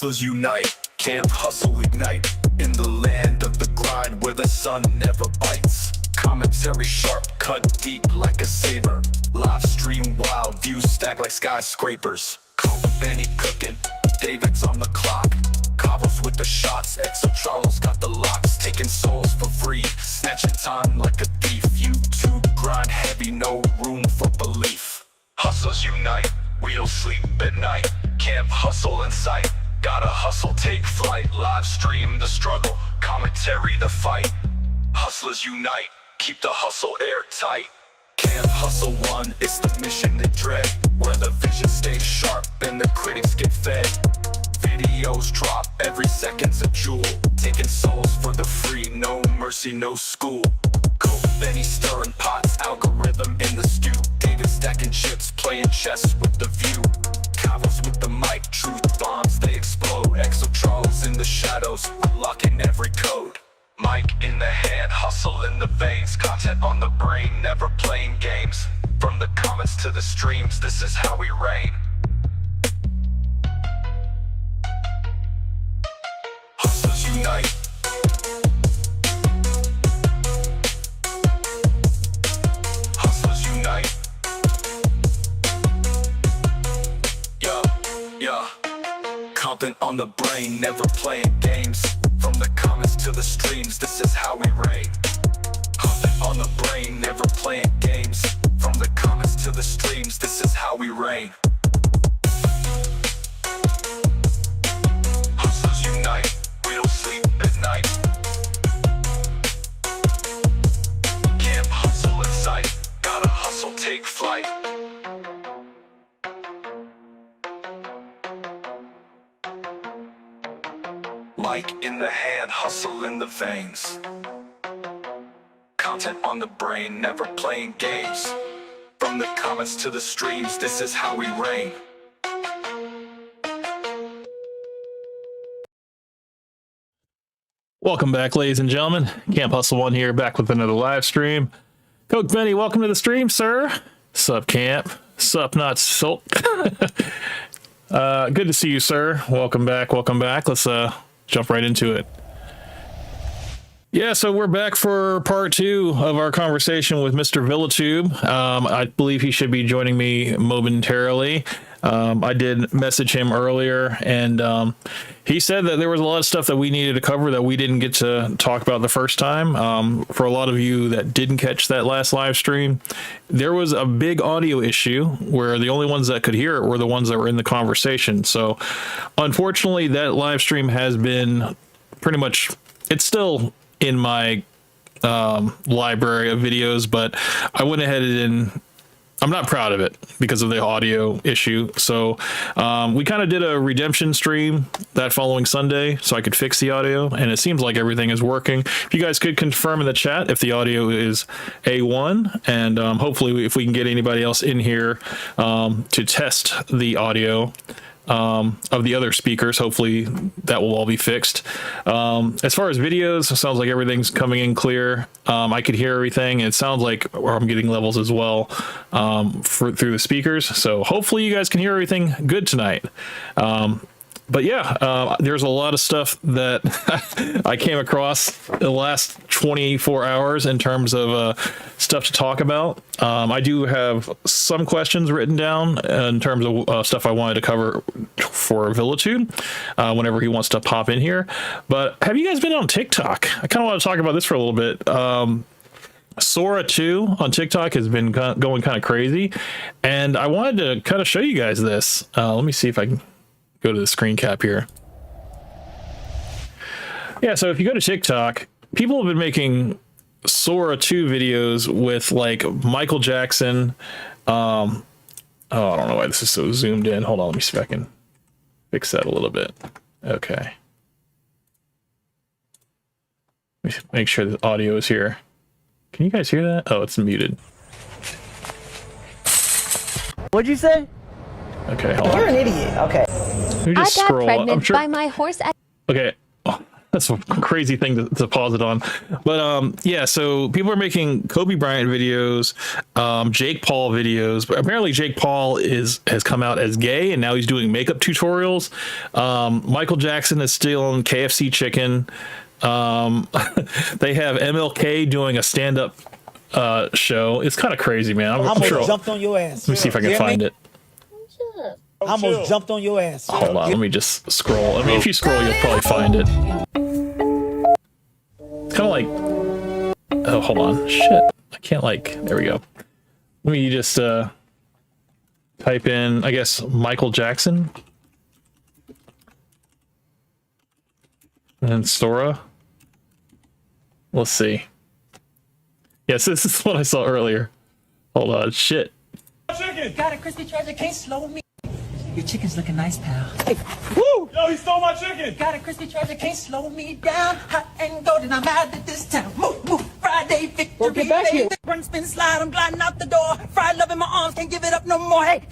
Hustlers unite, camp hustle ignite. In the land of the grind where the sun never bites. Commentary sharp, cut deep like a saber. Live stream wild, views stack like skyscrapers. Call Benny cooking, David's on the clock. Cobbles with the shots, Exo Charles got the locks. Taking souls for free, snatching time like a thief. YouTube grind heavy, no room for belief. Hustlers unite, we don't sleep at night. Camp hustle in sight, gotta hustle, take flight. Live stream the struggle, commentary the fight. Hustlers unite, keep the hustle airtight. Camp hustle one, it's the mission they dread. Where the vision stays sharp and the critics get fed. Videos drop, every second's a jewel. Taking souls for the free, no mercy, no school. Coke Benny stirring pots, algorithm in the stew. David stacking chips, playing chess with the view. Cavos with the mic, truth bombs, they explode. Exo Charles in the shadows, locking every code. Mic in the hand, hustle in the veins. Content on the brain, never playing games. From the comments to the streams, this is how we reign. Hustlers unite. Hustlers unite. Yeah. Content on the brain, never playing games. From the comments to the streams, this is how we reign. Content on the brain, never playing games. From the comments to the streams, this is how we reign. Hustlers unite, we don't sleep at night. Camp hustle in sight, gotta hustle, take flight. Mic in the hand, hustle in the veins. Content on the brain, never playing games. From the comments to the streams, this is how we reign. Welcome back, ladies and gentlemen. Camp Hustle One here, back with another live stream. Coke Benny, welcome to the stream, sir. Sup, Camp? Sup, not so. Good to see you, sir. Welcome back. Welcome back. Let's jump right into it. Yeah, so we're back for part 2 of our conversation with Mr. VillaTube. I believe he should be joining me momentarily. I did message him earlier, and he said that there was a lot of stuff that we needed to cover that we didn't get to talk about the first time. For a lot of you that didn't catch that last live stream, there was a big audio issue where the only ones that could hear it were the ones that were in the conversation. So unfortunately, that live stream has been pretty much, it's still in my library of videos, but I went ahead and I'm not proud of it because of the audio issue. So we kind of did a redemption stream that following Sunday so I could fix the audio, and it seems like everything is working. If you guys could confirm in the chat if the audio is A1, and hopefully if we can get anybody else in here to test the audio of the other speakers, hopefully that will all be fixed. As far as videos, it sounds like everything's coming in clear. I could hear everything. It sounds like I'm getting levels as well through the speakers. So hopefully you guys can hear everything good tonight. But yeah, there's a lot of stuff that I came across in the last 24 hours in terms of stuff to talk about. I do have some questions written down in terms of stuff I wanted to cover for VillaTube whenever he wants to pop in here. But have you guys been on TikTok? I kind of want to talk about this for a little bit. Sora 2 on TikTok has been going kind of crazy, and I wanted to kind of show you guys this. Let me see if I can go to the screen cap here. Yeah, so if you go to TikTok, people have been making Sora 2 videos with like Michael Jackson. Oh, I don't know why this is so zoomed in. Hold on, let me see if I can fix that a little bit. Okay. Let me make sure the audio is here. Can you guys hear that? Oh, it's muted. What'd you say? Okay, hold on. You're an idiot. Okay. Let me just I got scroll up. pregnant I'm sure... by my horse. Okay. That's a crazy thing to pause it on. But yeah, so people are making Kobe Bryant videos, Jake Paul videos. But apparently Jake Paul has come out as gay, and now he's doing makeup tutorials. Michael Jackson is stealing KFC chicken. They have MLK doing a stand-up show. It's kind of crazy, man. I'm sure jumped on your ass. Let me see if I can find it. I almost jumped on your ass. Hold on, let me just scroll. I mean, if you scroll, you'll probably find it. It's kind of like... Oh, hold on. Shit. I can't, like... There we go. Let me just type in, I guess, Michael Jackson. And Sora. Let's see. Yes, this is what I saw earlier. Hold on. Shit. Chicken. Got a crispy treasure, can't slow me. Your chicken's looking nice, pal. Hey, woo! Yo, he stole my chicken. Got a crispy treasure, can't slow me down. Hot and golden, I'm out of this town. Move, move, Friday victory. Well, get back here. Run, spin, slide, I'm gliding out the door. Fried love in my arms, can't give it up no more. Hey.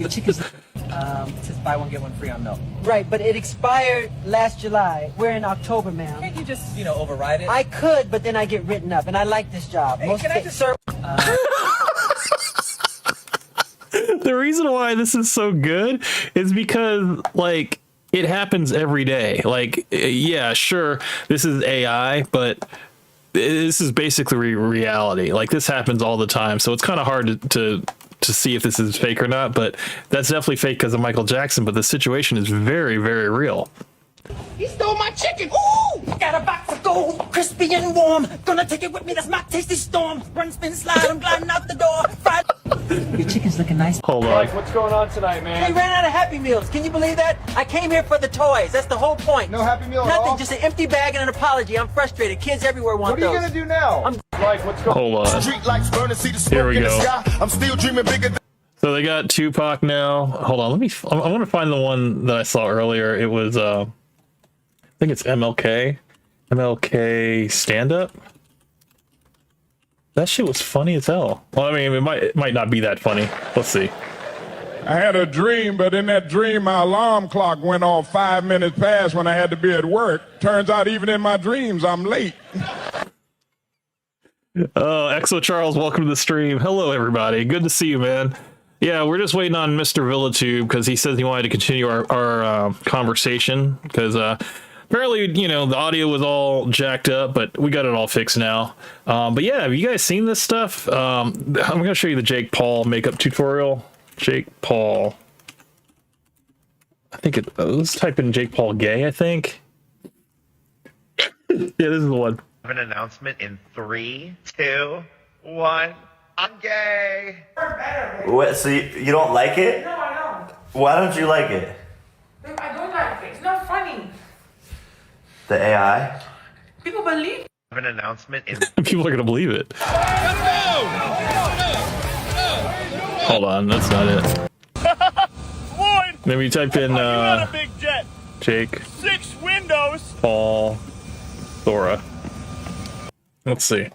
Your chicken's... it says buy one, get one free on milk. Right, but it expired last July. We're in October, ma'am. Can't you just, override it? I could, but then I get written up, and I like this job. Hey, can I just... Sir, The reason why this is so good is because, like, it happens every day. Like, yeah, sure, this is AI, but this is basically reality. Like, this happens all the time, so it's kind of hard to see if this is fake or not, but that's definitely fake because of Michael Jackson, but the situation is very, very real. He stole my chicken. Ooh! Got a box of gold, crispy and warm. Gonna take it with me, that's my tasty storm. Run, spin, slide, I'm gliding out the door. Fried... Your chicken's looking nice. Hold on. What's going on tonight, man? they ran out of Happy Meals. Can you believe that? I came here for the toys. That's the whole point. No Happy Meal at Nothing, all? just an empty bag and an apology. I'm frustrated. Kids everywhere want What are you those. gonna do now? Like, what's going Hold on. Street lights burning, see the Here smoke we in the go. sky. I'm still dreaming bigger than So they got Tupac now. Hold on, I want to find the one that I saw earlier. It was, I think it's MLK. MLK stand-up. That shit was funny as hell. Well, I mean, it might not be that funny. Let's see. I had a dream, but in that dream, my alarm clock went off 5 minutes past when I had to be at work. Turns out even in my dreams, I'm late. Oh, Exo Charles, welcome to the stream. Hello, everybody. Good to see you, man. Yeah, we're just waiting on Mr. VillaTube because he says he wanted to continue our conversation because apparently, the audio was all jacked up, but we got it all fixed now. But yeah, have you guys seen this stuff? I'm going to show you the Jake Paul makeup tutorial. Jake Paul. I think let's type in Jake Paul gay, I think. Yeah, this is the one. An announcement in 3, 2, 1. I'm gay. What? So you don't like it? No, I don't. Why don't you like it? I don't like it. It's not funny. The AI? People believe. An announcement in People are gonna believe it. Hold on, that's not it. Lloyd, Maybe type in you got a big jet. Jake 6 windows. Paul Thora. Let's see.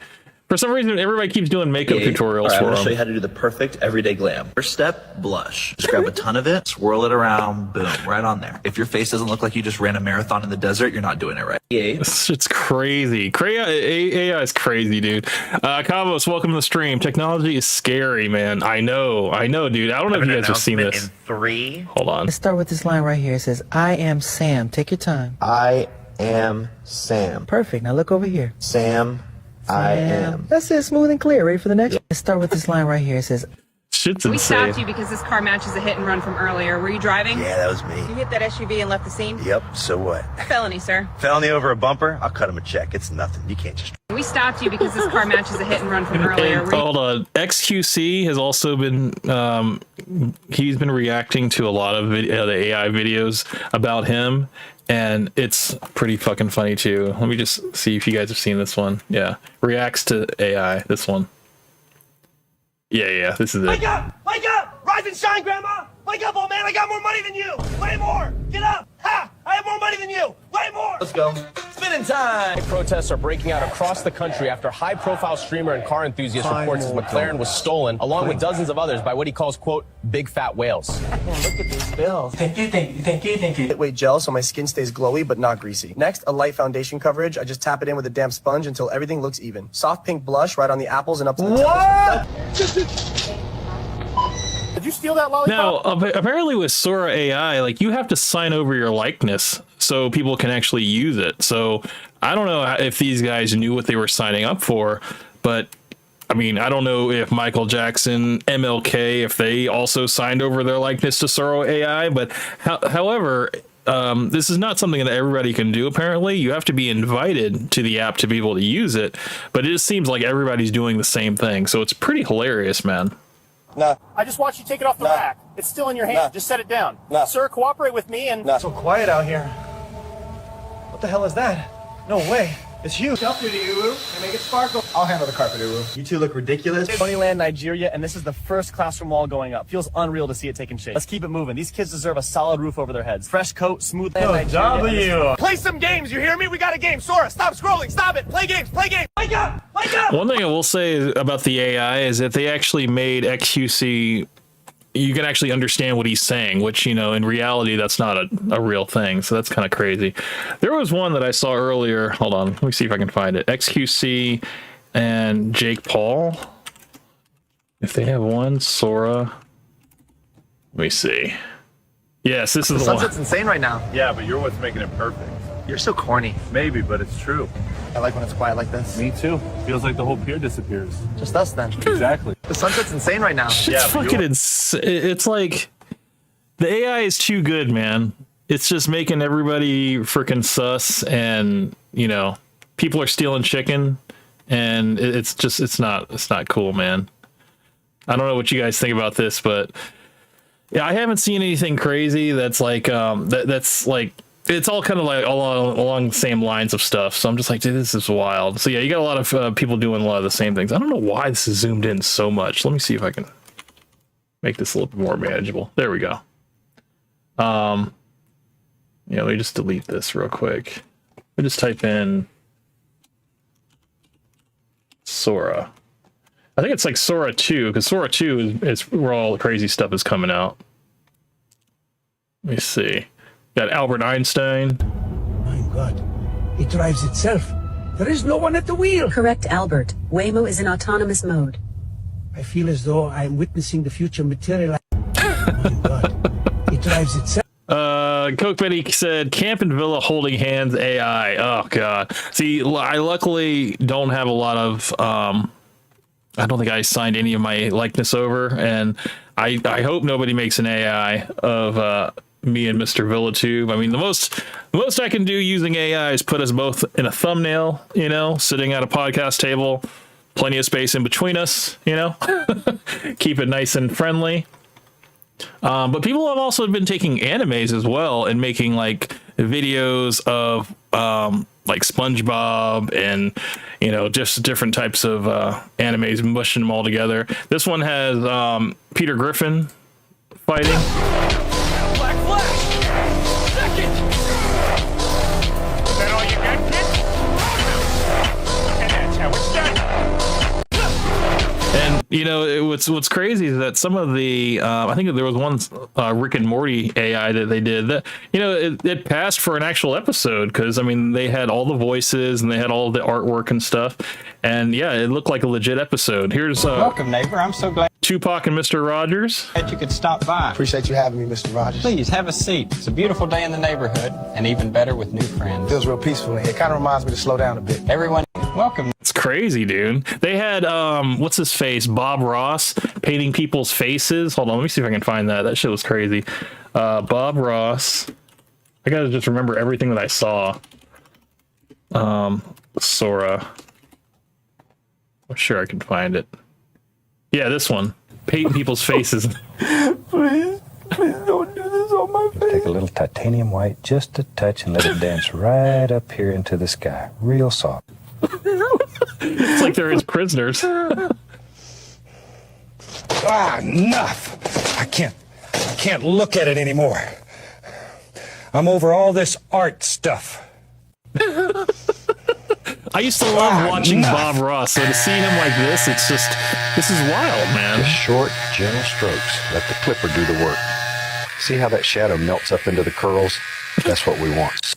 For some reason, everybody keeps doing makeup tutorials I'm for going to show you them. how to do the perfect everyday glam. First step, blush. Just grab a ton of it, swirl it around, boom, right on there. If your face doesn't look like you just ran a marathon in the desert, you're not doing it right. This shit's crazy. AI is crazy, dude. Kavos, welcome to the stream. Technology is scary, man. I know, dude. I don't know if you guys have seen announcement this. in 3. Hold on. Let's start with this line right here. It says, I am Sam. Take your time. I am Sam. Perfect. Now look over here. Sam, I am. That's it. Smooth and clear. Ready for the next one? Let's start with this line right here. It says, Shit's We insane. stopped you because this car matches a hit and run from earlier. Were you driving? Yeah, that was me. You hit that SUV and left the scene? Yep, so what? Felony, sir. Felony over a bumper? I'll cut him a check. It's nothing. You can't just... We stopped you because this car matches a hit and run from earlier. And, Were you- hold on. XQC has also been he's been reacting to a lot of the AI videos about him, and it's pretty fucking funny too. Let me just see if you guys have seen this one. Yeah, reacts to AI. This one. Yeah, this is it. Wake up! Wake up! Rise and shine, Grandma! Wake up, old man! I got more money than you! Way more! Get up! Ha! I have more money than you! Way more! Let's go. Spin it! Morning time! Protests are breaking out across the country after high-profile streamer and car enthusiast reports his McLaren was stolen, along with dozens of others, by what he calls, quote, big fat whales. Look at this bill. Thank you. Lightweight gel so my skin stays glowy but not greasy. Next, a light foundation coverage. I just tap it in with a damp sponge until everything looks even. Soft pink blush right on the apples and up to the temples. Did you steal that lollipop? Now, apparently with Sora AI, like, you have to sign over your likeness so people can actually use it. So I don't know if these guys knew what they were signing up for, but I mean, I don't know if Michael Jackson, MLK, if they also signed over their likeness to Sora AI, but however, this is not something that everybody can do. Apparently, you have to be invited to the app to be able to use it, but it just seems like everybody's doing the same thing. So it's pretty hilarious, man. Nah. I just watched you take it off the rack. It's still in your hand. Just set it down. Sir, cooperate with me and... So quiet out here. What the hell is that? No way. It's huge. Help you, Uru, and make it sparkle. I'll handle the carpet, Uru. You two look ridiculous. Funnyland, Nigeria, and this is the first classroom wall going up. Feels unreal to see it taking shape. Let's keep it moving. These kids deserve a solid roof over their heads. Fresh coat, smooth land, Nigeria. Play some games, you hear me? We got a game. Sora, stop scrolling. Stop it. Play games. Wake up. One thing I will say about the AI is that they actually made XQC, you can actually understand what he's saying, which, you know, in reality, that's not a real thing. So that's kind of crazy. There was one that I saw earlier. Hold on. Let me see if I can find it. XQC and Jake Paul. If they have one, Sora. Let me see. Yes, this is the one. Sunset's insane right now. Yeah, but you're what's making it perfect. You're so corny. Maybe, but it's true. I like when it's quiet like this. Me too. Feels like the whole pier disappears. Just us then. Exactly. The sunset's insane right now. It's fucking it's like the AI is too good, man. It's just making everybody freaking sus, and you know, people are stealing chicken, and it's not cool, man. I don't know what you guys think about this, but yeah, I haven't seen anything crazy that's like that's like, it's all kind of like along the same lines of stuff. So I'm just like, dude, this is wild. So yeah, you got a lot of people doing a lot of the same things. I don't know why this is zoomed in so much. Let me see if I can make this a little bit more manageable. There we go. Yeah, let me just delete this real quick. I just type in Sora. I think it's like Sora 2, because Sora 2 is where all the crazy stuff is coming out. Let me see. Got Albert Einstein. My God, it drives itself. There is no one at the wheel. Correct, Albert. Waymo is in autonomous mode. I feel as though I am witnessing the future materialize. My God, it drives itself. Coke Betty said, Camp and Villa holding hands AI. Oh, God. See, I luckily don't have a lot of... I don't think I signed any of my likeness over, and I hope nobody makes an AI of... me and Mr. VillaTube. I mean, the most I can do using AI is put us both in a thumbnail, you know, sitting at a podcast table, plenty of space in between us, you know, keep it nice and friendly. But people have also been taking animes as well and making like videos of like SpongeBob and, you know, just different types of animes, mushing them all together. This one has Peter Griffin fighting. And you know, what's crazy is that some of the I think there was one Rick and Morty AI that they did that, you know, it passed for an actual episode, because I mean they had all the voices and they had all the artwork and stuff, and yeah, it looked like a legit episode. Here's Welcome, neighbor. I'm so glad Tupac and Mr. Rogers. that you could stop by. Appreciate you having me, Mr. Rogers. Please have a seat. It's a beautiful day in the neighborhood, and even better with new friends. Feels real peaceful in here. Kind of reminds me to slow down a bit. Everyone, welcome. It's crazy, dude. They had what's his face, Bob Ross, painting people's faces. Hold on, let me see if I can find that. That shit was crazy. Bob Ross. I gotta just remember everything that I saw. Sora. I'm sure I can find it. Yeah, this one. Painting people's faces. Please don't do this on my face. Take a little titanium white, just a touch, and let it dance right up here into the sky. Real soft. It's like they're his prisoners. Enough. I can't look at it anymore. I'm over all this art stuff. I used to love watching Bob Ross, so to see him like this, it's just, this is wild, man. Just short, gentle strokes. Let the clipper do the work. See how that shadow melts up into the curls? That's what we want.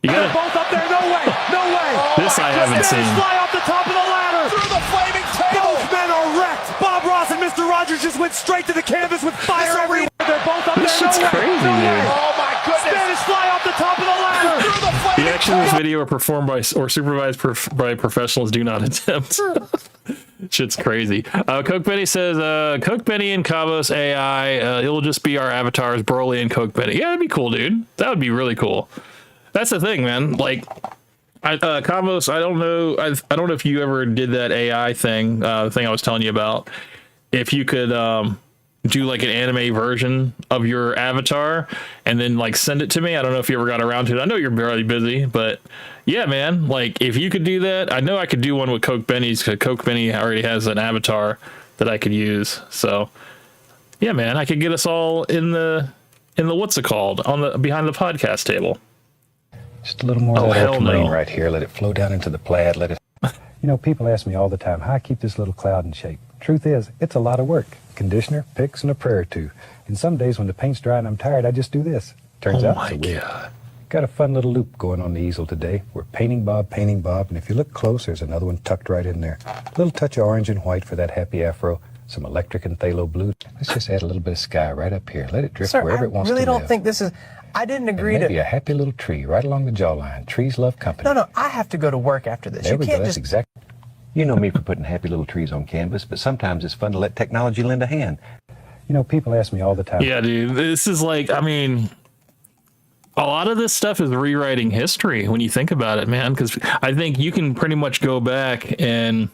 You gotta, both up there, no way, no way. This I haven't seen. Fly off the top of the ladder. Through the flaming table. Both men are wrecked. Bob Ross and Mr. Rogers just went straight to the canvas with fire everywhere. They're both up This there, shit's no way, crazy, no way. dude. Oh my goodness. Spanish fly off the top of the ladder. Through the flaming The actions in this video are performed by or supervised by professionals. Do not attempt. Shit's crazy. Coke Benny says, Coke Benny and Cabos AI, it'll just be our avatars, Broly and Coke Benny. Yeah, that'd be cool, dude. That would be really cool. That's the thing, man. Like, Cabos, I don't know. I don't know if you ever did that AI thing, the thing I was telling you about. If you could do like an anime version of your avatar and then like send it to me. I don't know if you ever got around to it. I know you're really busy, but yeah, man, like if you could do that, I know I could do one with Coke Benny's, because Coke Benny already has an avatar that I could use. So yeah, man, I could get us all in the what's it called, on the behind the podcast table. Just a little more of that ultramarine right here. Let it flow down into the plaid. Let it. You know, people ask me all the time how I keep this little cloud in shape. Truth is, it's a lot of work. Conditioner, picks, and a prayer or two. And some days when the paint's dry and I'm tired, I just do this. Turns out it's a wig. Got a fun little loop going on the easel today. We're painting Bob, and if you look close, there's another one tucked right in there. A little touch of orange and white for that happy afro. Some electric and phthalo blue. Let's just add a little bit of sky right up here. Let it drift wherever it wants to live. I really don't think this is... I didn't agree and maybe a happy little tree right along the jawline. Trees love company. No, I have to go to work after this. There we go. That's exactly... You know me for putting happy little trees on canvas, but sometimes it's fun to let technology lend a hand. You know, people ask me all the time. Yeah, dude, this is like, I mean, a lot of this stuff is rewriting history when you think about it, man, because I think you can pretty much go back and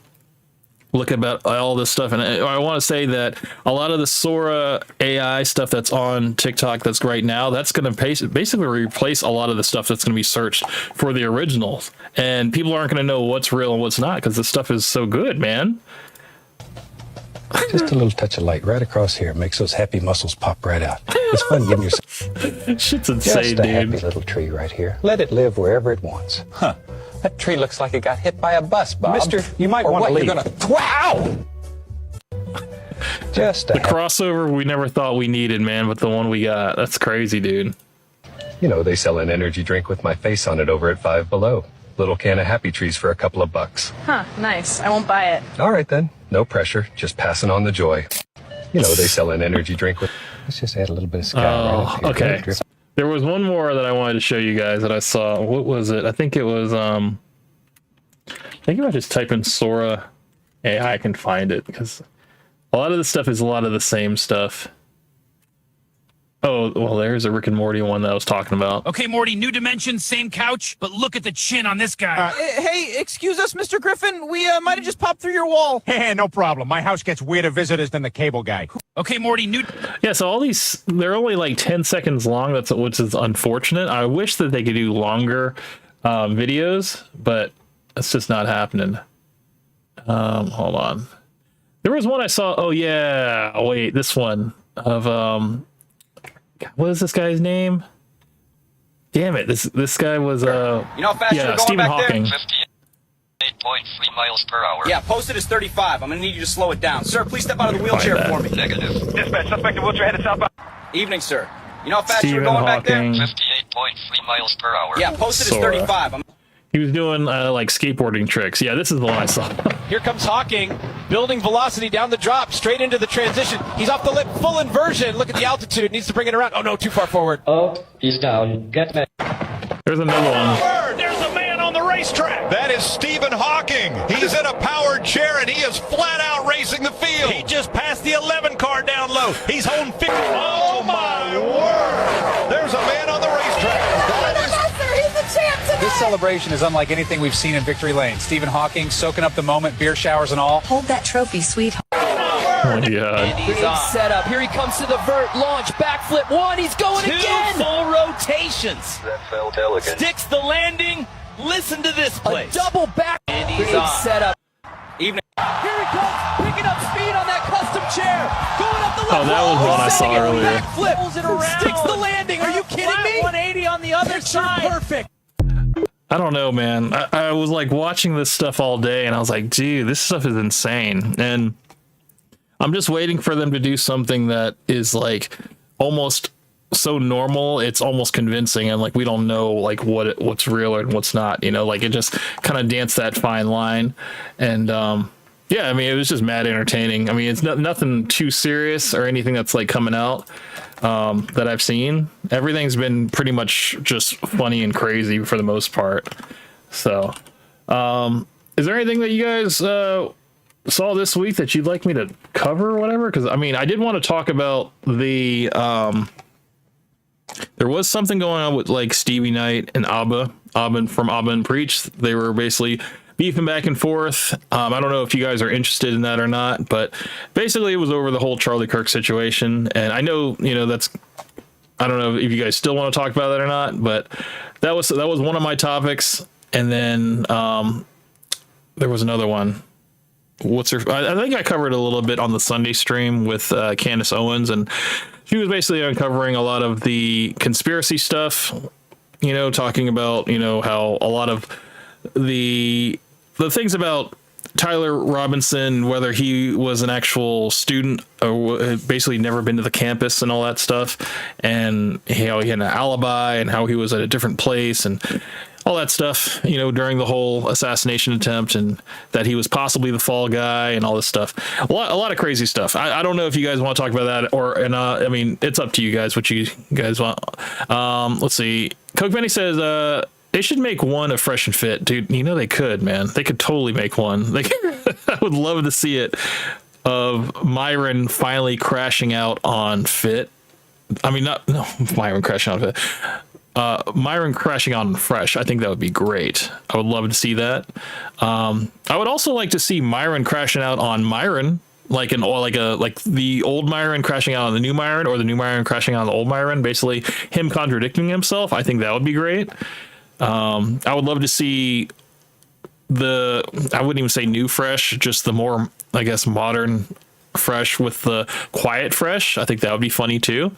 look about all this stuff. And I want to say that a lot of the Sora AI stuff that's on TikTok that's right now, that's going to basically replace a lot of the stuff that's going to be searched for the originals. And people aren't going to know what's real and what's not because this stuff is so good, man. Just a little touch of light right across here makes those happy muscles pop right out. It's fun giving yourself... Shit's insane, just a happy little tree right here. Let it live wherever it wants. Huh. That tree looks like it got hit by a bus, Bob. Mister, you might want to leave. You're gonna... Wow! Just the crossover we never thought we needed, man, but the one we got. That's crazy, dude. You know, they sell an energy drink with my face on it over at Five Below. Little can of Happy Trees for a couple of bucks. Huh, nice. I won't buy it. All right, then. No pressure. Just passing on the joy. You know, they sell an energy drink with... Let's just add a little bit of sky right up here. Okay. There was one more that I wanted to show you guys that I saw. What was it? I think it was, I think if I just type in Sora AI, I can find it, because a lot of this stuff is a lot of the same stuff. Oh, well, there's a Rick and Morty one that I was talking about. Okay, Morty, new dimension, same couch, but look at the chin on this guy. Hey, excuse us, Mr. Griffin. We might have just popped through your wall. Hey, no problem. My house gets weirder visitors than the cable guy. Okay, Morty, new... Yeah, so all these, they're only like 10 seconds long, which is unfortunate. I wish that they could do longer videos, but it's just not happening. Hold on. There was one I saw, oh yeah, oh wait, this one of, what is this guy's name? Damn it! This guy was You know how fast you're going Stephen back Hawking. there? 58.3 miles per hour. Yeah, posted is 35. I'm gonna need you to slow it down. Sir, please step out of the wheelchair for me. Negative. Dispatch, suspect in wheelchair headed southbound. Evening, sir. You know how fast Stephen you're going Hawking. back there? 58.3 miles per hour. Yeah, posted is 35. He was doing like skateboarding tricks. Yeah, this is the one I saw. Here comes Hawking, building velocity down the drop, straight into the transition. He's off the lip, full inversion. Look at the altitude. Needs to bring it around. Oh, no, too far forward. Oh, he's down. Get back. There's another one. There's a man on the racetrack. That is Stephen Hawking. He's in a powered chair and he is flat out racing the field. He just passed the 11 car down low. He's holding 50. Oh, my word. There's a man on the racetrack. This celebration is unlike anything we've seen in Victory Lane. Stephen Hawking soaking up the moment, beer showers and all. Hold that trophy, sweetheart. Oh, yeah. He's set up. Here he comes to the vert, launch, backflip. One, he's going again. 2 full rotations. That felt elegant. Sticks the landing. Listen to this play. A double back. And he's set up. Evening. Here he comes, picking up speed on that custom chair. Going up the left. Oh, that was one I saw earlier. Backflip. Pulls it around. Sticks the landing. Are you kidding me? 180 on the other side. Perfect. I don't know, man. I was like watching this stuff all day and I was like, dude, this stuff is insane. And I'm just waiting for them to do something that is like almost so normal it's almost convincing, and like we don't know like what's real and what's not, you know, like it just kind of danced that fine line. And yeah, I mean, it was just mad entertaining. I mean, it's nothing too serious or anything that's like coming out that I've seen. Everything's been pretty much just funny and crazy for the most part. So is there anything that you guys saw this week that you'd like me to cover or whatever? Because I mean, I did want to talk about the there was something going on with like Stevie Knight and Abba from Abba and Preach. They were basically beefing back and forth. I don't know if you guys are interested in that or not, but basically it was over the whole Charlie Kirk situation. And I know, you know, I don't know if you guys still want to talk about that or not, but that was one of my topics. And then there was another one. I think I covered a little bit on the Sunday stream with Candace Owens, and she was basically uncovering a lot of the conspiracy stuff, you know, talking about, you know, how a lot of the things about Tyler Robinson, whether he was an actual student or basically never been to the campus and all that stuff, and how he had an alibi and how he was at a different place and all that stuff, you know, during the whole assassination attempt, and that he was possibly the fall guy and all this stuff. A lot of crazy stuff. I don't know if you guys want to talk about that I mean, it's up to you guys what you guys want. Let's see. Coke Benny says, they should make one of Fresh and Fit, dude. You know, they could, man. They could totally make one. I would love to see it, of Myron finally crashing out on Fit. I mean, Myron crashing on Fit. Myron crashing on Fresh. I think that would be great. I would love to see that. I would also like to see Myron crashing out on Myron, like the old Myron crashing out on the new Myron, or the new Myron crashing out on the old Myron. Basically, him contradicting himself. I think that would be great. I would love to see I wouldn't even say new Fresh, just the more, I guess, modern Fresh with the quiet Fresh. I think that would be funny too.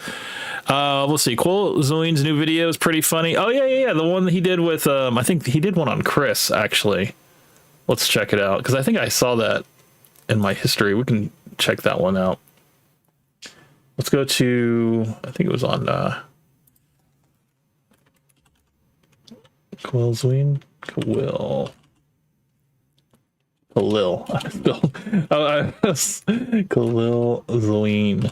Let's see. Quill Zoin's new video is pretty funny. Oh yeah. The one that he did with, I think he did one on Chris, actually. Let's check it out, because I think I saw that in my history. We can check that one out. Let's go to, I think it was on Quill Zoin. Khalil Zoin.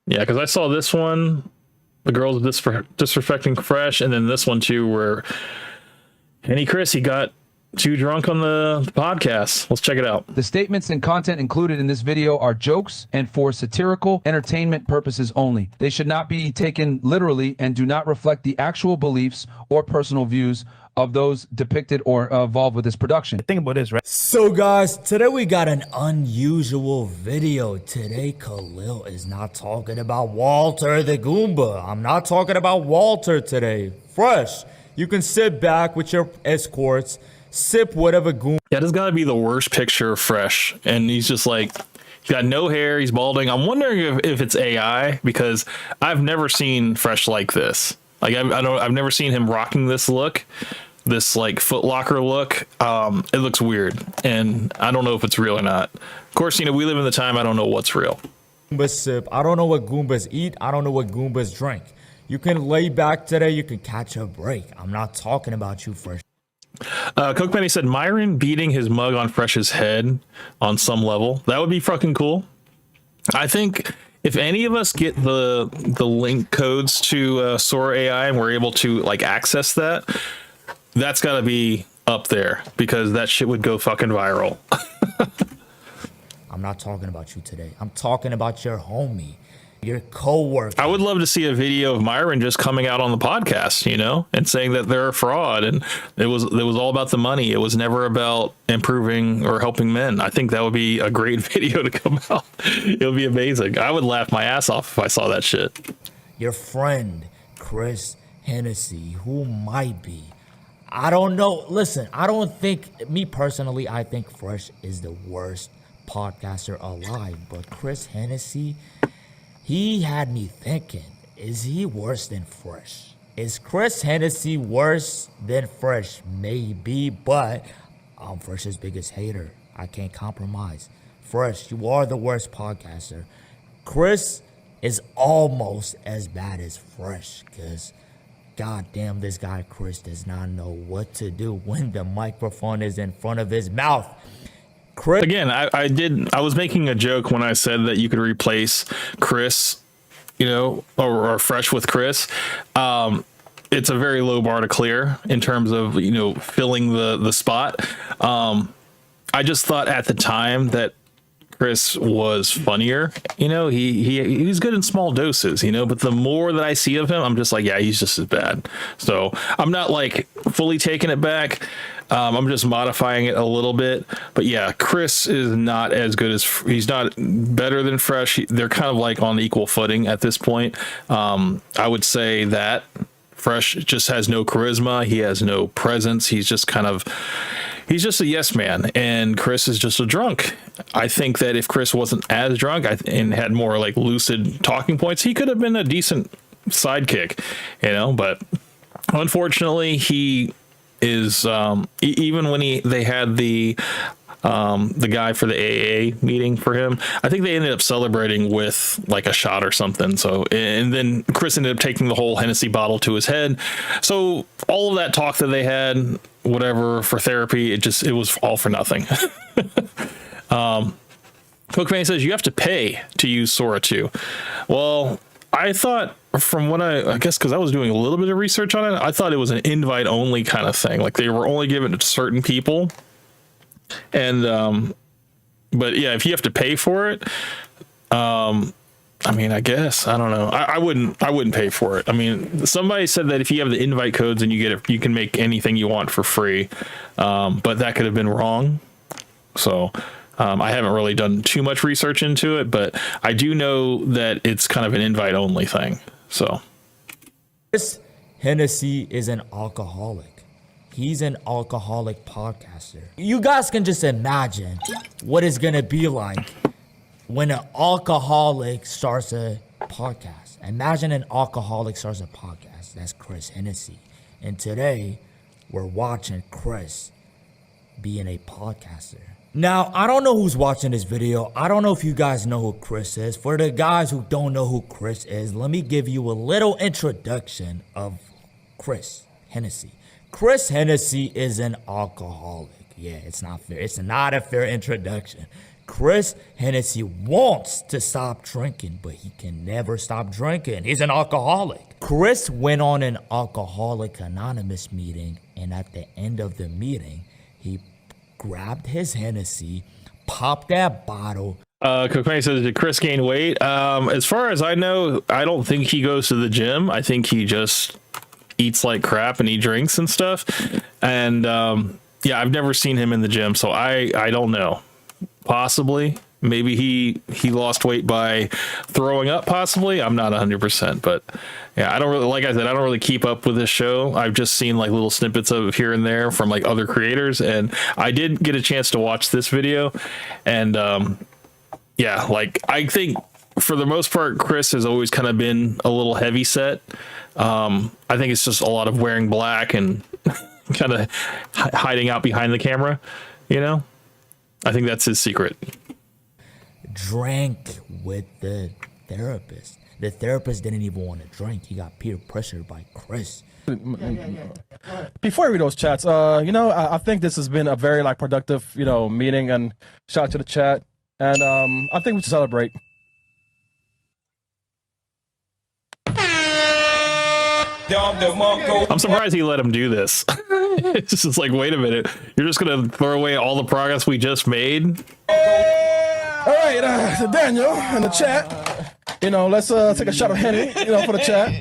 Yeah, because I saw this one, the girls disrespecting Fresh, and then this one too, where Chris, he got too drunk on the podcast. Let's check it out. The statements and content included in this video are jokes and for satirical entertainment purposes only. They should not be taken literally and do not reflect the actual beliefs or personal views of those depicted or involved with this production. Think about this, right? So guys, today we got an unusual video. Today Khalil is not talking about Walter the Goomba. I'm not talking about Walter today. Fresh, you can sit back with your escorts, sip whatever Goomba. Yeah, this gotta be the worst picture of Fresh, and he's just like, he's got no hair, he's balding. I'm wondering if it's AI, because I've never seen Fresh like this. Like I've never seen him rocking this look, this like Foot Locker look. It looks weird, and I don't know if it's real or not. Of course, you know, we live in the time I don't know what's real. Goomba sip. I don't know what Goombas eat. I don't know what Goombas drink. You can lay back today. You can catch a break. I'm not talking about you, Fresh. Coke Penny said Myron beating his mug on Fresh's head on some level. That would be fucking cool. I think if any of us get the link codes to Sora AI and we're able to like access that, that's got to be up there, because that shit would go fucking viral. I'm not talking about you today. I'm talking about your homie, your co-worker. I would love to see a video of Myron just coming out on the podcast, you know, and saying that they're a fraud, and it was all about the money. It was never about improving or helping men. I think that would be a great video to come out. It would be amazing. I would laugh my ass off if I saw that shit. Your friend, Chris Hennessy, who might be. I don't know. Listen, I don't think, me personally, I think Fresh is the worst podcaster alive. But Chris Hennessy, he had me thinking, is he worse than Fresh? Is Chris Hennessy worse than Fresh? Maybe, but I'm Fresh's biggest hater. I can't compromise. Fresh, you are the worst podcaster. Chris is almost as bad as Fresh, because goddamn, this guy Chris does not know what to do when the microphone is in front of his mouth. Chris, again, I was making a joke when I said that you could replace Chris, you know, or Fresh with Chris. It's a very low bar to clear in terms of, you know, filling the spot. I just thought at the time that Chris was funnier. You know, he's good in small doses, you know, but the more that I see of him, I'm just like, yeah, he's just as bad. So I'm not like fully taking it back. I'm just modifying it a little bit. But yeah, Chris is not as good as, he's not better than Fresh. They're kind of like on equal footing at this point. I would say that Fresh just has no charisma. He has no presence. He's just a yes man, and Chris is just a drunk. I think that if Chris wasn't as drunk and had more like lucid talking points, he could have been a decent sidekick, you know, but unfortunately he is, even when they had the guy for the AA meeting for him, I think they ended up celebrating with like a shot or something. So, and then Chris ended up taking the whole Hennessy bottle to his head. So all of that talk that they had, whatever, for therapy, it was all for nothing. Cookman says you have to pay to use Sora 2. Well, I thought, from what I guess, because I was doing a little bit of research on it, I thought it was an invite only kind of thing. Like they were only given to certain people. And but yeah, if you have to pay for it, I mean, I guess, I don't know. I wouldn't pay for it. I mean, somebody said that if you have the invite codes and you get it, you can make anything you want for free. But that could have been wrong. So I haven't really done too much research into it, but I do know that it's kind of an invite only thing. So Chris Hennessy is an alcoholic. He's an alcoholic podcaster. You guys can just imagine what it's gonna be like when an alcoholic starts a podcast. Imagine an alcoholic starts a podcast. That's Chris Hennessy. And today, we're watching Chris being a podcaster. Now, I don't know who's watching this video. I don't know if you guys know who Chris is. For the guys who don't know who Chris is, let me give you a little introduction of Chris Hennessy. Chris Hennessy is an alcoholic. Yeah, it's not fair. It's not a fair introduction. Chris Hennessy wants to stop drinking, but he can never stop drinking. He's an alcoholic. Chris went on an Alcoholic Anonymous meeting, and at the end of the meeting, he grabbed his Hennessy, popped that bottle. Cookman says, did Chris gain weight? As far as I know, I don't think he goes to the gym. I think he just eats like crap and he drinks and stuff. And yeah, I've never seen him in the gym, so I don't know. Possibly, maybe he lost weight by throwing up. Possibly, I'm not 100%, but yeah, I don't really, like I said, I don't really keep up with this show. I've just seen like little snippets of it here and there from like other creators, and I did get a chance to watch this video, and yeah, like I think for the most part, Chris has always kind of been a little heavy set. I think it's just a lot of wearing black and kind of hiding out behind the camera, you know. I think that's his secret. Drank with the therapist. The therapist didn't even want to drink. He got peer pressured by Chris. Before I read those chats, you know, I think this has been a very like productive, you know, meeting, and shout out to the chat. And I think we should celebrate. I'm surprised he let him do this. It's just like, wait a minute, you're just gonna throw away all the progress we just made? All right, Daniel in the chat, you know, let's take a shot of Henny, you know, for the chat.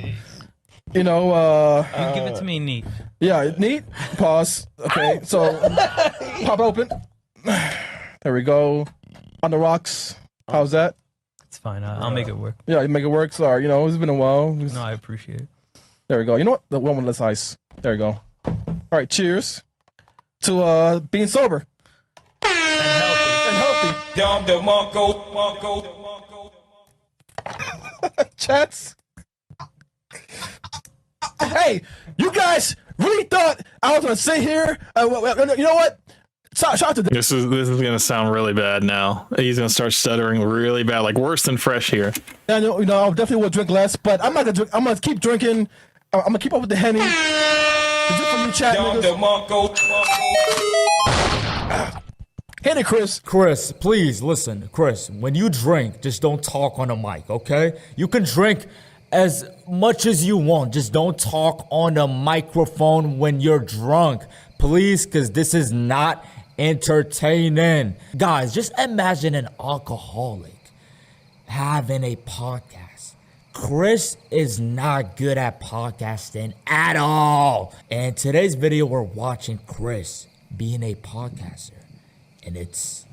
You know, you give it to me, neat. Yeah, neat. Pause. Okay, so pop open. There we go. On the rocks. How's that? It's fine. I'll make it work. Yeah, you make it work. Sorry, you know, it's been a while. No, I appreciate it. There we go. You know what? The one with less ice. There we go. All right, cheers to being sober and healthy. Chats. Hey, you guys really thought I was gonna sit here? You know what? Shout out to this is gonna sound really bad now. He's gonna start stuttering really bad, like worse than Fresh here. I know, I definitely will drink less, but I'm not gonna drink. I'm gonna keep drinking. I'm gonna keep up with the Henny. Just for you chat niggas. Hit it, Chris. Chris, please listen. Chris, when you drink, just don't talk on the mic, okay? You can drink as much as you want. Just don't talk on the microphone when you're drunk. Please, because this is not entertaining. Guys, just imagine an alcoholic having a podcast. Chris is not good at podcasting at all. And today's video, we're watching Chris being a podcaster. And it's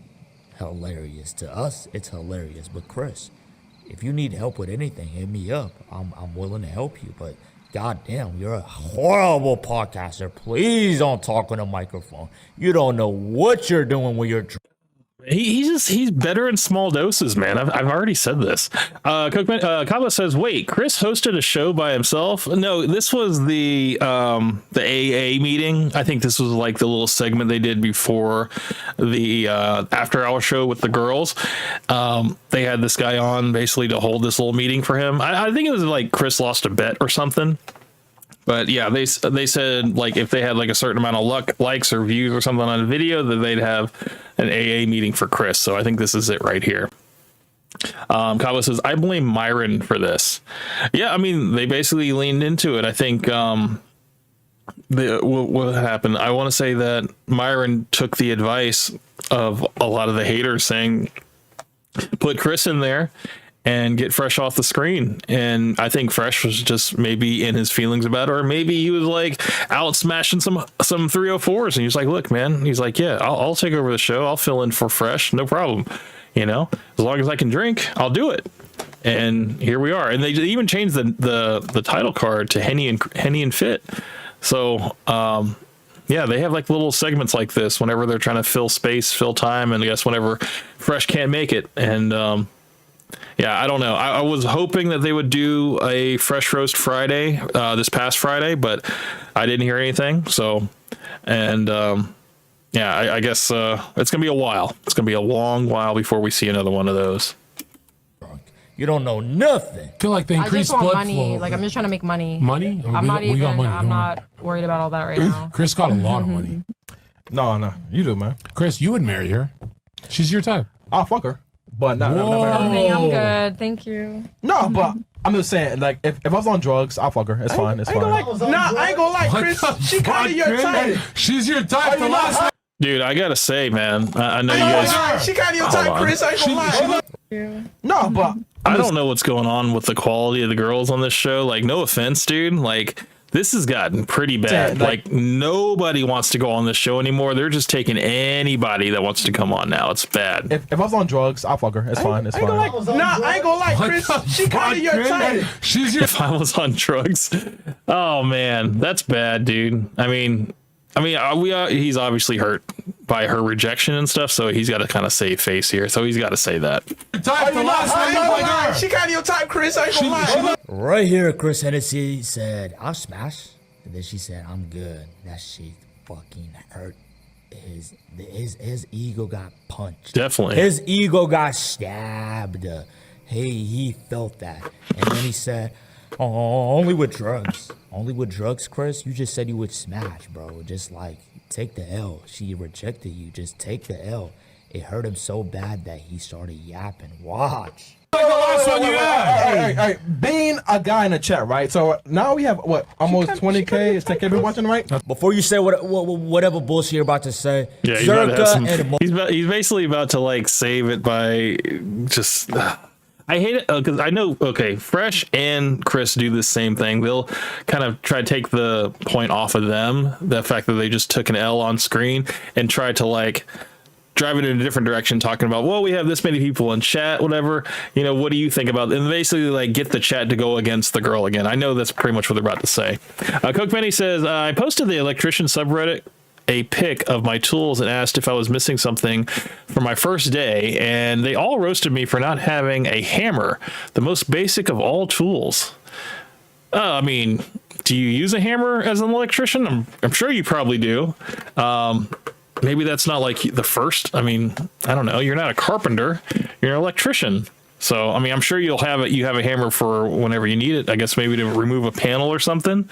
hilarious. To us, it's hilarious. But Chris, if you need help with anything, hit me up. I'm willing to help you. But goddamn, you're a horrible podcaster. Please don't talk on a microphone. You don't know what you're doing when you're drunk. He's better in small doses, man. I've already said this. Kava says, wait, Chris hosted a show by himself? No, this was the AA meeting. I think this was like the little segment they did before the after hour show with the girls. They had this guy on basically to hold this little meeting for him. I think it was like Chris lost a bet or something. But yeah, they said like if they had like a certain amount of likes or views or something on a video, that they'd have an AA meeting for Chris. So I think this is it right here. Kava says, I blame Myron for this. Yeah, I mean, they basically leaned into it. I think what happened, I want to say that Myron took the advice of a lot of the haters saying, put Chris in there and get Fresh off the screen. And I think Fresh was just maybe in his feelings about it, or maybe he was like out smashing some 304s, and he was like, look, man, he's like, yeah, I'll take over the show, I'll fill in for Fresh, no problem, as long as I can drink, I'll do it. And here we are. And they even changed the title card to Henny and Fit. So yeah, they have like little segments like this whenever they're trying to fill space, fill time, and I guess whenever Fresh can't make it. And yeah, I don't know. I was hoping that they would do a Fresh Roast Friday, this past Friday, but I didn't hear anything. So, and yeah, I guess it's going to be a while. It's going to be a long while before we see another one of those. You don't know nothing. I feel like the increased I just want blood money. flow. Like, I'm just trying to make money. Money? I'm not even, money. I'm not worried about all that right now. Chris got a lot of money. No, you do, man. Chris, you would marry her. She's your type. I'll fuck her. But not Okay, I'm good. Thank you. No, but I'm just saying, like, if I was on drugs, I'll fuck her. It's fine. It's fine. I ain't gonna lie, Chris. She kind of your type. She's your type for last night. Dude, I gotta say, man, I know you guys. She kind of your type, Chris. I ain't gonna lie. No, but I don't know what's going on with the quality of the girls on this show. Like, no offense, dude. Like, this has gotten pretty bad. Like, nobody wants to go on this show anymore. They're just taking anybody that wants to come on now. It's bad. If I was on drugs, I'll fuck her. It's fine. It's fine. I ain't gonna lie, Chris. She kind of your type. She's your. If I was on drugs, oh man, that's bad, dude. I mean, he's obviously hurt by her rejection and stuff, so he's got to kind of save face here. So he's got to say that. Type for last night. She kind of your type, Chris. I ain't gonna lie. Right here, Chris Hennessy said, I'll smash. And then she said, I'm good. That shit fucking hurt. His ego got punched. Definitely. His ego got stabbed. He felt that. And then he said, oh, only with drugs. Only with drugs, Chris? You just said you would smash, bro. Just like, take the L. She rejected you. Just take the L. It hurt him so bad that he started yapping. Watch. Hey, being a guy in the chat, right? So now we have what, almost 20K. Is that been watching, right? Before you say whatever bullshit you're about to say, yeah, he's basically about to like save it by just. I hate it because I know. Okay, Fresh and Chris do the same thing. They'll kind of try to take the point off of them, the fact that they just took an L on screen, and try to like drive it in a different direction, talking about, well, we have this many people in chat, whatever, what do you think about it? And basically like get the chat to go against the girl again. I know that's pretty much what they're about to say. Coke Benny says, I posted the electrician subreddit a pic of my tools and asked if I was missing something for my first day, and they all roasted me for not having a hammer, the most basic of all tools. I mean, do you use a hammer as an electrician? I'm sure you probably do. Maybe that's not like the first. I mean, I don't know. You're not a carpenter. You're an electrician. So, I mean, I'm sure you have a hammer for whenever you need it. I guess maybe to remove a panel or something.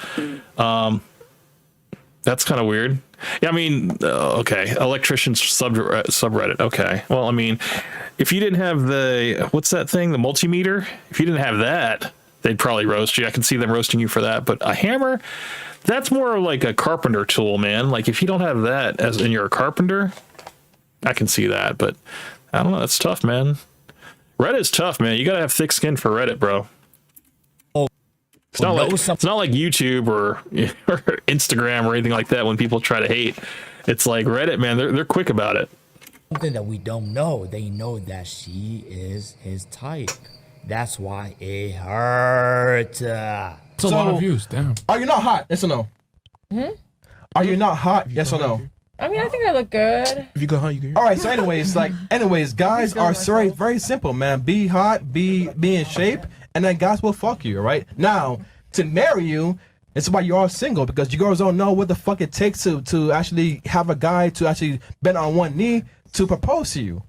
That's kind of weird. Yeah, I mean, okay, electricians subreddit. Okay, well, I mean, if you didn't have what's that thing, the multimeter? If you didn't have that, they'd probably roast you. I can see them roasting you for that. But a hammer, that's more like a carpenter tool, man. Like if you don't have that and you're a carpenter, I can see that. But I don't know. It's tough, man. Reddit's tough, man. You gotta have thick skin for Reddit, bro. It's not like YouTube or Instagram or anything like that when people try to hate. It's like Reddit, man. They're quick about it. Something that we don't know. They know that she is his type. That's why it hurt. It's a lot of views. Damn. Are you not hot? Yes or no? Are you not hot? Yes or no? I mean, I think I look good. If you go hot, you can. All right. So, anyways, guys are very simple, man. Be hot, be in shape, and then guys will fuck you. Right now, to marry you, it's why you're all single, because you girls don't know what the fuck it takes to actually have a guy to actually bend on one knee to propose to you.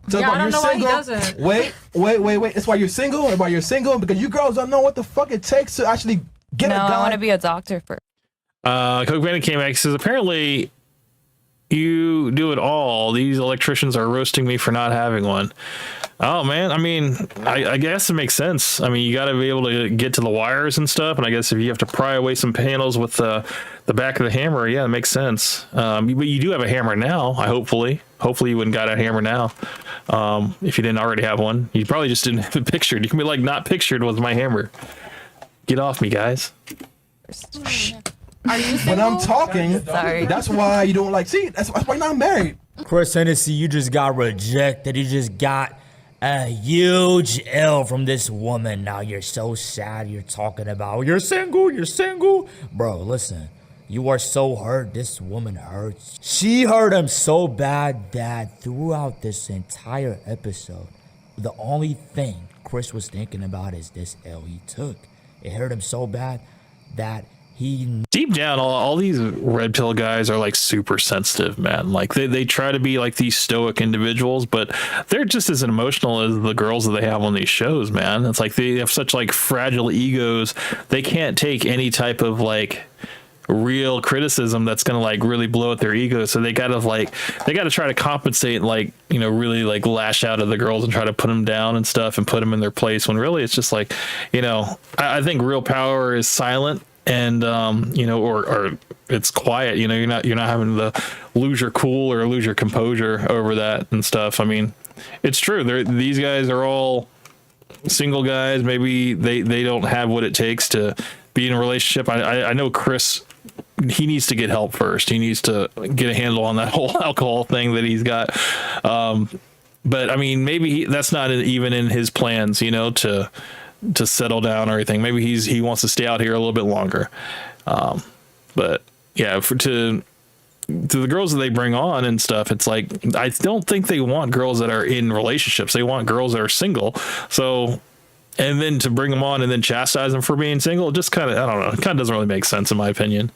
So yeah, I don't know why he doesn't. Wait. It's why you're single. And why you're single because you girls don't know what the fuck it takes to actually get a guy. No, I want to be a doctor first. Coke Bandit came back, says apparently you do it all. These electricians are roasting me for not having one. Oh man, I mean, I guess it makes sense. I mean, you got to be able to get to the wires and stuff, and I guess if you have to pry away some panels with the back of the hammer, yeah, it makes sense. But you do have a hammer now. Hopefully you wouldn't got a hammer now. If you didn't already have one, you probably just didn't have it pictured. You can be like, not pictured with my hammer. Get off me, guys. Are you single? When I'm talking, Sorry. that's why you don't like. See, that's why you're not married. Chris Hennessy, you just got rejected. You just got a huge L from this woman. Now you're so sad. You're talking about you're single. Bro, listen. You are so hurt. This woman hurts. She hurt him so bad that throughout this entire episode, the only thing Chris was thinking about is this L he took. It hurt him so bad that he deep down all these red pill guys are like super sensitive, man. Like they try to be like these stoic individuals, but they're just as emotional as the girls that they have on these shows, man. It's like they have such like fragile egos. They can't take any type of like real criticism that's gonna like really blow up their ego, so they gotta try to compensate and like, you know, really like lash out at the girls and try to put them down and stuff and put them in their place, when really it's just like, you know, I think real power is silent and you know, or it's quiet. You know, you're not having to lose your cool or lose your composure over that and stuff. I mean, it's true. These guys are all single guys. Maybe they don't have what it takes to be in a relationship. I know Chris, he needs to get help first. He needs to get a handle on that whole alcohol thing that he's got. But I mean, maybe that's not even in his plans, you know, to settle down or anything. Maybe he wants to stay out here a little bit longer. But yeah, to the girls that they bring on and stuff, it's like, I don't think they want girls that are in relationships. They want girls that are single. So, and then to bring them on and then chastise them for being single, it just kind of, I don't know, it kind of doesn't really make sense in my opinion.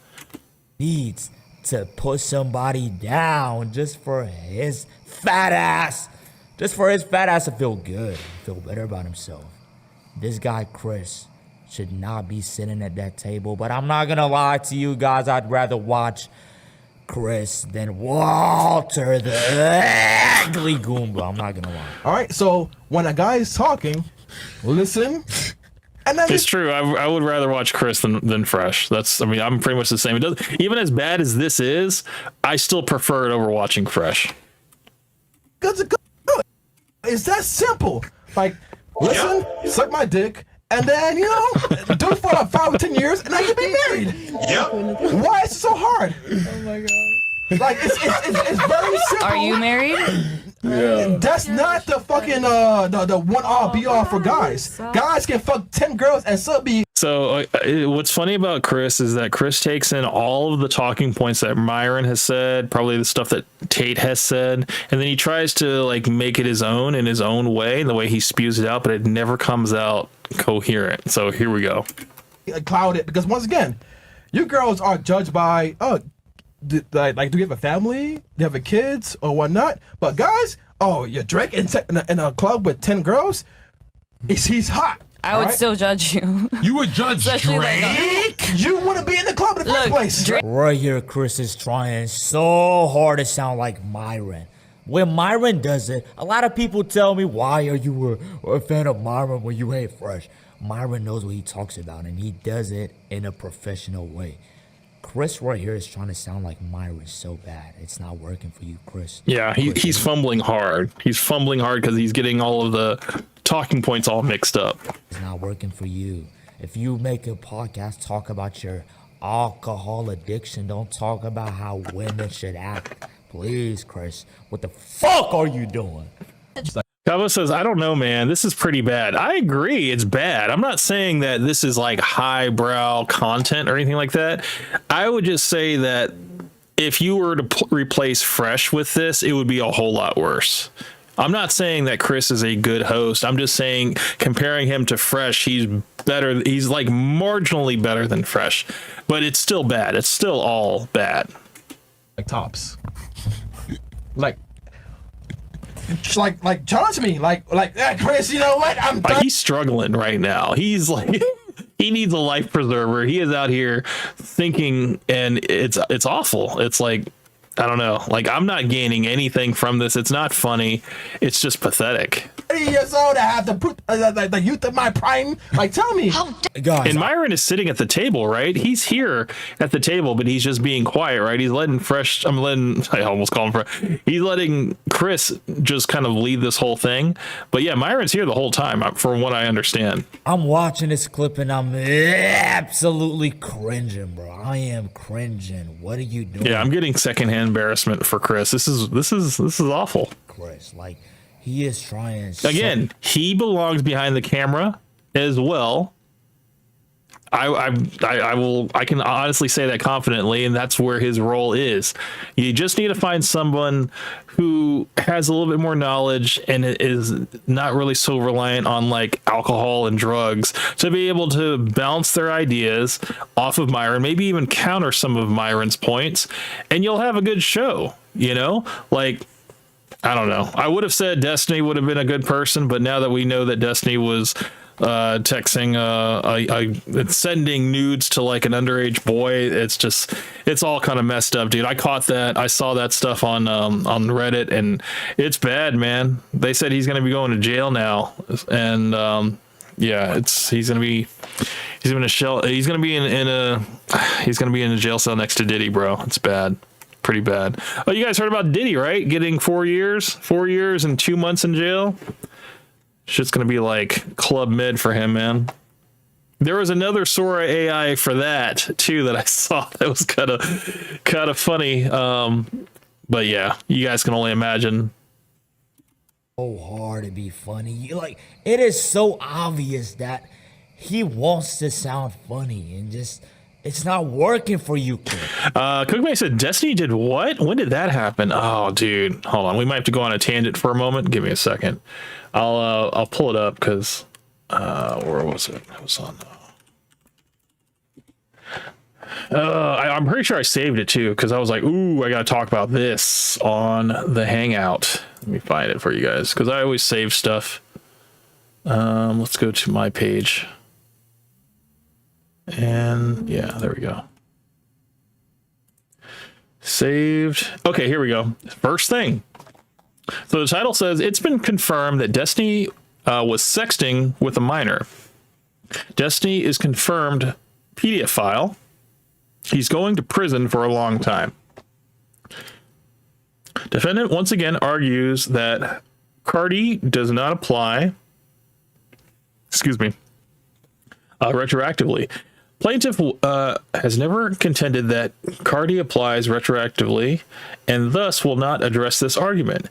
Needs to put somebody down just for his fat ass. Just for his fat ass to feel good, feel better about himself. This guy, Chris, should not be sitting at that table. But I'm not going to lie to you guys. I'd rather watch Chris than Walter, the ugly Goomba. I'm not going to lie. All right, so when a guy is talking, listen. And then it's true. I would rather watch Chris than Fresh. I mean, I'm pretty much the same. It does, even as bad as this is, I still prefer it over watching Fresh. It's that simple. Like, listen, suck my dick, and then, you know, do it for like 5 or 10 years, and then you be married. Yep. Why is it so hard? Oh my god. Like, it's very simple. Are you married? Yeah. That's not the fucking the one all be all for guys. Guys can fuck 10 girls and still be. So what's funny about Chris is that Chris takes in all of the talking points that Myron has said, probably the stuff that Tate has said, and then he tries to like make it his own in his own way, the way he spews it out, but it never comes out coherent. So here we go. clouded because once again, you girls are judged by do you have a family? Do you have a kids or whatnot? But guys, you're Drake in a club with 10 girls. He's hot. I would still judge you. You would judge Especially Drake? You wouldn't be in the club in the first place. Right here, Chris is trying so hard to sound like Myron. When Myron does it, a lot of people tell me, why are you a fan of Myron when you hate Fresh? Myron knows what he talks about, and he does it in a professional way. Chris right here is trying to sound like Myron so bad. It's not working for you, Chris. Yeah, he's fumbling hard. He's fumbling hard because he's getting all of the talking points all mixed up. It's not working for you. If you make a podcast, talk about your alcohol addiction. Don't talk about how women should act. Please, Chris. What the fuck are you doing? Cabo says, I don't know, man. This is pretty bad. I agree. It's bad. I'm not saying that this is like highbrow content or anything like that. I would just say that if you were to replace Fresh with this, it would be a whole lot worse. I'm not saying that Chris is a good host. I'm just saying, comparing him to Fresh, he's better. He's like marginally better than Fresh, but it's still bad. It's still all bad. Like tops. Like challenge me, Chris. You know what? He's struggling right now. He's like, he needs a life preserver. He is out here thinking, and it's awful. It's like, I don't know. Like, I'm not gaining anything from this. It's not funny. It's just pathetic. 30 years old, I have the youth of my prime. Like, tell me. And Myron is sitting at the table, right? He's here at the table, but he's just being quiet, right? He's letting I almost call him Fresh. He's letting Chris just kind of lead this whole thing. But yeah, Myron's here the whole time, from what I understand. I'm watching this clip and I'm absolutely cringing, bro. I am cringing. What are you doing? Yeah, I'm getting secondhand embarrassment for Chris. This is awful. Chris, like, he is trying. Again, he belongs behind the camera as well. I can honestly say that confidently, and that's where his role is. You just need to find someone who has a little bit more knowledge and is not really so reliant on like alcohol and drugs to be able to bounce their ideas off of Myron, maybe even counter some of Myron's points, and you'll have a good show, you know? Like, I don't know. I would have said Destiny would have been a good person, but now that we know that Destiny was texting, sending nudes to like an underage boy, it's all kind of messed up, dude. I caught that. I saw that stuff on Reddit, and it's bad, man. They said he's going to be going to jail now, and yeah, he's going to be in a jail cell next to Diddy, bro. It's bad. Pretty bad. Oh, you guys heard about Diddy, right? Getting 4 years and 2 months in jail. Shit's gonna be like Club Med for him, man. There was another Sora AI for that too that I saw. That was kind of funny. But yeah, you guys can only imagine. So hard to be funny. Like, it is so obvious that he wants to sound funny and just. It's not working for you, kid. Cookmate said Destiny did what? When did that happen? Oh, dude, hold on. We might have to go on a tangent for a moment. Give me a second. I'll pull it up because where was it? It was on. I'm pretty sure I saved it too because I was like, ooh, I gotta talk about this on the Hangout. Let me find it for you guys because I always save stuff. Let's go to my page. And yeah, there we go. Saved. Okay, here we go. First thing. So the title says, it's been confirmed that Destiny was sexting with a minor. Destiny is confirmed pedophile. He's going to prison for a long time. Defendant once again argues that Cardi does not apply. Retroactively. Plaintiff has never contended that Cardi applies retroactively and thus will not address this argument.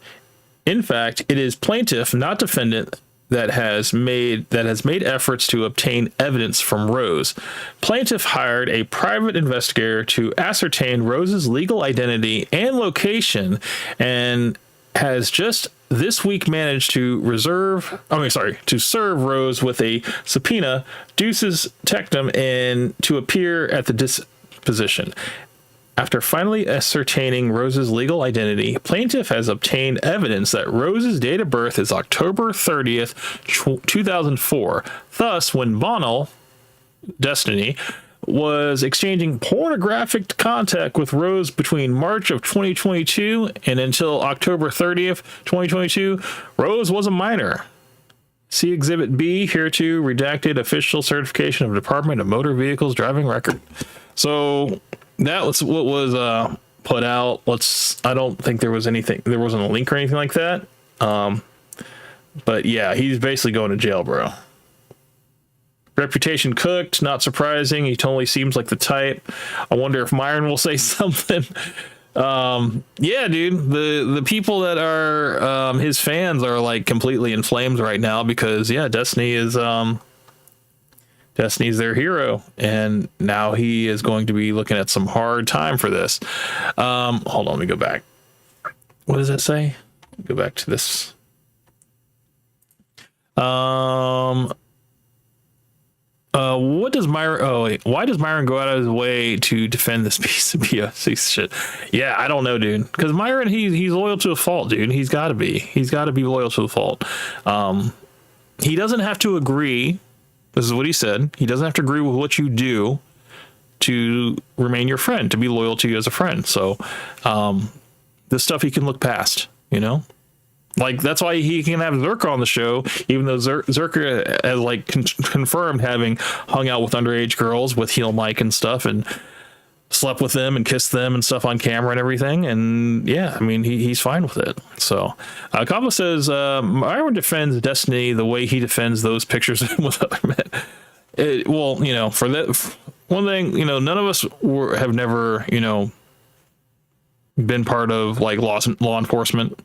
In fact, it is plaintiff, not defendant, that has made efforts to obtain evidence from Rose. Plaintiff hired a private investigator to ascertain Rose's legal identity and location and has just this week managed to serve Rose with a subpoena, Duces Tectum, and to appear at the disposition. After finally ascertaining Rose's legal identity, plaintiff has obtained evidence that Rose's date of birth is October 30th, 2004. Thus, when Bonnell, Destiny, was exchanging pornographic contact with Rose between March of 2022 and until October 30th, 2022, Rose was a minor. See Exhibit B, hereto redacted official certification of Department of Motor Vehicles driving record. So that was what was put out. I don't think there wasn't a link or anything like that. But yeah, he's basically going to jail, bro. Reputation cooked, not surprising. He totally seems like the type. I wonder if Myron will say something. Yeah, dude, the people that are his fans are like completely in flames right now because yeah, Destiny's their hero, and now he is going to be looking at some hard time for this. Hold on, let me go back. What does it say? Go back to this. What does Myron? Oh wait, why does Myron go out of his way to defend this piece of BS shit? Yeah, I don't know, dude. Because Myron, he's loyal to a fault, dude. He's got to be. He's got to be loyal to a fault. He doesn't have to agree. This is what he said. He doesn't have to agree with what you do to remain your friend, to be loyal to you as a friend. So, this stuff he can look past. You know. Like, that's why he can have Zerka on the show, even though Zerka has, like, confirmed having hung out with underage girls with heel Mike and stuff and slept with them and kissed them and stuff on camera and everything. And, yeah, I mean, he's fine with it. So, Kava says, Myron defends Destiny the way he defends those pictures with other men. Well, you know, for that, one thing, you know, none of us have never, you know, been part of, like, law enforcement.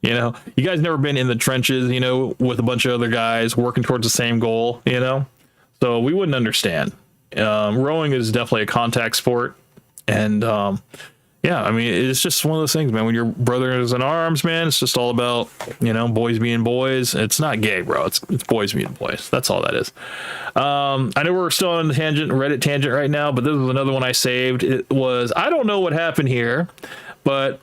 You know, you guys never been in the trenches, you know, with a bunch of other guys working towards the same goal, you know, so we wouldn't understand. Rowing is definitely a contact sport. And yeah, I mean, it's just one of those things, man. When your brother is in arms, man, it's just all about, you know, boys being boys. It's not gay, bro. It's boys being boys. That's all that is. I know we're still on the Reddit tangent right now, but this was another one I saved. It was, I don't know what happened here, but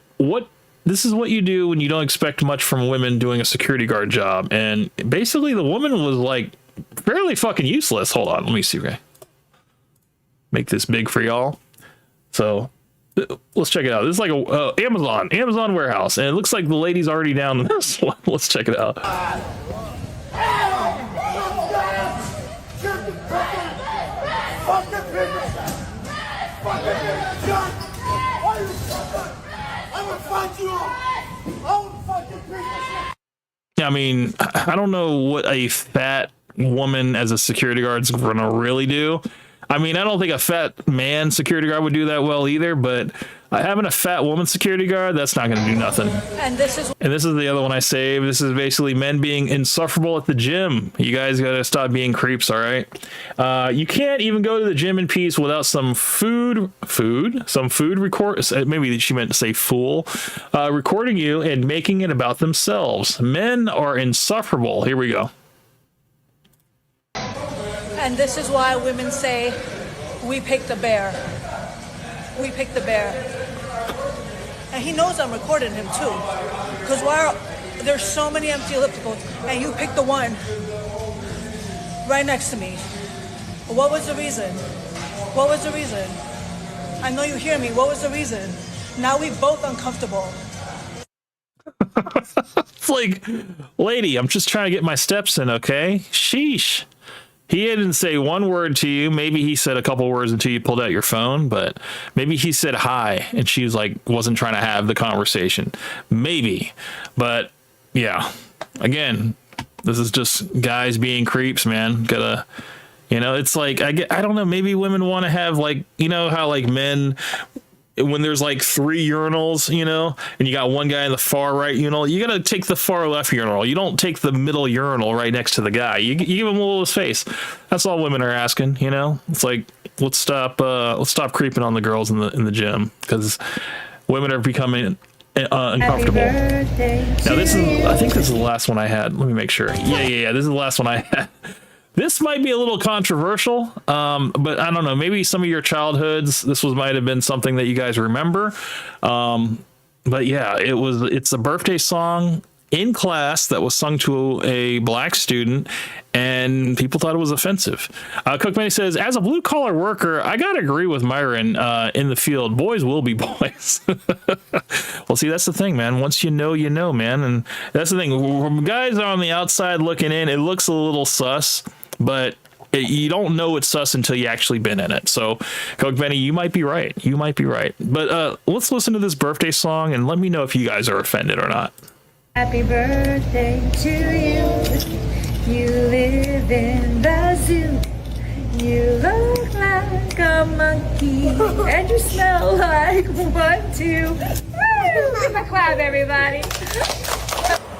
this is what you do when you don't expect much from women doing a security guard job. And basically the woman was like fairly fucking useless. Hold on. Let me see. Okay. Make this big for y'all. So let's check it out. This is like a Amazon warehouse. And it looks like the lady's already down in this one. Let's check it out. I mean, I don't know what a fat woman as a security guard is going to really do. I mean, I don't think a fat man security guard would do that well either, but having a fat woman security guard, that's not going to do nothing. And this is the other one I saved. This is basically men being insufferable at the gym. You guys got to stop being creeps, all right? You can't even go to the gym in peace without some food record. Maybe she meant to say fool, recording you and making it about themselves. Men are insufferable. Here we go. And this is why women say, we picked the bear. We picked the bear. And he knows I'm recording him too. Because there's so many empty ellipticals, and you picked the one right next to me. What was the reason? What was the reason? I know you hear me. What was the reason? Now we both uncomfortable. It's like, lady, I'm just trying to get my steps in, okay? Sheesh. He didn't say one word to you. Maybe he said a couple words until you pulled out your phone, but maybe he said hi and she was like, wasn't trying to have the conversation. Maybe. But yeah, again, this is just guys being creeps, man. Gotta, you know, it's like, I don't know, maybe women want to have, like, you know how like men, when there's like 3 urinals, you know, and you got one guy in the far right urinal, you got to take the far left urinal. You don't take the middle urinal right next to the guy. You give him a little space. That's all women are asking, you know. It's like, let's stop creeping on the girls in the gym, because women are becoming uncomfortable. Now this is, I think this is the last one I had. Let me make sure. Yeah. This is the last one I had. This might be a little controversial, but I don't know. Maybe some of your childhoods, might have been something that you guys remember. But yeah, it's a birthday song in class that was sung to a black student, and people thought it was offensive. Cookman says, as a blue collar worker, I gotta agree with Myron in the field. Boys will be boys. Well, see, that's the thing, man. Once you know, man. And that's the thing. When guys are on the outside looking in, it looks a little sus, but you don't know it's sus until you actually been in it. So, Coke Benny, you might be right. But let's listen to this birthday song and let me know if you guys are offended or not. Happy birthday to you. You live in the zoo. You look like a monkey. And you smell like one, two. Woo! Give a clap, everybody.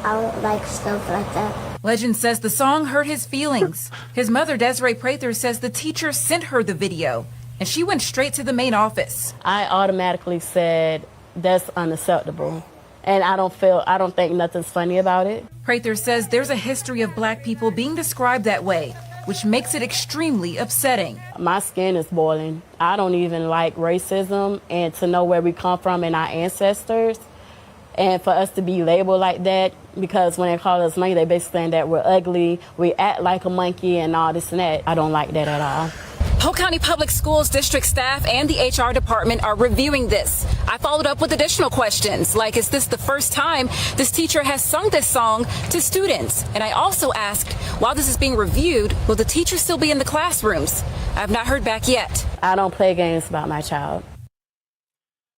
I don't like stuff like that. Legend says the song hurt his feelings. His mother, Desiree Prather, says the teacher sent her the video, and she went straight to the main office. I automatically said, that's unacceptable. And I don't think nothing's funny about it. Prather says there's a history of black people being described that way, which makes it extremely upsetting. My skin is boiling. I don't even like racism, and to know where we come from and our ancestors, and for us to be labeled like that, because when they call us monkey, they basically saying that we're ugly, we act like a monkey and all this and that. I don't like that at all. Polk County Public Schools district staff and the HR department are reviewing this. I followed up with additional questions, like, is this the first time this teacher has sung this song to students? And I also asked, while this is being reviewed, will the teacher still be in the classrooms? I have not heard back yet. I don't play games about my child.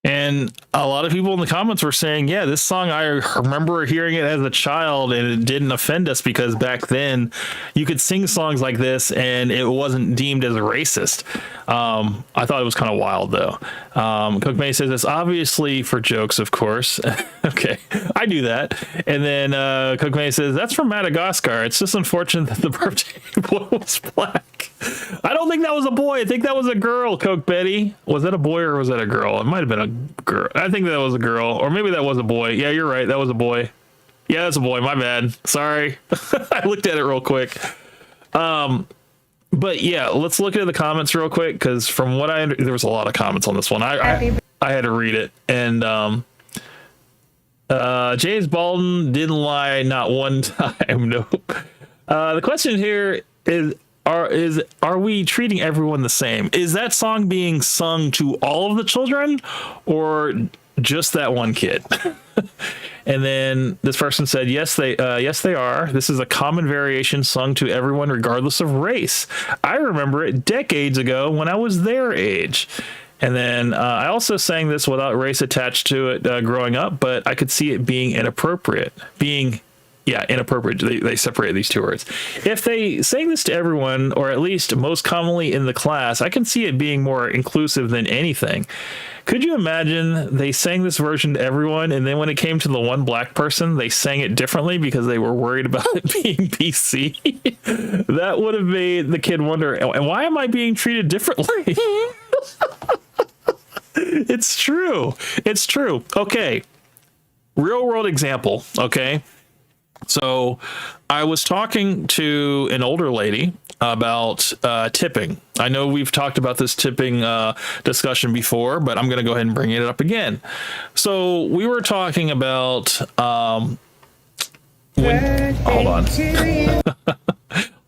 And a lot of people in the comments were saying, yeah, this song, I remember hearing it as a child and it didn't offend us because back then you could sing songs like this and it wasn't deemed as racist. I thought it was kind of wild, though. Cook May says it's obviously for jokes, of course. Okay, I do that. And then Cook May says that's from Madagascar. It's just unfortunate that the birthday boy was black. I don't think that was a boy. I think that was a girl, Coke Betty. Was that a boy or was that a girl? It might have been a girl. I think that was a girl, or maybe that was a boy. Yeah, you're right. That was a boy. Yeah, that's a boy. My bad. Sorry. I looked at it real quick. But yeah, let's look at the comments real quick, because from what there was a lot of comments on this one. I had to read it, and James Baldwin didn't lie not one time. Nope. The question here is, are we treating everyone the same? Is that song being sung to all of the children or just that one kid? And then this person said, yes, they are. This is a common variation sung to everyone regardless of race. I remember it decades ago when I was their age. And then I also sang this without race attached to it growing up, but I could see it being inappropriate. Inappropriate. They separate these two words. If they sang this to everyone, or at least most commonly in the class, I can see it being more inclusive than anything. Could you imagine they sang this version to everyone, and then when it came to the one black person, they sang it differently because they were worried about it being PC? That would have made the kid wonder, why am I being treated differently? It's true. It's true. Okay. Real world example. Okay. So I was talking to an older lady about tipping. I know we've talked about this tipping discussion before, but I'm going to go ahead and bring it up again. So we were talking about hold on.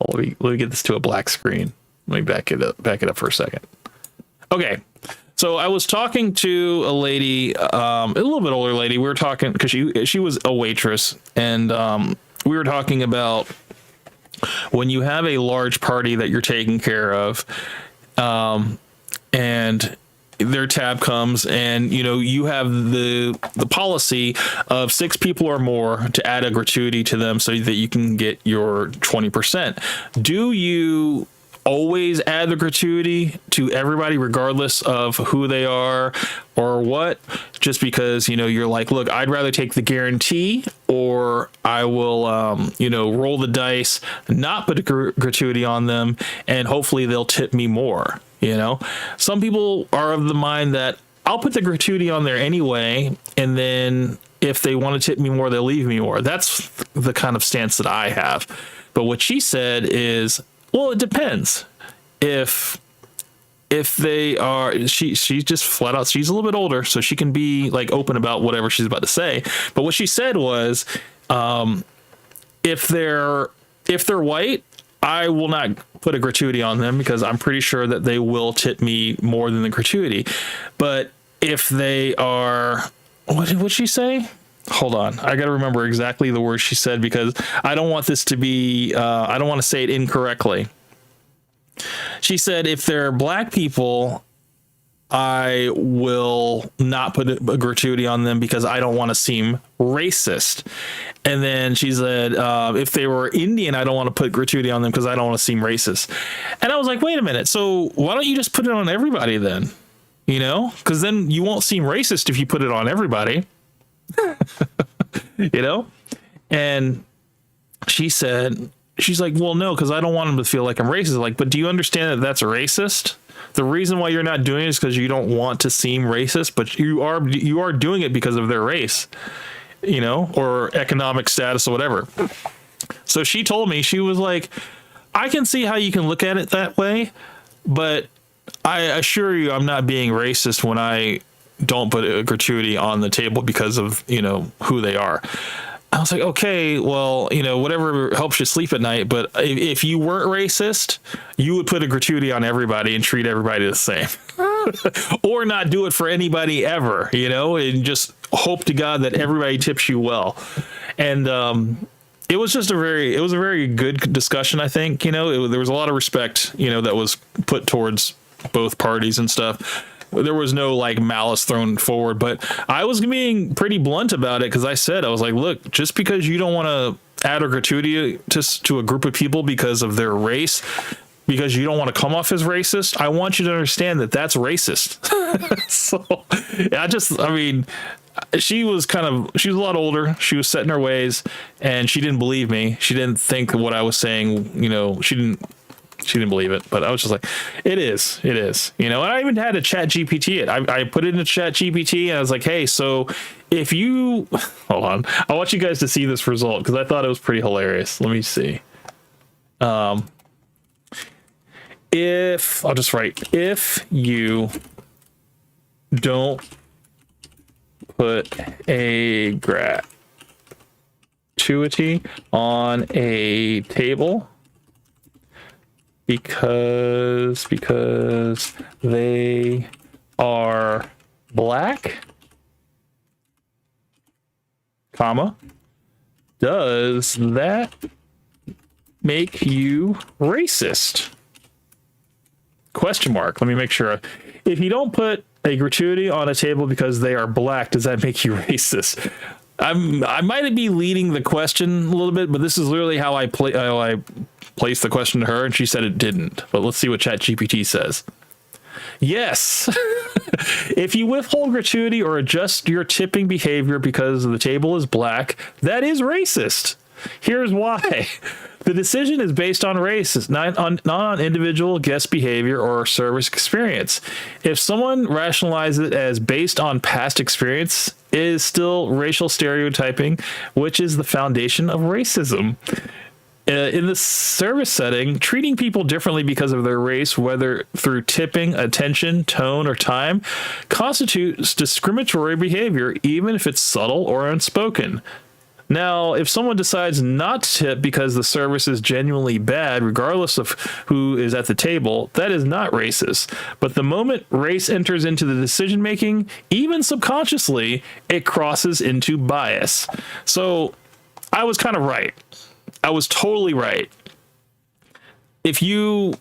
Let me get this to a black screen. Let me back it up for a second. Okay. So I was talking to a lady, a little bit older lady. We were talking because she was a waitress, and we were talking about when you have a large party that you're taking care of, and their tab comes, and you have the policy of 6 people or more to add a gratuity to them so that you can get your 20%. Do you always add the gratuity to everybody regardless of who they are or what, just because you're like, look, I'd rather take the guarantee, or I will roll the dice, not put a gratuity on them, and hopefully they'll tip me more? Some people are of the mind that I'll put the gratuity on there anyway, and then if they want to tip me more, they'll leave me more. That's the kind of stance that I have. But what she said is, well, it depends. If they are, she's just flat out, she's a little bit older, so she can be like open about whatever she's about to say. But what she said was, if they're white, I will not put a gratuity on them because I'm pretty sure that they will tip me more than the gratuity. But if they are, what did she say? Hold on. I got to remember exactly the words she said because I don't want this to be, I don't want to say it incorrectly. She said, if they're black people, I will not put a gratuity on them because I don't want to seem racist. And then she said, if they were Indian, I don't want to put gratuity on them because I don't want to seem racist. And I was like, wait a minute. So why don't you just put it on everybody then? You know, because then you won't seem racist if you put it on everybody. You know? And she said, she's like, well, no, because I don't want them to feel like I'm racist. Like, but do you understand that that's racist? The reason why you're not doing it is because you don't want to seem racist, but you are doing it because of their race, you know, or economic status or whatever. So she told me, she was like, I can see how you can look at it that way, but I assure you I'm not being racist when I don't put a gratuity on the table because of, you know, who they are. I was like, okay, well, you know, whatever helps you sleep at night. But if you weren't racist, you would put a gratuity on everybody and treat everybody the same, or not do it for anybody ever, you know, and just hope to God that everybody tips you well. And it was just a very good discussion. I think, you know, there was a lot of respect, you know, that was put towards both parties and stuff. There was no like malice thrown forward, but I was being pretty blunt about it because I said, I was like, look, just because you don't want to add a gratuity to a group of people because of their race, because you don't want to come off as racist, I want you to understand that that's racist. So I mean, she was a lot older. She was set in her ways and she didn't believe me. She didn't think what I was saying, you know, she didn't believe it, but I was just like, it is, you know. And I even had to chat GPT it. I put it in chat GPT and I was like, hey, so if you, hold on, I want you guys to see this result because I thought it was pretty hilarious. Let me see. I'll just write, if you don't put a gratuity on a table because they are black, comma, does that make you racist? Question mark. Let me make sure. If you don't put a gratuity on a table because they are black, does that make you racist? I might be leading the question a little bit, but this is literally how I placed the question to her, and she said it didn't. But let's see what ChatGPT says. Yes. If you withhold gratuity or adjust your tipping behavior because the table is black, that is racist. Here's why. The decision is based on race, not on individual guest behavior or service experience. If someone rationalizes it as based on past experience, it is still racial stereotyping, which is the foundation of racism. In the service setting, treating people differently because of their race, whether through tipping, attention, tone, or time, constitutes discriminatory behavior, even if it's subtle or unspoken. Now, if someone decides not to tip because the service is genuinely bad, regardless of who is at the table, that is not racist. But the moment race enters into the decision-making, even subconsciously, it crosses into bias. So I was kind of right. I was totally right. If you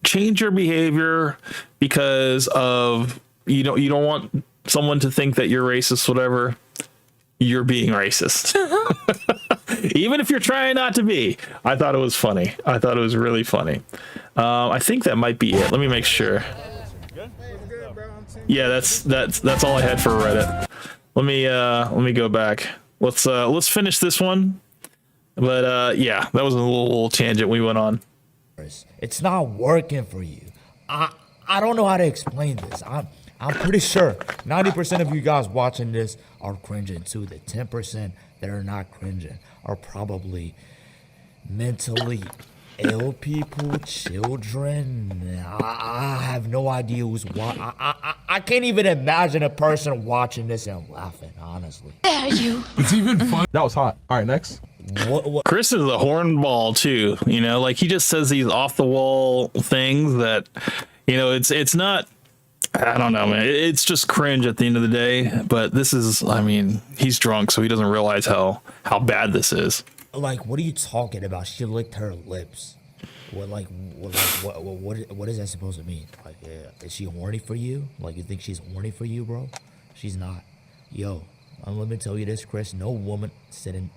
change your behavior because of you don't want someone to think that you're racist, whatever, you're being racist. Even if you're trying not to be. I thought it was funny. I thought it was really funny. I think that might be it. Let me make sure. Yeah, that's all I had for Reddit. Let me go back. Let's finish this one. But yeah, that was a little tangent we went on. It's not working for you. I don't know how to explain this. I'm pretty sure 90% of you guys watching this are cringing too. The 10% that are not cringing are probably mentally ill people, children. I have no idea who's watching. I can't even imagine a person watching this and laughing, honestly. Dare you? It's even fun. That was hot. All right, next. What? Chris is a hornball too, you know, like he just says these off the wall things that, you know, it's not, I don't know, man. It's just cringe at the end of the day. But this is, I mean, he's drunk, so he doesn't realize how bad this is. Like, what are you talking about? She licked her lips. What is that supposed to mean? Like, is she horny for you? Like, you think she's horny for you, bro? She's not. Yo, let me tell you this, Chris. No woman sitting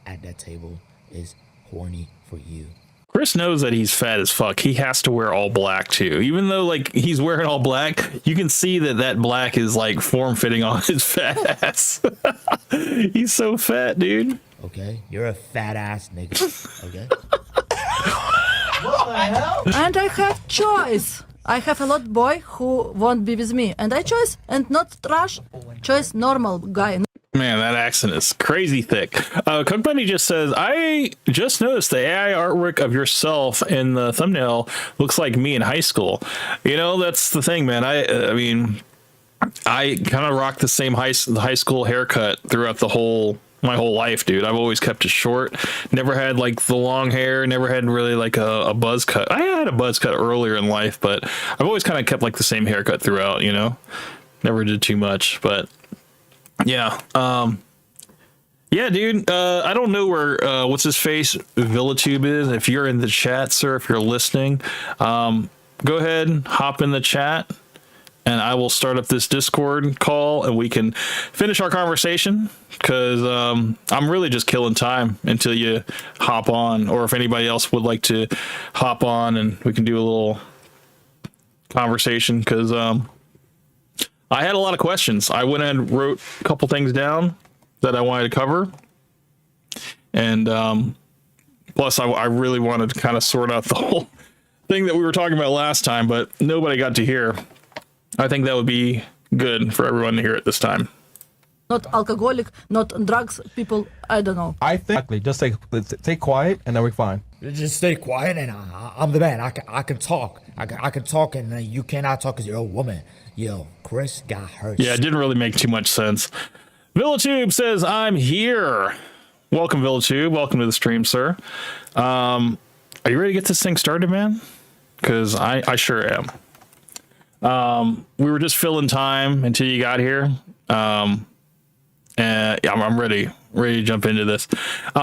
at that table is horny for you. Chris knows that he's fat as fuck. He has to wear all black too. Even though like he's wearing all black, you can see that black is like form fitting on his fat ass. He's so fat, dude. Okay, you're a fat ass nigga. Okay. What the hell? And I have choice. I have a lot boy who won't be with me, and I choose and not trash. Choice normal guy. Man, that accent is crazy thick. Cook Bunny just says, I just noticed the AI artwork of yourself in the thumbnail looks like me in high school. You know, that's the thing, man. I mean, I kind of rocked the same high school haircut throughout my whole life, dude. I've always kept it short. Never had like the long hair. Never had really like a buzz cut. I had a buzz cut earlier in life, but I've always kind of kept like the same haircut throughout, you know? Never did too much, but yeah. Yeah, dude. I don't know where what's his face VillaTube is. If you're in the chat, sir, if you're listening, go ahead and hop in the chat and I will start up this Discord call and we can finish our conversation, because I'm really just killing time until you hop on, or if anybody else would like to hop on and we can do a little conversation, because I had a lot of questions. I went and wrote a couple things down that I wanted to cover. And plus, I really wanted to kind of sort out the whole thing that we were talking about last time, but nobody got to hear. I think that would be good for everyone to hear it this time. Not alcoholic, not drugs, people, I don't know. I think just stay quiet and then we're fine. Just stay quiet and I'm the man. I can talk. I can talk and you cannot talk because you're a woman. Yo, Chris got hurt. Yeah, it didn't really make too much sense. VillaTube says, I'm here. Welcome, VillaTube. Welcome to the stream, sir. Are you ready to get this thing started, man? Because I sure am. We were just filling time until you got here. And yeah, I'm ready to jump into this.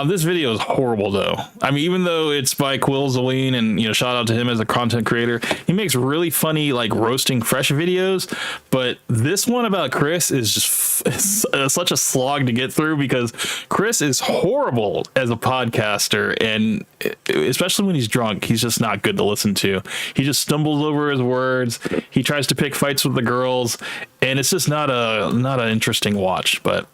This video is horrible though. I mean, even though it's by Quill Zaleen, and you know, shout out to him as a content creator, he makes really funny like roasting fresh videos, but this one about Chris is just such a slog to get through, because Chris is horrible as a podcaster, and especially when he's drunk, he's just not good to listen to. He just stumbles over his words. He tries to pick fights with the girls, and it's just not an interesting watch. But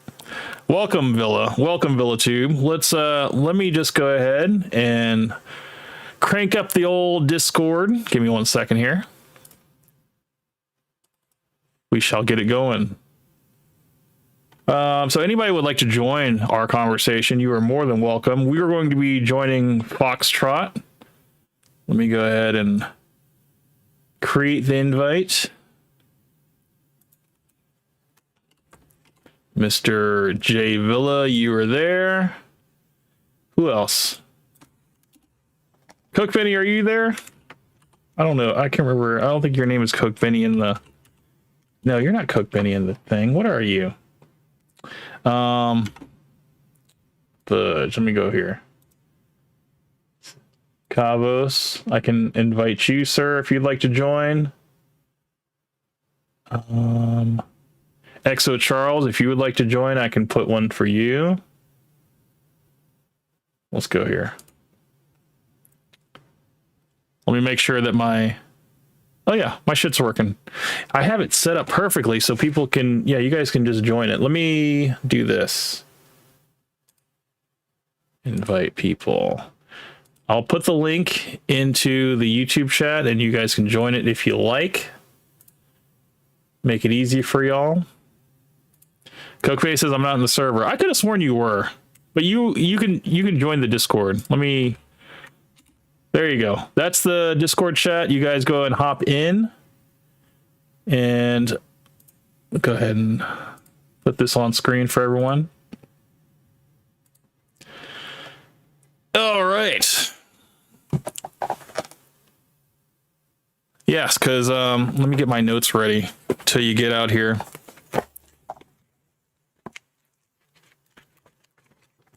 welcome, VillaTube. Let me just go ahead and crank up the old Discord. Give me 1 second here. We shall get it going. So anybody would like to join our conversation, you are more than welcome. We are going to be joining Foxtrot. Let me go ahead and create the invite. Mr. J Villa, you are there. Who else? Coke Benny, are you there? I don't know. I can't remember. I don't think your name is Coke Benny in the... No, you're not Coke Benny in the thing. What are you? Fudge. Let me go here. Cavos. I can invite you, sir, if you'd like to join. Exo Charles, if you would like to join, I can put one for you. Let's go here. Let me make sure that my... Oh yeah, my shit's working. I have it set up perfectly so people can... Yeah, you guys can just join it. Let me do this. Invite people. I'll put the link into the YouTube chat and you guys can join it if you like. make it easy for y'all. Cokeface says I'm not in the server. I could have sworn you were, but you can join the Discord. There you go. That's the Discord chat. You guys go and hop in, and go ahead and put this on screen for everyone. All right. Yes, because let me get my notes ready till you get out here.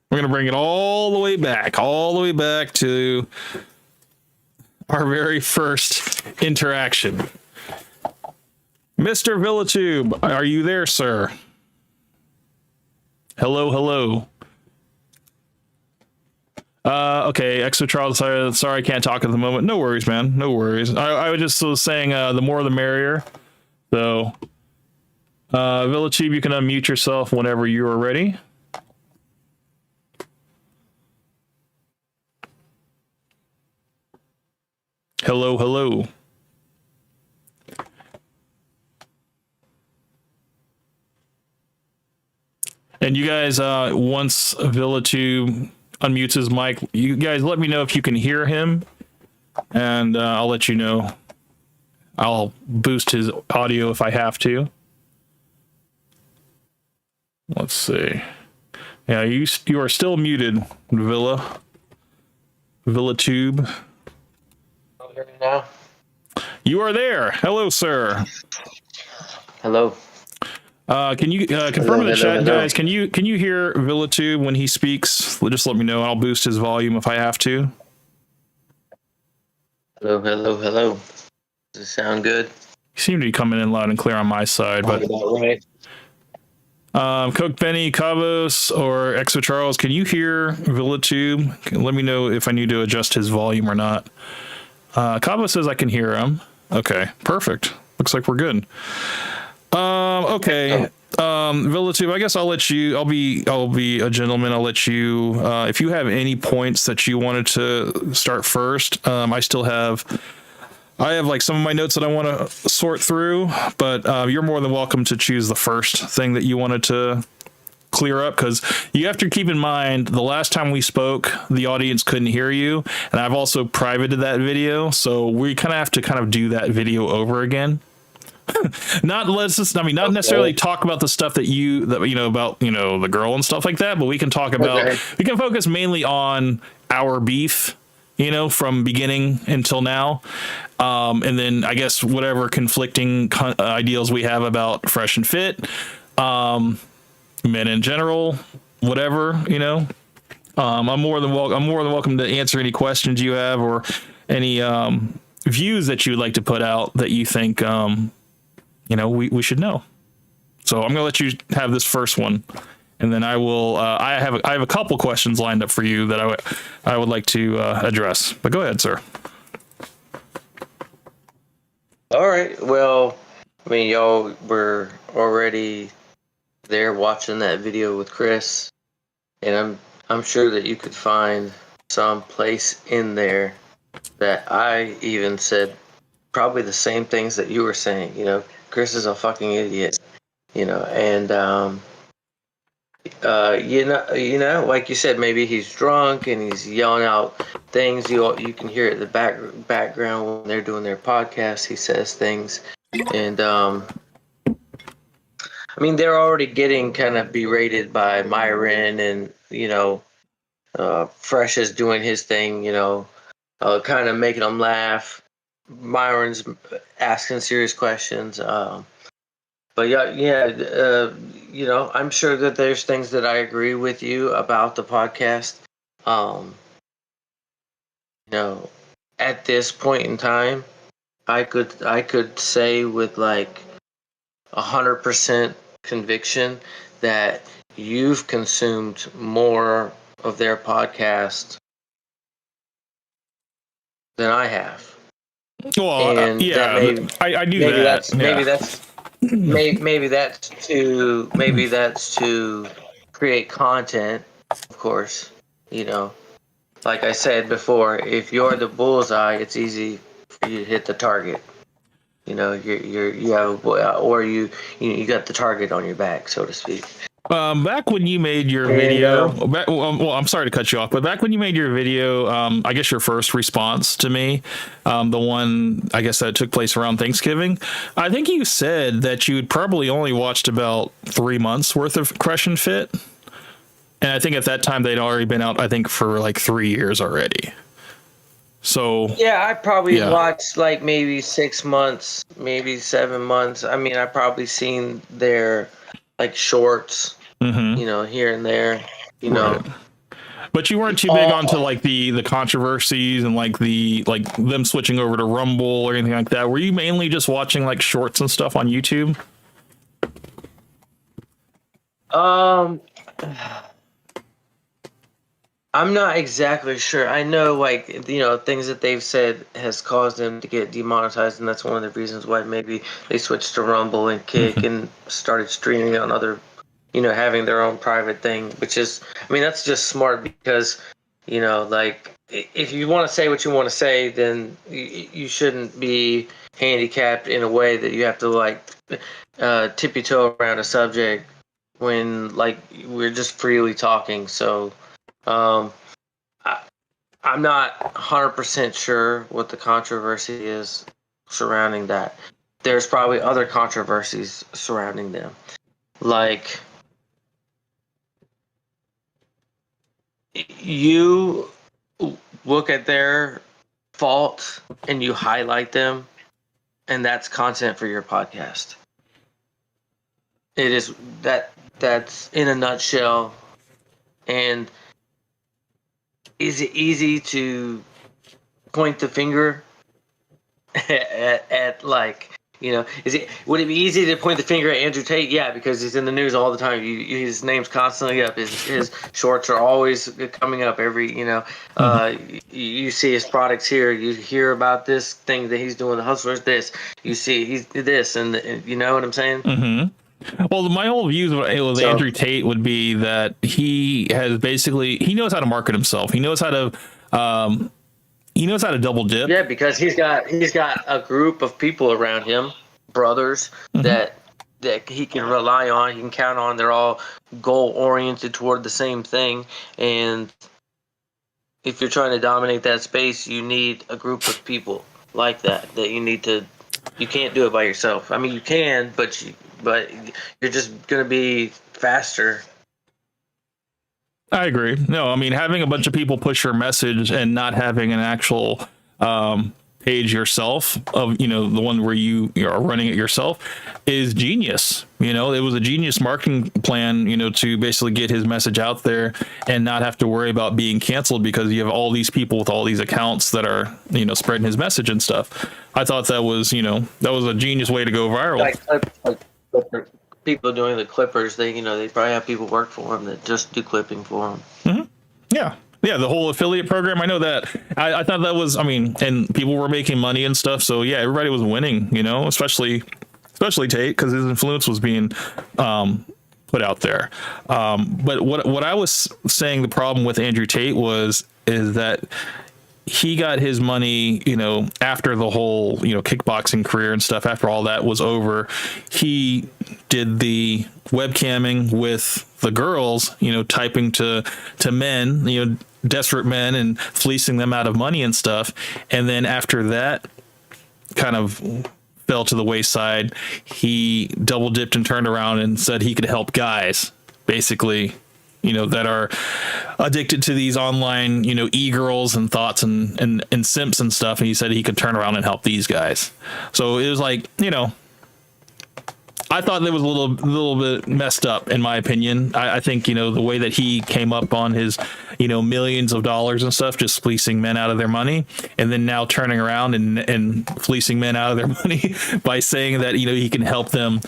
We're going to bring it all the way back to our very first interaction. Mr. VillaTube, are you there, sir? Hello. Okay, Exo Charles, sorry I can't talk at the moment. No worries, man. No worries. I was just saying the more the merrier. So, VillaTube, you can unmute yourself whenever you are ready. Hello. And you guys, once VillaTube unmutes his mic, you guys let me know if you can hear him, and I'll let you know. I'll boost his audio if I have to. Let's see. Yeah, you are still muted, VillaTube. Now? You are there. Hello, sir. Hello. Can you confirm in the chat, guys? Can you hear VillaTube when he speaks? Just let me know. I'll boost his volume if I have to. Hello. Does it sound good? You seem to be coming in loud and clear on my side, but right. Coke Benny, Cavos, or Exo Charles, can you hear VillaTube? Let me know if I need to adjust his volume or not. Cabo says I can hear him. Okay, perfect. Looks like we're good. Okay. VillaTube, I guess I'll let you. I'll be a gentleman. I'll let you. If you have any points that you wanted to start first, I have like some of my notes that I want to sort through, but you're more than welcome to choose the first thing that you wanted to clear up, because you have to keep in mind the last time we spoke, the audience couldn't hear you, and I've also privated that video, so we kind of have to do that video over again. Not necessarily talk about the stuff about the girl and stuff like that, but we can talk about we can focus mainly on our beef, from beginning until now, and then I guess whatever conflicting ideals we have about Fresh and Fit, men in general, whatever, I'm more than welcome to answer any questions you have or any views that you would like to put out that you think we should know. So I'm gonna let you have this first one, and then I will. I have a couple questions lined up for you that I would like to address. But go ahead, sir. All right. Well, I mean, y'all were already there watching that video with Chris, and I'm sure that you could find some place in there that I even said probably the same things that you were saying. Chris is a fucking idiot, and like you said, maybe he's drunk and he's yelling out things. You can hear it in the background when they're doing their podcast. He says things, and I mean, they're already getting kind of berated by Myron, and Fresh is doing his thing, kind of making them laugh. Myron's asking serious questions, but I'm sure that there's things that I agree with you about the podcast. At this point in time, I could say with like 100% conviction that you've consumed more of their podcast than I have. Well, I knew that. Maybe that's to create content, of course. Like I said before, if you're the bullseye, it's easy for you to hit the target. you have, or you got the target on your back, so to speak. Back when you made your video, well, I'm sorry to cut you off, but back when you made your video, I guess your first response to me, the one, I guess that took place around Thanksgiving, I think you said that you had probably only watched about 3 months worth of Crush and Fit. And I think at that time they'd already been out, I think, for like 3 years already. So yeah, I probably watched like maybe 6 months, maybe 7 months. I mean, I probably seen their like shorts, here and there, know. But you weren't too big onto like the controversies and like them switching over to Rumble or anything like that. Were you mainly just watching like shorts and stuff on YouTube? I'm not exactly sure. I know, like, things that they've said has caused them to get demonetized, and that's one of the reasons why maybe they switched to Rumble and Kick and started streaming on other, having their own private thing, which is, I mean, that's just smart because, like, if you want to say what you want to say, then you shouldn't be handicapped in a way that you have to, like, tippy toe around a subject when, like, we're just freely talking. So, I'm not 100% sure what the controversy is surrounding that. There's probably other controversies surrounding them. Like, you look at their faults and you highlight them, and that's content for your podcast. It is that's in a nutshell. And is it easy to point the finger at like, would it be easy to point the finger at Andrew Tate? Yeah, because he's in the news all the time. His name's constantly up. His shorts are always coming up every, you see his products here. You hear about this thing that he's doing. The Hustler's this. You see he's this, and you know what I'm saying? Mm-hmm. Well, my whole views with Andrew Tate would be that he knows how to market himself. He knows how to double dip. Yeah, because he's got a group of people around him, brothers, that he can rely on, he can count on. They're all goal oriented toward the same thing. And if you're trying to dominate that space, you need a group of people like that you can't do it by yourself. I mean, you can, but you're just going to be faster. I agree. No, I mean, having a bunch of people push your message and not having an actual page yourself of, the one where you are running it yourself is genius. It was a genius marketing plan, to basically get his message out there and not have to worry about being canceled because you have all these people with all these accounts that are, spreading his message and stuff. I thought that was a genius way to go viral. Like people doing the clippers, they probably have people work for them that just do clipping for them. Mm-hmm. Yeah, the whole affiliate program. I know that. I thought that was. I mean, and people were making money and stuff. So yeah, everybody was winning. Especially Tate, because his influence was being put out there. But what I was saying, the problem with Andrew Tate is that he got his money, after the whole, kickboxing career and stuff. After all that was over, he did the webcamming with the girls, typing to men, desperate men, and fleecing them out of money and stuff. And then after that kind of fell to the wayside, he double dipped and turned around and said he could help guys, basically, that are addicted to these online, e-girls and thoughts and simps and stuff. And he said he could turn around and help these guys. So it was like, I thought that was a little bit messed up, in my opinion. I think, the way that he came up on his, millions of dollars and stuff, just fleecing men out of their money, and then now turning around and fleecing men out of their money by saying that, he can help them,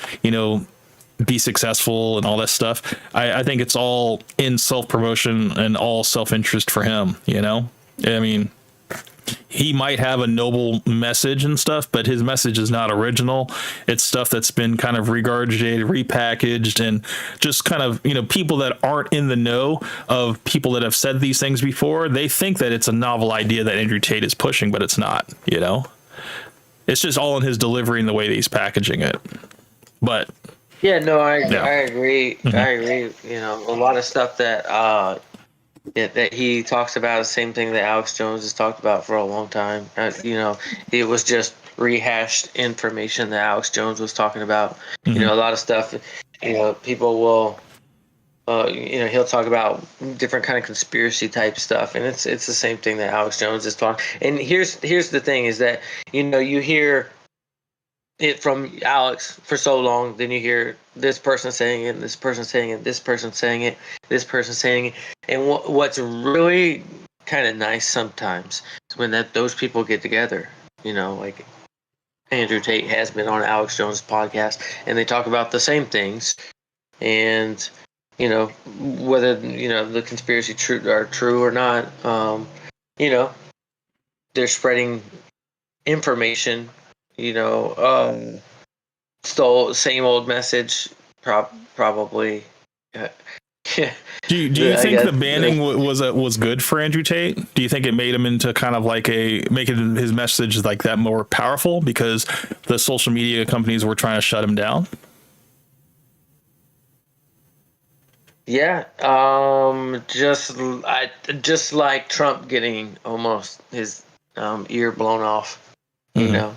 be successful and all that stuff. I think it's all in self-promotion and all self-interest for him, I mean, he might have a noble message and stuff, but his message is not original. It's stuff that's been kind of regurgitated, repackaged, and just kind of, people that aren't in the know of people that have said these things before, they think that it's a novel idea that Andrew Tate is pushing, but it's not, It's just all in his delivery and the way that he's packaging it. But yeah, no, I agree. Mm-hmm. I agree. You know, a lot of stuff that that he talks about is the same thing that Alex Jones has talked about for a long time. You know, it was just rehashed information that Alex Jones was talking about. Mm-hmm. You know, a lot of stuff. You know, people will. You know, he'll talk about different kind of conspiracy type stuff, and it's the same thing that Alex Jones is talking. And here's the thing: is that, you know, you hear it from Alex for so long, then you hear this person saying it, this person saying it, this person saying it, this person saying it. And what's really kind of nice sometimes is when those people get together. You know, like Andrew Tate has been on Alex Jones' podcast, and they talk about the same things. And, you know, whether, you know, the conspiracy are true or not, you know, they're spreading information. You know, still same old message, probably. Do you think the banning was good for Andrew Tate? Do you think it made him into kind of like making his message like that more powerful because the social media companies were trying to shut him down? Yeah, just like Trump getting almost his ear blown off, you know.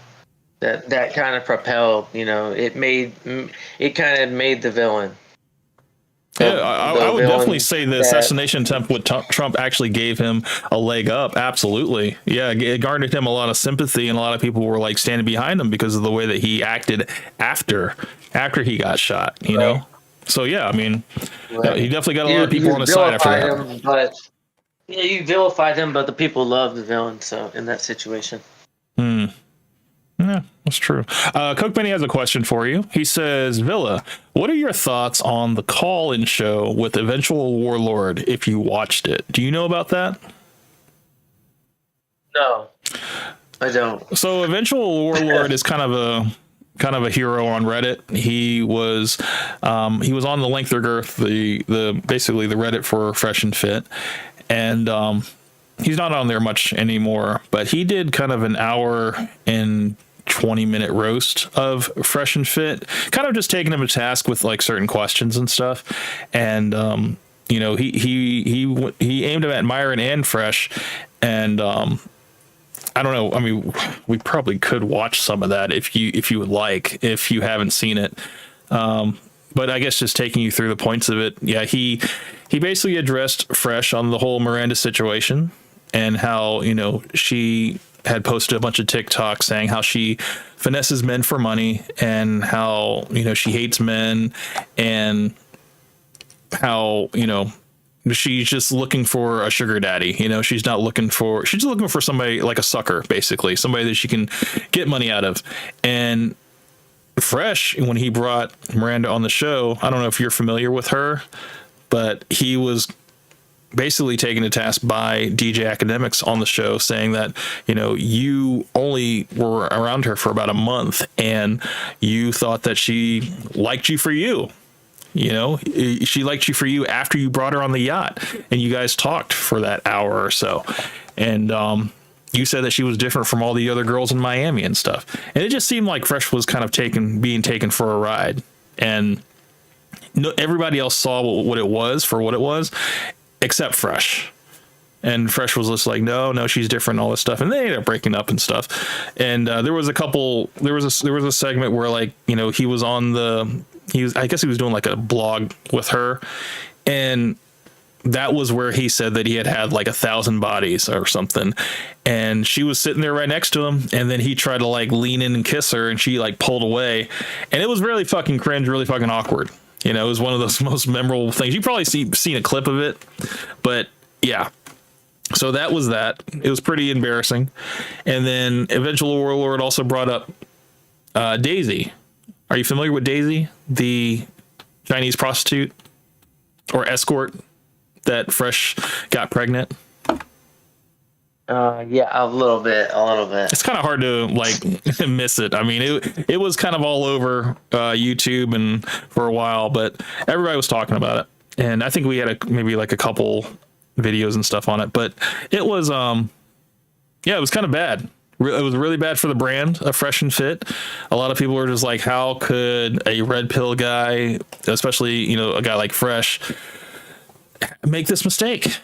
That kind of propelled, you know, it kind of made the villain. I would definitely say the assassination attempt with Trump actually gave him a leg up. Absolutely. Yeah, it garnered him a lot of sympathy, and a lot of people were like standing behind him because of the way that he acted after he got shot, you know? So, yeah, I mean, he definitely got a lot of people on his side after that. You vilified him, but the people love the villain, so in that situation. Yeah, that's true. Coke Benny has a question for you. He says, Villa, what are your thoughts on the call-in show with Eventual Warlord if you watched it? Do you know about that? No, I don't. So Eventual Warlord is kind of a hero on Reddit. He was on the Length or Girth, the basically the Reddit for Fresh and Fit. And he's not on there much anymore, but he did kind of an hour and 20-minute roast of Fresh and Fit, kind of just taking him to task with like certain questions and stuff. And you know, he aimed him at Myron and Fresh, and I don't know. I mean, we probably could watch some of that if you would like, if you haven't seen it. But I guess just taking you through the points of it. Yeah, he basically addressed Fresh on the whole Miranda situation and how, you know, she had posted a bunch of TikToks saying how she finesses men for money and how, you know, she hates men and how, you know, she's just looking for a sugar daddy. You know, she's just looking for somebody like a sucker, basically, somebody that she can get money out of. And Fresh, when he brought Miranda on the show, I don't know if you're familiar with her, but he was basically taken to task by DJ Academics on the show, saying that, you know, you only were around her for about a month and you thought that she liked you for you. You know, she liked you for you after you brought her on the yacht and you guys talked for that hour or so. And you said that she was different from all the other girls in Miami and stuff. And it just seemed like Fresh was kind of being taken for a ride. And everybody else saw what it was, except Fresh. And Fresh was just like, no, she's different, and all this stuff. And they ended up breaking up and stuff. And there was a segment where, like, you know, I guess he was doing like a blog with her. And that was where he said that he had like 1,000 bodies or something. And she was sitting there right next to him. And then he tried to like lean in and kiss her, and she like pulled away. And it was really fucking cringe, really fucking awkward. You know, it was one of those most memorable things. You probably seen a clip of it, but yeah. So that was that. It was pretty embarrassing. And then Eventual Warlord also brought up Daisy. Are you familiar with Daisy, the Chinese prostitute or escort that Fresh got pregnant? Yeah, a little bit. It's kind of hard to like miss it. I mean, it was kind of all over YouTube and for a while, but everybody was talking about it. And I think we had maybe like a couple videos and stuff on it, but it was, it was kind of bad. It was really bad for the brand of Fresh and Fit. A lot of people were just like, how could a red pill guy, especially, you know, a guy like Fresh, make this mistake?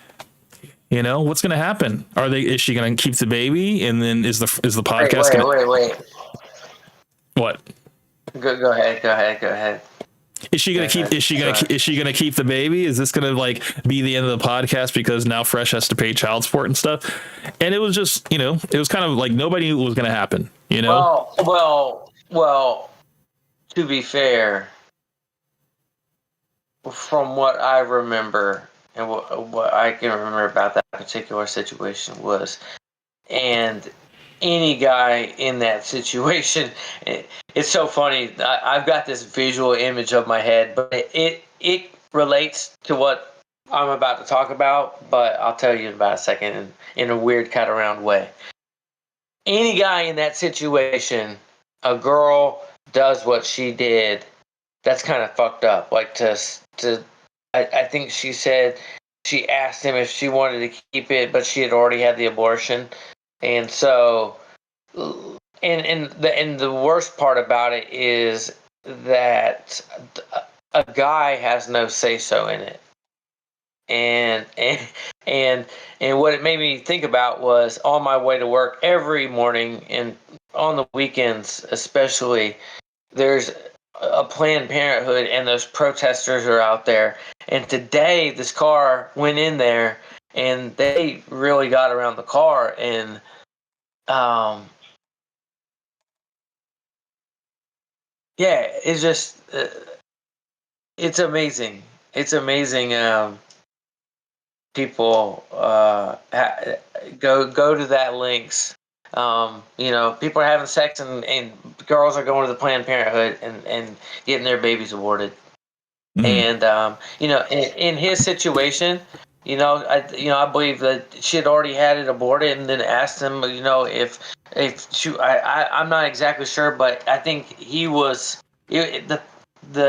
You know, what's going to happen? Is she going to keep the baby? And then is the podcast Wait. What? Go ahead. Is she gonna keep? Is she gonna keep the baby? Is this gonna like be the end of the podcast because now Fresh has to pay child support and stuff? And it was just, you know, it was kind of like nobody knew what was gonna happen. You know. Well. To be fair, from what I remember and what I can remember about that particular situation was, and any guy in that situation, it's so funny. I've got this visual image of my head, but it relates to what I'm about to talk about, but I'll tell you in about a second in a weird kind of round way. Any guy in that situation, a girl does what she did, that's kind of fucked up. Like I think she said she asked him if she wanted to keep it, but she had already had the abortion. And so, and the worst part about it is that a guy has no say so in it. And what it made me think about was on my way to work every morning and on the weekends especially, there's a Planned Parenthood and those protesters are out there. And today this car went in there and they really got around the car and it's just it's amazing. It's amazing. People go to that links. You know, people are having sex and girls are going to the Planned Parenthood and getting their babies aborted. Mm-hmm. And you know, in his situation, I believe that she had already had it aborted, and then asked him, you know, if I'm not exactly sure, but I think the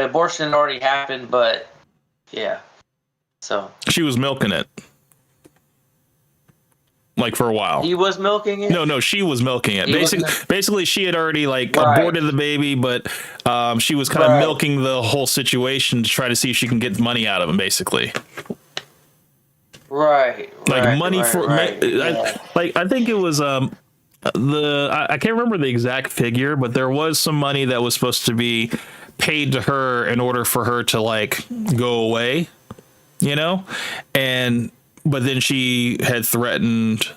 abortion had already happened, but yeah, so she was milking it. Like for a while. He was milking it? No, she was milking it. Basically, she had already aborted the baby, but she was kind of milking the whole situation to try to see if she can get money out of him, basically. Right. I think it was I can't remember the exact figure, but there was some money that was supposed to be paid to her in order for her to go away, you know, but then she had threatened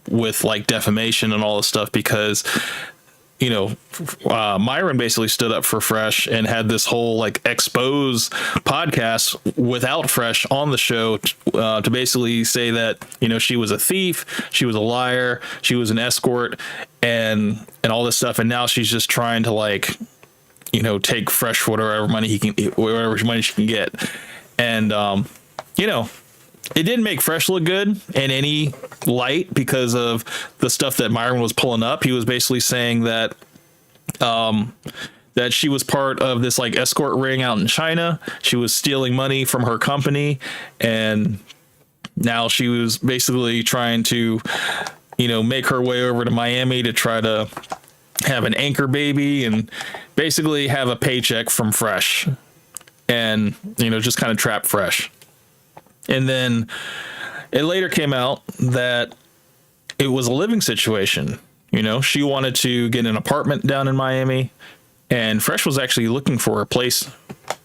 with defamation and all this stuff because, you know, Myron basically stood up for Fresh and had this whole expose podcast without Fresh on the show to basically say that, you know, she was a thief, she was a liar, she was an escort and all this stuff. And now she's just trying to you know, take Fresh whatever money she can get. And, you know, it didn't make Fresh look good in any light because of the stuff that Myron was pulling up. He was basically saying that that she was part of this escort ring out in China. She was stealing money from her company, and now she was basically trying to, you know, make her way over to Miami to try to have an anchor baby and basically have a paycheck from Fresh, and, you know, just kind of trap Fresh. And then it later came out that it was a living situation. You know, she wanted to get an apartment down in Miami, and Fresh was actually looking for a place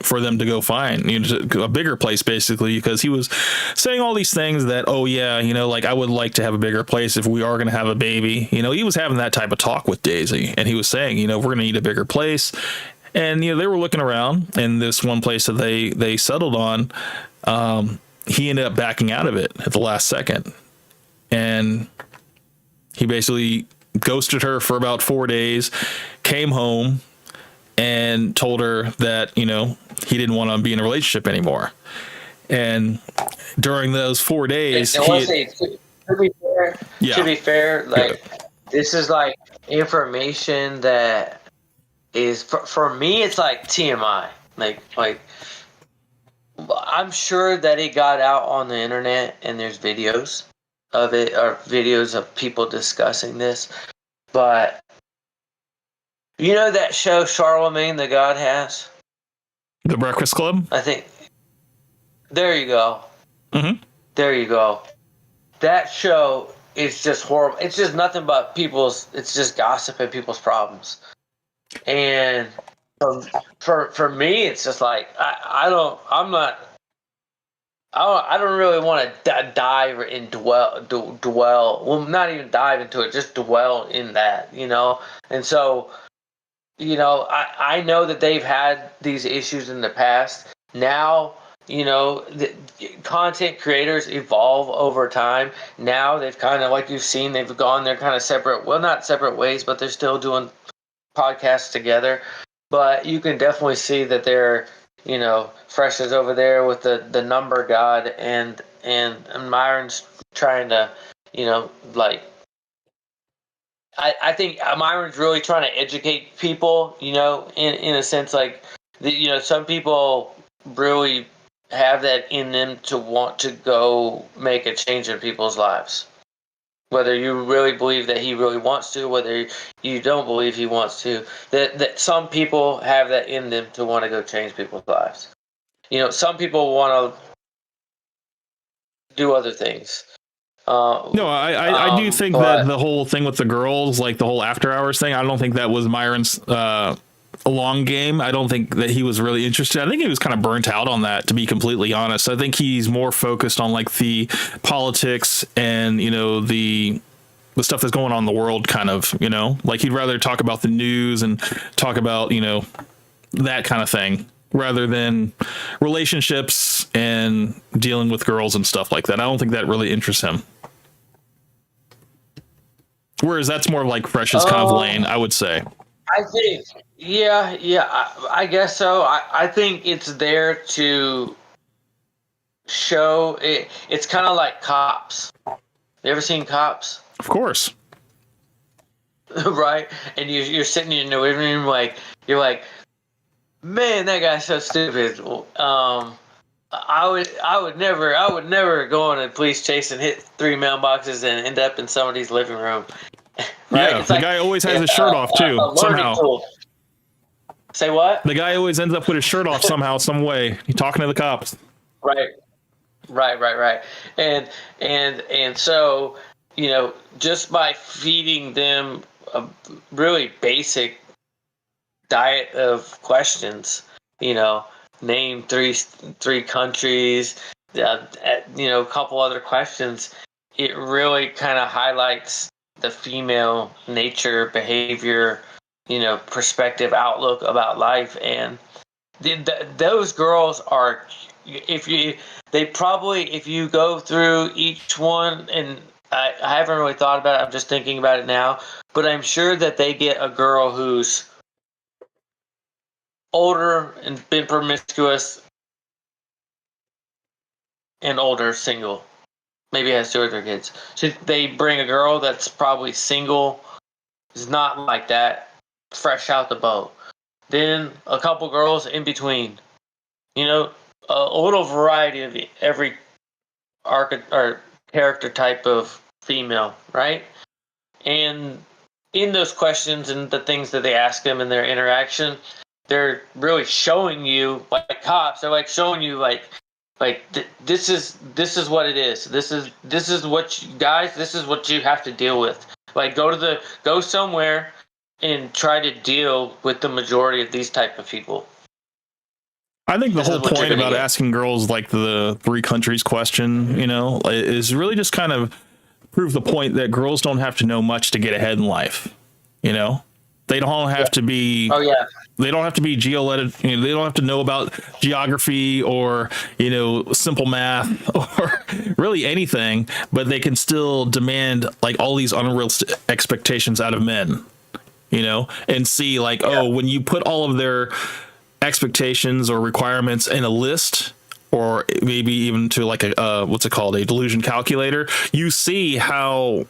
for them to go find, you know, a bigger place basically, because he was saying all these things that, oh yeah, you know, I would like to have a bigger place if we are going to have a baby. You know, he was having that type of talk with Daisy, and he was saying, you know, we're going to need a bigger place. And, you know, they were looking around, and this one place that they settled on, he ended up backing out of it at the last second. And he basically ghosted her for about 4 days, came home and told her that, you know, he didn't want to be in a relationship anymore. And during those 4 days, to be fair, this is information that is for me, it's TMI. I'm sure that it got out on the internet and there's videos. of it or videos of people discussing this, but you know that show Charlemagne the God has? The Breakfast Club? I think. There you go. Mm-hmm. There you go. That show is just horrible. It's just nothing but it's just gossip and people's problems. And for me, it's just like, I don't really want to dive and dwell. Well, not even dive into it, just dwell in that, you know? And so, you know, I know that they've had these issues in the past. Now, you know, the content creators evolve over time. Now they've kind of, like you've seen, they've gone their kind of separate, well, not separate ways, but they're still doing podcasts together. But you can definitely see that they're, you know, Fresh is over there with the number god, and Myron's trying to, you know, like, I think Myron's really trying to educate people, you know, in a sense, like, you know, some people really have that in them to want to go make a change in people's lives. Whether you really believe that he really wants to, whether you don't believe he wants to, that some people have that in them to want to go change people's lives. You know, some people want to do other things. No, I do think that the whole thing with the girls, like the whole after hours thing, I don't think that was Myron's long game. I don't think that he was really interested. I think he was kind of burnt out on that, to be completely honest. I think he's more focused on like the politics and, you know, the stuff that's going on in the world, kind of, you know, like he'd rather talk about the news and talk about, you know, that kind of thing, rather than relationships and dealing with girls and stuff like that. I don't think that really interests him. Whereas that's more like Fresh's kind of lane, I would say. I think, yeah, I guess so. I think it's there to show it. It's kind of like Cops. You ever seen Cops? Of course. Right? And you're sitting in the living room, like, you're like, man, that guy's so stupid. I would never go on a police chase and hit 3 mailboxes and end up in somebody's living room. Right? Yeah, it's the guy always has his shirt off too, somehow. Tool. Say what? The guy always ends up with his shirt off somehow, some way. He's talking to the cops. Right. And so, you know, just by feeding them a really basic diet of questions, you know, name three countries, you know, a couple other questions, it really kind of highlights the female nature, behavior, you know, perspective, outlook about life. And those girls are, if you go through each one, and I haven't really thought about it, I'm just thinking about it now, but I'm sure that they get a girl who's older and been promiscuous and older, single, maybe has 2 or 3 kids. So they bring a girl that's probably single, is not like that, fresh out the boat. Then a couple girls in between, you know, a little variety of every or character type of female, right? And in those questions and the things that they ask them in their interaction, they're really showing you, like Cops, they're like showing you this is what it is. This is what you guys, this is what you have to deal with. Like go somewhere and try to deal with the majority of these type of people. I think the whole point about asking girls like the 3 countries question, you know, is really just kind of prove the point that girls don't have to know much to get ahead in life. You know, they don't have to be. Oh yeah. They don't have to be you know, they don't have to know about geography or, you know, simple math or really anything, but they can still demand like all these unrealistic expectations out of men, you know, and see like, oh, when you put all of their expectations or requirements in a list, or maybe even to like a what's it called, a delusion calculator, you see how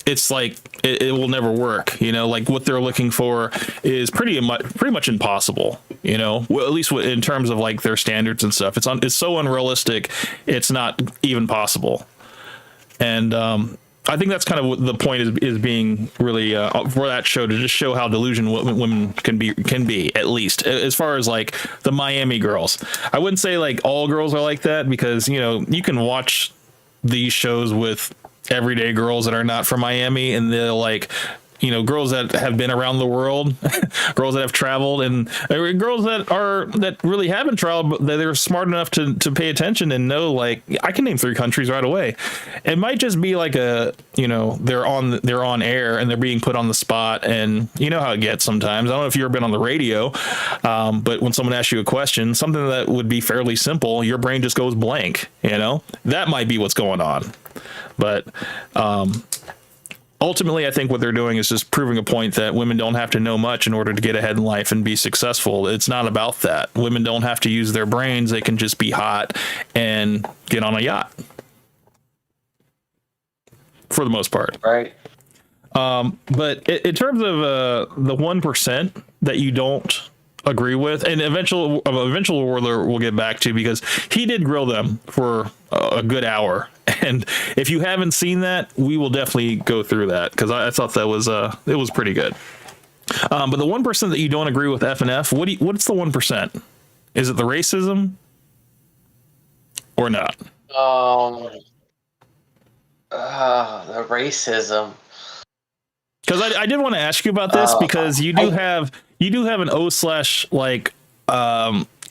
it's like it will never work, you know, like what they're looking for is pretty much impossible, you know, well, at least in terms of like their standards and stuff. It's so unrealistic, it's not even possible. And I think that's kind of what the point is being really for that show, to just show how delusional women can be, at least as far as like the Miami girls. I wouldn't say like all girls are like that, because you can watch these shows with everyday girls that are not from Miami, and they'll like girls that have been around the world, girls that have traveled, and girls that really haven't traveled, but they're smart enough to pay attention and know, like, I can name 3 countries right away. It might just be like they're on air and they're being put on the spot, and you know how it gets sometimes. I don't know if you've ever been on the radio, but when someone asks you a question, something that would be fairly simple, your brain just goes blank. That might be what's going on. But ultimately, I think what they're doing is just proving a point that women don't have to know much in order to get ahead in life and be successful. It's not about that. Women don't have to use their brains. They can just be hot and get on a yacht. For the most part. Right. But in terms of the 1% that you don't agree with, and eventual Warlord we'll get back to, because he did grill them for a good hour. And if you haven't seen that, we will definitely go through that, because I thought that was it was pretty good. But the 1% that you don't agree with FNF, what's the 1%? Is it the racism or not? The racism. Because I did want to ask you about this, because you do have an O/ like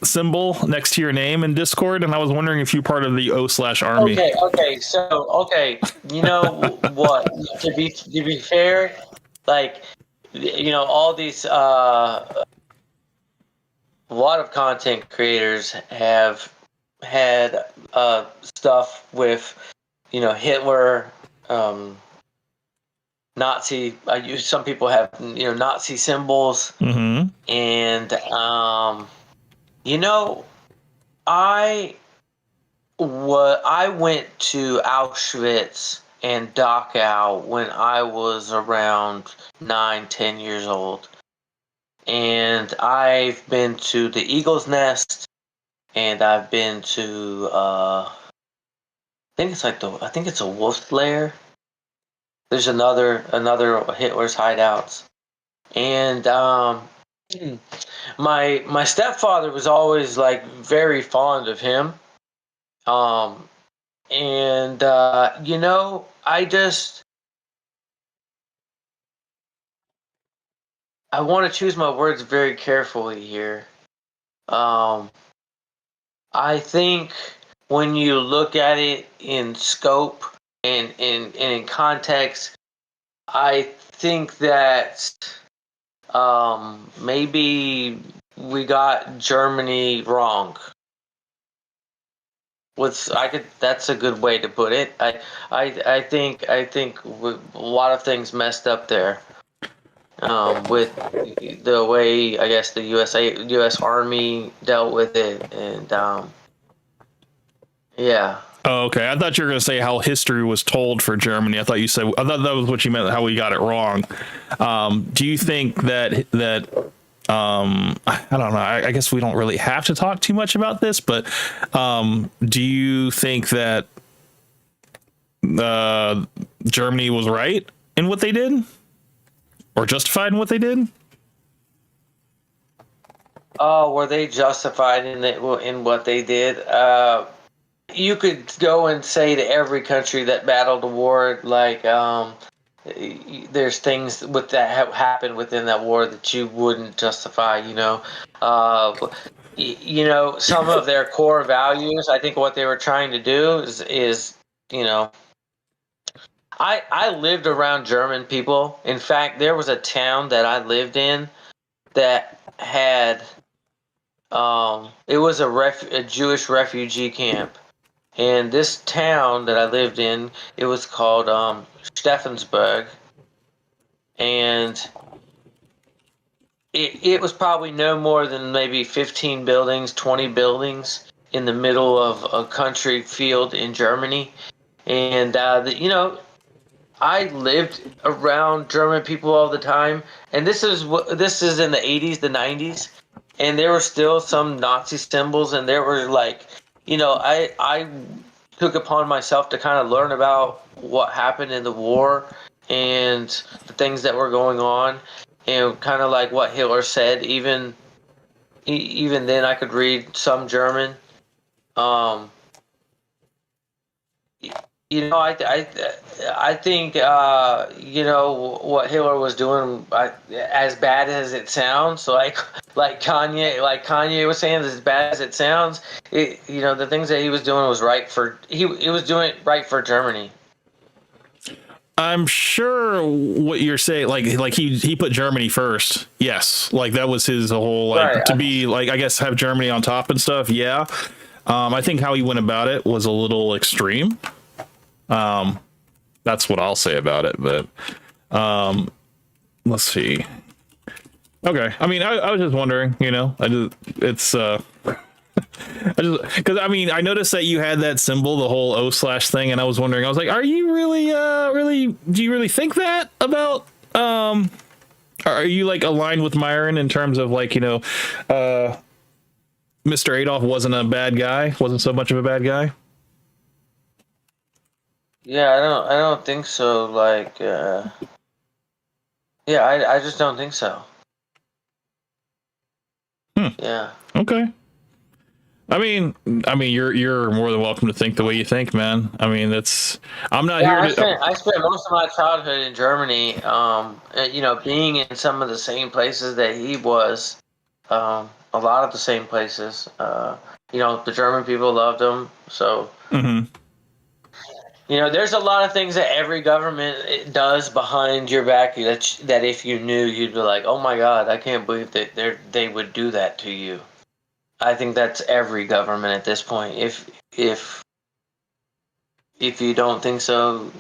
symbol next to your name in Discord, and I was wondering if you're part of the O/army. Okay. You know what? To be fair, like, all these a lot of content creators have had stuff with Hitler, Nazi. Some people have Nazi symbols, and I went to Auschwitz and Dachau when I was around 9-10 years old, and I've been to the Eagle's Nest, and I've been to I think it's a wolf's lair. There's another Hitler's hideouts, and my stepfather was always like very fond of him, and I want to choose my words very carefully here. I think when you look at it in scope and in context, I think that maybe we got Germany wrong. That's a good way to put it. I think a lot of things messed up there. With the way, I guess, the U.S. Army dealt with it, and yeah. Oh, okay. I thought you were going to say how history was told for Germany. I thought that was what you meant, how we got it wrong. Do you think that I don't know. I guess we don't really have to talk too much about this, but do you think that Germany was right in what they did? Or justified in what they did? Were they justified in what they did? You could go and say to every country that battled a war, like, there's things with that happened within that war that you wouldn't justify. Some of their core values. I think what they were trying to do is I lived around German people. In fact, there was a town that I lived in that had it was a Jewish refugee camp, and this town that I lived in, it was called Steffensburg, and it was probably no more than maybe 15 buildings, 20 buildings in the middle of a country field in Germany, and I lived around German people all the time, and this is in the 80s, the 90s, and there were still some Nazi symbols, and there were like, I took upon myself to kind of learn about what happened in the war and the things that were going on, and kind of like what Hitler said. Even then, I could read some German. I think what Hitler was doing, as bad as it sounds, like Kanye was saying, as bad as it sounds, the things that he was doing was right for he was doing it right for Germany. I'm sure what you're saying, like he put Germany first. Yes, like that was his whole to be like, I guess, have Germany on top and stuff. Yeah, I think how he went about it was a little extreme. That's what I'll say about it, but let's see. Okay, I mean, I was just wondering, because I noticed that you had that symbol, the whole O/ thing, and I was wondering, I was like, are you really do you really think that about are you like aligned with Myron in terms of like, Mr. Adolf wasn't a bad guy, wasn't so much of a bad guy? Yeah, I don't think so. Like, I just don't think so. Yeah. Okay. I mean, you're more than welcome to think the way you think, man. I mean, I'm not here to. I spent most of my childhood in Germany. Being in some of the same places that he was, a lot of the same places. The German people loved him, so. Mm-hmm. There's a lot of things that every government does behind your back that if you knew, you'd be like, oh my God, I can't believe that they would do that to you. I think that's every government at this point. If you don't think so,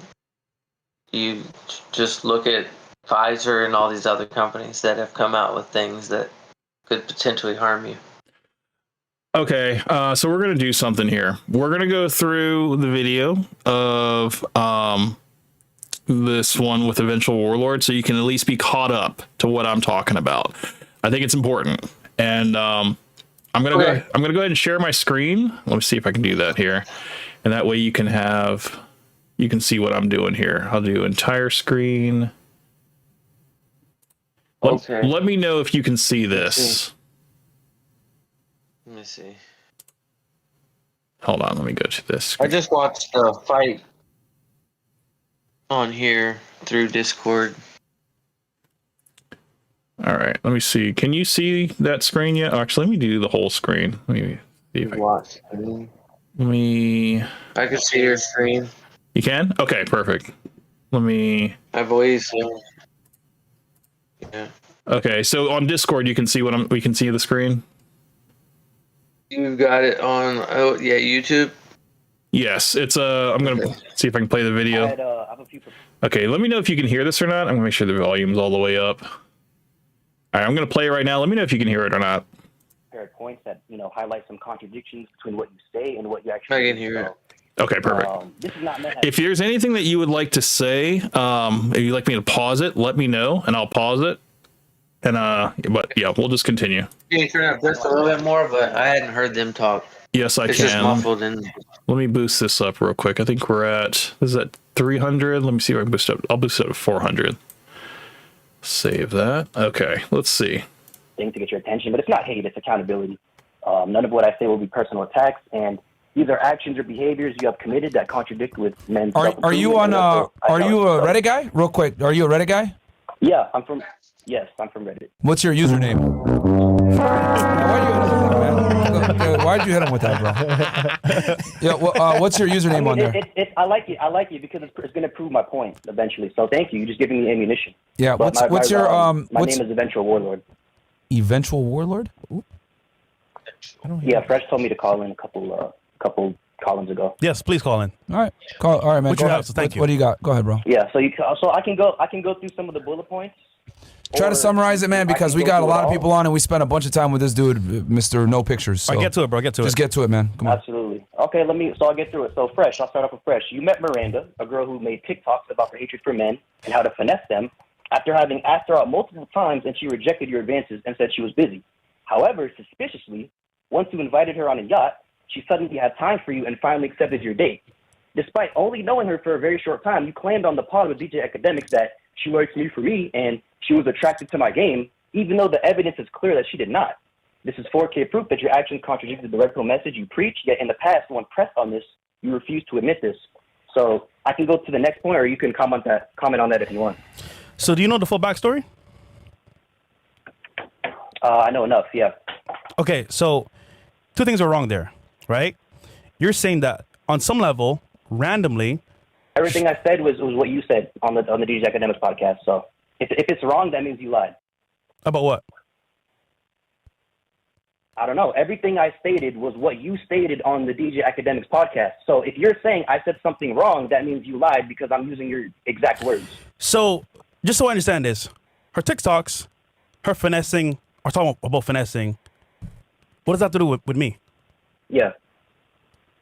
you just look at Pfizer and all these other companies that have come out with things that could potentially harm you. Okay, so we're going to do something here. We're going to go through the video of this one with Eventual Warlord so you can at least be caught up to what I'm talking about. I think it's important. And I'm going to go ahead and share my screen. Let me see if I can do that here. And that way you can see what I'm doing here. I'll do entire screen. Let me know if you can see this. Let me see. Hold on, let me go to this. I just watched the fight on here through Discord. All right, let me see. Can you see that screen yet? Oh, actually, let me do the whole screen. Let me see if I can see your screen. You can? Okay, perfect. I believe so. Yeah. Okay, so on Discord, you can see we can see the screen. You've got it on, YouTube? Yes, it's I'm going to see if I can play the video. Okay, let me know if you can hear this or not. I'm going to make sure the volume's all the way up. All right, I'm going to play it right now. Let me know if you can hear it or not. Points that, highlight some contradictions between what you say and what you actually I can hear it. Okay, perfect. This is not if there's anything that you would like to say, if you'd like me to pause it, let me know, and I'll pause it. And but yeah, we'll just continue. Can you turn up just a little bit more? But I hadn't heard them talk. Yes, I can. Just muffled in. Let me boost this up real quick. I think we're at 300. Let me see if I can boost it up. I'll boost it up to 400. Save that. Okay, let's see. Thing to get your attention, but it's not hate; it's accountability. None of what I say will be personal attacks, and these are actions or behaviors you have committed that contradict with men's. Are you on? Are you a Reddit guy? Real quick, are you a Reddit guy? Yeah, I'm from Reddit. What's your username? Why'd you hit him with that, bro? Yeah, what's your username on there? I like it because it's going to prove my point eventually. So thank you. You're just giving me ammunition. Yeah. What's your My name is Eventual Warlord. Eventual Warlord? Yeah, Fresh told me to call in a couple call-ins ago. Yes, please call in. All right. All right, man. Go ahead. Thank you. What do you got? Go ahead, bro. Yeah. So I can go through some of the bullet points. Try to summarize it, man, because we got a lot of people on and we spent a bunch of time with this dude, Mr. No Pictures. So all right, get to it, bro. Just get to it, man. Come on. Absolutely. Okay, I'll get through it. So, Fresh, I'll start off with Fresh. You met Miranda, a girl who made TikToks about her hatred for men and how to finesse them after having asked her out multiple times and she rejected your advances and said she was busy. However, suspiciously, once you invited her on a yacht, she suddenly had time for you and finally accepted your date. Despite only knowing her for a very short time, you claimed on the pod with DJ Academics that she likes me for me and she was attracted to my game, even though the evidence is clear that she did not. This is 4K proof that your actions contradicted the red pill message you preach, yet in the past, when pressed on this, you refused to admit this. So I can go to the next point, or you can comment on that if you want. So do you know the full backstory? I know enough, yeah. Okay, so two things are wrong there, right? You're saying that on some level, randomly, everything I said was what you said on the DJ Academics podcast. So if it's wrong, that means you lied. About what? I don't know. Everything I stated was what you stated on the DJ Academics podcast. So if you're saying I said something wrong, that means you lied because I'm using your exact words. So just so I understand this, her TikToks, her finessing, or talking about finessing, what does that have to do with me? Yeah.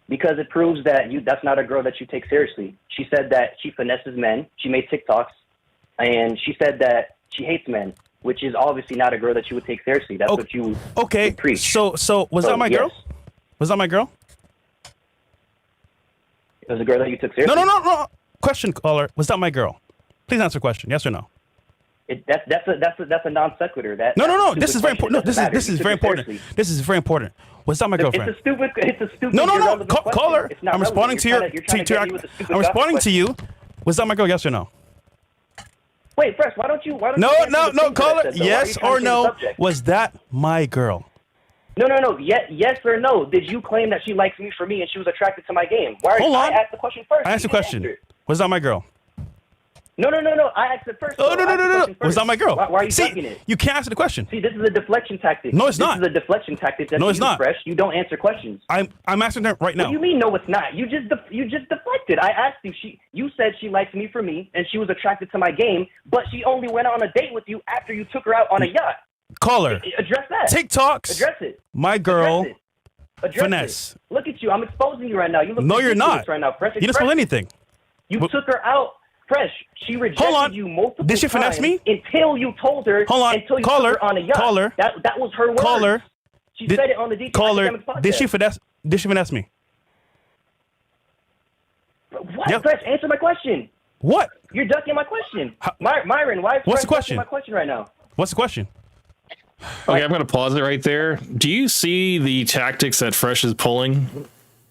Because it proves that that's not a girl that you take seriously. She said that she finesses men. She made TikToks. And she said that she hates men, which is obviously not a girl that you would take seriously. That's what you would preach. So was that my girl? Was that my girl? It was a girl that you took seriously? No. Question, caller. Was that my girl? Please answer the question. Yes or no? That's a non sequitur. No. This is very important. No, this is very important. This is very important. Was that my girlfriend? It's a stupid. No. Caller. I'm responding to your. I'm responding to you. Was that my girl? Yes or no? Wait, Fresh. Why don't you? No. Caller. Yes or no? Was that my girl? No. Yes or no? Did you claim that she likes me for me and she was attracted to my game? Hold on. I asked the question first. I asked the question. Was that my girl? No. I asked it first. Oh, no. Was that my girl? Why are you ducking it? You can't answer the question. See, this is a deflection tactic. No, it's not. This is a deflection tactic. No, it's not. Fresh. You don't answer questions. I'm answering that right now. What do you mean, no, it's not? You just deflected. I asked you. You said she likes me for me, and she was attracted to my game, but she only went on a date with you after you took her out on a yacht. Caller. Address that. TikToks. Address it. My girl. Address finesse. It. Look at you. I'm exposing you right now. You look no, you're not. Right now. Fresh. You didn't spill anything. You took her out. Fresh, she rejected you multiple times. Did she finesse me? Until you told her. Hold on. Until you Caller. took her on a yacht. Caller. That was her word. Caller. She said it on the DJ Academics podcast. Did she finesse me? What? Yep. Fresh, answer my question. What? You're ducking my question. Myron, why is What's the question? My question right now? What's the question? Okay, I'm going to pause it right there. Do you see the tactics that Fresh is pulling?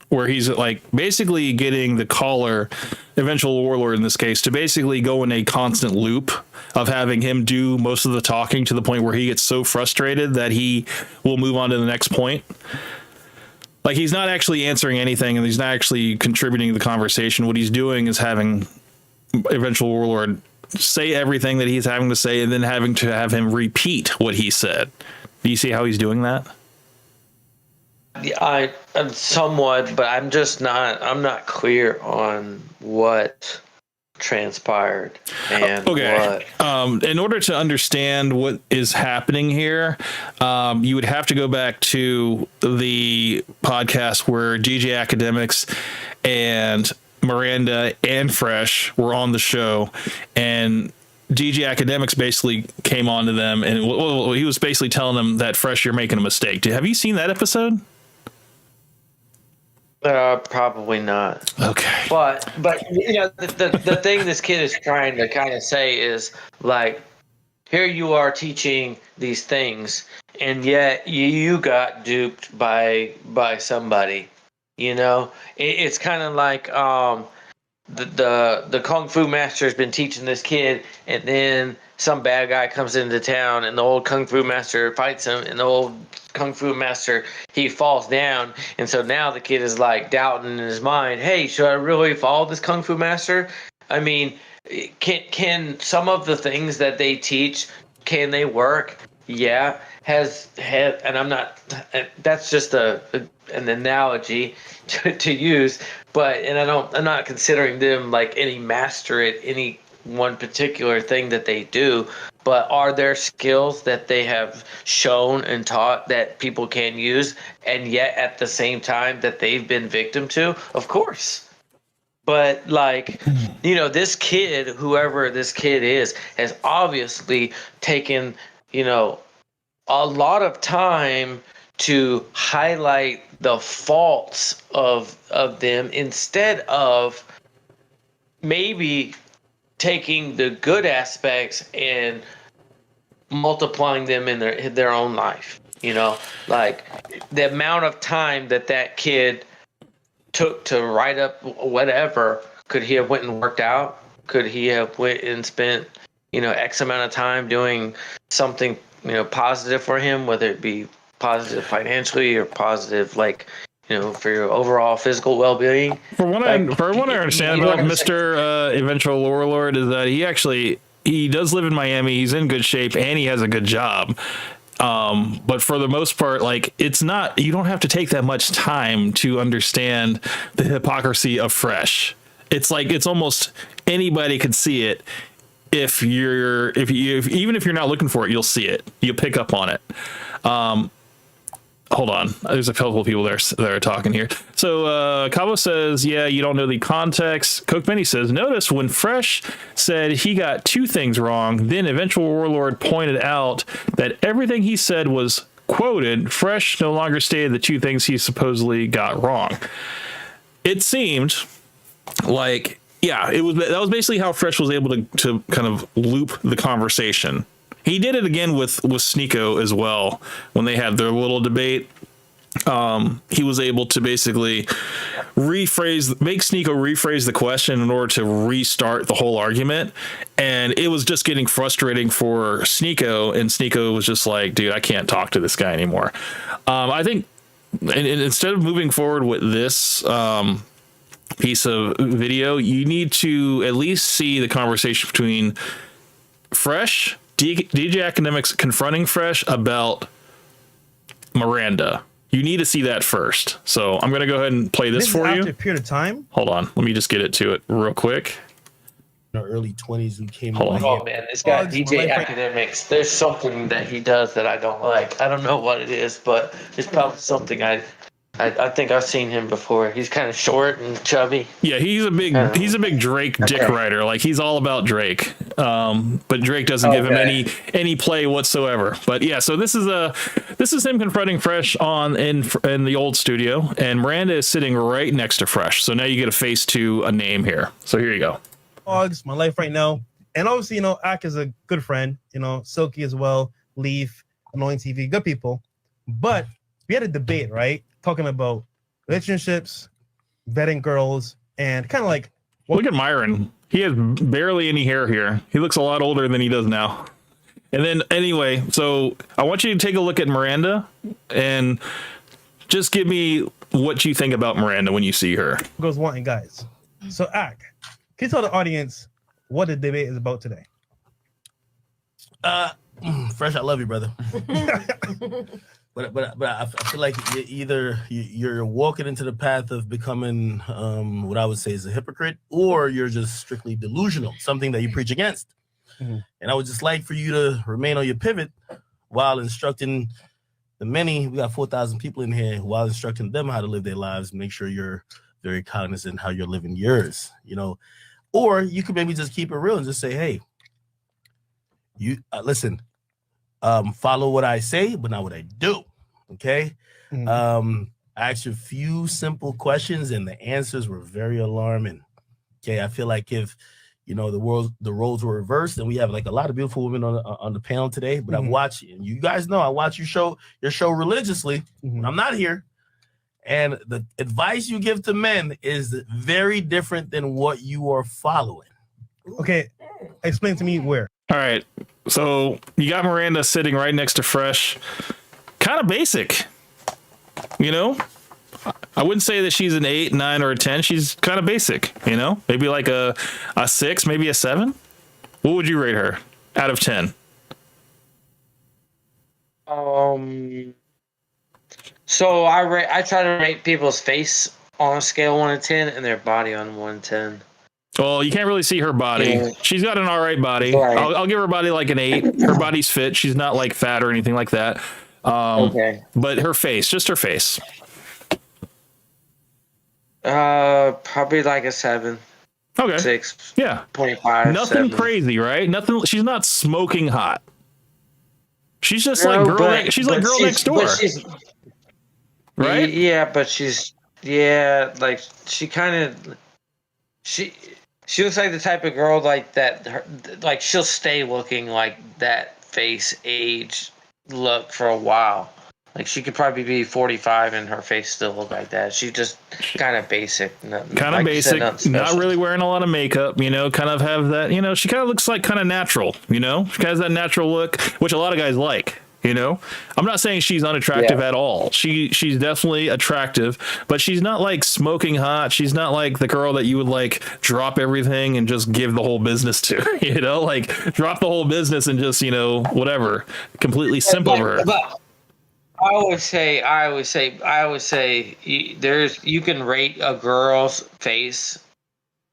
Where he's like basically getting the caller, eventual warlord in this case, to basically go in a constant loop of having him do most of the talking to the point where he gets so frustrated that he will move on to the next point. Like he's not actually answering anything and he's not actually contributing to the conversation. What he's doing is having eventual warlord say everything that he's having to say and then having to have him repeat what he said. Do you see how he's doing that? Yeah, I'm somewhat, but I'm not clear on what transpired and okay. What. In order to understand what is happening here, you would have to go back to the podcast where DJ Academics and Miranda and Fresh were on the show, and DJ Academics basically came on to them, and he was basically telling them that Fresh, you're making a mistake. Have you seen that episode? Probably not. Okay. But you know, the thing this kid is trying to kind of say is like, here you are teaching these things, and yet you got duped by somebody. You know, it's kind of like the kung fu master has been teaching this kid, and then some bad guy comes into town, and the old kung fu master fights him, and the old kung fu master, he falls down, and so now the kid is like doubting in his mind, hey, should I really follow this kung fu master? I mean, can some of the things that they teach, can they work? Yeah, and I'm not, that's just an analogy to use, but I'm not considering them like any master at any one particular thing that they do, but are there skills that they have shown and taught that people can use, and yet at the same time that they've been victim to? Of course. But like, you know, this kid, whoever this kid is, has obviously taken, you know, a lot of time to highlight the faults of them instead of maybe taking the good aspects and multiplying them in their own life. You know, like the amount of time that kid took to write up whatever. Could he have went and worked out? Could he have went and spent, X amount of time doing something, positive for him, whether it be positive financially or positive, for your overall physical well-being? For what I understand about Mr. Eventual Warlord is that he does live in Miami. He's in good shape and he has a good job. But for the most part, you don't have to take that much time to understand the hypocrisy of Fresh. It's almost anybody could see it. Even if you're not looking for it, you'll see it. You'll pick up on it. Hold on. There's a couple of people there that are talking here. So Cabo says, yeah, you don't know the context. Coke Benny says, notice when Fresh said he got two things wrong, then Eventual Warlord pointed out that everything he said was quoted. Fresh no longer stated the two things he supposedly got wrong. It seemed like, that was basically how Fresh was able to kind of loop the conversation. He did it again with Sneeko as well when they had their little debate. He was able to basically make Sneeko rephrase the question in order to restart the whole argument. And it was just getting frustrating for Sneeko, and Sneeko was just like, dude, I can't talk to this guy anymore. I think and instead of moving forward with this piece of video, you need to at least see the conversation between Fresh, DJ Academics confronting Fresh about Miranda. You need to see that first. So I'm going to go ahead and play this for you. After a period of time. Hold on. Let me just get it to it real quick. In the early 20s who came on. Oh man, this guy DJ Academics, there's something that he does that I don't like. I don't know what it is, but it's probably something I think I've seen him before. He's kind of short and chubby. Yeah, he's a big Drake dick rider. Like, he's all about Drake. But Drake doesn't give him any play whatsoever. But yeah, so this is him confronting Fresh in the old studio, and Miranda is sitting right next to Fresh. So now you get a face to a name here. So here you go. Dogs, my life right now. And obviously, Ak is a good friend, Silky as well, Leaf, Annoying TV, good people. But we had a debate, right? Talking about relationships, vetting girls, and kind of like... Look at Myron. He has barely any hair here. He looks a lot older than he does now. And then, anyway, so I want you to take a look at Miranda and just give me what you think about Miranda when you see her. Girls wanting guys. So, Ak, can you tell the audience what the debate is about today? Fresh, I love you, brother. But I feel like you're walking into the path of becoming what I would say is a hypocrite, or you're just strictly delusional, something that you preach against. Mm-hmm. And I would just like for you to remain on your pivot while instructing the many. We got 4,000 people in here, while instructing them how to live their lives. Make sure you're very cognizant how you're living yours, Or you could maybe just keep it real and just say, hey, you listen. Follow what I say, but not what I do. Okay. Mm-hmm. I asked you a few simple questions, and the answers were very alarming. Okay. I feel like if the roles were reversed, and we have like a lot of beautiful women on the panel today. But I've watched you, and you guys know I watch your show religiously when I'm not here. And the advice you give to men is very different than what you are following. Okay, explain to me where. All right. So you got Miranda sitting right next to Fresh. Kind of basic, I wouldn't say that she's an 8, 9, or a 10. She's kind of basic, maybe like a 6, maybe a 7. What would you rate her out of 10? So I try to rate people's face on a scale 1 to 10 and their body on 1 to 10. Well, you can't really see her body. Yeah. She's got an all right body. Right. I'll give her body like an 8. Her body's fit. She's not like fat or anything like that. Okay. But her face, just her face. Probably like a 7. Okay. 6. Yeah. 0.5. Nothing 7. crazy, right? Nothing. She's not smoking hot. She's just like girl. She's like girl next door. right? Yeah, but she's like she looks like the type of girl like that. Like she'll stay looking like that face age look for a while. Like she could probably be 45 and her face still look like that. She's just kind of basic. Kind of basic, not really wearing a lot of makeup, you know, kind of have that, you know, she kind of looks like kind of natural, you know, she has that natural look, which a lot of guys like, you know. I'm not saying she's unattractive at all. She's definitely attractive, but she's not like smoking hot. She's not like the girl that you would like drop everything and just give the whole business to, you know, like drop the whole business and just, you know, whatever, completely simple for her. I always say, you can rate a girl's face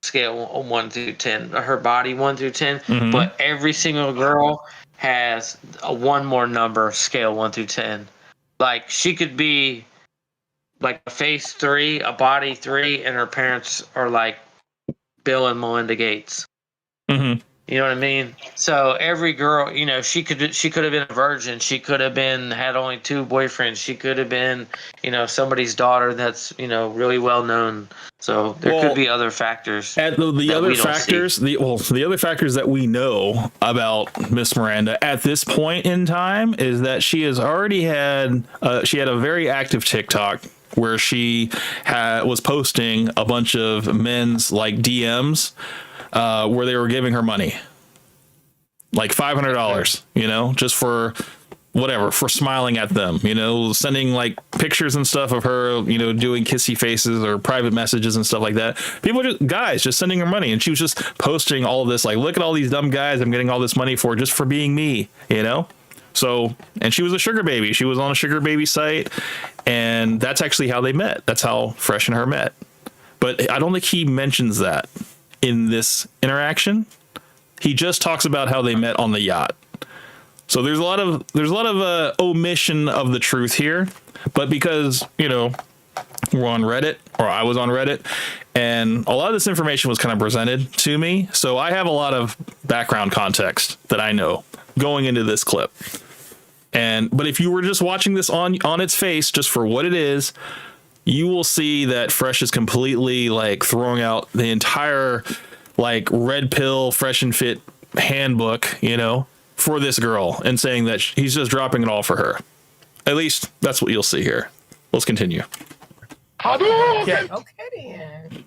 scale 1 through 10, her body 1 through 10, but every single girl has a one more number scale 1 through 10. Like she could be like a face 3, a body 3, and her parents are like Bill and Melinda Gates. You know what I mean? So every girl, you know, she could have been a virgin. She could have had only 2 boyfriends. She could have been, you know, somebody's daughter that's, you know, really well known. So there could be other factors. The other factors that we know about Miss Miranda at this point in time is that she has already had a very active TikTok where she was posting a bunch of men's like DMs. Where they were giving her money, like $500, you know, just for whatever, for smiling at them, you know, sending like pictures and stuff of her, you know, doing kissy faces or private messages and stuff like that. People just sending her money, and she was just posting all of this, like, look at all these dumb guys I'm getting all this money for just for being me, you know. So, and she was a sugar baby. She was on a sugar baby site, and that's actually how they met. That's how Fresh and her met. But I don't think he mentions that in this interaction. He just talks about how they met on the yacht. So there's a lot of omission of the truth here, but because, you know, we're on Reddit, or I was on Reddit, and a lot of this information was kind of presented to me, so I have a lot of background context that I know going into this clip. But if you were just watching this on its face, just for what it is, you will see that Fresh is completely like throwing out the entire like red pill Fresh and Fit handbook, you know, for this girl, and saying that he's just dropping it all for her. At least that's what you'll see here. Let's continue. Okay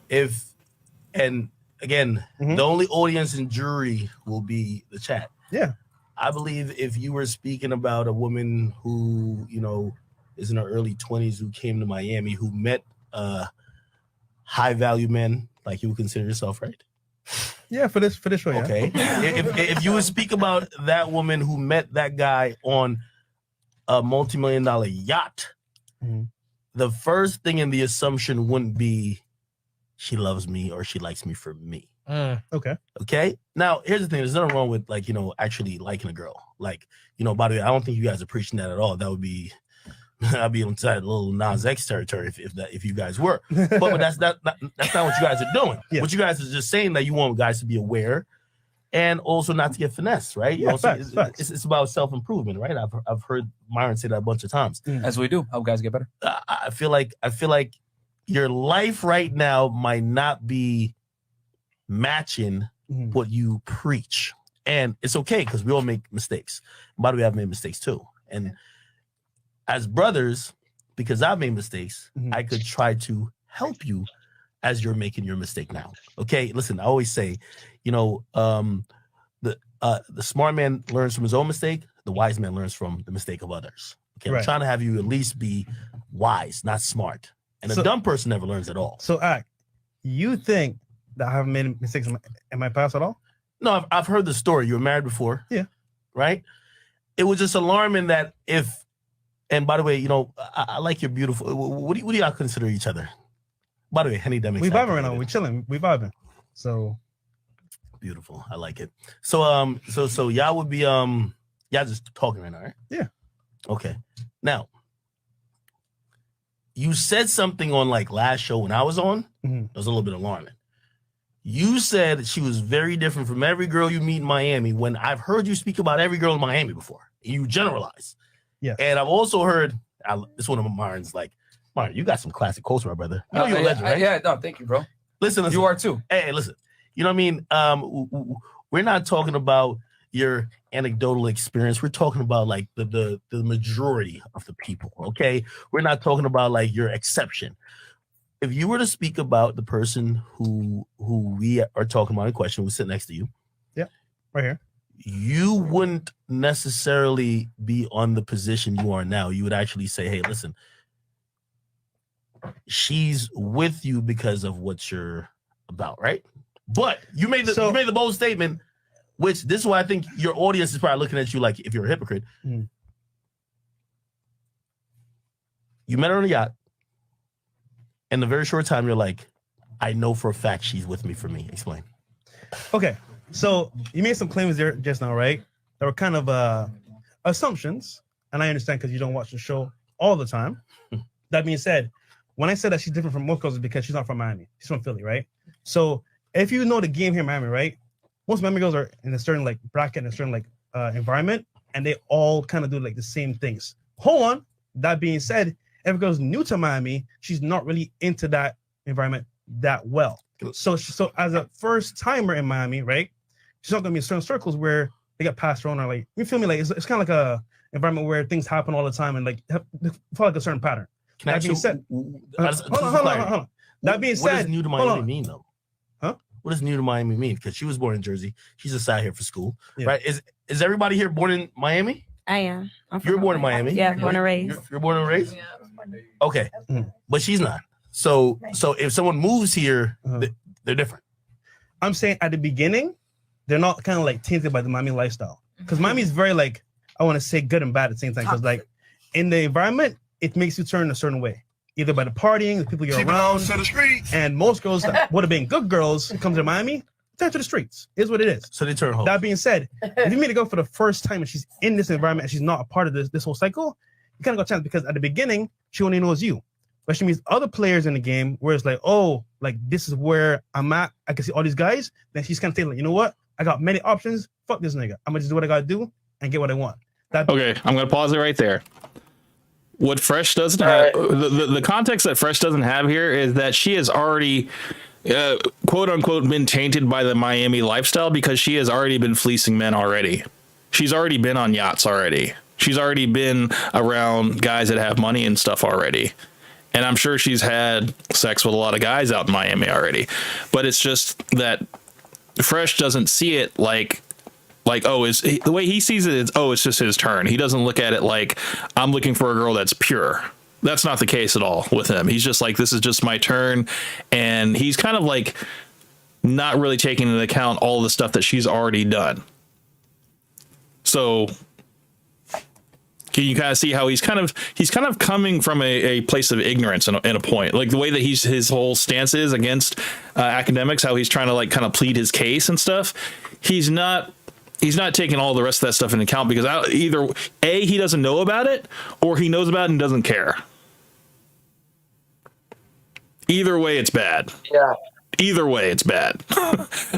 then. And again, the only audience and jury will be the chat. Yeah. I believe if you were speaking about a woman who, you know, is in her early 20s, who came to Miami, who met high value men, like you would consider yourself, right? Yeah, for this show. Yeah. Okay. if you would speak about that woman who met that guy on a multi-million-dollar yacht, the first thing in the assumption wouldn't be she loves me or she likes me for me. Okay. Now, here's the thing. There's nothing wrong with, like, you know, actually liking a girl. Like, you know, by the way, I don't think you guys are preaching that at all. That would be, I'd be inside a little Nas X territory if you guys were. But that's not what you guys are doing. Yeah. What you guys are just saying that you want guys to be aware and also not to get finessed, right? Yeah, it's about self-improvement, right? I've heard Myron say that a bunch of times. As we do, help guys get better. I feel like your life right now might not be matching what you preach, and it's okay because we all make mistakes. By the way, I've made mistakes too, and as brothers, because I've made mistakes, I could try to help you as you're making your mistake now. Okay, listen, I always say, you know, the smart man learns from his own mistake. The wise man learns from the mistake of others. Okay, I'm trying to have you at least be wise, not smart. And a dumb person never learns at all. So, you think that I haven't made mistakes in my past at all? No, I've heard the story. You were married before. Yeah. Right? It was just alarming that and by the way, you know, I like your beautiful, what do y'all consider each other? By the way, Henny Demics. We vibing right now. We're chilling. We vibing. So. Beautiful. I like it. So, so y'all would be, y'all just talking right now, right? Yeah. Okay. Now, you said something on like last show when I was on. It was a little bit alarming. You said she was very different from every girl you meet in Miami, when I've heard you speak about every girl in Miami before. You generalize. Yeah. And I've also heard, this one of Myron's, like, Mario, you got some classic quotes, my brother. You know you're a legend, right? Yeah, no, thank you, bro. Listen, you are too. Hey, listen. You know what I mean? We're not talking about your anecdotal experience. We're talking about like the majority of the people. Okay, we're not talking about like your exception. If you were to speak about the person who we are talking about in question, who's sitting next to you, yeah, right here, you wouldn't necessarily be on the position you are now. You would actually say, "Hey, listen, she's with you because of what you're about, right?" But you made the bold statement, which this is why I think your audience is probably looking at you like if you're a hypocrite. Mm. You met her on a yacht. In a very short time, you're like, I know for a fact she's with me for me. Explain. Okay, so you made some claims there just now, right? That were kind of assumptions, and I understand because you don't watch the show all the time. That being said, when I said that she's different from most girls, it's because she's not from Miami. She's from Philly, right? So if you know the game here in Miami, right? Most Miami girls are in a certain like bracket, in a certain like environment, and they all kind of do like the same things. Hold on. That being said, if a girl's new to Miami, she's not really into that environment that well. So as a first timer in Miami, right? She's not gonna be in certain circles where they get passed around or like, you feel me? Like it's kind of like a environment where things happen all the time and like follow like a certain pattern. That being said, hold on. That being said, what does new to Miami mean though? Huh? What does new to Miami mean? Because she was born in Jersey. She's just out here for school, Yeah. right? Is everybody here born in Miami? I am. You're born in Miami. Yeah, born and raised. You're born and raised. Okay, but she's not. So if someone moves here, they're different. I'm saying at the beginning, they're not kind of like tainted by the Miami lifestyle. Because Miami is very like, I want to say good and bad at the same time. Because like in the environment, it makes you turn a certain way. Either by the partying, the people you're around. To the streets. And most girls that would have been good girls come to Miami, turn to the streets. Is what it is. So they turn home. That being said, if you meet a girl for the first time and she's in this environment and she's not a part of this whole cycle, you kind of got a chance because at the beginning, she only knows you. But she meets other players in the game where it's like, oh, like this is where I'm at. I can see all these guys. Then she's kind of saying, like, you know what? I got many options. Fuck this nigga. I'm gonna just do what I gotta do and get what I want. Okay, I'm gonna pause it right there. What Fresh doesn't have, the context that Fresh doesn't have here is that she has already, quote unquote, been tainted by the Miami lifestyle because she has already been fleecing men already. She's already been on yachts already. She's already been around guys that have money and stuff already. And I'm sure she's had sex with a lot of guys out in Miami already. But it's just that Fresh doesn't see it like oh, the way he sees it is, oh, it's just his turn. He doesn't look at it like I'm looking for a girl that's pure. That's not the case at all with him. He's just like, this is just my turn. And he's kind of like not really taking into account all the stuff that she's already done. So can you kind of see how he's kind of coming from a place of ignorance in a point, like the way that his whole stance is against academics, how he's trying to like kind of plead his case and stuff. He's not taking all the rest of that stuff into account because either A, he doesn't know about it, or he knows about it and doesn't care. Either way, it's bad. Yeah. Either way, it's bad.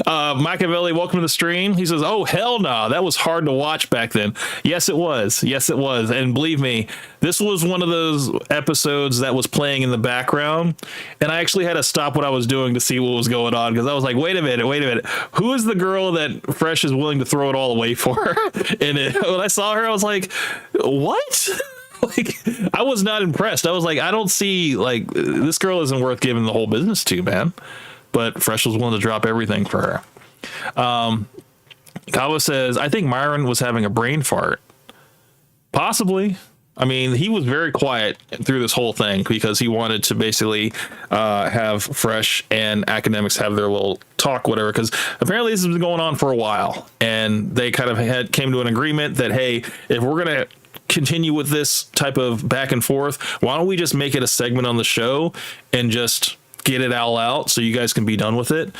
Machiavelli, welcome to the stream. He says, oh, hell no, that was hard to watch back then. Yes, it was. Yes, it was. And believe me, this was one of those episodes that was playing in the background. And I actually had to stop what I was doing to see what was going on because I was like, wait a minute. Who is the girl that Fresh is willing to throw it all away for? And when I saw her, I was like, what? Like, I was not impressed. I was like, I don't see, like, this girl isn't worth giving the whole business to, man. But Fresh was willing to drop everything for her. Kawa says, I think Myron was having a brain fart. Possibly. I mean, he was very quiet through this whole thing because he wanted to basically have Fresh and academics have their little talk, whatever, because apparently this has been going on for a while. And they kind of came to an agreement that, hey, if we're going to continue with this type of back and forth, why don't we just make it a segment on the show and just get it all out so you guys can be done with it.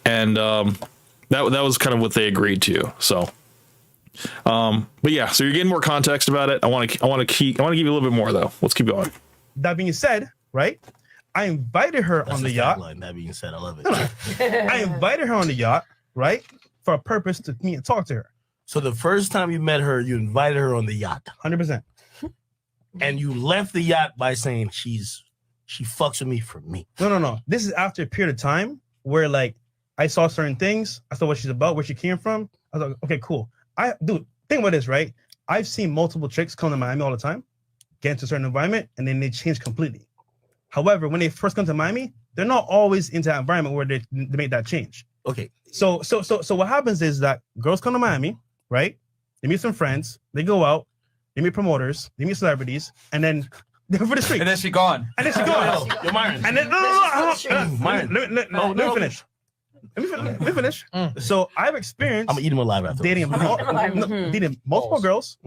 And that was kind of what they agreed to. So but yeah, so you're getting more context about it. I want to give you a little bit more though. Let's keep going. That being said, right, I invited her on the yacht. That being said, I love it. I invited her on the yacht, right, for a purpose to meet and talk to her. So the first time you met her, you invited her on the yacht. 100%. And you left the yacht by saying she's She fucks with me for me. No. This is after a period of time where like I saw certain things. I saw what she's about, where she came from. I was like, okay, cool. Dude, think about this, right? I've seen multiple chicks come to Miami all the time, get into a certain environment, and then they change completely. However, when they first come to Miami, they're not always into that environment where they make that change. Okay. So what happens is that girls come to Miami, right? They meet some friends, they go out, they meet promoters, they meet celebrities, and then they're for the street. And then she gone. And then she gone. You're Myron. And then Myron. Let me finish. Let me finish. So I've experienced. I'm gonna eat him alive after. Dating multiple girls.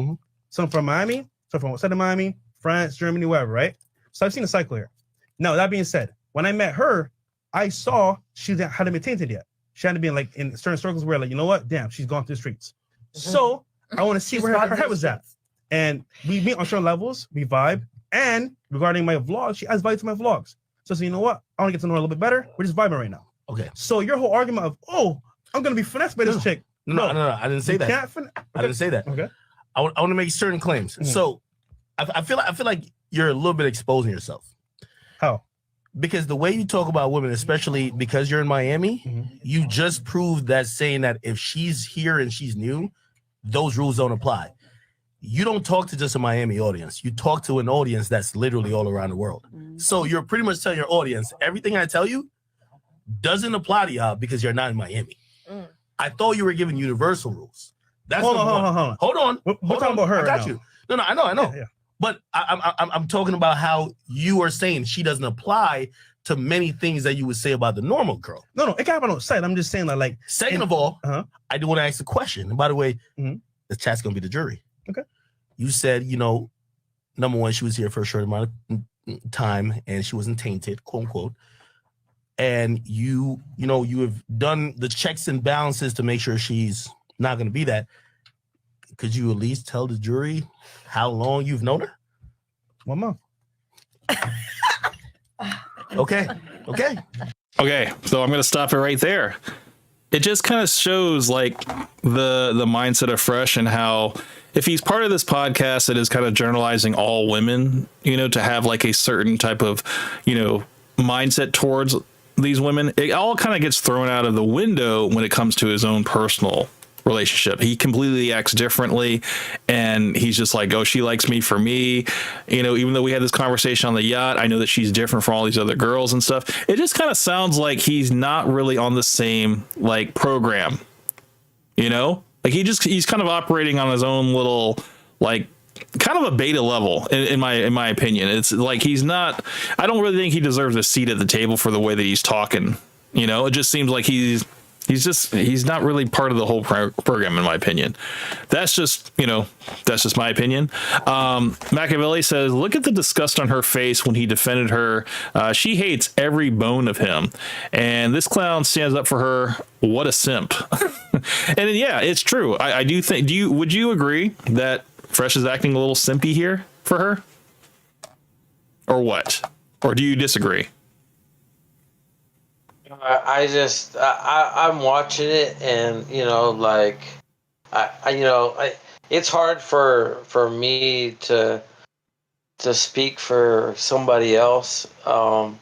Some from Miami, some from outside of Miami, France, Germany, wherever, right? So I've seen the cycle here. Now that being said, when I met her, I saw she hadn't been tainted yet. She hadn't been like in certain circles where like, you know what? Damn, she's gone through the streets. So I want to see where her head was at. And we meet on certain levels, we vibe. And regarding my vlog, she adds value to my vlogs. So you know what? I want to get to know her a little bit better. We're just vibing right now. Okay. So your whole argument of, oh, I'm gonna be finessed by this chick. No, I didn't say that. I didn't say that. Okay. I want to make certain claims. So I feel like you're a little bit exposing yourself. How? Because the way you talk about women, especially because you're in Miami, you just proved that saying that if she's here and she's new, those rules don't apply. You don't talk to just a Miami audience. You talk to an audience that's literally all around the world. So you're pretty much telling your audience, everything I tell you doesn't apply to y'all because you're not in Miami. I thought you were giving universal rules. That's hold on. Hold on. We're talking about her. I got right you. No, I know. Yeah. But I'm talking about how you are saying she doesn't apply to many things that you would say about the normal girl. No, it can't happen on site. I'm just saying that, like. Second of all, I do want to ask a question. And by the way, the chat's gonna be the jury. Okay. You said, number one, she was here for a short amount of time and she wasn't tainted, quote unquote. And you have done the checks and balances to make sure she's not gonna be that. Could you at least tell the jury how long you've known her? 1 month. Okay. So I'm going to stop it right there. It just kind of shows like the mindset of Fresh and how if he's part of this podcast that is kind of generalizing all women, to have like a certain type of, mindset towards these women, it all kind of gets thrown out of the window when it comes to his own personal relationship. He completely acts differently, and he's just like, oh, she likes me for me. Even though we had this conversation on the yacht, I know that she's different from all these other girls and stuff. It just kind of sounds like he's not really on the same like program, like he's kind of operating on his own little like kind of a beta level in my opinion. It's like he's not. I don't really think he deserves a seat at the table for the way that he's talking. It just seems like he's not really part of the whole program, in my opinion. That's just my opinion. Machiavelli says, look at the disgust on her face when he defended her. She hates every bone of him. And this clown stands up for her. What a simp. And yeah, it's true. I do think, would you agree that Fresh is acting a little simpy here for her? Or what? Or do you disagree? I'm watching it, and it's hard for me to speak for somebody else. No,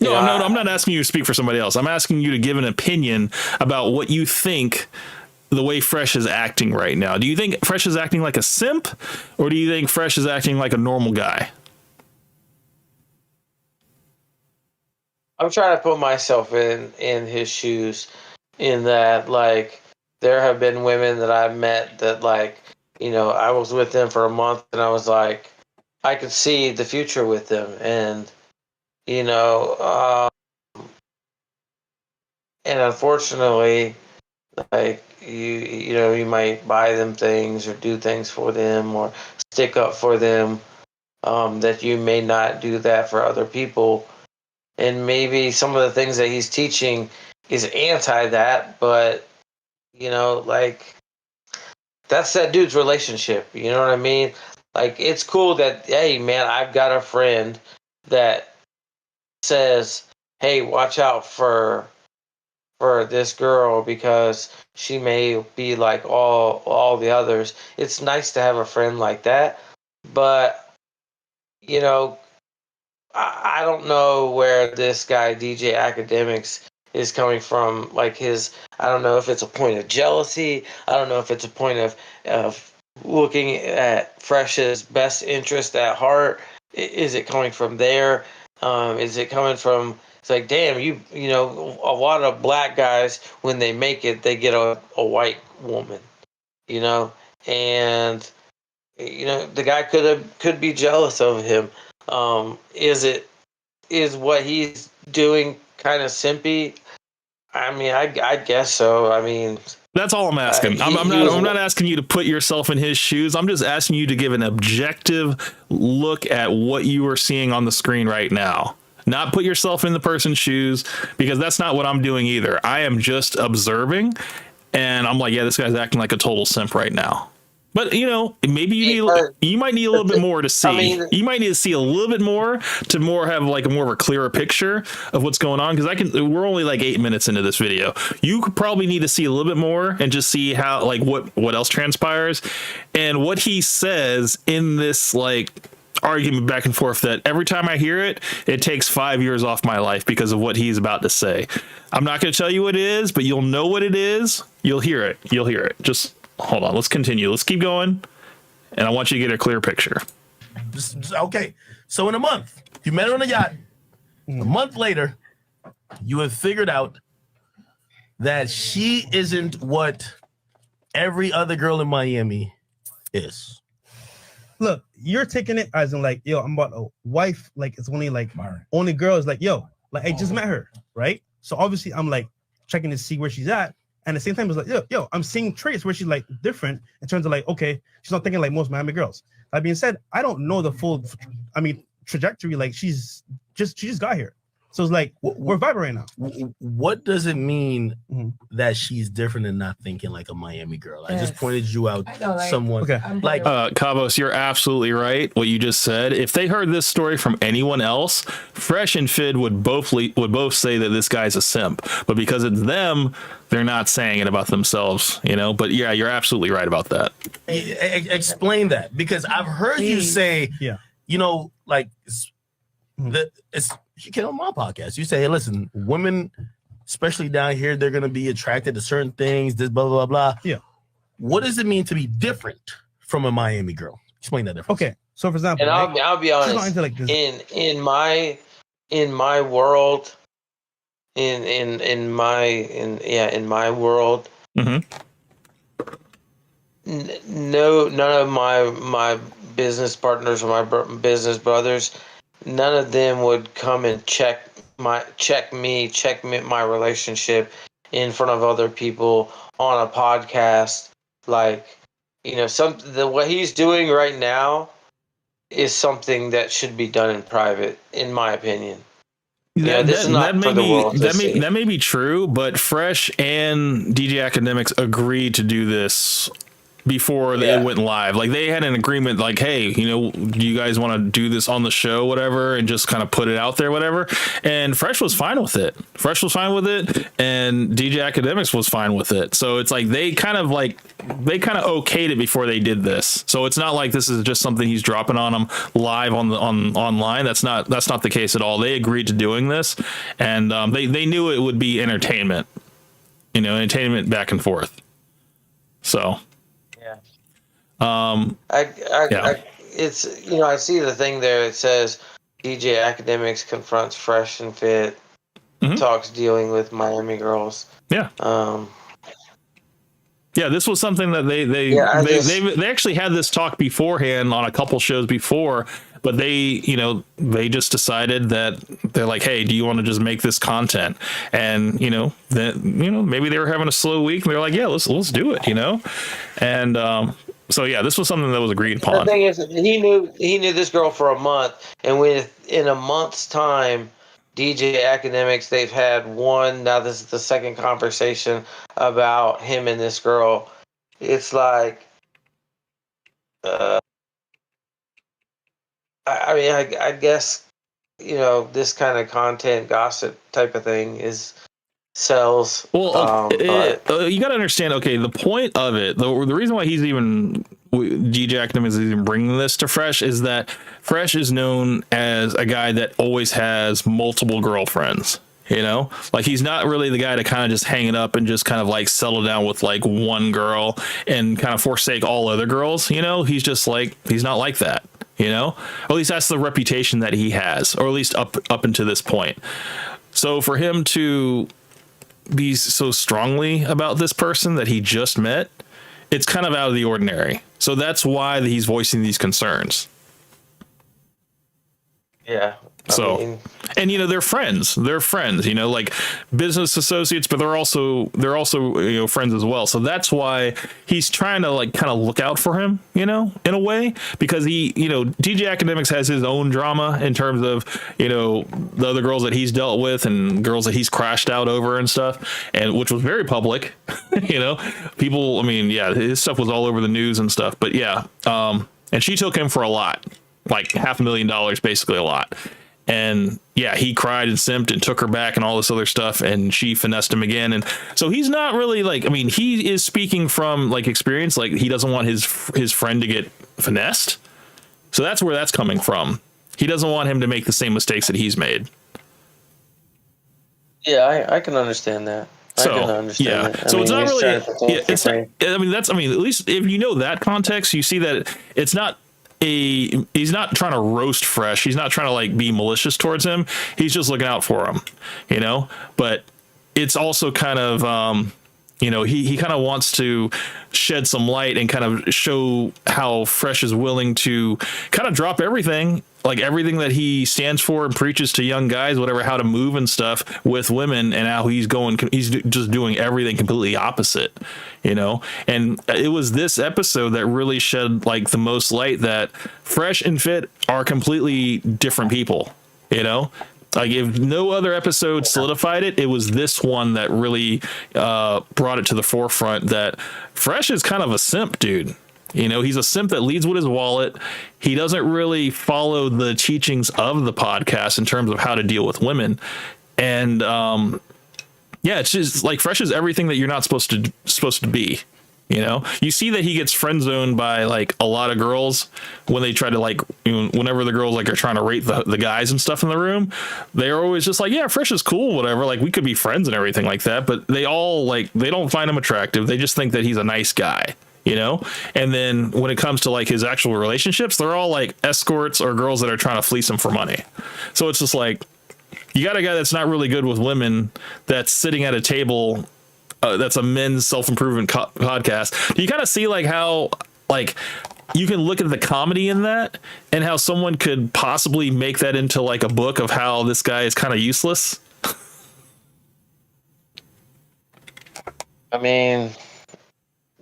I'm not asking you to speak for somebody else. I'm asking you to give an opinion about what you think the way Fresh is acting right now. Do you think Fresh is acting like a simp, or do you think Fresh is acting like a normal guy? I'm trying to put myself in his shoes, in that like there have been women that I've met that like, I was with them for a month and I was like, I could see the future with them, and and unfortunately, like you might buy them things or do things for them or stick up for them, that you may not do that for other people. And maybe some of the things that he's teaching is anti that, but, like, that's that dude's relationship. You know what I mean? Like, it's cool that, hey, man, I've got a friend that says, hey, watch out for this girl because she may be like all the others. It's nice to have a friend like that, but, I don't know where this guy DJ Academics is coming from. Like I don't know if it's a point of jealousy. I don't know if it's a point of looking at Fresh's best interest at heart. Is it coming from there? Is it coming from? It's like, damn, you know, a lot of black guys when they make it, they get a white woman, you know, and you know the guy could be jealous of him. Is what he's doing kind of simpy? I mean, I guess so. I mean, that's all I'm asking. I'm not asking you to put yourself in his shoes. I'm just asking you to give an objective look at what you are seeing on the screen right now. Not put yourself in the person's shoes, because that's not what I'm doing either. I am just observing, and I'm like, yeah, this guy's acting like a total simp right now. But you know, maybe you might need a little bit more to see. I mean, you might need to see a little bit more to have like more of a clearer picture of what's going on. Because we're only like 8 minutes into this video. You could probably need to see a little bit more and just see how like what else transpires and what he says in this like argument back and forth. That every time I hear it, it takes 5 years off my life because of what he's about to say. I'm not going to tell you what it is, but you'll know what it is. You'll hear it. You'll hear it. Just hold on. Let's continue. Let's keep going. And I want you to get a clear picture. Okay. So in a month, you met her on a yacht. A month later, you have figured out that she isn't what every other girl in Miami is. Look, you're taking it as in like, yo, I'm about a wife. Like, it's only like, only girl is like, yo, like, I just met her, right? So obviously I'm like checking to see where she's at. And at the same time, it's like, yo, I'm seeing traits where she's like different in terms of like, okay, she's not thinking like most Miami girls. That being said, I don't know the full, trajectory. Like she just got here. So it's like, we're vibing right now. What does it mean that she's different and not thinking like a Miami girl? I just pointed you out someone. Okay. Like Cabos, you're absolutely right. What you just said. If they heard this story from anyone else, Fresh and Fid would both say that this guy's a simp. But because it's them, they're not saying it about themselves, you know. But yeah, you're absolutely right about that. Explain that, because I've heard you say, you know, like you get on my podcast. You say, hey, listen, women, especially down here, they're gonna be attracted to certain things. This blah blah blah. Yeah. What does it mean to be different from a Miami girl? Explain that difference. Okay. So for example, and I'll be honest. Like in my world, in my world, none of my business partners or my business brothers, none of them would come and check my relationship in front of other people on a podcast. Like, you know, what he's doing right now is something that should be done in private, in my opinion. That may be true, but Fresh and DJ Academics agreed to do this before it went live. Like they had an agreement like, hey, you know, do you guys want to do this on the show, whatever, and just kind of put it out there, whatever. And Fresh was fine with it. And DJ Academics was fine with it. So it's like they kind of okayed it before they did this. So it's not like this is just something he's dropping on them live on online. That's not the case at all. They agreed to doing this, and they knew it would be entertainment, you know, entertainment back and forth. So it's, you know, I see the thing there. It says DJ Academics confronts Fresh and Fit, talks dealing with Miami girls. Yeah. Yeah, this was something that they actually had this talk beforehand on a couple shows before, but they just decided that they're like, hey, do you want to just make this content? And maybe they were having a slow week and they're like, yeah, let's do it, you know. And so yeah, this was something that was agreed upon. The thing is, he knew this girl for a month, and in a month's time, DJ Academics, they've had one. Now this is the second conversation about him and this girl. It's like, I guess, you know, this kind of content, gossip type of thing sells. Well, you got to understand. Okay, the point of it, the reason why he's even DJ Academics is even bringing this to Fresh is that Fresh is known as a guy that always has multiple girlfriends. You know, like he's not really the guy to kind of just hang it up and just kind of like settle down with like one girl and kind of forsake all other girls. You know, he's just like, he's not like that, you know, or at least that's the reputation that he has, or at least up until this point. So for him to be so strongly about this person that he just met, it's kind of out of the ordinary. So that's why he's voicing these concerns. Yeah. So, and you know, they're friends, you know, like business associates, but they're also, you know, friends as well. So that's why he's trying to like kind of look out for him, you know, in a way, because he, you know, DJ Academics has his own drama in terms of, you know, the other girls that he's dealt with and girls that he's crashed out over and stuff, and which was very public, you know, people, I mean, yeah, his stuff was all over the news and stuff, but yeah. And she took him for a lot, like $500,000, basically a lot. And yeah, he cried and simped and took her back and all this other stuff. And she finessed him again. And so he's not really like, I mean, he is speaking from like experience. Like he doesn't want his friend to get finessed. So that's where that's coming from. He doesn't want him to make the same mistakes that he's made. Yeah, I can understand that. So, I can understand that. So it's not really, yeah, it's not, I mean, that's, I mean, at least if you know that context, you see that it's not, he's not trying to roast Fresh. He's not trying to like be malicious towards him. He's just looking out for him, you know, but it's also kind of, you know, he kind of wants to shed some light and kind of show how Fresh is willing to kind of drop everything, like everything that he stands for and preaches to young guys, whatever, how to move and stuff with women, and how he's just doing everything completely opposite, you know. And it was this episode that really shed like the most light that Fresh and Fit are completely different people, you know. Like if no other episode solidified it, it was this one that really brought it to the forefront that Fresh is kind of a simp, dude. You know, he's a simp that leads with his wallet. He doesn't really follow the teachings of the podcast in terms of how to deal with women. And yeah, it's just like Fresh is everything that you're not supposed to be. You know, you see that he gets friend zoned by like a lot of girls when they try to like, you know, whenever the girls like are trying to rate the guys and stuff in the room, they're always just like, yeah, Fresh is cool, whatever. Like we could be friends and everything like that. But they all like, they don't find him attractive. They just think that he's a nice guy, you know? And then when it comes to like his actual relationships, they're all like escorts or girls that are trying to fleece him for money. So it's just like, you got a guy that's not really good with women that's sitting at a table that's a men's self-improvement podcast. Do you kind of see like how like you can look at the comedy in that and how someone could possibly make that into like a book of how this guy is kind of useless? I mean,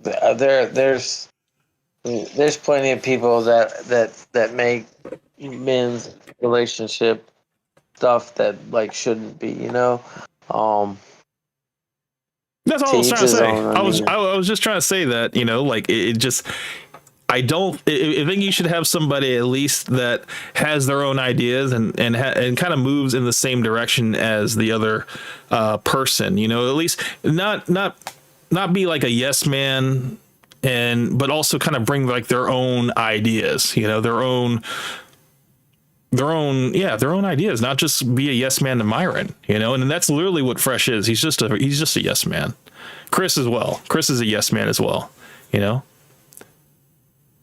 there's plenty of people that make men's relationship stuff that like shouldn't be, you know. That's all I was trying to say. I was just trying to say that, you know, like it just, I think you should have somebody at least that has their own ideas and kind of moves in the same direction as the other person, you know, at least not be like a yes man, but also kind of bring like their own ideas, you know, their own ideas, not just be a yes man to Myron, you know. And that's literally what Fresh is. He's just a yes man. Chris as well. Chris is a yes man as well, you know.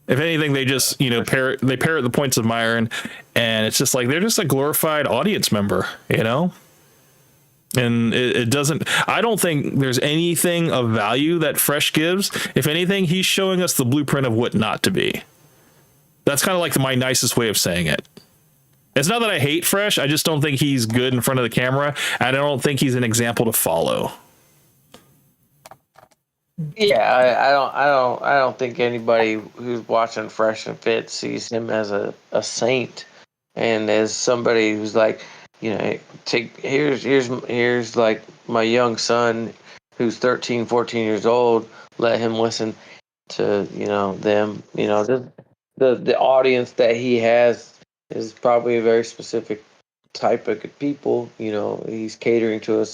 If anything, they just, you know, parrot the points of Myron, and it's just like they're just a glorified audience member, you know. And it doesn't, I don't think there's anything of value that Fresh gives. If anything, he's showing us the blueprint of what not to be. That's kind of like my nicest way of saying it. It's not that I hate Fresh. I just don't think he's good in front of the camera. And I don't think he's an example to follow. Yeah, I don't think anybody who's watching Fresh and Fit sees him as a saint and as somebody who's like, you know, here's like my young son who's 13, 14 years old. Let him listen to, you know, them. You know, the audience that he has is probably a very specific type of people. You know, he's catering to a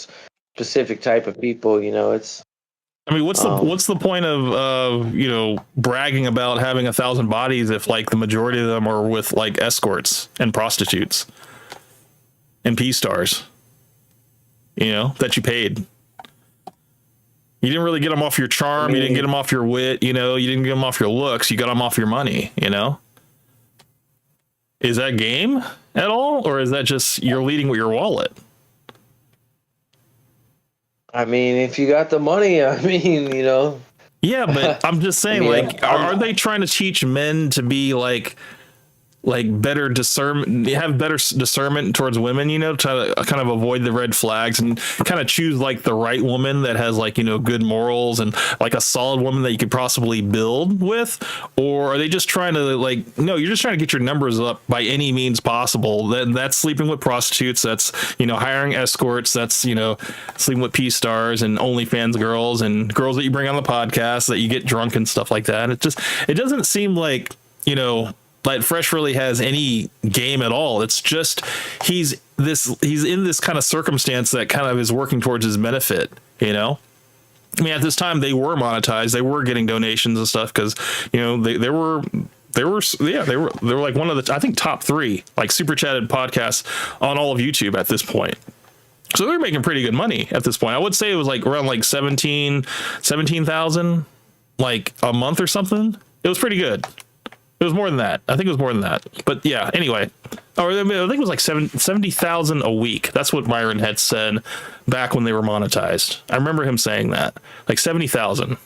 specific type of people. You know, it's I mean, what's the point of you know, bragging about having 1,000 bodies if like the majority of them are with like escorts and prostitutes and P stars, you know, that you paid. You didn't really get them off your charm. You didn't get them off your wit. You know, you didn't get them off your looks. You got them off your money. You know, is that game at all, or is that just you're leading with your wallet? I mean, if you got the money, I mean, you know. Yeah, but I'm just saying, I mean, like, are they trying to teach men to be like better discernment, have better discernment towards women, you know, to kind of avoid the red flags and kind of choose like the right woman that has like, you know, good morals and like a solid woman that you could possibly build with? Or are they just trying to like, no, you're just trying to get your numbers up by any means possible? That's sleeping with prostitutes, that's, you know, hiring escorts, that's, you know, sleeping with P stars and OnlyFans girls and girls that you bring on the podcast that you get drunk and stuff like that. It doesn't seem like, you know, like Fresh really has any game at all. It's just he's in this kind of circumstance that kind of is working towards his benefit, you know. I mean, at this time they were monetized, they were getting donations and stuff because, you know, they were like one of the, I think, top 3 like super chatted podcasts on all of YouTube at this point. So they're making pretty good money at this point. I would say it was like around like 17,000 like a month or something. It was pretty good. It was more than that. I think it was more than that. But yeah, anyway. Or I think it was like 70,000 a week. That's what Myron had said back when they were monetized. I remember him saying that. Like 70,000.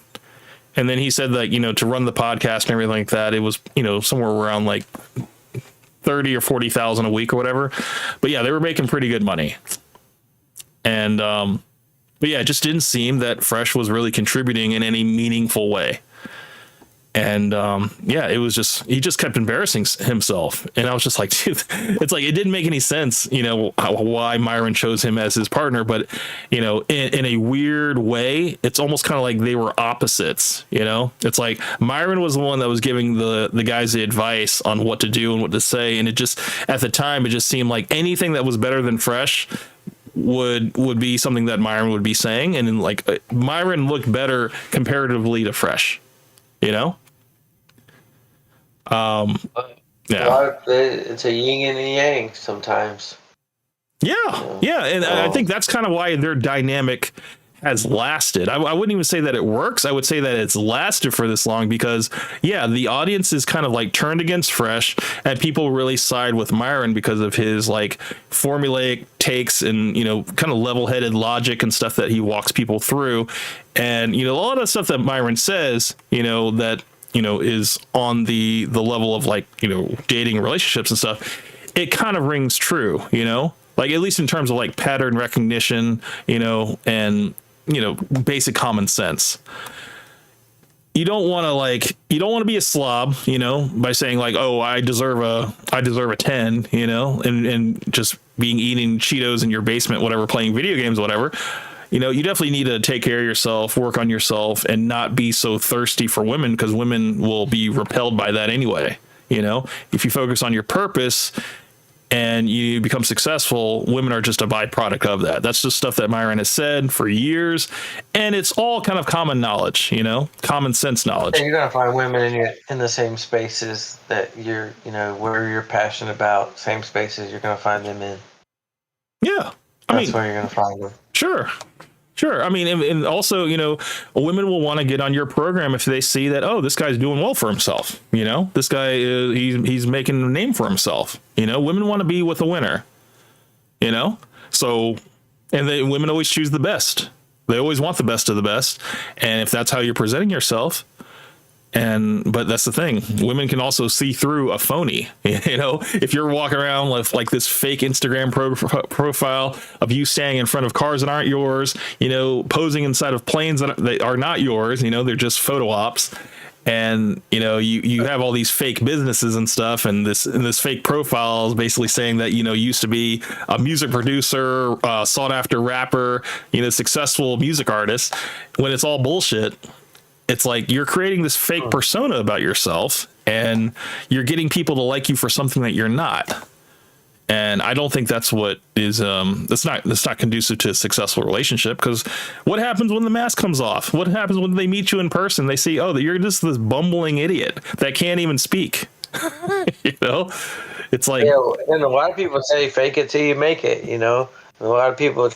And then he said that, you know, to run the podcast and everything like that, it was, you know, somewhere around like 30 or 40,000 a week or whatever. But yeah, they were making pretty good money. And but yeah, it just didn't seem that Fresh was really contributing in any meaningful way. And yeah, it was just, he just kept embarrassing himself. And I was just like, dude, it's like, it didn't make any sense, you know, why Myron chose him as his partner. But, you know, in a weird way, it's almost kind of like they were opposites, you know. It's like Myron was the one that was giving the guys the advice on what to do and what to say. And it just, at the time, it just seemed like anything that was better than Fresh would be something that Myron would be saying. And then like Myron looked better comparatively to Fresh, you know. Yeah, it's a yin and a yang sometimes. Yeah, and I think that's kind of why their dynamic has lasted. I wouldn't even say that it works. I would say that it's lasted for this long because, yeah, the audience is kind of like turned against Fresh, and people really side with Myron because of his like formulaic takes and, you know, kind of level-headed logic and stuff that he walks people through. And, you know, a lot of the stuff that Myron says, you know, that, you know, is on the level of like, you know, dating relationships and stuff, it kind of rings true, you know, like at least in terms of like pattern recognition, you know, and, you know, basic common sense. You don't want to be a slob, you know, by saying like, oh, I deserve a 10, you know, and just being eating Cheetos in your basement, whatever, playing video games, whatever. You know, you definitely need to take care of yourself, work on yourself, and not be so thirsty for women, because women will be repelled by that anyway. You know, if you focus on your purpose and you become successful, women are just a byproduct of that. That's just stuff that Myron has said for years, and it's all kind of common knowledge, you know, common sense knowledge. You're gonna find women in the same spaces that you're, you know, where you're passionate about, same spaces you're gonna find them in. Yeah, that's where you're gonna find them. Sure. I mean, and also, you know, women will want to get on your program if they see that, oh, this guy's doing well for himself. You know, this guy, he's making a name for himself. You know, women want to be with a winner, you know, so, and women always choose the best. They always want the best of the best. And if that's how you're presenting yourself, but that's the thing, women can also see through a phony. You know, if you're walking around with like this fake Instagram profile of you standing in front of cars that aren't yours, you know, posing inside of planes that are not yours, you know, they're just photo ops, and you know, you have all these fake businesses and stuff, and this fake profile is basically saying that, you know, you used to be a music producer, sought after rapper, you know, successful music artist, when it's all bullshit. It's like you're creating this fake persona about yourself, and you're getting people to like you for something that you're not. And I don't think that's what is that's not conducive to a successful relationship, because what happens when the mask comes off? What happens when they meet you in person? They see, oh, you're just this bumbling idiot that can't even speak. You know, it's like, yeah, and a lot of people say fake it till you make it, you know. A lot of people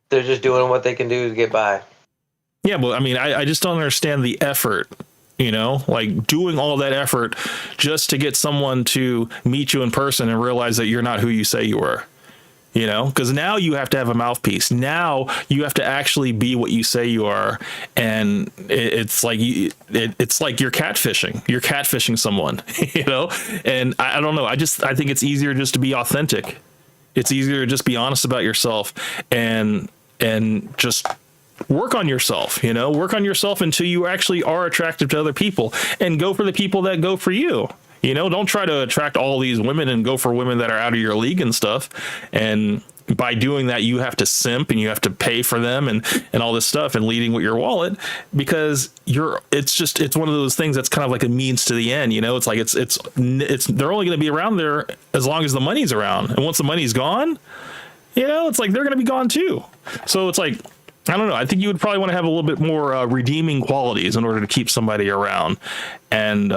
they're just doing what they can do to get by. yeah, but I mean, I just don't understand the effort. You know, like doing all that effort just to get someone to meet you in person and realize that you're not who you say you were. You know, because now you have to have a mouthpiece. Now you have to actually be what you say you are, and it's like it's like you're catfishing. You're catfishing someone. You know, and I don't know. I think it's easier just to be authentic. It's easier to just be honest about yourself and just work on yourself, you know, work on yourself until you actually are attractive to other people, and go for the people that go for you. You know, don't try to attract all these women and go for women that are out of your league and stuff. And by doing that, you have to simp and you have to pay for them and all this stuff and leading with your wallet, because it's one of those things that's kind of like a means to the end. You know, it's like it's they're only going to be around there as long as the money's around. And once the money's gone, you know, it's like they're going to be gone too. So it's like, I don't know. I think you would probably want to have a little bit more redeeming qualities in order to keep somebody around, and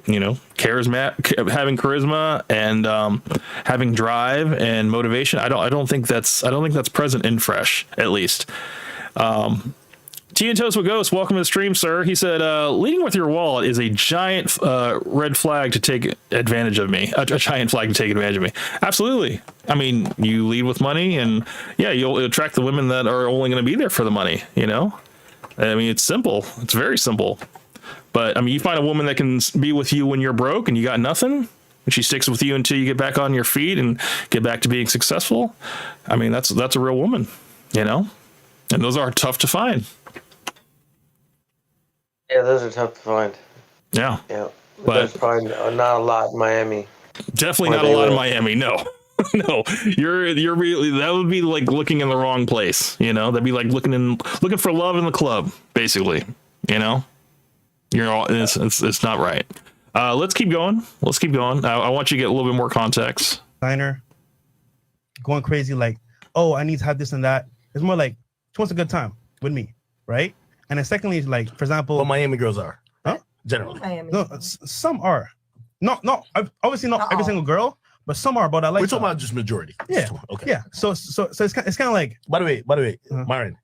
you know, having charisma and having drive and motivation. I don't think that's present in Fresh, at least. Tea and Toast with Ghost, welcome to the stream, sir. He said, leading with your wallet is a giant red flag to take advantage of me. A giant flag to take advantage of me. Absolutely. I mean, you lead with money, and yeah, you'll attract the women that are only going to be there for the money, you know? I mean, it's simple. It's very simple. But I mean, you find a woman that can be with you when you're broke and you got nothing, and she sticks with you until you get back on your feet and get back to being successful. I mean, that's a real woman, you know? And those are tough to find. Yeah, those are tough to find. Yeah. Yeah. But there's probably not a lot in Miami. Definitely not a lot in Miami. No. No. You're really, that would be like looking in the wrong place, you know? That'd be like looking for love in the club, basically. You know? It's not right. Let's keep going. I want you to get a little bit more context. Diner going crazy like, oh, I need to have this and that. It's more like she wants a good time with me, right? And then secondly, like, for example, what Miami girls are, huh? Generally. No, some are. No, obviously not every single girl, but some are. But I like. We're talking about just majority. Yeah. Okay. Yeah. So it's kind of like. By the way, Myron,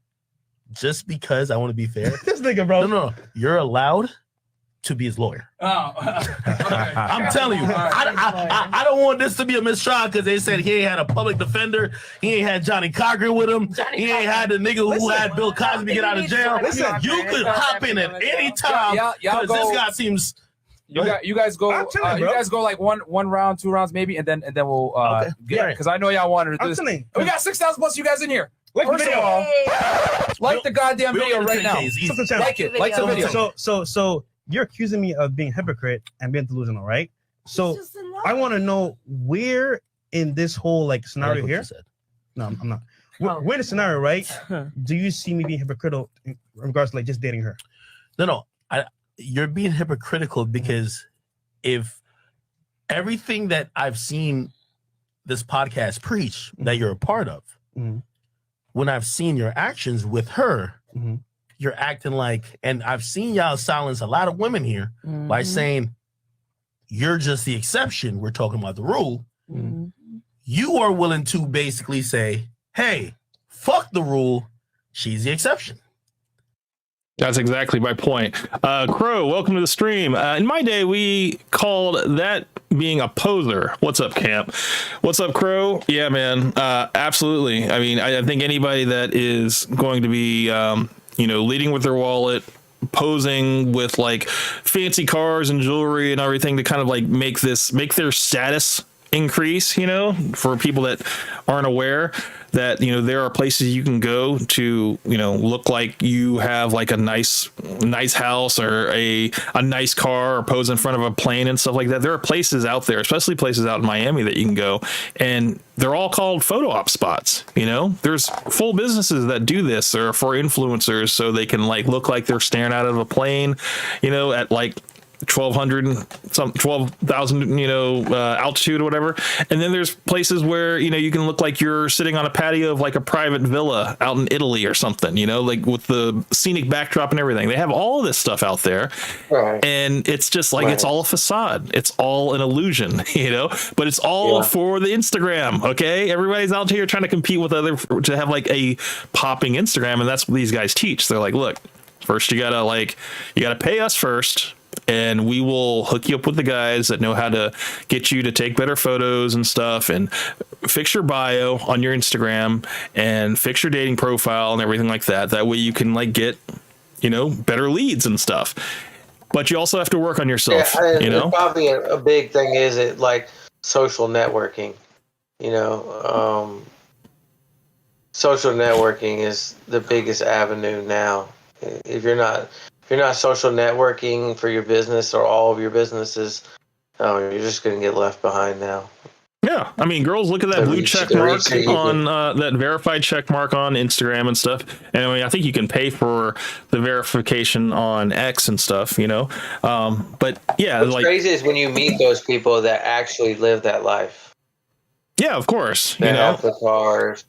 just because I want to be fair, this nigga, bro. No, you're allowed to be his lawyer. Oh, I'm telling you, I don't want this to be a mistrial because they said he ain't had a public defender, he ain't had Johnny Cochran with him, he ain't had the nigga who had Bill Cosby get out of jail. You could hop in at any time because this guy seems. You guys go. You guys go like one round, 2 rounds maybe, and then we'll get because I know y'all wanted to do this. We got 6,000 plus you guys in here. First of all, like the goddamn video right now. Like it. Like the video. So you're accusing me of being a hypocrite and being delusional, right? So I want to know where in this whole like scenario here. No, I'm not. Where in the scenario, right? Do you see me being hypocritical in regards to like just dating her? No. You're being hypocritical because if everything that I've seen this podcast preach that you're a part of, when I've seen your actions with her, you're acting like, and I've seen y'all silence a lot of women here by saying you're just the exception. We're talking about the rule. You are willing to basically say, hey, fuck the rule. She's the exception. That's exactly my point. Crow, welcome to the stream. In my day, we called that being a poser. What's up, Camp? What's up, Crow? Yeah, man. Absolutely. I mean, I think anybody that is going to be, leading with their wallet, posing with like fancy cars and jewelry and everything to kind of like make their status increase, for people that aren't aware that, there are places you can go to, look like you have like a nice house or a nice car or pose in front of a plane and stuff like that. There are places out there, especially places out in Miami that you can go, and they're all called photo op spots. There's full businesses that do this or for influencers so they can like look like they're staring out of a plane, at like 12,000, altitude or whatever. And then there's places where, you can look like you're sitting on a patio of like a private villa out in Italy or something, like with the scenic backdrop and everything. They have all this stuff out there. Right. And it's just like, it's all a facade. It's all an illusion, but it's all for the Instagram. Okay. Everybody's out here trying to compete with to have like a popping Instagram. And that's what these guys teach. They're like, look, first you gotta pay us first, and we will hook you up with the guys that know how to get you to take better photos and stuff, and fix your bio on your Instagram and fix your dating profile and everything like that. That way you can like get, better leads and stuff. But you also have to work on yourself. Probably a big thing is it like social networking. Social networking is the biggest avenue now. If you're not social networking for your business or all of your businesses, you're just going to get left behind now. Yeah, I mean, girls look at that blue check mark on that verified check mark on Instagram and stuff. And I mean, I think you can pay for the verification on X and stuff, But yeah, what's crazy is when you meet those people that actually live that life. Yeah, of course. They have the cars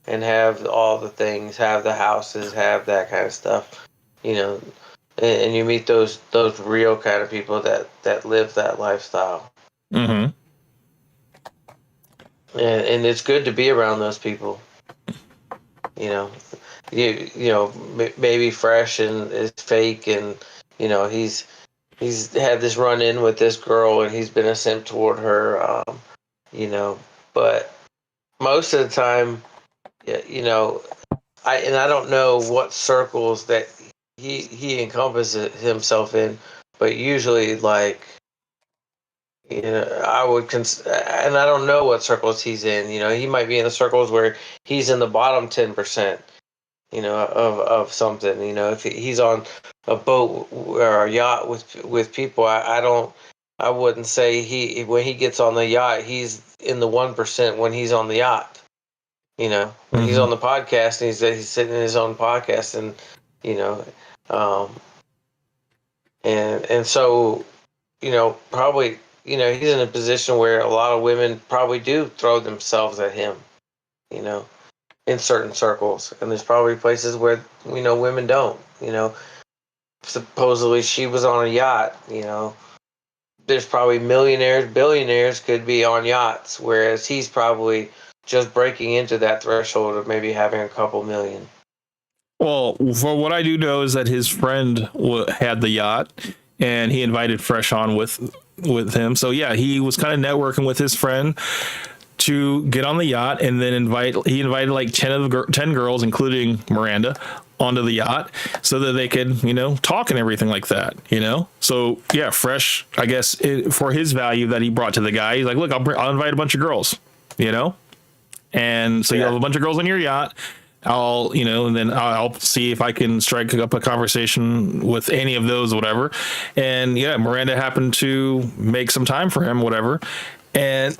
and have all the things, have the houses, have that kind of stuff, and you meet those real kind of people that live that lifestyle. Mm-hmm. And it's good to be around those people. Maybe Fresh and is fake, and he's had this run in with this girl, and he's been a simp toward her. But most of the time, I don't know what circles that he encompasses himself in, but usually like. I would and I don't know what circles he's in. He might be in the circles where he's in the bottom 10%, of something. If he's on a boat or a yacht with people, I wouldn't say when he gets on the yacht, he's in the 1% when he's on the yacht. When he's on the podcast and he's sitting in his own podcast, and and so probably. He's in a position where a lot of women probably do throw themselves at him, in certain circles. And there's probably places where, women don't, Supposedly she was on a yacht, There's probably millionaires, billionaires could be on yachts, whereas he's probably just breaking into that threshold of maybe having a couple million. Well, for what I do know is that his friend had the yacht, and he invited Fresh on with him. So yeah, he was kind of networking with his friend to get on the yacht, and then he invited like 10 girls, including Miranda, onto the yacht so that they could, talk and everything like that, So yeah, Fresh, I guess for his value that he brought to the guy, he's like, look, I'll invite a bunch of girls, and so you have a bunch of girls on your yacht. And then I'll see if I can strike up a conversation with any of those, whatever. And yeah, Miranda happened to make some time for him, whatever. And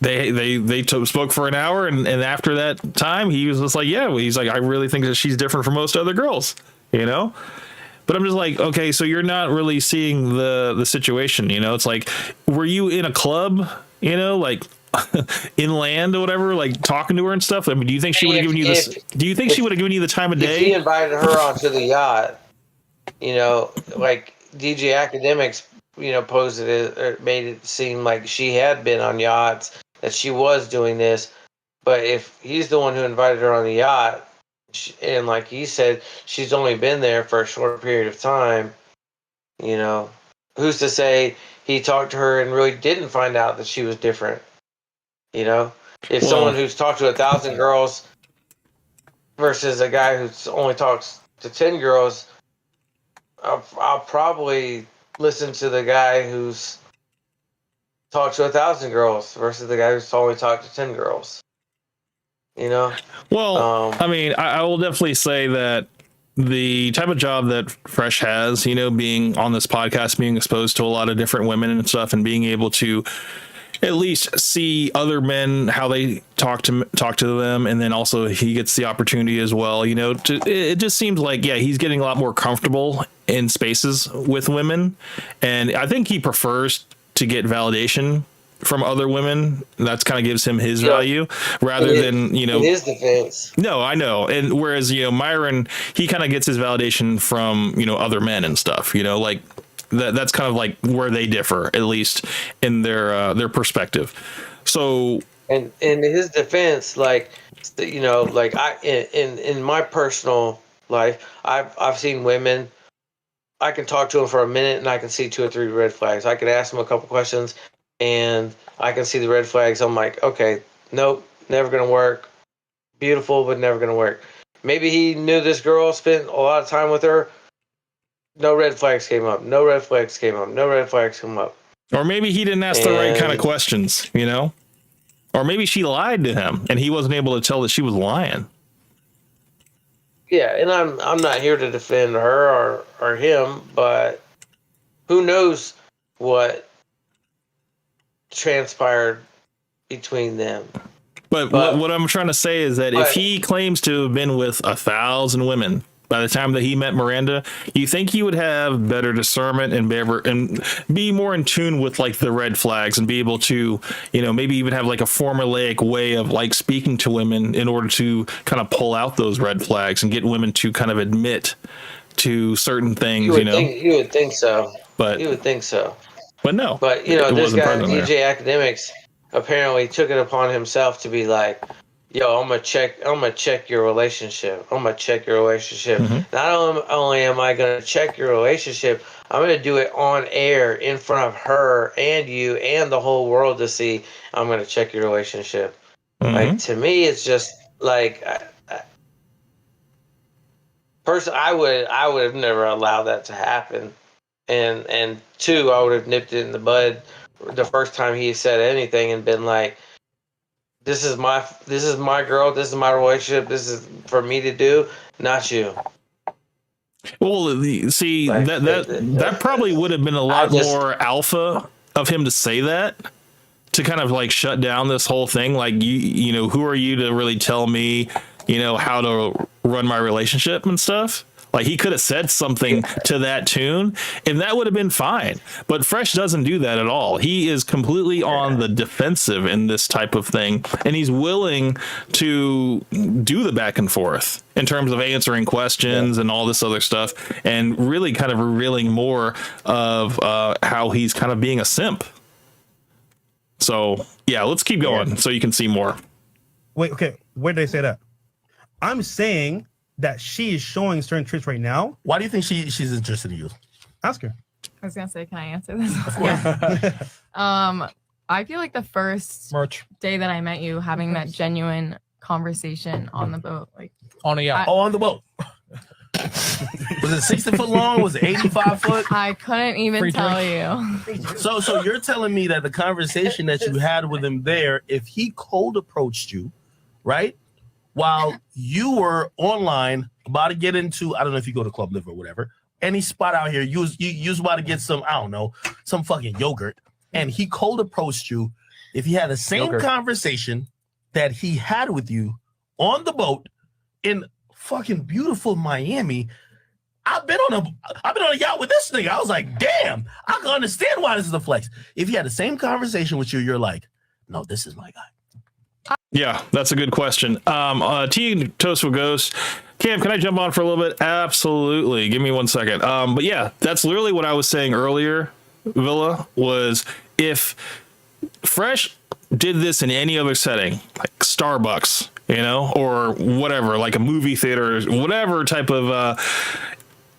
they spoke for an hour. And after that time, he was just like, he's like, I really think that she's different from most other girls, But I'm just like, okay, so you're not really seeing the situation, It's like, were you in a club, like inland or whatever, like talking to her and stuff? I mean, do you think she would have given you this? Do you think she would have given you the time of day? If he invited her onto the yacht, like DJ Academics, posted it or made it seem like she had been on yachts, that she was doing this. But if he's the one who invited her on the yacht, and like he said, she's only been there for a short period of time, who's to say he talked to her and really didn't find out that she was different? If someone who's talked to 1,000 girls versus a guy who's only talks to 10 girls, I'll probably listen to the guy who's talked to 1,000 girls versus the guy who's only talked to 10 girls. Well, I mean, I will definitely say that the type of job that Fresh has, being on this podcast, being exposed to a lot of different women and stuff, and being able to at least see other men, how they talk to them, and then also he gets the opportunity as well. You know, it just seems like, yeah, he's getting a lot more comfortable in spaces with women, and I think he prefers to get validation from other women. That's kind of gives him his value rather than, you know, in his defense. No, I know. And whereas, you know, Myron, he kind of gets his validation from, you know, other men and stuff, you know, like that's kind of like where they differ, at least in their perspective. So, and in his defense, like, you know, like in my personal life, I've seen women, I can talk to them for a minute and I can see 2 or 3 red flags. I can ask them a couple questions and I can see the red flags. I'm like, okay, nope, never gonna work. Beautiful, but never gonna work. Maybe he knew this girl, spent a lot of time with her. No red flags came up. No red flags came up. No red flags come up. Or maybe he didn't ask the right kind of questions, you know? Or maybe she lied to him and he wasn't able to tell that she was lying. Yeah, and I'm not here to defend her or him, but who knows what transpired between them. But what I'm trying to say is that if he claims to have been with 1,000 women by the time that he met Miranda, you think he would have better discernment and be more in tune with like the red flags and be able to, you know, maybe even have like a formulaic way of like speaking to women in order to kind of pull out those red flags and get women to kind of admit to certain things, you know? You would think so. But you would think so. But no. But, you know, this guy, DJ DJ Academics, apparently took it upon himself to be like, yo, I'm gonna check your relationship. I'm gonna check your relationship. Not only am I gonna check your relationship, I'm gonna do it on air in front of her and you and the whole world to see. I'm gonna check your relationship. Like, to me, it's just like, personally, I would have never allowed that to happen. And 2, I would have nipped it in the bud the first time he said anything and been like, this is my girl, this is my relationship, this is for me to do, not you. Well, see, like, that probably would have been a lot more alpha of him to say that, to kind of like shut down this whole thing. Like, you know, who are you to really tell me, you know, how to run my relationship and stuff? Like, he could have said something to that tune and that would have been fine. But Fresh doesn't do that at all. He is completely on the defensive in this type of thing. And he's willing to do the back and forth in terms of answering questions and all this other stuff, and really kind of revealing more of how he's kind of being a simp. So, yeah, let's keep going so you can see more. Wait, okay. Where did they say that? I'm saying that she is showing certain traits right now. Why do you think she's interested in you? Ask her. I was gonna say, can I answer this? Of course. I feel like the first day that I met you, having that genuine conversation on the boat, like on a yacht. On the boat. Was it 60 foot long? Was it 85 foot? I couldn't even tell you. So you're telling me that the conversation that you had with him there, if he cold approached you, right, while you were online about to get into, I don't know if you go to Club Live or whatever, any spot out here, you was about to get some, I don't know, some fucking yogurt, and he cold approached you, if he had the same conversation that he had with you on the boat in fucking beautiful Miami, I've been on a yacht with this nigga. I was like, damn, I can understand why this is a flex. If he had the same conversation with you, you're like, no, this is my guy. Yeah, that's a good question. T Toast with Ghost. Cam, can I jump on for a little bit? Absolutely. Give me 1 second. But yeah, that's literally what I was saying earlier, Villa, was if Fresh did this in any other setting, like Starbucks, you know, or whatever, like a movie theater, whatever type of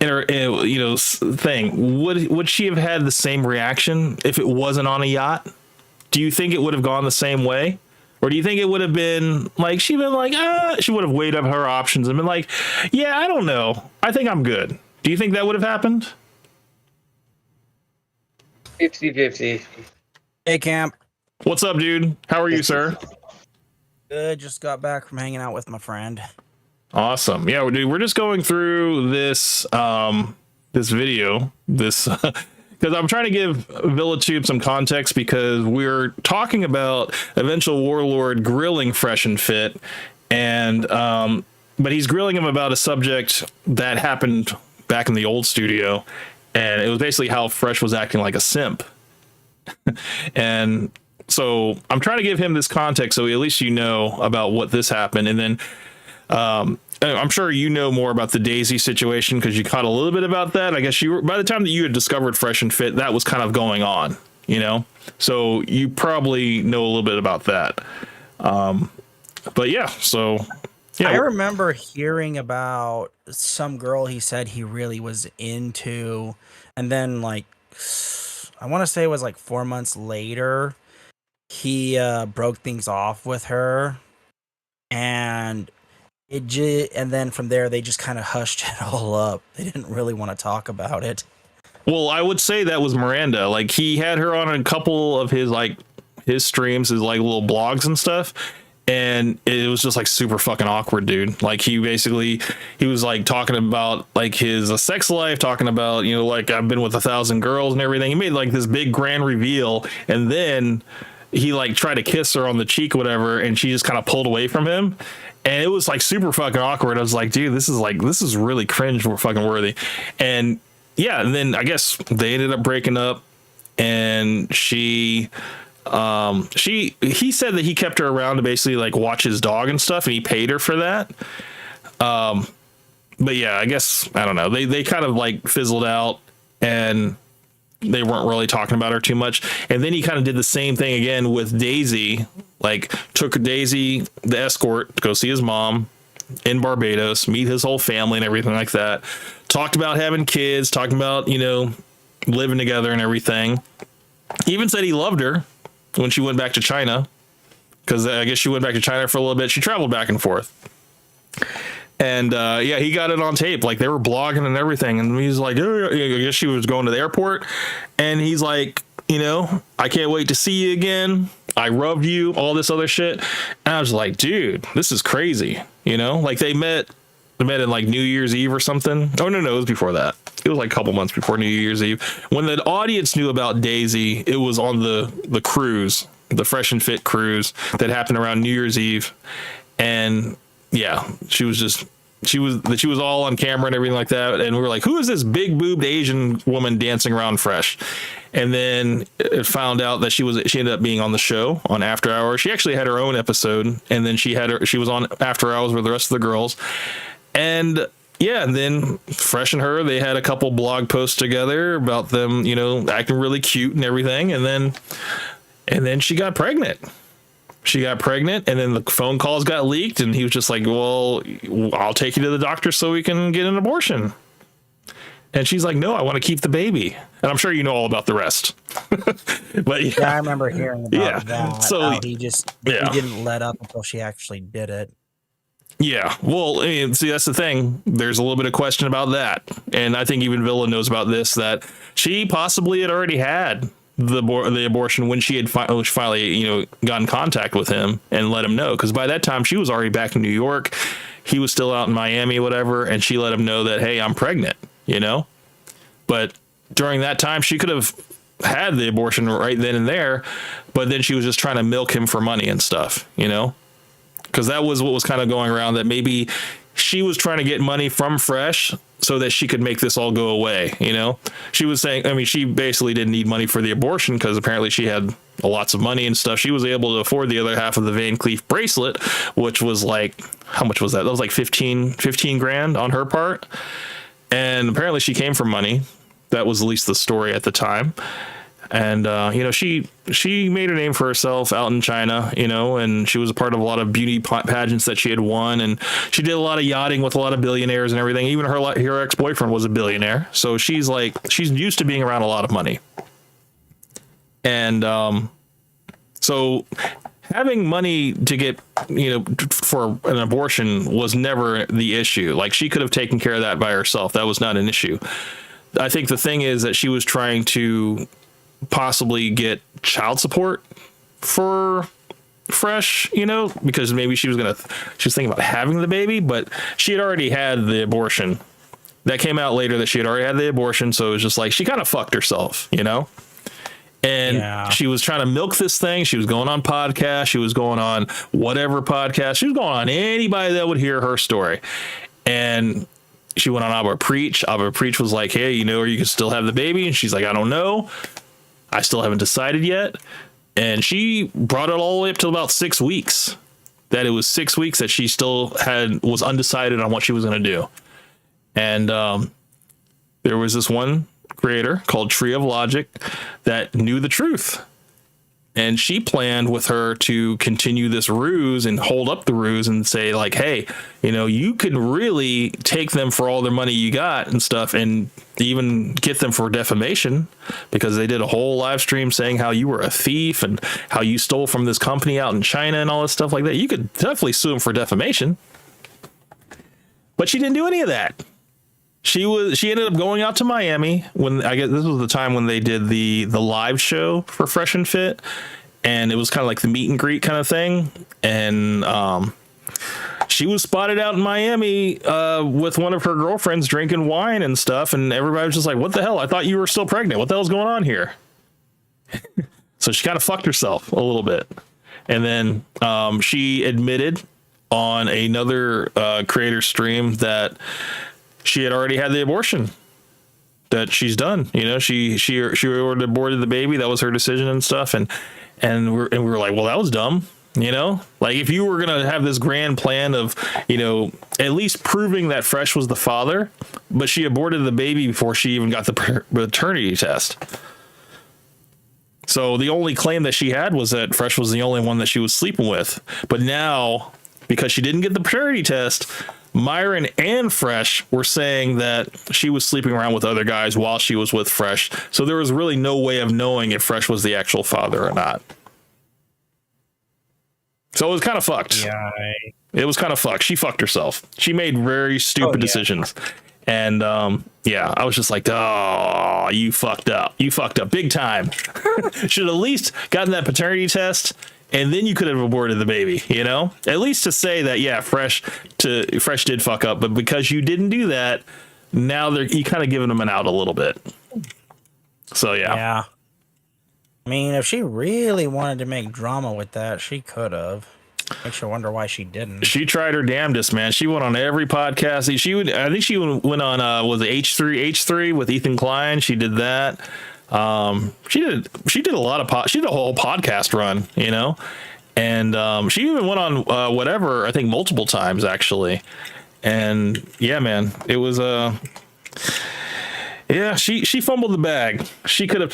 thing, would she have had the same reaction if it wasn't on a yacht? Do you think it would have gone the same way? Or do you think it would have been like, she would have weighed up her options and been like, yeah, I don't know, I think I'm good. Do you think that would have happened? 50-50. Hey, Camp. What's up, dude? How are you, sir? Good. Just got back from hanging out with my friend. Awesome. Yeah, dude, we're just going through this this video, this because I'm trying to give VillaTube some context, because we're talking about eventual warlord grilling Fresh and Fit, and but he's grilling him about a subject that happened back in the old studio, and it was basically how Fresh was acting like a simp. And so I'm trying to give him this context so at least you know about what this happened, and then I'm sure you know more about the Daisy situation because you caught a little bit about that. I guess you were, by the time that you had discovered Fresh and Fit, that was kind of going on, you know? So you probably know a little bit about that. But yeah, so yeah. I remember hearing about some girl he said he really was into, and then like I want to say it was like 4 months later, he broke things off with her, and and then from there they just kind of hushed it all up. They didn't really want to talk about it. Well, I would say that was Miranda. Like, he had her on a couple of his streams, his like little blogs and stuff, and it was just like super fucking awkward, dude. Like, he was like talking about like his sex life, talking about, you know, like, I've been with 1,000 girls and everything. He made like this big grand reveal, and then he like tried to kiss her on the cheek or whatever, and she just kind of pulled away from him. And it was like super fucking awkward. I was like, dude, this is really cringe fucking worthy. And yeah, and then I guess they ended up breaking up, and he said that he kept her around to basically like watch his dog and stuff, and he paid her for that. But yeah, I guess, I don't know. They kind of like fizzled out, and they weren't really talking about her too much. And then he kind of did the same thing again with Daisy, like took Daisy, the escort, to go see his mom in Barbados, meet his whole family and everything like that. Talked about having kids, talking about, you know, living together and everything. He even said he loved her when she went back to China, because I guess she went back to China for a little bit. She traveled back and forth. And yeah, he got it on tape. Like, they were blogging and everything. And he's like, oh, I guess she was going to the airport. And he's like, you know, I can't wait to see you again. I loved you, all this other shit. And I was like, dude, this is crazy. You know, like they met in like New Year's Eve or something. Oh, no, it was before that. It was like a couple months before New Year's Eve. When the audience knew about Daisy, it was on the cruise, the Fresh and Fit cruise that happened around New Year's Eve. And yeah, she was all on camera and everything like that. And we were like, who is this big boobed Asian woman dancing around Fresh? And then it found out that she ended up being on the show on After Hours. She actually had her own episode, and then she was on After Hours with the rest of the girls. And yeah, and then Fresh and her, they had a couple blog posts together about them, you know, acting really cute and everything. And then she got pregnant. And then the phone calls got leaked, and he was just like, well, I'll take you to the doctor so we can get an abortion. And she's like, no, I want to keep the baby. And I'm sure you know all about the rest. But yeah, I remember hearing about that. So he didn't let up until she actually did it. Yeah, well, I mean, see, that's the thing. There's a little bit of question about that. And I think even Villa knows about this, that she possibly had already had the abortion when she had finally, you know, got in contact with him and let him know. Because by that time, she was already back in New York. He was still out in Miami, whatever. And she let him know that, hey, I'm pregnant, you know. But during that time, she could have had the abortion right then and there. But then she was just trying to milk him for money and stuff, you know. Because that was what was kind of going around, that maybe she was trying to get money from Fresh so that she could make this all go away, you know? She was saying, I mean, she basically didn't need money for the abortion because apparently she had lots of money and stuff. She was able to afford the other half of the Van Cleef bracelet, which was like, how much was that? That was like 15 grand on her part. And apparently she came from money. That was at least the story at the time. And, you know, she made a name for herself out in China, you know, and she was a part of a lot of beauty pageants that she had won. And she did a lot of yachting with a lot of billionaires and everything. Even her ex-boyfriend was a billionaire. So she's used to being around a lot of money. And so having money to get, you know, for an abortion was never the issue. Like, she could have taken care of that by herself. That was not an issue. I think the thing is that she was trying to possibly get child support for Fresh, you know, because maybe she was thinking about having the baby, but she had already had the abortion that came out later that she had already had the abortion. So it was just like, she kind of fucked herself, you know? And she was trying to milk this thing. She was going on podcasts. She was going on whatever podcast. She was going on anybody that would hear her story. And she went on Abba Preach. Abba Preach was like, hey, you know, you can still have the baby. And she's like, I don't know. I still haven't decided yet. And she brought it all the way up to about 6 weeks. That it was 6 weeks that she still was undecided on what she was going to do. And there was this one creator called Tree of Logic that knew the truth. And she planned with her to continue this ruse and hold up the ruse and say like, hey, you know, you could really take them for all their money you got and stuff, and even get them for defamation, because they did a whole live stream saying how you were a thief and how you stole from this company out in China and all this stuff like that. You could definitely sue them for defamation. But she didn't do any of that. She ended up going out to Miami when, I guess this was the time when they did the live show for Fresh and Fit, and it was kind of like the meet and greet kind of thing. And she was spotted out in Miami with one of her girlfriends drinking wine and stuff, and everybody was just like, what the hell? I thought you were still pregnant. What the hell's going on here? So she kind of fucked herself a little bit. And then she admitted on another creator stream that she had already had the abortion, that she's done. You know, she already aborted the baby. That was her decision and stuff. And we were like, well, that was dumb. You know, like if you were going to have this grand plan of, you know, at least proving that Fresh was the father, but she aborted the baby before she even got the paternity test. So the only claim that she had was that Fresh was the only one that she was sleeping with. But now, because she didn't get the paternity test, Myron and Fresh were saying that she was sleeping around with other guys while she was with Fresh. So there was really no way of knowing if Fresh was the actual father or not. So it was kind of fucked. Yeah, it was kind of fucked. She fucked herself. She made very stupid decisions. And yeah, I was just like, oh, you fucked up. You fucked up big time. Should have at least gotten that paternity test, and then you could have aborted the baby, you know? At least to say that, yeah, Fresh did fuck up, but because you didn't do that, now you kind of giving them an out a little bit. So yeah. Yeah. I mean, if she really wanted to make drama with that, she could have. Makes you wonder why she didn't. She tried her damnedest, man. She went on every podcast. I think she went on was it H3 with Ethan Klein. She did that. She did a lot of she did a whole podcast run, you know, and she even went on whatever, I think multiple times actually. And yeah, man, it was yeah, she fumbled the bag. She could have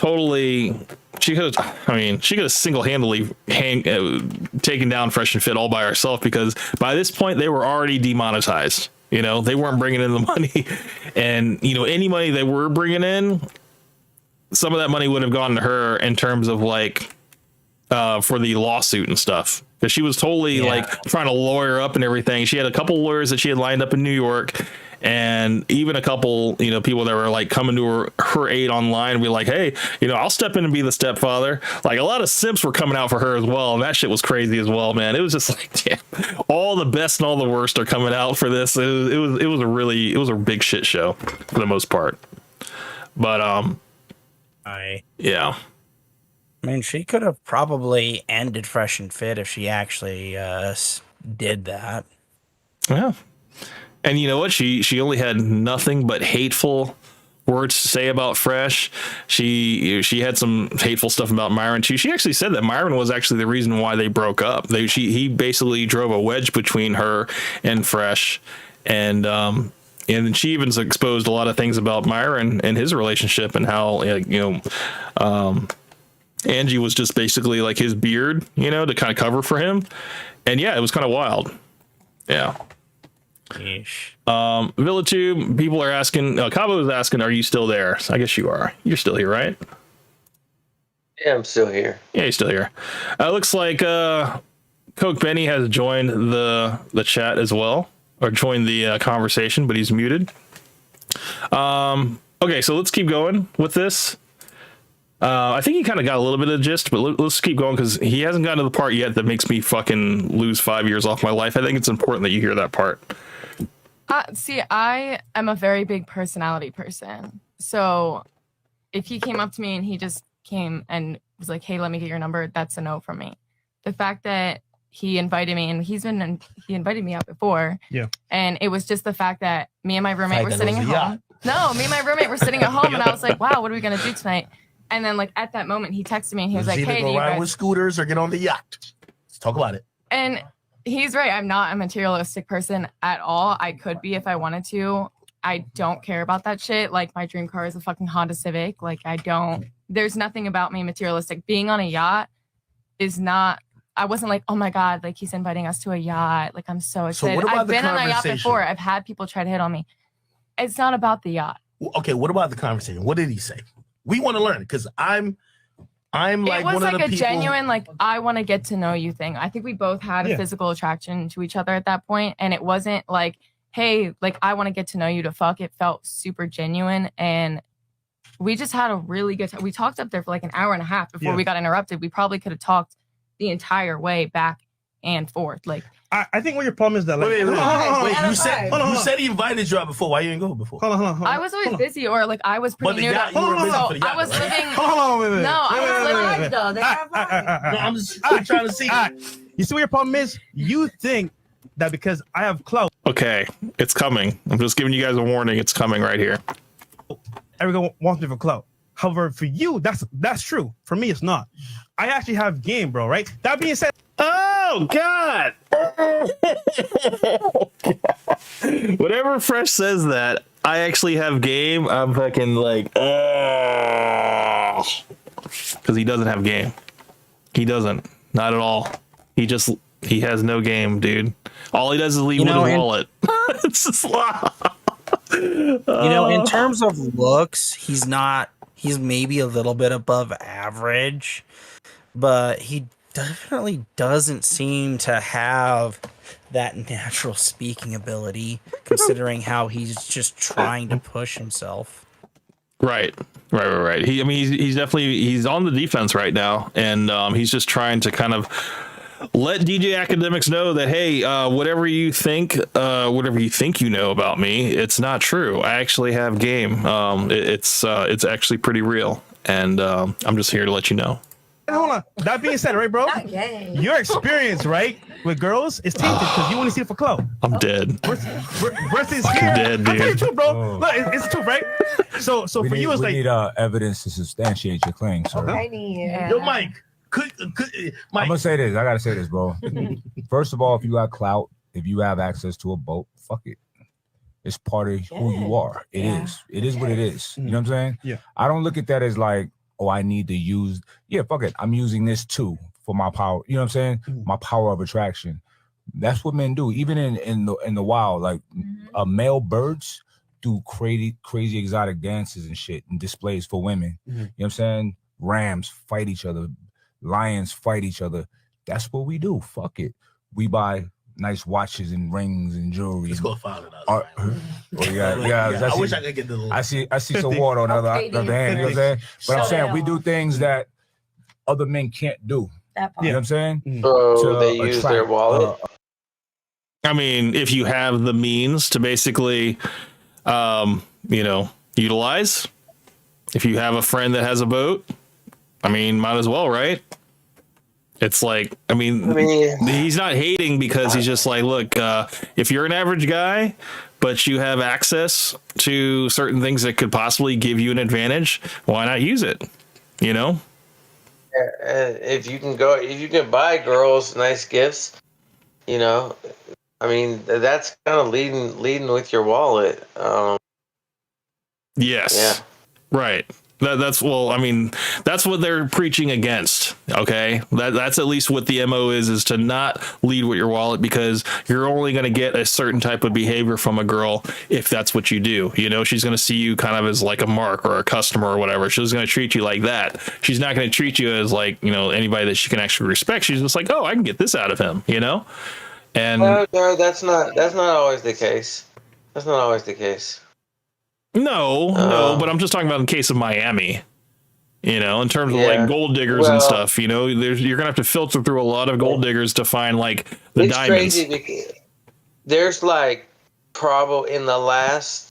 single-handedly taken down Fresh and Fit all by herself, because by this point they were already demonetized. You know, they weren't bringing in the money, and you know, any money they were bringing in, some of that money would have gone to her in terms of like for the lawsuit and stuff, because she was totally like trying to lawyer up and everything. She had a couple lawyers that she had lined up in New York, and even a couple, you know, people that were like coming to her aid online and be like, hey, you know, I'll step in and be the stepfather. Like a lot of simps were coming out for her as well, and that shit was crazy as well, man. It was just like, damn, all the best and all the worst are coming out for this. It was a big shit show for the most part. But yeah. I mean, she could have probably ended Fresh and Fit if she actually did that. Yeah. And you know what? She only had nothing but hateful words to say about Fresh. She had some hateful stuff about Myron too. She actually said that Myron was actually the reason why they broke up. He basically drove a wedge between her and Fresh, and she even exposed a lot of things about Myron and his relationship, and how Angie was just basically like his beard, you know, to kind of cover for him. And yeah, it was kind of wild. Yeah. VillaTube, people are asking, Cabo is asking, are you still there? So I guess you are. You're still here, right? Yeah, I'm still here. Yeah, he's still here. Looks like Coke Benny has joined the chat as well, or joined the conversation, but he's muted. Okay, so let's keep going with this. I think he kind of got a little bit of the gist, but let's keep going, because he hasn't gotten to the part yet that makes me fucking lose 5 years off my life. I think it's important that you hear that part. See, I am a very big personality person. So if he came up to me and he just came and was like, hey, let me get your number, that's a no from me. The fact that he invited me, and he invited me out before. Yeah. And it was just the fact that me and my roommate were sitting at home. yacht. No, me and my roommate were sitting at home, and I was like, wow, what are we going to do tonight? And then, like, at that moment, he texted me, and he was like, either hey, go do you ride guys... with scooters or get on the yacht. Let's talk about it. And he's right. I'm not a materialistic person at all. I could be if I wanted to. I don't care about that shit. Like, my dream car is a fucking Honda Civic. Like, there's nothing about me materialistic. Being on a yacht is not... I wasn't like, oh my God, like he's inviting us to a yacht. Like, I'm so excited. what about I've the been on a yacht conversation? before. I've had people try to hit on me. It's not about the yacht. Okay, what about the conversation? What did he say? We want to learn because I'm like it was one like of the a people. genuine, like, I want to get to know you thing. I think we both had a physical attraction to each other at that point, and it wasn't like, hey, like, I want to get to know you to fuck. It felt super genuine, and we just had a really good time. We talked up there for like an hour and a half before we got interrupted. We probably could have talked the entire way back and forth. Like, I think what your problem is that, like, Wait, you Hold on. said he invited you out before. Why you didn't go before? Hold on. I was always busy, or like I was pretty But the new. yacht, to- you were busy so for the yacht, I was right? living. Hold on, wait. No, I was living. No, I'm just trying to see. You see what your problem is? You think that because I have clout, Okay, it's coming. I'm just giving you guys a warning. It's coming right here. everyone wants me for clout. However, for you, that's true. For me, it's not. I actually have game, bro. Right? That being said, Oh God! Whenever Fresh says that, I actually have game. I'm fucking like, because he doesn't have game. He doesn't. Not at all. He has no game, dude. All he does is leave with his wallet. It's just in terms of looks, he's maybe a little bit above average, but he definitely doesn't seem to have that natural speaking ability, considering how he's just trying to push himself. Right. He's definitely on the defense right now, and he's just trying to kind of let DJ Academics know that, hey, whatever you think you know about me, it's not true. I actually have game. It's actually pretty real, and I'm just here to let you know. hold on. That being said, right, bro? Your experience, right, with girls is tainted because you want to see it for clout. I'm dead. Versus I'm here, dead, I tell you dude. too, bro. Look, it's true, right? So for you, it's we like need evidence to substantiate your claim, sir. Yo, Mike. Mike. I'm gonna say this. I gotta say this, bro. First of all, if you got clout, if you have access to a boat, fuck it. It's part of who you are. It is. It is what it is. You know what I'm saying? Yeah. I don't look at that as like, oh, I need to use. Yeah, fuck it. I'm using this too for my power. You know what I'm saying? My power of attraction. That's what men do. Even in the wild, like male birds do crazy exotic dances and shit and displays for women. You know what I'm saying? Rams fight each other. Lions fight each other. That's what we do. Fuck it. We buy nice watches and rings and jewelry. Let's go $5. Yeah. I wish I could get the little. I see some water on the other hand. You know what I'm saying? But I'm saying we do things that other men can't do. You know what I'm saying? So they use their wallet. I mean, if you have the means to basically, utilize. If you have a friend that has a boat, I mean, might as well, right? It's like, I mean, he's not hating because he's just like, look, if you're an average guy, but you have access to certain things that could possibly give you an advantage, why not use it? You know? If you can buy girls nice gifts, I mean, that's kind of leading with your wallet. Yes. Yeah. Right. That's what they're preaching against. Okay. That's at least what the MO is to not lead with your wallet, because you're only going to get a certain type of behavior from a girl if that's what you do. She's going to see you kind of as like a mark or a customer or whatever. She's going to treat you like that. She's not going to treat you as like, anybody that she can actually respect. She's just like, oh, I can get this out of him, And no, that's not always the case. That's not always the case. No, but I'm just talking about in the case of Miami, in terms of like gold diggers and stuff, you're going to have to filter through a lot of gold diggers to find like the it's diamonds. Crazy because there's like probably in the last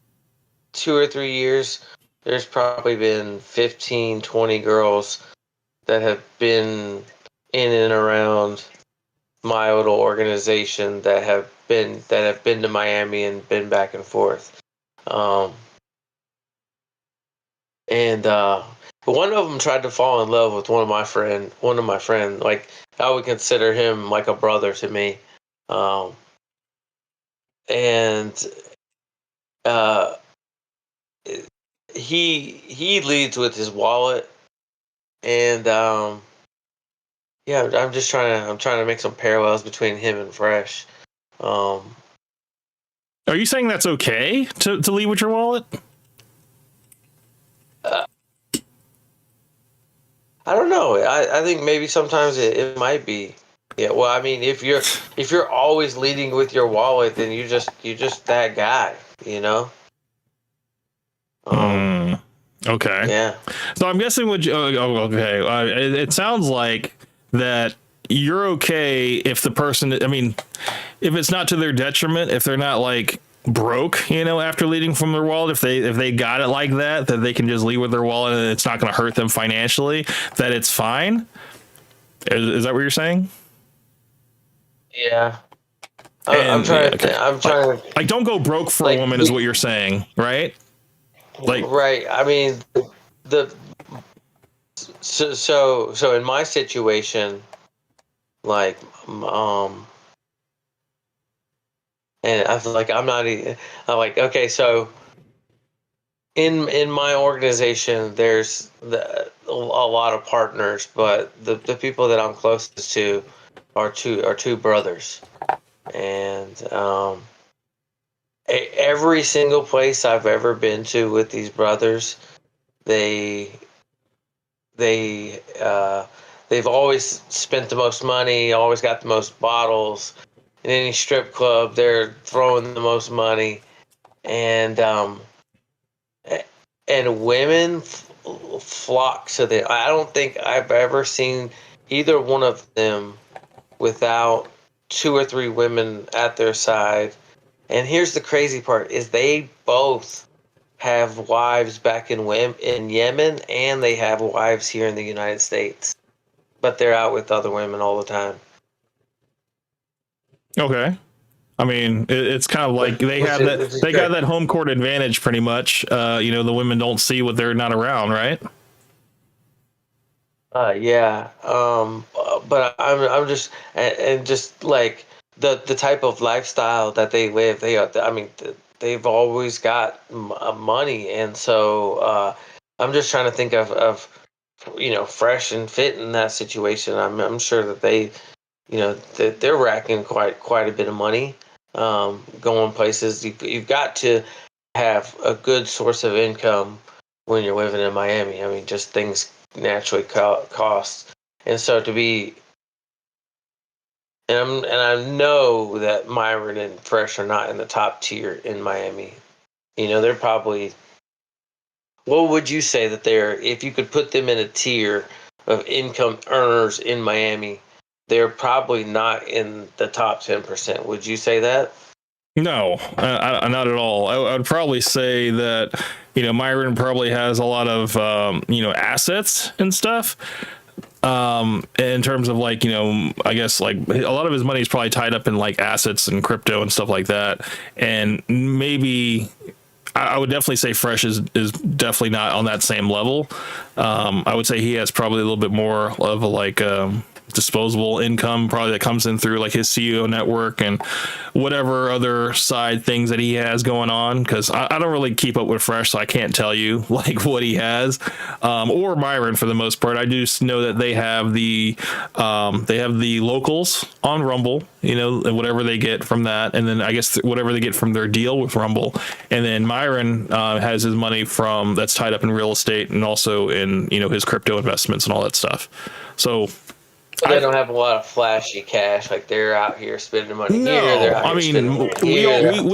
2 or 3 years, there's probably been 15, 20 girls that have been in and around my little organization that have been to Miami and been back and forth. And one of them tried to fall in love with one of my friends. Like, I would consider him like a brother to me. And he leads with his wallet, and yeah, I'm trying to make some parallels between him and Fresh. Are you saying that's okay to leave with your wallet? I don't know. I think maybe sometimes it might be. Yeah. Well, I mean, if you're always leading with your wallet, then you just that guy, you know. Okay. Yeah. So I'm guessing okay. It sounds like that you're okay if the person, I mean, if it's not to their detriment, if they're not like broke, you know, after leading from their wallet, if they got it like that they can just leave with their wallet and it's not going to hurt them financially, that it's fine. Is that what you're saying? Yeah. I'm trying to like don't go broke for a woman is what you're saying, right? Like, right. I mean, so in my situation, like, and I feel like I'm like, okay, so in my organization, there's a lot of partners, but the people that I'm closest to are two brothers, and every single place I've ever been to with these brothers, they've always spent the most money, always got the most bottles. In any strip club, they're throwing the most money, and women flock to them. I don't think I've ever seen either one of them without 2 or 3 women at their side. And here's the crazy part: is they both have wives back in Yemen, and they have wives here in the United States, but they're out with other women all the time. okay. I mean, it's kind of like they got that home court advantage pretty much. You know, the women don't see what they're not around, right? Yeah. But I'm just and just like the type of lifestyle that they live. They've always got money, and so I'm just trying to think of Fresh and Fit in that situation. I'm sure that they, they're racking quite a bit of money, going places. You've got to have a good source of income when you're living in Miami. I mean, just things naturally cost, and so to be. And I know that Myron and Fresh are not in the top tier in Miami. They're probably. What would you say that they're? If you could put them in a tier of income earners in Miami, they're probably not in the top 10%. Would you say that? No, not at all. I would probably say that Myron probably has a lot of assets and stuff. In terms of I guess like a lot of his money is probably tied up in like assets and crypto and stuff like that. And maybe I would definitely say Fresh is definitely not on that same level. I would say he has probably a little bit more of a disposable income probably that comes in through like his CEO network and whatever other side things that he has going on, because I don't really keep up with Fresh, so I can't tell you like what he has, or Myron for the most part. I just know that they have the locals on Rumble, and whatever they get from that, and then I guess whatever they get from their deal with Rumble, and then Myron has his money from that's tied up in real estate and also in his crypto investments and all that stuff. So they don't have a lot of flashy cash, like they're out here spending money here. They're out we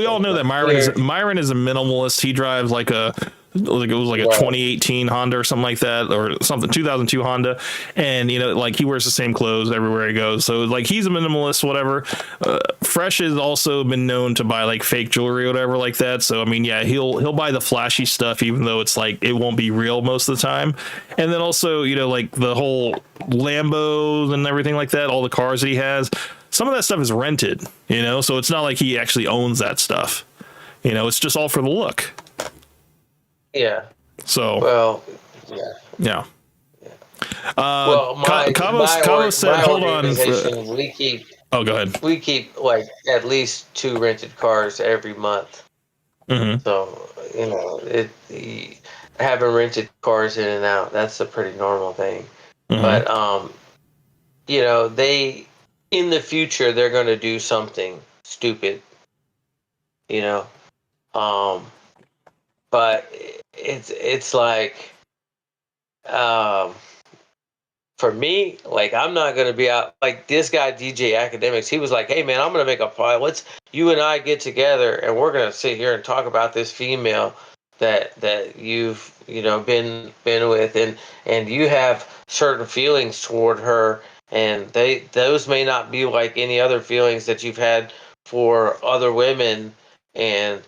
all know that Myron is a minimalist. He drives like a like it was like a 2018 Honda or something like that, or something 2002 Honda, and like he wears the same clothes everywhere he goes. So like he's a minimalist, whatever. Fresh has also been known to buy like fake jewelry or whatever like that. So I mean, yeah, he'll buy the flashy stuff even though it's like it won't be real most of the time. And then also like the whole Lambos and everything like that, all the cars that he has, some of that stuff is rented. So it's not like he actually owns that stuff. It's just all for the look. Yeah. So. Well. Yeah. Well, Cabo said, "Hold on." We keep. Oh, go ahead. We keep like at least 2 rented cars every month. Mm-hmm. So having rented cars in and out, that's a pretty normal thing. Mm-hmm. But they in the future they're going to do something stupid. But it's like, for me, like I'm not gonna be out like this guy DJ Academics. He was like, "Hey man, I'm gonna make a pod. Let's you and I get together and we're gonna sit here and talk about this female that you've been with and you have certain feelings toward her, and those may not be like any other feelings that you've had for other women, and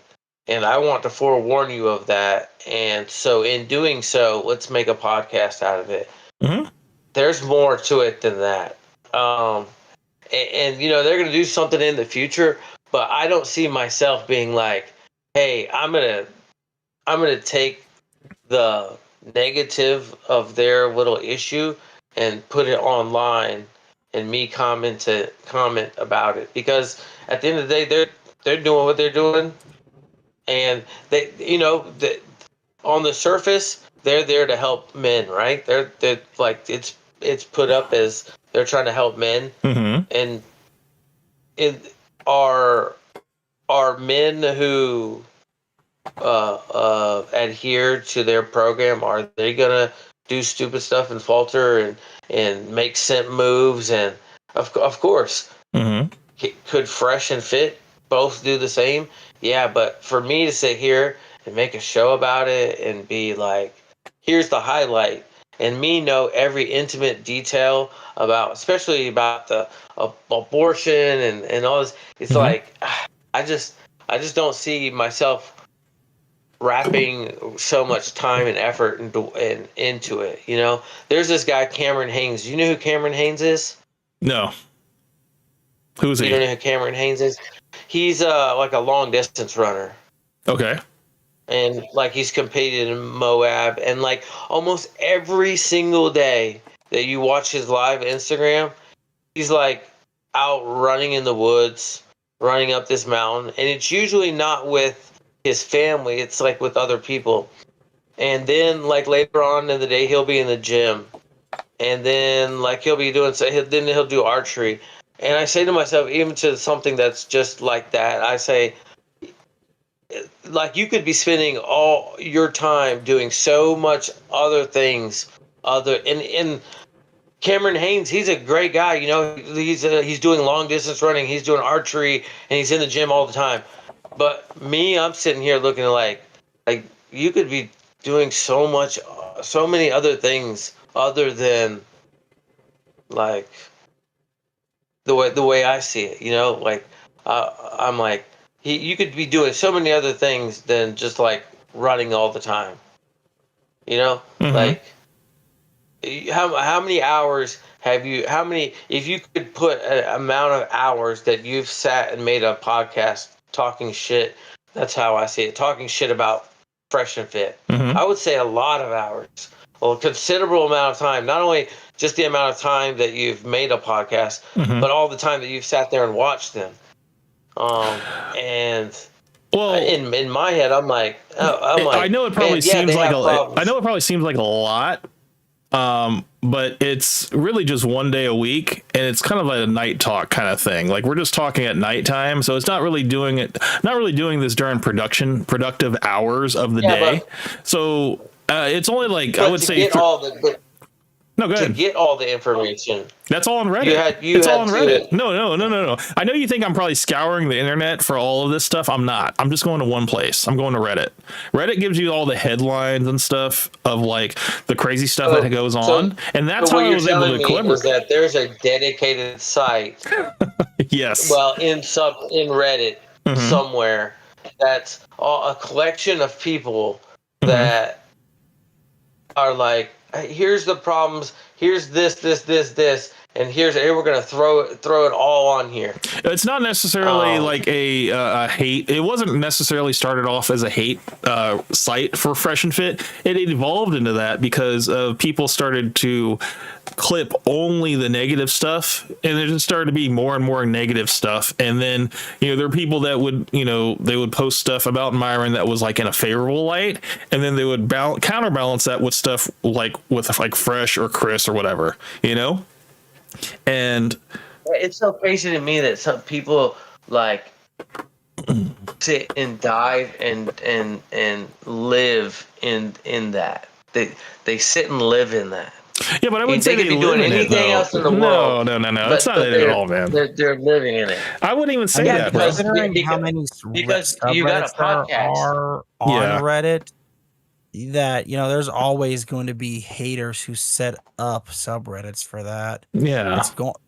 I want to forewarn you of that. And so in doing so, let's make a podcast out of it." Mm-hmm. There's more to it than that. And they're going to do something in the future, but I don't see myself being like, "Hey, I'm going to take the negative of their little issue and put it online and me comment about it." Because at the end of the day, they're doing what they're doing. And they, on the surface, they're there to help men, right? They're like it's put up as they're trying to help men, mm-hmm. and are men who adhere to their program, are they gonna do stupid stuff and falter and make simp moves? And of course, mm-hmm. Could Fresh and Fit both do the same? Yeah, but for me to sit here and make a show about it and be like, here's the highlight, and me know every intimate detail about, especially about the abortion and all this, it's mm-hmm. like, I just don't see myself wrapping so much time and effort into it. There's this guy, Cameron Haynes. You know who Cameron Haynes is? No. Who is he? You don't know who Cameron Haynes is? He's like a long distance runner. Okay. And like he's competed in Moab, and like almost every single day that you watch his live Instagram, he's like out running in the woods, running up this mountain, and it's usually not with his family, it's like with other people. And then like later on in the day, he'll be in the gym, and then like he'll be doing, then he'll do archery. And I say to myself, even to something that's just like that, I say, like, you could be spending all your time doing so much other things, and Cameron Haynes, he's a great guy. He's doing long distance running, he's doing archery, and he's in the gym all the time. But me, I'm sitting here looking like you could be doing so many other things other than like the way I see it. Like I'm like, you could be doing so many other things than just like running all the time. Mm-hmm. Like how many hours have you? If you could put an amount of hours that you've sat and made a podcast talking shit, that's how I see it. Talking shit about Fresh and Fit. Mm-hmm. I would say a lot of hours, a considerable amount of time. Not only just the amount of time that you've made a podcast, mm-hmm. but all the time that you've sat there and watched them. And well, in my head, I'm like, I know it probably seems like a lot, but it's really just one day a week, and it's kind of like a night talk kind of thing. Like we're just talking at nighttime, so it's not really doing this during productive hours of the day. So it's only like I would say. No, go to ahead. get all the information. That's all on Reddit. It's all on Reddit. No. I know you think I'm probably scouring the internet for all of this stuff. I'm not. I'm just going to one place. I'm going to Reddit. Reddit gives you all the headlines and stuff of like the crazy stuff that goes on, and that's how I was able to collaborate. That there's a dedicated site. Yes. Well, in Reddit somewhere, that's a collection of people that are like, here's the problems, here's this, and here we're gonna throw it all on here. It's not necessarily like a hate. It wasn't necessarily started off as a hate site for Fresh and Fit. It evolved into that because people started to clip only the negative stuff, and there just started to be more and more negative stuff. And then there are people that would they would post stuff about Myron that was like in a favorable light, and then they would counterbalance that with stuff like with like Fresh or Chris or whatever, and it's so crazy to me that some people like sit and dive and live in that. They sit and live in that. Yeah, but I wouldn't say they could be doing anything else in the world. No. That's not it at all, man. They're living in it. I wouldn't even say that, bro. Considering how many because you got a podcast are on Reddit, that there's always going to be haters who set up subreddits for that. Yeah,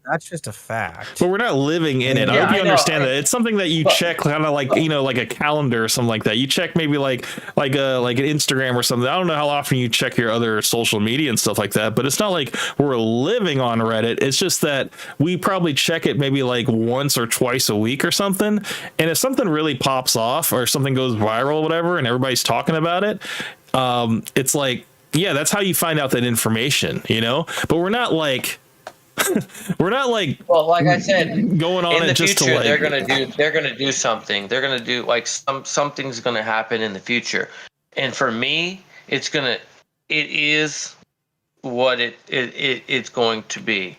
that's just a fact. But we're not living in it. I hope you understand that. It's something that you check, kind of like like a calendar or something like that. You check maybe like an Instagram or something. I don't know how often you check your other social media and stuff like that, but it's not like we're living on Reddit. It's just that we probably check it maybe like once or twice a week or something. And if something really pops off or something goes viral or whatever, and everybody's talking about it, it's like, yeah, that's how you find out that information, but we're not like well, like I said, going on in the just future, to like, they're gonna do something. They're gonna do like something's gonna happen in the future. And for me, it is what it's going to be.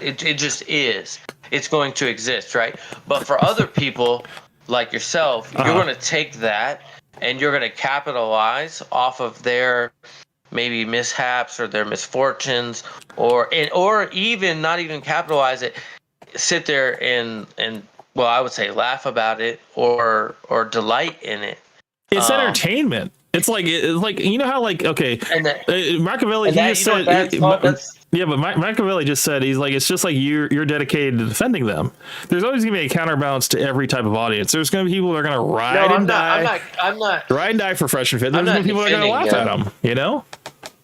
It just is. It's going to exist, right? But for other people like yourself, you're gonna take that and you're going to capitalize off of their maybe mishaps or their misfortunes, or even not even capitalize it, sit there and well, I would say laugh about it or delight in it. It's entertainment. It's like how like, okay, Machiavelli, he just said, yeah, but Machiavelli just said, he's like, it's just like you're dedicated to defending them. There's always gonna be a counterbalance to every type of audience. There's gonna be people that are gonna ride and die for Fresh and Fit. There's gonna be people that are gonna laugh at them.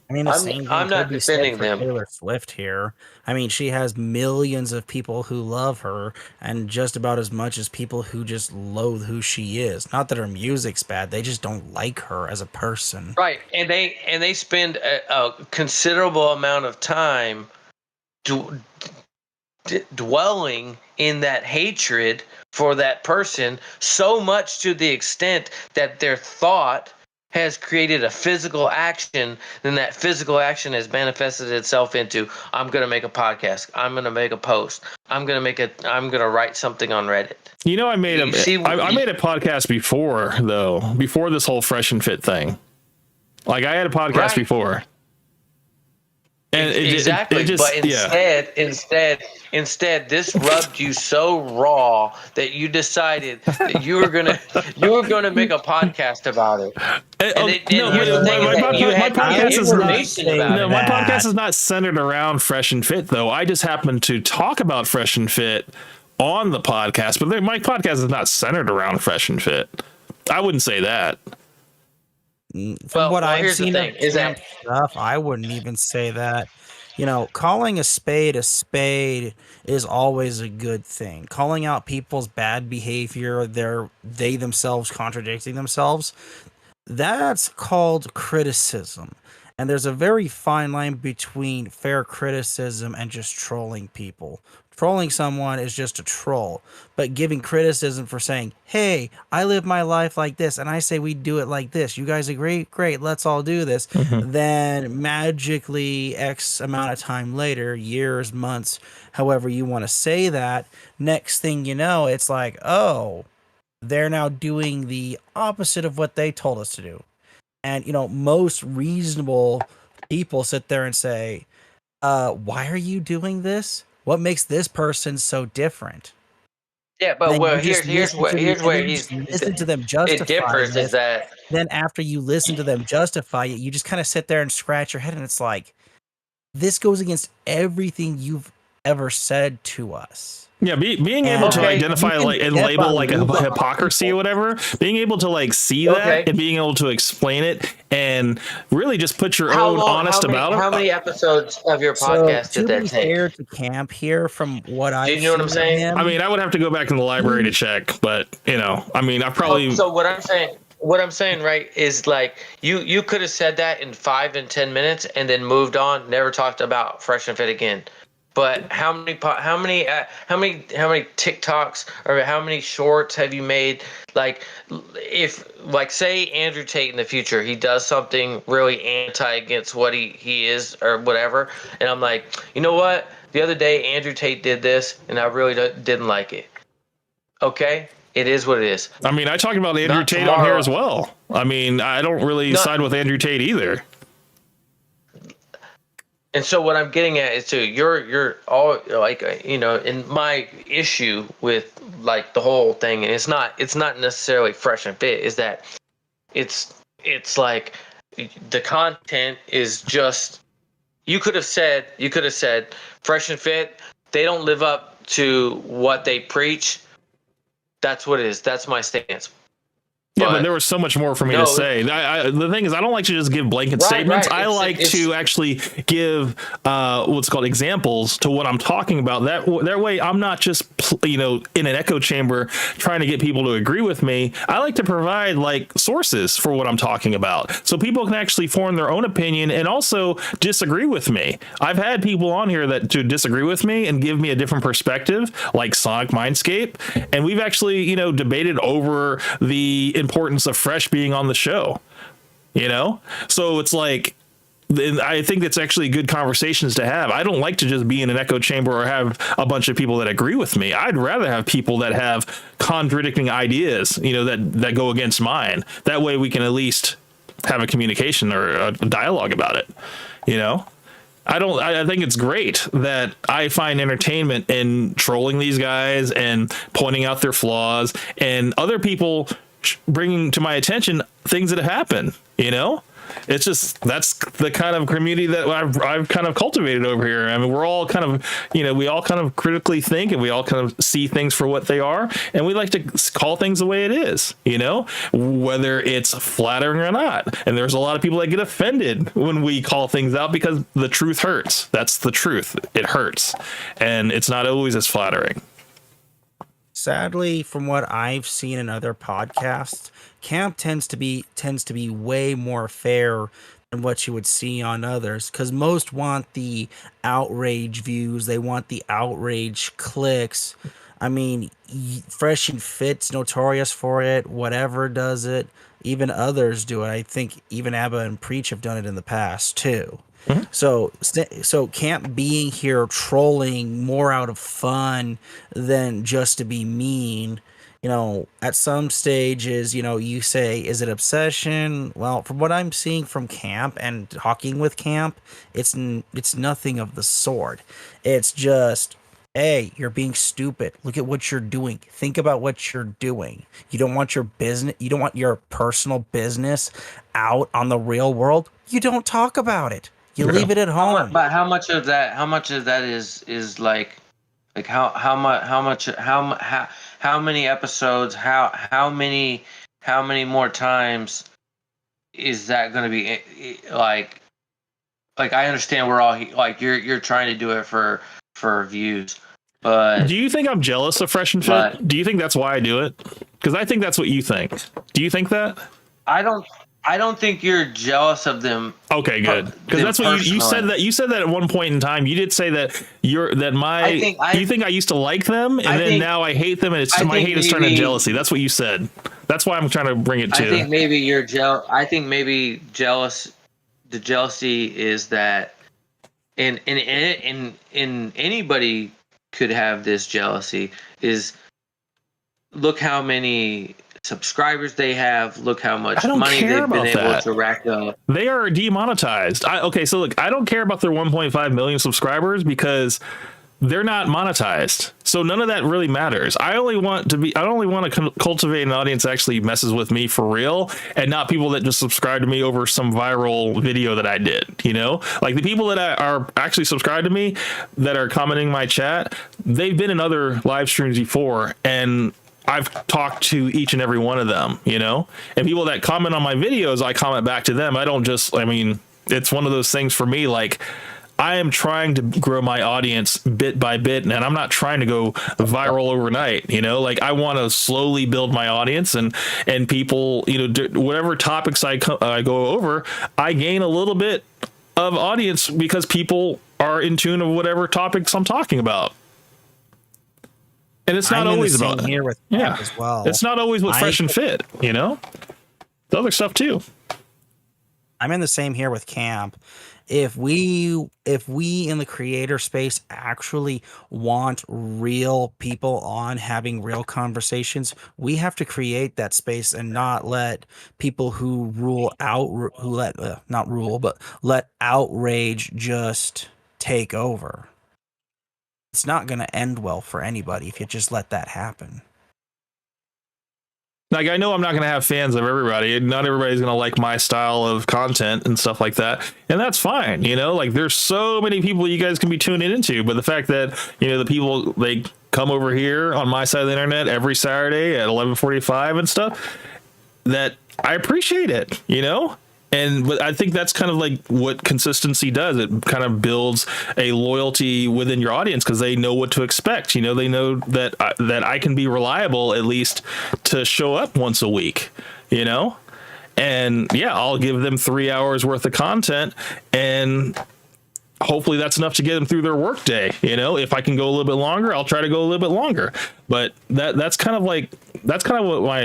I mean, I'm not defending them. Taylor Swift here. I mean, she has millions of people who love her, and just about as much as people who just loathe who she is. Not that her music's bad; they just don't like her as a person. Right, and they spend a considerable amount of time dwelling in that hatred for that person, so much to the extent that their thought has created a physical action, then that physical action has manifested itself into, I'm going to make a podcast, I'm going to make a post, I'm going to write something on Reddit. I made a podcast before this whole Fresh and Fit thing. Like, I had a podcast before. And exactly, but instead, this rubbed you so raw that you decided that you were gonna make a podcast about it. My podcast is not centered around Fresh and Fit, though. I just happen to talk about Fresh and Fit on the podcast, but my podcast is not centered around Fresh and Fit. I wouldn't say that. From what I've seen of stuff, I wouldn't even say that. Calling a spade is always a good thing. Calling out people's bad behavior, they themselves contradicting themselves, that's called criticism. And there's a very fine line between fair criticism and just trolling people. Trolling someone is just a troll, but giving criticism for saying, hey, I live my life like this, and I say we do it like this. You guys agree? Great, let's all do this. Then magically X amount of time later, years, months, however you want to say that, next thing you know, it's like, oh, they're now doing the opposite of what they told us to do. And, most reasonable people sit there and say, why are you doing this? What makes this person so different? Yeah, but Then well, you just here's listen to here's and where then you he's just listen to them it justify differs is it. that Then after you listen to them justify it, you just kind of sit there and scratch your head, and it's like, this goes against everything you've ever said to us. Yeah, being able And to identify you can like and step label on like a Luba on hypocrisy or people. whatever, being able to like see Okay. that and being able to explain it and really just put your how own long honest about how it. many episodes of your So podcast did to that be take? fair to Camp here, from what Do I've you know what I'm seen of saying? I him, mean, I would have to go back in the library to check, but you know, I mean, I probably So what I'm saying, right, is like you could have said that in 5 and 10 minutes and then moved on, never talked about Fresh and Fit again. But how many TikToks or how many shorts have you made? Like, if like say Andrew Tate in the future, he does something really anti against what he is or whatever, and I'm like, you know what? The other day Andrew Tate did this, and I really didn't like it. Okay, it is what it is. I mean, I talked about Andrew Not Tate on here as tomorrow. well. I mean, I don't really Not- side with Andrew Tate either. And so what I'm getting at is too, you're all like, in my issue with like the whole thing, and it's not necessarily Fresh and Fit, is that it's like the content is just, you could have said Fresh and Fit, they don't live up to what they preach. That's what it is. That's my stance. Yeah, but there was so much more for me to say. The thing is, I don't like to just give blanket statements. I like to actually give what's called examples to what I'm talking about. That way, I'm not just in an echo chamber trying to get people to agree with me. I like to provide like sources for what I'm talking about, so people can actually form their own opinion and also disagree with me. I've had people on here that to disagree with me and give me a different perspective, like Sonic Mindscape, and we've actually debated over the importance of Fresh being on the show, so it's like, I think that's actually good conversations to have. I don't like to just be in an echo chamber or have a bunch of people that agree with me. I'd rather have people that have contradicting ideas, that go against mine. That way we can at least have a communication or a dialogue about it. I think it's great that I find entertainment in trolling these guys and pointing out their flaws, and other people bringing to my attention things that have happened. It's just, that's the kind of community that I've kind of cultivated over here. I mean, we're all kind of, we all kind of critically think, and we all kind of see things for what they are, and we like to call things the way it is, whether it's flattering or not. And there's a lot of people that get offended when we call things out because the truth hurts. That's the truth. It hurts, and it's not always as flattering. Sadly, from what I've seen in other podcasts, Camp tends to be way more fair than what you would see on others, because most want the outrage views, they want the outrage clicks. I mean, Fresh and Fit's notorious for it. Whatever does it. Even others do it. I think even Abba and Preach have done it in the past too. Mm-hmm. So Camp being here trolling more out of fun than just to be mean. At some stages, you say, is it obsession? Well, from what I'm seeing from Camp and talking with Camp, it's nothing of the sort. It's just, hey, you're being stupid. Look at what you're doing. Think about what you're doing. You don't want your business, you don't want your personal business out on the real world. You don't talk about it. You leave it at home. But how much of that is like how many episodes, how many more times is that going to be like I understand we're all like you're trying to do it for views, but do you think I'm jealous of Fresh and Fit? Do you think that's why I do it? Because I think that's what you think. Do you think that? I don't think you're jealous of them. Okay, good. Because that's what you said. That you said that at one point in time. You did say that you think I used to like them, and then now I hate them, and it's my hate is turned into jealousy. That's what you said. That's why I'm trying to bring it to. I think maybe you're jealous. I think maybe jealous. The jealousy is that, and anybody could have this jealousy. Is look how many subscribers they have. Look how much I don't money care they've been about able that. to rack up. They are demonetized. Okay, so look, I don't care about their 1.5 million subscribers because they're not monetized. So none of that really matters. I only want to cultivate an audience that actually messes with me for real, and not people that just subscribe to me over some viral video that I did, you know? Like the people that are actually subscribed to me that are commenting my chat, they've been in other live streams before, and I've talked to each and every one of them, you know? And people that comment on my videos, I comment back to them. It's one of those things for me, like, I am trying to grow my audience bit by bit, and I'm not trying to go viral overnight, you know? Like, I want to slowly build my audience, and people, you know, whatever topics I go over, I gain a little bit of audience because people are in tune of whatever topics I'm talking about. And it's not always about here with Camp as well. It's not always with Fresh and Fit, you know? The other stuff too. I'm in the same here with Camp. If we in the creator space actually want real people on having real conversations, we have to create that space and not let people who let outrage just take over. It's not going to end well for anybody if you just let that happen. Like, I know I'm not going to have fans of everybody. Not everybody's going to like my style of content and stuff like that. And that's fine. You know, like, there's so many people you guys can be tuning into. But the fact that, you know, the people, they come over here on my side of the internet every Saturday at 11:45 and stuff, that I appreciate it, you know? But I think that's kind of like what consistency does. It kind of builds a loyalty within your audience because they know what to expect. You know, they know that I can be reliable, at least to show up once a week, you know? And yeah, I'll give them 3 hours worth of content, and hopefully that's enough to get them through their workday. You know, if I can go a little bit longer, I'll try to go a little bit longer. But that's kind of what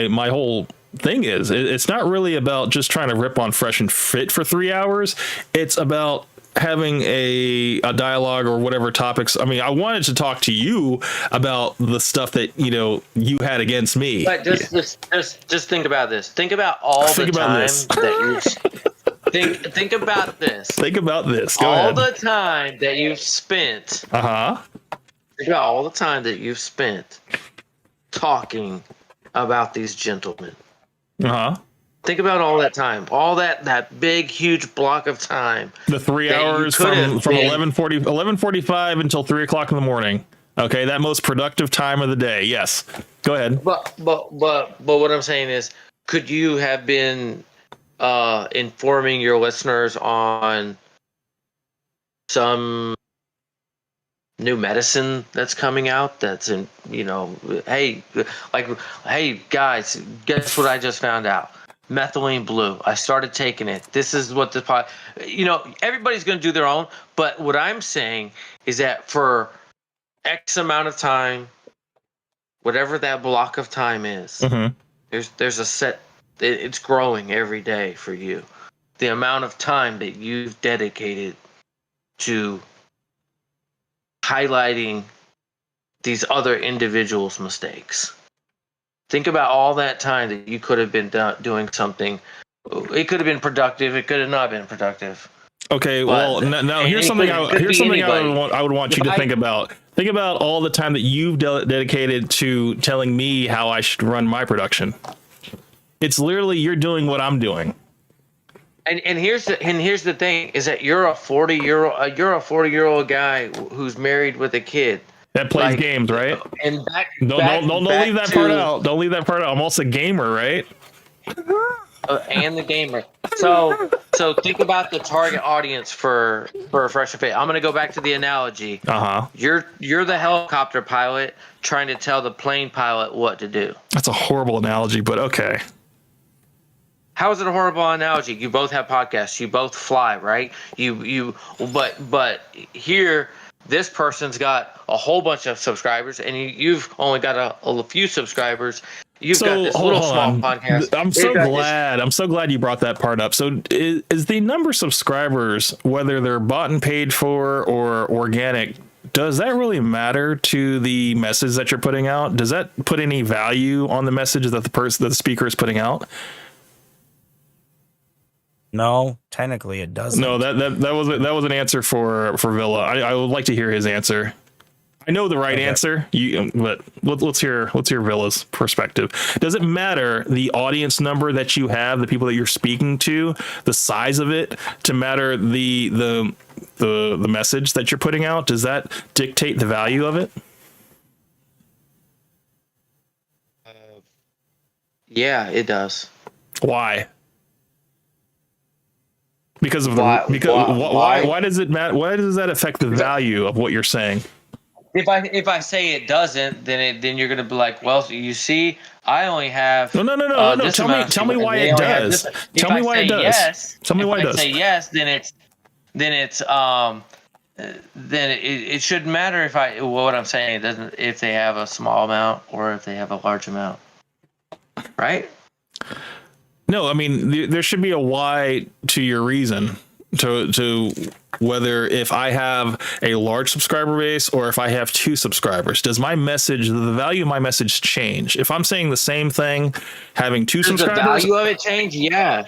my whole thing is. It's not really about just trying to rip on Fresh and Fit for 3 hours. It's about having a dialogue or whatever topics. I mean, I wanted to talk to you about the stuff that, you know, you had against me. But just think about this. Think about all the time that you think about this. Think about this. Go all ahead. the time that you've spent. Think about all the time that you've spent talking about these gentlemen. Think about all that time, all that big, huge block of time. The 3 hours from 11:45 until 3 o'clock in the morning. Okay, that most productive time of the day. Yes, go ahead. But what I'm saying is, could you have been informing your listeners on some new medicine that's coming out that's in, you know, hey guys, guess what I just found out? Methylene blue. I started taking it. This is what you know, everybody's going to do their own, but what I'm saying is that for X amount of time, whatever that block of time is, there's a set, it's growing every day for you. The amount of time that you've dedicated to highlighting these other individuals' mistakes. Think about all that time that you could have been doing something. It could have been productive. It could have not been productive. Okay, well, now here's something I would want you to think about. Think about all the time that you've dedicated to telling me how I should run my production. It's literally you're doing what I'm doing. And here's the thing is that you're a 40-year-old guy who's married with a kid that plays games, right? And don't leave that part out. Don't leave that part out. I'm also a gamer, right? And the gamer. So think about the target audience for Fresh and Fit. I'm gonna go back to the analogy. You're the helicopter pilot trying to tell the plane pilot what to do. That's a horrible analogy, but okay. How is it a horrible analogy? You both have podcasts. You both fly, right? But here, this person's got a whole bunch of subscribers, and you've only got a few subscribers. You've got this little small podcast. I'm so glad you brought that part up. So is the number of subscribers, whether they're bought and paid for or organic, does that really matter to the message that you're putting out? Does that put any value on the message that the speaker is putting out? No, technically it doesn't. No, that was an answer for Villa. I would like to hear his answer. I know the right answer, but let's hear Villa's perspective. Does it matter the audience number that you have, the people that you're speaking to, the size of it, to matter the message that you're putting out? Does that dictate the value of it? Yeah, it does. Why? Because of Why why does it matter? Why does that affect the value of what you're saying? If I say it doesn't, then you're gonna be like, well, you see, I only have no. Tell me why it does. Tell me why it does. Yes, tell me why it does. If I say yes, then it shouldn't matter if what I'm saying doesn't, if they have a small amount or if they have a large amount, right? No, I mean there should be a why to your reason to whether if I have a large subscriber base or if I have 2 subscribers. Does my message, the value of my message, change? If I'm saying the same thing, having 2 subscribers, the value of it change? Yeah,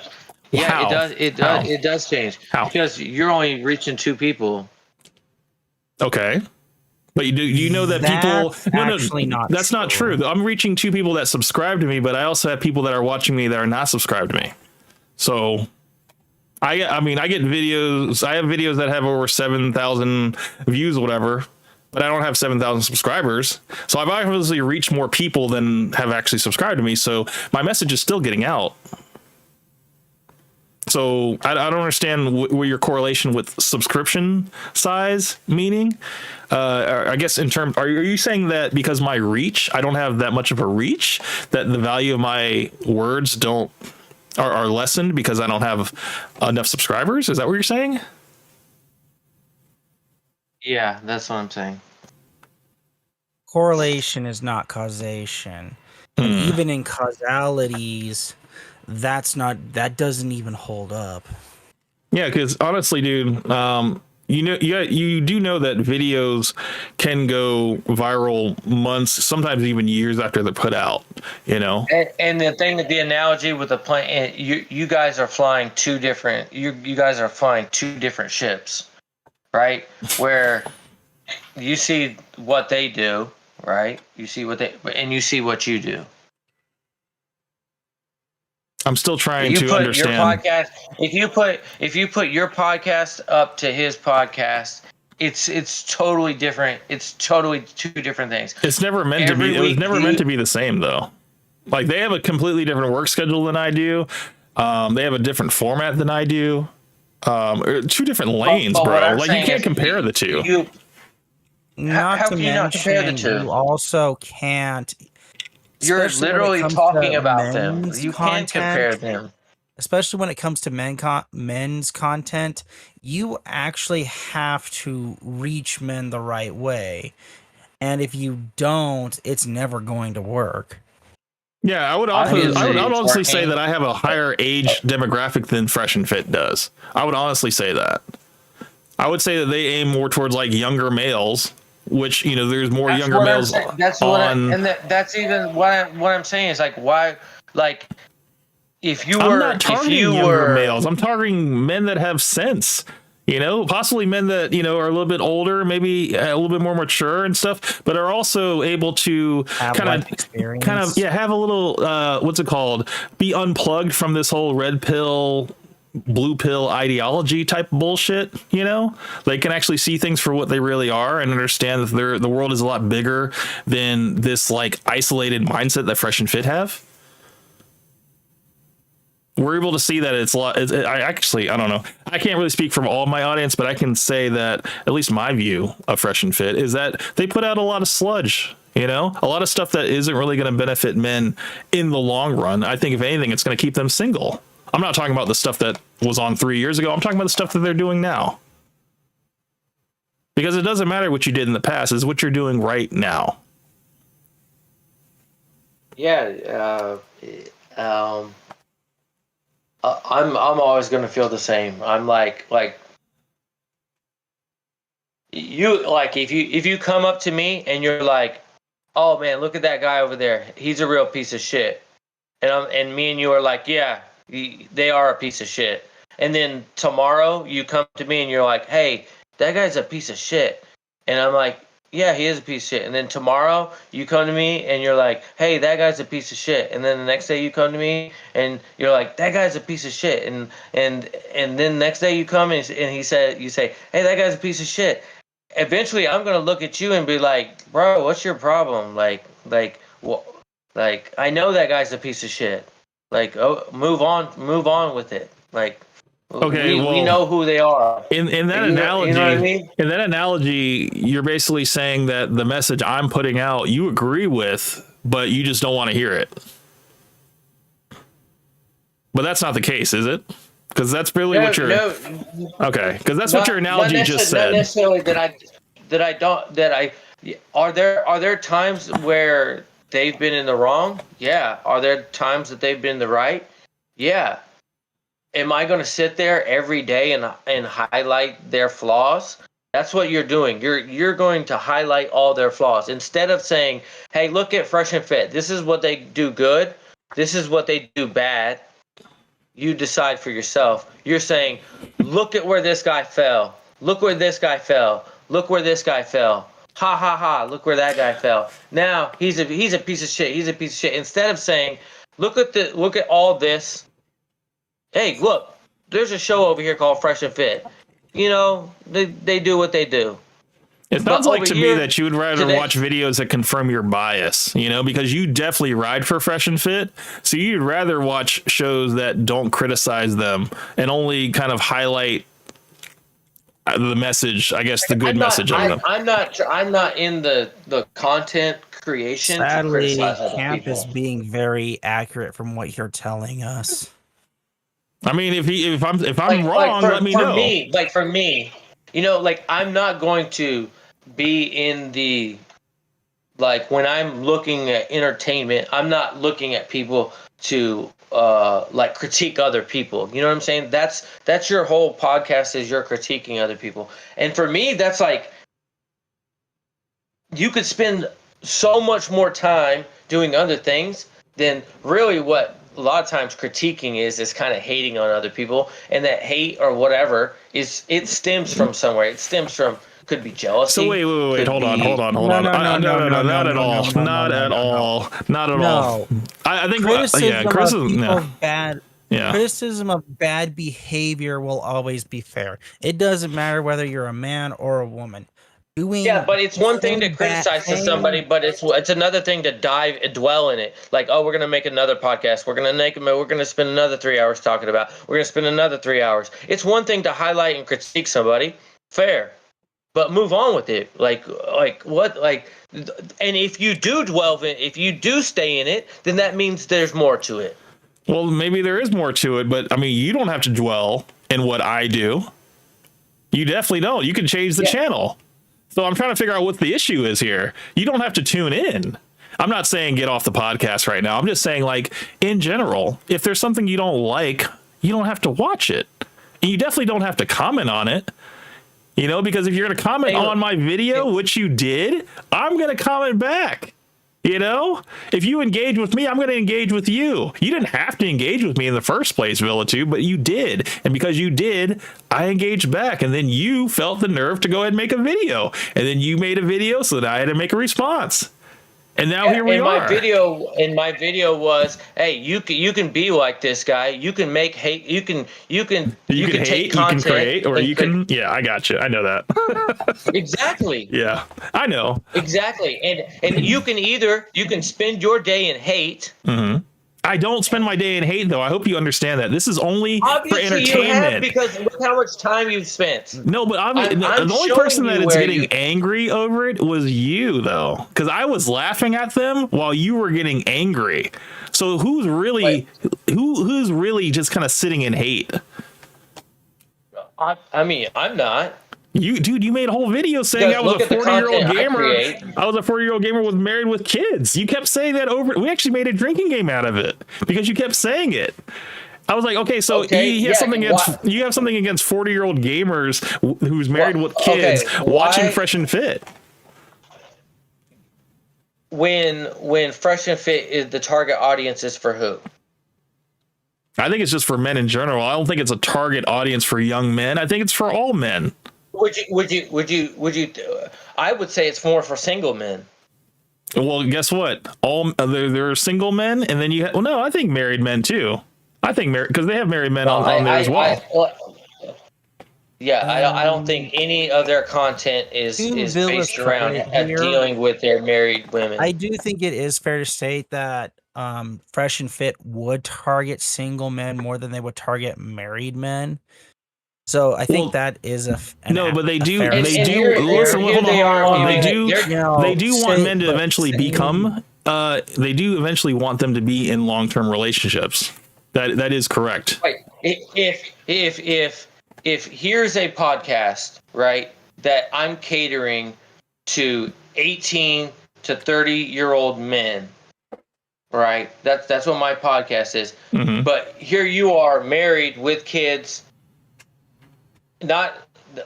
How? it does. It does change. How? Because you're only reaching 2 people. Okay. But you know that people that's not true. I'm reaching 2 people that subscribe to me, but I also have people that are watching me that are not subscribed to me. So I get videos. I have videos that have over 7,000 views or whatever, but I don't have 7,000 subscribers. So I've obviously reached more people than have actually subscribed to me. So my message is still getting out. So I don't understand what your correlation with subscription size meaning. I guess in terms, are you saying that because my reach, I don't have that much of a reach, that the value of my words are lessened because I don't have enough subscribers? Is that what you're saying? Yeah, that's what I'm saying. Correlation is not causation. And even in causalities, that doesn't even hold up. Yeah, because honestly, dude, you do know that videos can go viral months, sometimes even years after they're put out. You know, and the analogy with the plane, you guys are flying 2 different. You guys are flying 2 different ships, right? Where you see what they do, right? You see what you see what you do. I'm still trying to understand. Your podcast, if you put your podcast up to his podcast, it's totally different. It's totally 2 different things. It's never meant to be. It was never meant to be the same, though. Like, they have a completely different work schedule than I do. They have a different format than I do. 2 different lanes, bro. Like, you can't compare the 2. How can you not compare the 2? You also can't. You're literally talking about them. You can't compare them. Especially when it comes to men's content, you actually have to reach men the right way. And if you don't, it's never going to work. Yeah, I would honestly say that I have a higher age demographic than Fresh and Fit does. I would honestly say that. I would say that they aim more towards like younger males, which, you know, there's more younger males. That's even what I'm saying is like, why, like, if you were, I'm not targeting younger males. I'm targeting men that have sense. You know, possibly men that, you know, are a little bit older, maybe a little bit more mature and stuff, but are also able to kind of have a little what's it called? Be unplugged from this whole red pill, blue pill ideology type bullshit. You know, they can actually see things for what they really are and understand that the world is a lot bigger than this like isolated mindset that Fresh and Fit have. We're able to see that it's a lot. I don't know. I can't really speak from all my audience, but I can say that at least my view of Fresh and Fit is that they put out a lot of sludge, you know, a lot of stuff that isn't really going to benefit men in the long run. I think if anything, it's going to keep them single. I'm not talking about the stuff that was on 3 years ago. I'm talking about the stuff that they're doing now. Because it doesn't matter what you did in the past, it's what you're doing right now. Yeah. I'm always going to feel the same. I'm like you like if you come up to me and you're like, oh man, look at that guy over there, he's a real piece of shit, and me and you are like, yeah, they are a piece of shit, and then tomorrow you come to me and you're like, hey, that guy's a piece of shit, and I'm like, yeah, he is a piece of shit, and then tomorrow you come to me and you're like, hey, that guy's a piece of shit, and then the next day you come to me and you're like, that guy's a piece of shit, and then next day you come and you say, hey, that guy's a piece of shit. Eventually I'm gonna look at you and be like, bro, what's your problem? Like I know that guy's a piece of shit. Like, oh, move on with it. Like, okay, we know who they are. In that analogy, you know what I mean? In that analogy, you're basically saying that the message I'm putting out, you agree with, but you just don't want to hear it. But that's not the case, is it? Because that's really what you're. Okay, because that's what your analogy just said. Not necessarily are there times where they've been in the wrong? Yeah. Are there times that they've been in the right? Yeah. Am I going to sit there every day and highlight their flaws? That's what you're doing. You're going to highlight all their flaws instead of saying, hey, look at Fresh and Fit. This is what they do good. This is what they do bad. You decide for yourself. You're saying, look at where this guy fell. Look where this guy fell. Look where this guy fell. Ha ha ha. Look where that guy fell. Now he's a piece of shit. He's a piece of shit. Instead of saying, look at all this. Hey, look, there's a show over here called Fresh and Fit. You know, they do what they do. It sounds like to me that you would rather watch videos that confirm your bias, you know, because you definitely ride for Fresh and Fit. So you'd rather watch shows that don't criticize them and only kind of highlight the message, I guess, the good message of them. I'm not in the content creation. Sadly, to criticize Camp people. is being very accurate from what you're telling us. I mean, if I'm wrong, let me know. For me, you know, like I'm not going to be in the when I'm looking at entertainment, I'm not looking at people to critique other people. You know what I'm saying? That's your whole podcast is you're critiquing other people. And for me, that's like you could spend so much more time doing other things than really what a lot of times critiquing is kind of hating on other people, and that hate or whatever it stems from somewhere. It stems from could be jealousy. So wait, hold on. No, not at all. I think criticism of bad behavior will always be fair. It doesn't matter whether you're a man or a woman. But it's one thing to criticize to somebody, but it's another thing to dwell in it. Like, oh, we're gonna make another podcast. We're gonna spend another 3 hours talking about. We're gonna spend another 3 hours. It's one thing to highlight and critique somebody, fair, but move on with it. Like what? And if you do if you do stay in it, then that means there's more to it. Well, maybe there is more to it, but I mean, you don't have to dwell in what I do. You definitely don't. You can change the channel. So I'm trying to figure out what the issue is here. You don't have to tune in. I'm not saying get off the podcast right now. I'm just saying, like, in general, if there's something you don't like, you don't have to watch it. And you definitely don't have to comment on it. You know, because if you're going to comment on my video, which you did, I'm going to comment back. You know, if you engage with me, I'm going to engage with you. You didn't have to engage with me in the first place, VillaTube, but you did. And because you did, I engaged back. And then you felt the nerve to go ahead and make a video. And then you made a video so that I had to make a response. And now here we are. My video was, hey, you can be like this guy. You can make hate. You can take content. You can create, or you can. Yeah, I got you. I know that. Exactly. Yeah, I know. Exactly. And you can spend your day in hate. Mm-hmm. I don't spend my day in hate, though. I hope you understand that. This is only obviously for entertainment. You have, because look how much time you've spent. No, but the only person that is getting angry over it was you, though, because I was laughing at them while you were getting angry. So who's really just kind of sitting in hate? I mean, I'm not. You made a whole video saying I was a 40-year-old gamer. I was a 40-year-old gamer was married with kids. You kept saying that over. We actually made a drinking game out of it because you kept saying it. I was like, okay, so you have something against 40-year-old gamers who's married with kids watching Fresh and Fit. When Fresh and Fit is the target audience is for who? I think it's just for men in general. I don't think it's a target audience for young men. I think it's for all men. Would you? I would say it's more for single men. Well, guess what? All there are single men, and then you. Well, no, I think married men too. I think because they have married men on there as well. I don't think any of their content is based around dealing with their married women. I do think it is fair to state that Fresh and Fit would target single men more than they would target married men. So I think that is but they do want men to eventually become. They do eventually want them to be in long-term relationships. That is correct. Right. If here's a podcast, right, that I'm catering to 18 to 30-year-old men, right? That's what my podcast is. Mm-hmm. But here you are, married with kids. Not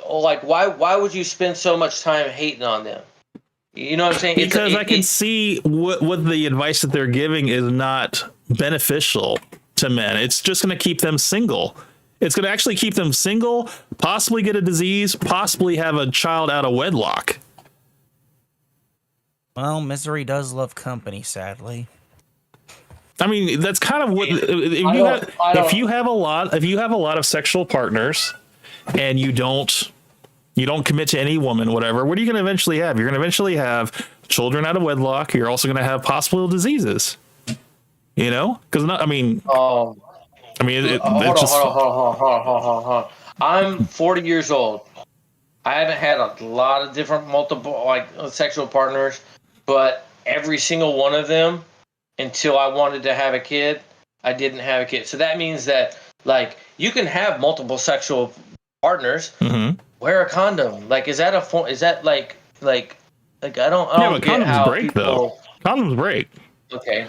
like why would you spend so much time hating on them? You know what I'm saying? Because I can see what the advice that they're giving is not beneficial to men. It's just going to keep them single. It's going to actually keep them single, possibly get a disease, possibly have a child out of wedlock. Well, misery does love company, sadly. I mean, that's kind of what if you have a lot of sexual partners and you don't commit to any woman, whatever, what are you going to eventually have? You're going to eventually have children out of wedlock. You're also going to have possible diseases. You know, because hold on. I'm 40 years old. I haven't had a lot of different multiple sexual partners, but every single one of them, until I wanted to have a kid, I didn't have a kid. So that means that you can have multiple sexual partners. Mm-hmm. Wear a condom. Is that I don't but get condoms how break people... though. Condoms break. Okay.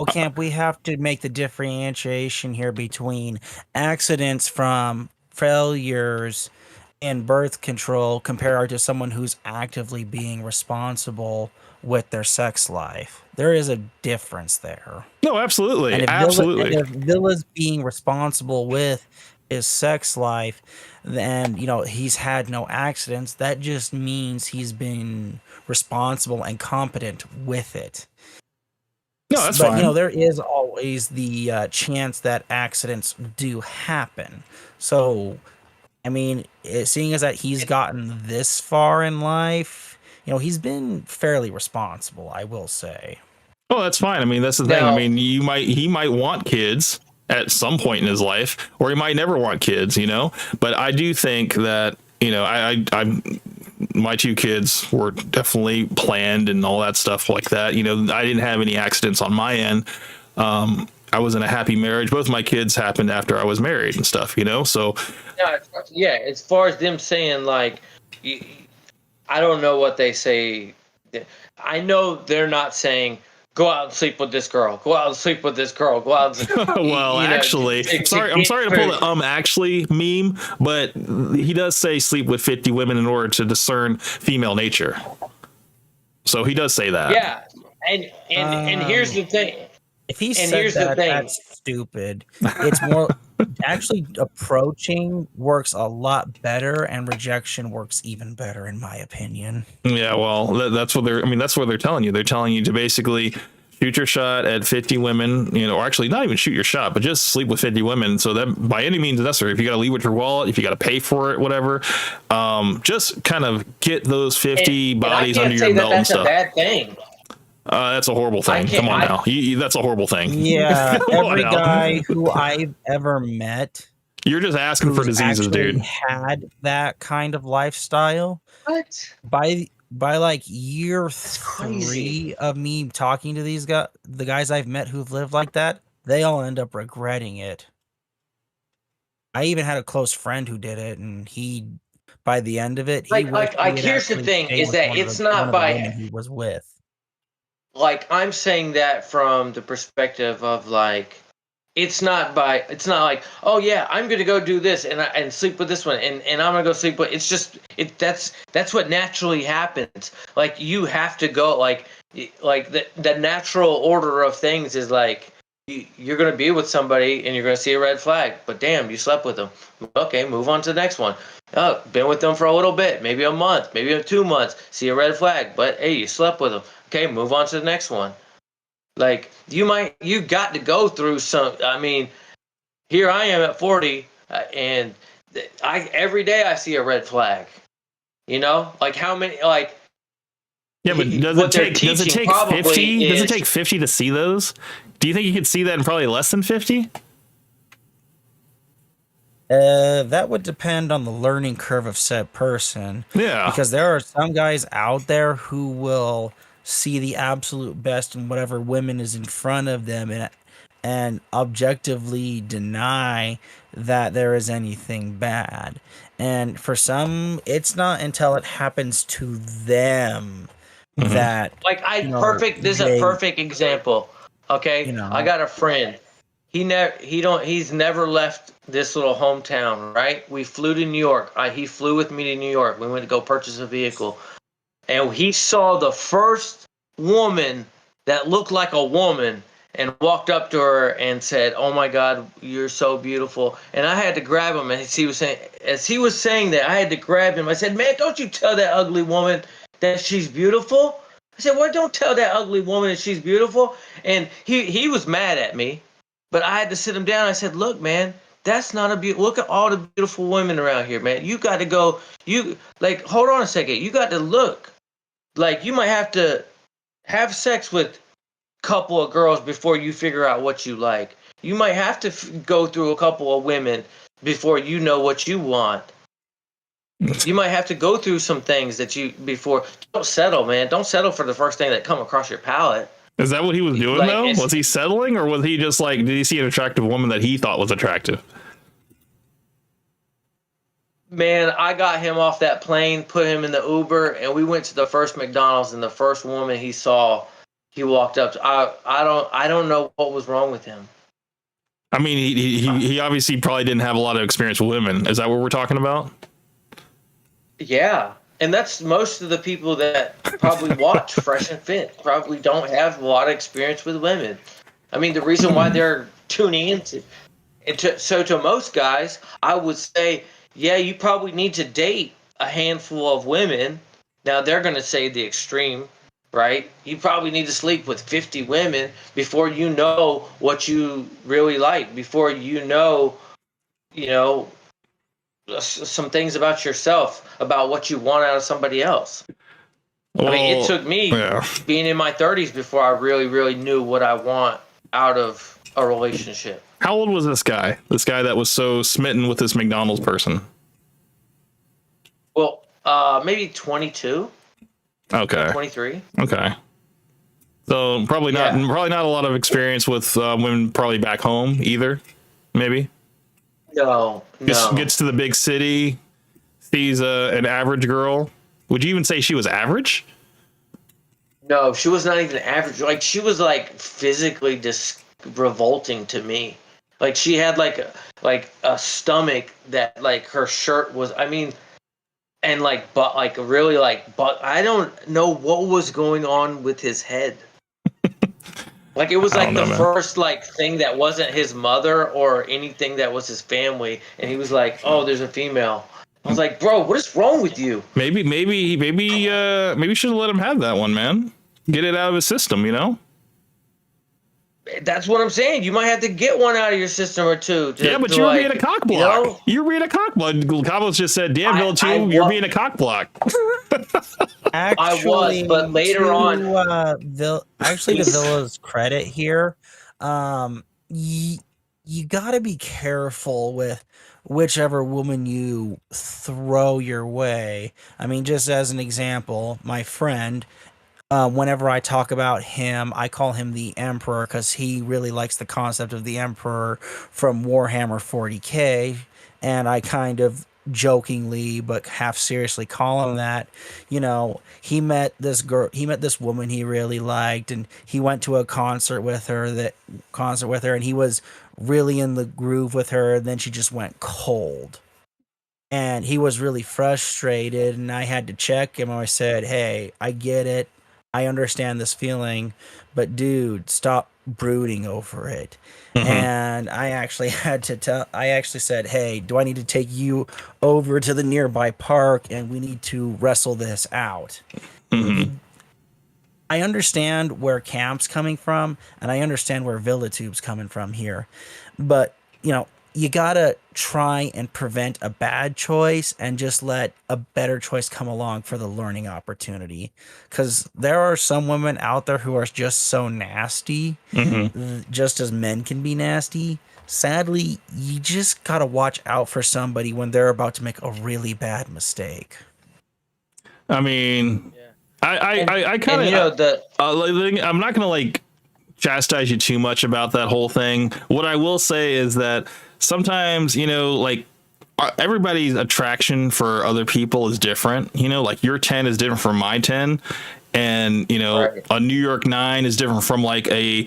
Camp, we have to make the differentiation here between accidents from failures in birth control compared to someone who's actively being responsible with their sex life. There is a difference there. No, absolutely. And Absolutely. If Villa's being responsible with his sex life, then, he's had no accidents. That just means he's been responsible and competent with it. No, that's fine. But, there is always the chance that accidents do happen. So, seeing as that he's gotten this far in life, he's been fairly responsible, I will say. Oh, that's fine. That's the thing. He might want kids at some point in his life, or he might never want kids, But I do think that, my two kids were definitely planned and all that stuff like that. I didn't have any accidents on my end. I was in a happy marriage. Both my kids happened after I was married and stuff, So yeah, as far as them saying I don't know what they say. I know they're not saying go out and sleep with this girl. Go out and sleep with this girl. Go out. And, well, actually, I'm sorry to pull the actually meme, but he does say sleep with 50 women in order to discern female nature. So he does say that. Yeah, and here's the thing. If he said that, that's stupid. It's more actually approaching works a lot better, and rejection works even better, in my opinion. Yeah, well, that's what they're telling you. They're telling you to basically shoot your shot at 50 women, or actually not even shoot your shot, but just sleep with 50 women. So that by any means necessary, if you got to leave with your wallet, if you got to pay for it, whatever, just kind of get those 50 bodies under your belt and stuff. That's a bad thing. That's a horrible thing. Come on now. That's a horrible thing. Yeah, every guy who I've ever met. You're just asking for diseases, dude. Had that kind of lifestyle. What? By year 3 of me talking to these guys, the guys I've met who've lived like that, they all end up regretting it. I even had a close friend who did it, and by the end of it, here's the thing: is that it's not by he was with. like I'm saying that from the perspective of like it's not like, oh yeah, I'm gonna go do this and sleep with this one and I'm gonna go sleep with that's what naturally happens. Like you have to go like the natural order of things is like you're gonna be with somebody and you're gonna see a red flag, but damn, you slept with them. Okay, move on to the next one. Oh, been with them for a little bit, maybe a month, maybe 2 months, see a red flag, but hey, you slept with them. Okay, move on to the next one. Like you got to go through some. I mean, here I am at 40, and every day I see a red flag. You know, like how many like. Yeah, but does it take 50? Does it take 50 to see those? Do you think you could see that in probably less than 50? That would depend on the learning curve of said person. Yeah. Because there are some guys out there who will see the absolute best in whatever women is in front of them and objectively deny that there is anything bad. And for some, it's not until it happens to them that like this is a perfect example. Okay, I got a friend. He's never left this little hometown, right? We flew to New York. He flew with me to New York. We went to go purchase a vehicle. And he saw the first woman that looked like a woman and walked up to her and said, "Oh my God, you're so beautiful." And I had to grab him as he was saying that, I had to grab him. I said, "Man, don't you tell that ugly woman that she's beautiful." I said, "Well, don't tell that ugly woman that she's beautiful." And he was mad at me, but I had to sit him down. I said, "Look, man, that's not look at all the beautiful women around here, man. You got to go, hold on a second. You got to look. Like, you might have to have sex with a couple of girls before you figure out what you like. You might have to go through a couple of women before you know what you want. You might have to go through some things don't settle, man. Don't settle for the first thing that come across your palate." Is that what he was doing, though? Was he settling, or was he just like, did he see an attractive woman that he thought was attractive? Man, I got him off that plane, put him in the Uber, and we went to the first McDonald's, and the first woman he saw, he walked up to. I don't know what was wrong with him. I mean, he obviously probably didn't have a lot of experience with women. Is that what we're talking about? Yeah. And that's most of the people that probably watch Fresh and Fit probably don't have a lot of experience with women. I mean, the reason why they're tuning into so to most guys, I would say, yeah, you probably need to date a handful of women. Now they're going to say the extreme, right? You probably need to sleep with 50 women before you know what you really like, before you know, some things about yourself, about what you want out of somebody else. Well, I mean, it took me being in my 30s before I really, really knew what I want out of a relationship. How old was this guy? This guy that was so smitten with this McDonald's person? Well, maybe 22. Okay. 23. Okay. So probably not a lot of experience with women probably back home either. Maybe. No. Gets to the big city, sees an average girl. Would you even say she was average? No, she was not even average. Like, she was like physically just revolting to me. Like, she had like a stomach that like her shirt was. I mean, and like but I don't know what was going on with his head. Like, it was like the first like thing that wasn't his mother or anything that was his family, and he was like, "Oh, there's a female." I was like, "Bro, what is wrong with you?" Maybe should have let him have that one, man. Get it out of his system, That's what I'm saying. You might have to get one out of your system or two. But you're being a cock block. You're being a cock block. Cabos just said, "Damn, VillaTube, you're being a cock block." Actually, I was, but later on, actually, to Villa's credit here, you got to be careful with whichever woman you throw your way. I mean, just as an example, my friend, whenever I talk about him, I call him the Emperor because he really likes the concept of the Emperor from Warhammer 40K, and I kind of jokingly but half seriously call him that. You know, he met this woman he really liked, and he went to a concert with her, and he was really in the groove with her, and then she just went cold. And he was really frustrated, and I had to check him. I said, "Hey, I get it. I understand this feeling, but dude, stop brooding over it." And I actually said, "Hey, do I need to take you over to the nearby park and we need to wrestle this out?" I understand where Camp's coming from, and I understand where VillaTube's coming from here. But, you know, you gotta try and prevent a bad choice and just let a better choice come along for the learning opportunity. Because there are some women out there who are just so nasty, just as men can be nasty. Sadly, you just gotta watch out for somebody when they're about to make a really bad mistake. I mean, I kind of, you know, I'm not gonna like chastise you too much about that whole thing. What I will say is that sometimes, you know, like everybody's attraction for other people is different. You know, like your 10 is different from my 10, and you know, a New York 9 is different from like a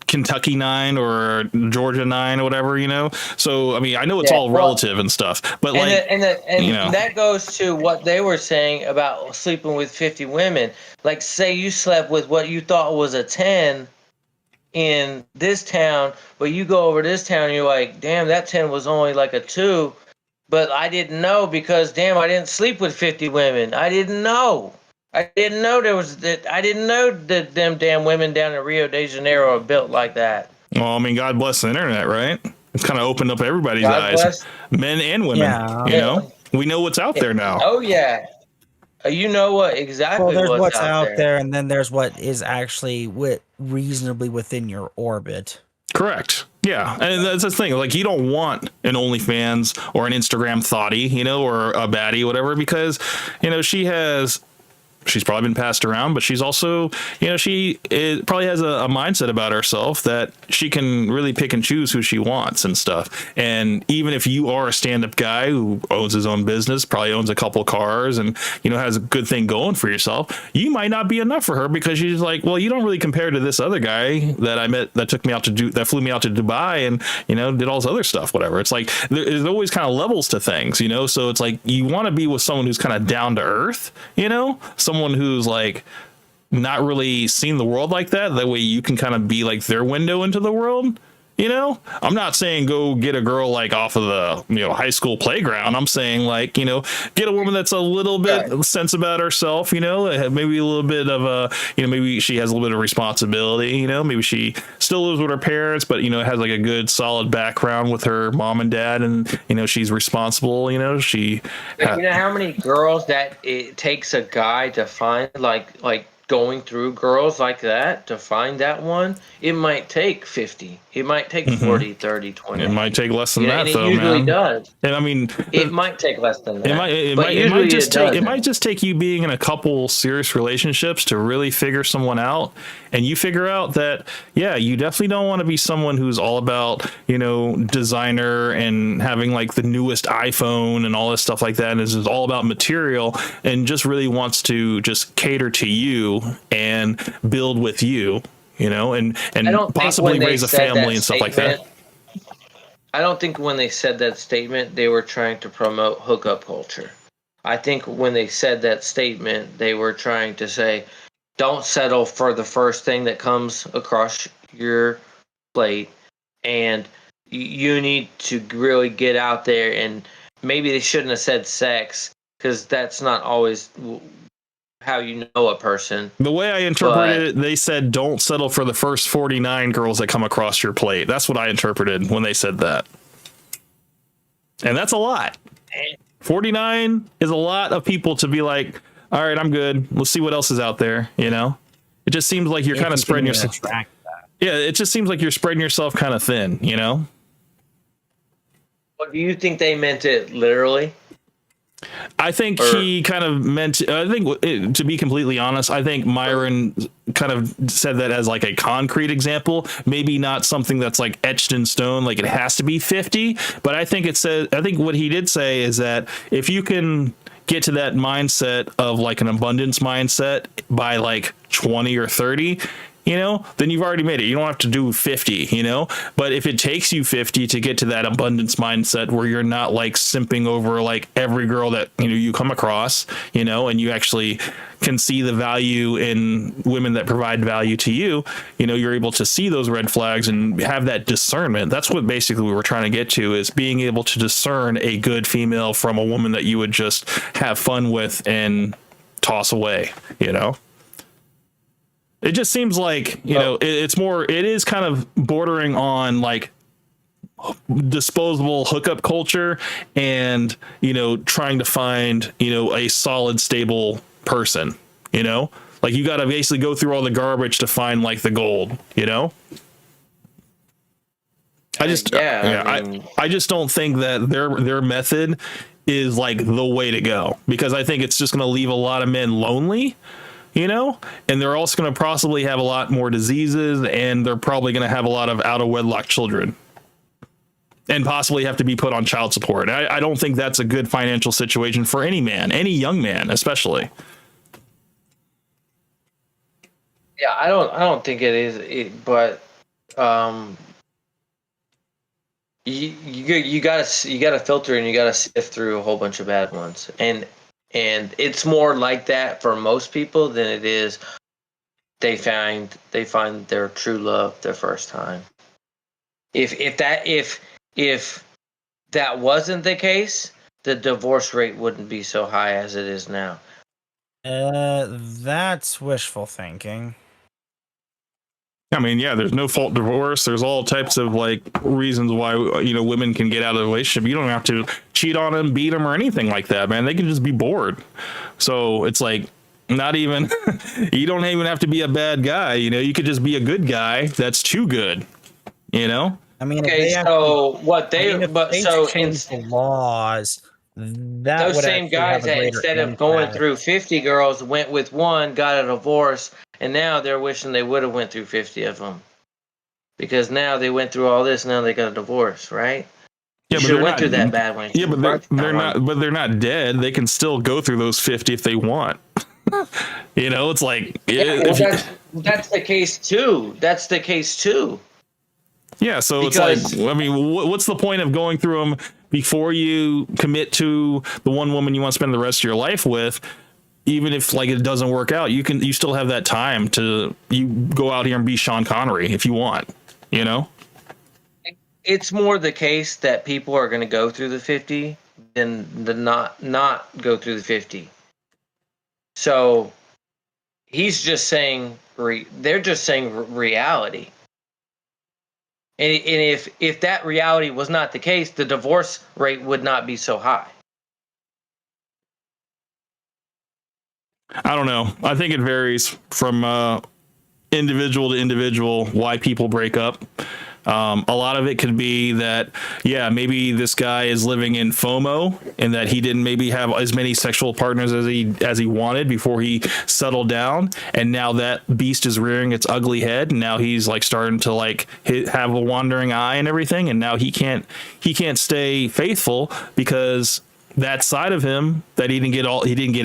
Kentucky 9 or Georgia 9 or whatever, you know. So I mean, I know it's all relative and stuff, but and you know, that goes to what they were saying about sleeping with 50 women. Like, say you slept with what you thought was a 10 in this town, but you go over this town and you're like, damn, that 10 was only like a 2, but I didn't know because damn, I didn't sleep with 50 women. I didn't know there was that. I didn't know that them damn women down in Rio de Janeiro are built like that. well, I mean, God bless the internet, right? It's kind of opened up everybody's eyes, men and women. Yeah. You know, we know what's out there now. Oh yeah, you know what exactly? Well, there's what's out there, and then there's what is actually reasonably within your orbit. Correct. Yeah, and that's the thing. Like, you don't want an OnlyFans or an Instagram thotty, you know, or a baddie, whatever, because you know she's probably been passed around, but she's also, you know, she probably has a mindset about herself that she can really pick and choose who she wants and stuff. And even if you are a stand-up guy who owns his own business, probably owns a couple cars, and you know has a good thing going for yourself, you might not be enough for her because she's like, well, you don't really compare to this other guy that I met that flew me out to Dubai and you know did all this other stuff, whatever. It's like there's always kind of levels to things, you know. So it's like you want to be with someone who's kind of down to earth, you know, someone who's like not really seen the world like that. That way you can kind of be like their window into the world. You know, I'm not saying go get a girl like off of the, you know, high school playground. I'm saying like, you know, get a woman that's a little bit sense about herself, you know, maybe a little bit of a, you know, maybe she has a little bit of responsibility, you know, maybe she still lives with her parents, but, you know, has like a good solid background with her mom and dad, and, you know, she's responsible, you know, you know how many girls that it takes a guy to find, like going through girls like that to find that one? It might take 50, it might take 40, 30, 20. It might take less than that, and though, it usually man. does. And I mean, it might take less than that. It might just take you being in a couple serious relationships to really figure someone out, and you figure out that, yeah, you definitely don't want to be someone who's all about, you know, designer and having like the newest iPhone and all this stuff like that, and is all about material and just really wants to just cater to you and build with you, you know, and possibly raise a family and stuff like that. I don't think when they said that statement, they were trying to promote hookup culture. I think when they said that statement, they were trying to say, don't settle for the first thing that comes across your plate, and you need to really get out there. And maybe they shouldn't have said sex, because that's not always how you know a person. The way I interpreted it, they said don't settle for the first 49 girls that come across your plate. That's what I interpreted when they said that. And that's a lot. 49 is a lot of people to be like, all right, I'm good. Let's see what else is out there, you know? It just seems like you're kind of spreading yourself. Yeah, it just seems like you're spreading yourself kind of thin, you know? Well, do you think they meant it literally? I think he kind of meant, to be completely honest, I think Myron kind of said that as like a concrete example, maybe not something that's like etched in stone, like it has to be 50. But I think I think what he did say is that if you can get to that mindset of like an abundance mindset by like 20 or 30, then you've already made it. You don't have to do 50, but if it takes you 50 to get to that abundance mindset where you're not like simping over like every girl that, you come across, and you actually can see the value in women that provide value to you, you're able to see those red flags and have that discernment. That's what basically we were trying to get to, is being able to discern a good female from a woman that you would just have fun with and toss away, It just seems like, it is kind of bordering on like disposable hookup culture and, trying to find, a solid, stable person, like you got to basically go through all the garbage to find like the gold, I just, I just don't think that their method is like the way to go, because I think it's just going to leave a lot of men lonely. And they're also going to possibly have a lot more diseases, and they're probably going to have a lot of out of wedlock children and possibly have to be put on child support. I don't think that's a good financial situation for any man, any young man, especially. Yeah, I don't think it is, but you gotta filter, and you gotta sift through a whole bunch of bad ones, and it's more like that for most people than it is they find their true love their first time. If that wasn't the case, the divorce rate wouldn't be so high as it is now. That's wishful thinking. I mean, yeah, there's no fault divorce. There's all types of like reasons why, women can get out of the relationship. You don't have to cheat on them, beat them, or anything like that, man. They can just be bored. So it's like not even, you don't even have to be a bad guy. You could just be a good guy that's too good, I mean, okay, so what they, but so change the laws, that those would same actually guys have a that greater instead of going impact. through 50 girls went with one, got a divorce, and now they're wishing they would have went through 50 of them, because now they went through all this. Now they got a divorce, right? Yeah, you but sure they're went not, through that bad one. Yeah, but they're not dead. They can still go through those 50 if they want. It's like, that's the case too. That's the case too. Yeah, so Because, it's like, I mean, what's the point of going through them before you commit to the one woman you want to spend the rest of your life with? Even if like it doesn't work out, you still have that time to go out here and be Sean Connery if you want, It's more the case that people are going to go through the 50 than the not go through the 50. So he's just saying they're just saying reality. And if that reality was not the case, the divorce rate would not be so high. I don't know. I think it varies from individual to individual why people break up. A lot of it could be that, yeah, maybe this guy is living in FOMO and that he didn't maybe have as many sexual partners as he wanted before he settled down, and now that beast is rearing its ugly head, and now he's like starting to like have a wandering eye and everything, and now he can't stay faithful because that side of him that he didn't get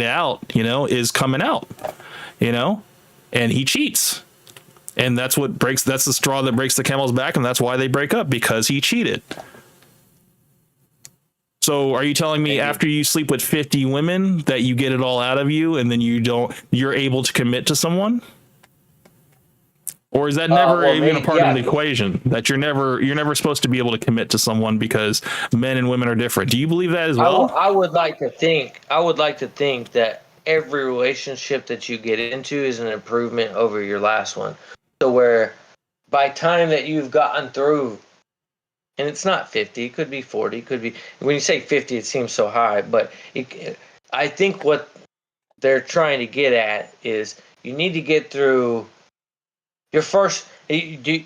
out, is coming out, and he cheats. And that's the straw that breaks the camel's back, and that's why they break up, because he cheated. So are you telling me after you sleep with 50 women that you get it all out of you and then you're able to commit to someone? Or is that never even a part of the equation, that you're never supposed to be able to commit to someone because men and women are different? Do you believe that as well? I would like to think that every relationship that you get into is an improvement over your last one. So where by time that you've gotten through, and it's not 50, it could be 40, it could be, when you say 50, it seems so high, but I think what they're trying to get at is you need to get through your first, do you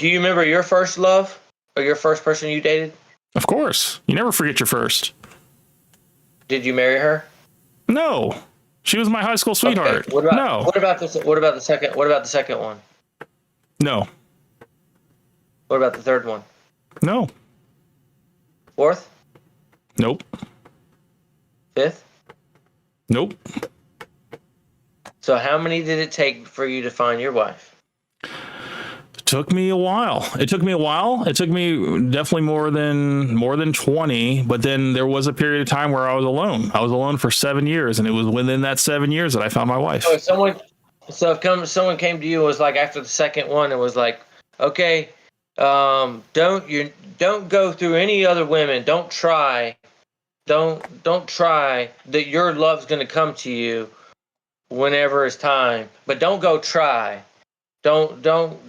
remember your first love or your first person you dated? Of course. You never forget your first. Did you marry her? No, she was my high school sweetheart. Okay. What about, no, What about this? What about the second? What about the second one? no, What about the third one? no, Fourth? nope, Fifth? nope. So how many did it take for you to find your wife? Took me a while. It took me definitely more than 20, but then there was a period of time where I was alone. I was alone for 7 years, and it was within that 7 years that I found my wife. So if someone came to you and was like after the second one and was like, okay, don't go through any other women. Don't try that your love's going to come to you whenever it's time, but don't go try. Don't go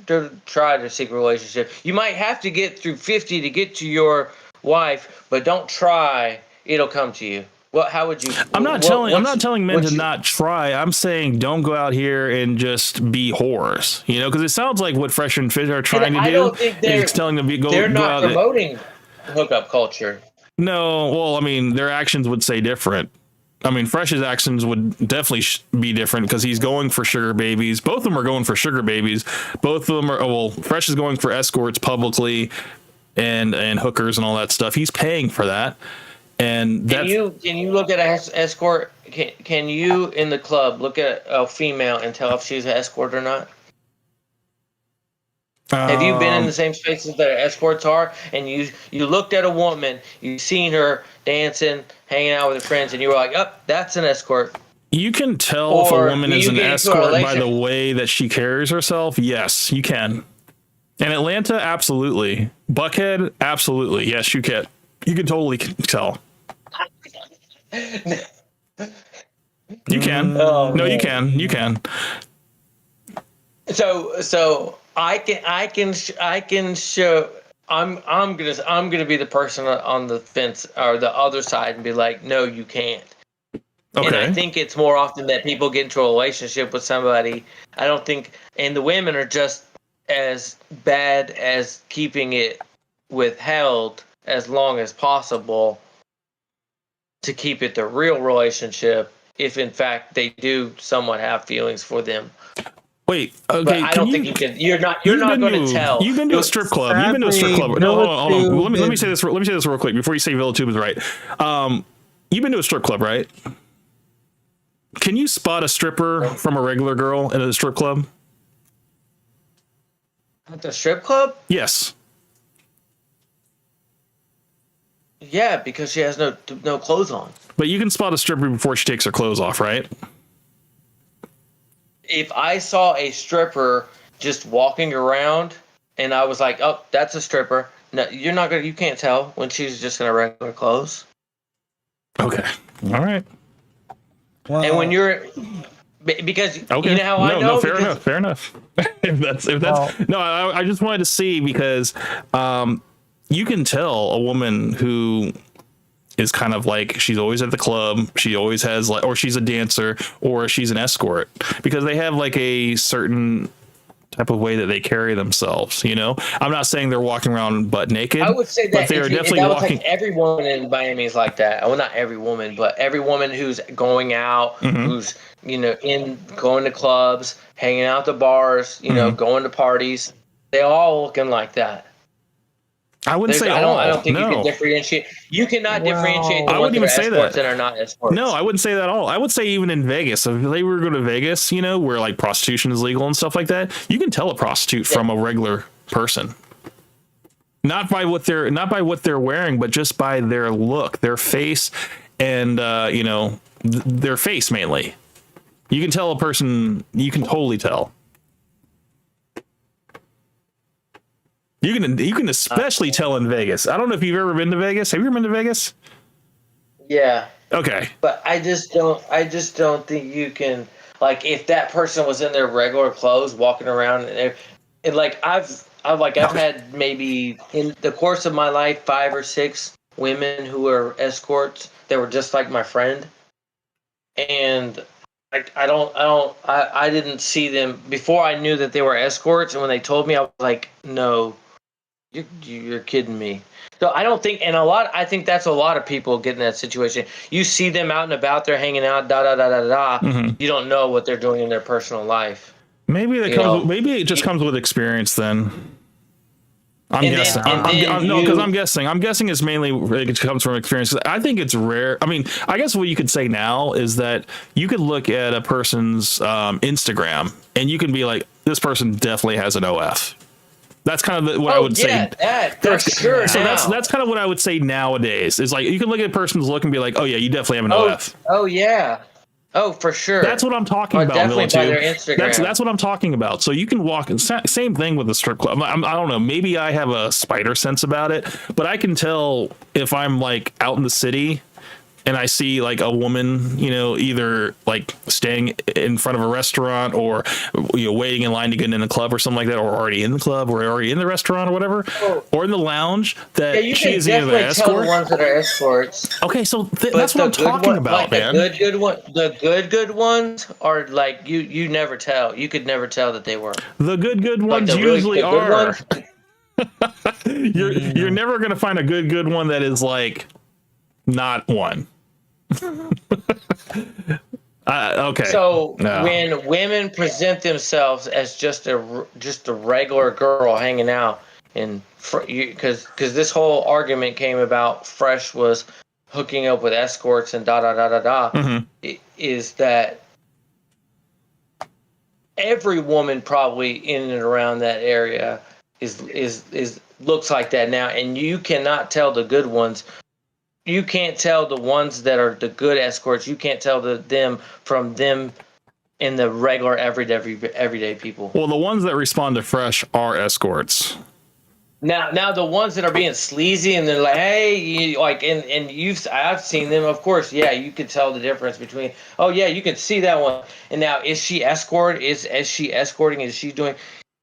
to try to seek a relationship. You might have to get through 50 to get to your wife, but don't try. It'll come to you. Well, how would you? I'm not telling men to not try. I'm saying don't go out here and just be whores. You know, because it sounds like what Fresh and Fit are trying to do is telling them to go. They're not out promoting hookup culture. No, well, I mean, their actions would say different. I mean, Fresh's actions would definitely be different because he's going for sugar babies. Both of them are going for sugar babies. Both of them are, well, Fresh is going for escorts publicly and hookers and all that stuff. He's paying for that. And can you look at an escort? Can you in the club look at a female and tell if she's an escort or not? Have you been in the same spaces that escorts are, and you looked at a woman, you've seen her dancing, hanging out with her friends, and you were like, "Oh, that's an escort." You can tell if a woman is an escort by the way that she carries herself. Yes, you can. In Atlanta, absolutely. Buckhead, absolutely. Yes, you can. You can totally tell. You can. No, you can. You can. So I can show. I'm gonna be the person on the fence or the other side and be like, no, you can't. Okay. And I think it's more often that people get into a relationship with somebody. I don't think, and the women are just as bad as keeping it withheld as long as possible to keep it the real relationship, if in fact they do somewhat have feelings for them. Wait, okay. But I don't think you can. You're not going to tell. You've been to a strip club. You've been to a strip club. No, hold on. Let me say this. Let me say this real quick before you say VillaTube is right. You've been to a strip club, right? Can you spot a stripper from a regular girl in a strip club? At the strip club? Yes. Yeah, because she has no clothes on. But you can spot a stripper before she takes her clothes off, right? If I saw a stripper just walking around and I was like, "Oh, that's a stripper," no, you can't tell when she's just in her regular clothes. Okay. All right. Well, and when you're, because you know how I know. No, fair enough. if that's no, I just wanted to see because you can tell a woman who is kind of like she's always at the club, she always has like, or she's a dancer, or she's an escort, because they have like a certain type of way that they carry themselves. You know, I'm not saying they're walking around butt naked. I would say that, but they are definitely walking. Like every woman in Miami is like that. Well, not every woman, but every woman who's going out, who's going to clubs, hanging out at the bars, going to parties. They all looking like that. I wouldn't say I don't think no. you can differentiate. You cannot differentiate the ones that are escorts and are not escorts. No, I wouldn't say that at all. I would say even in Vegas, if they were to go to Vegas, where like prostitution is legal and stuff like that, you can tell a prostitute from a regular person. Not by what they're wearing, but just by their look, their face, and their face mainly. You can tell a person. You can totally tell. You can especially tell in Vegas. I don't know if you've ever been to Vegas. Have you ever been to Vegas? Yeah. Okay. But I just don't think you can, like, if that person was in their regular clothes walking around and like I've had maybe in the course of my life 5 or 6 women who were escorts that were just like my friend, and I didn't see them before I knew that they were escorts, and when they told me, I was like, no. You're kidding me. So I think that's a lot of people get in that situation. You see them out and about, they're hanging out, Mm-hmm. You don't know what they're doing in their personal life. Maybe maybe it just comes with experience then. I'm guessing. I'm guessing it's mainly it comes from experience. I think it's rare. I mean, I guess what you could say now is that you could look at a person's Instagram and you can be like, this person definitely has an OF. That's kind of what I would say. That for sure. So now. that's kind of what I would say nowadays. Is like you can look at a person's look and be like, oh yeah, you definitely have an OF. Oh yeah. Oh, for sure. That's what I'm talking about. Definitely by their Instagram. That's what I'm talking about. So you can walk. Same thing with the strip club. I don't know. Maybe I have a spider sense about it, but I can tell if I'm like out in the city and I see like a woman, either like staying in front of a restaurant or waiting in line to get in a club or something like that, or already in the club or already in the restaurant or whatever, or in the lounge, that you she can is either definitely an tell escort. the ones that are escorts. Okay, so that's what I'm talking about, man. The good ones are like you never tell. You could never tell that they were. The good ones the usually really are. Ones. You're never gonna find a good one that is like not one. Okay. So when women present themselves as just a regular girl hanging out, and because this whole argument came about, Fresh was hooking up with escorts and is that every woman probably in and around that area is looks like that now, and you cannot tell the good ones. You can't tell the ones that are the good escorts. You can't tell them from them in the regular everyday people. Well, the ones that respond to Fresh are escorts. Now the ones that are being sleazy and they're like, hey, I've seen them, of course. Yeah, you could tell the difference between. Oh yeah, you can see that one. And now, is she escorting? Is she doing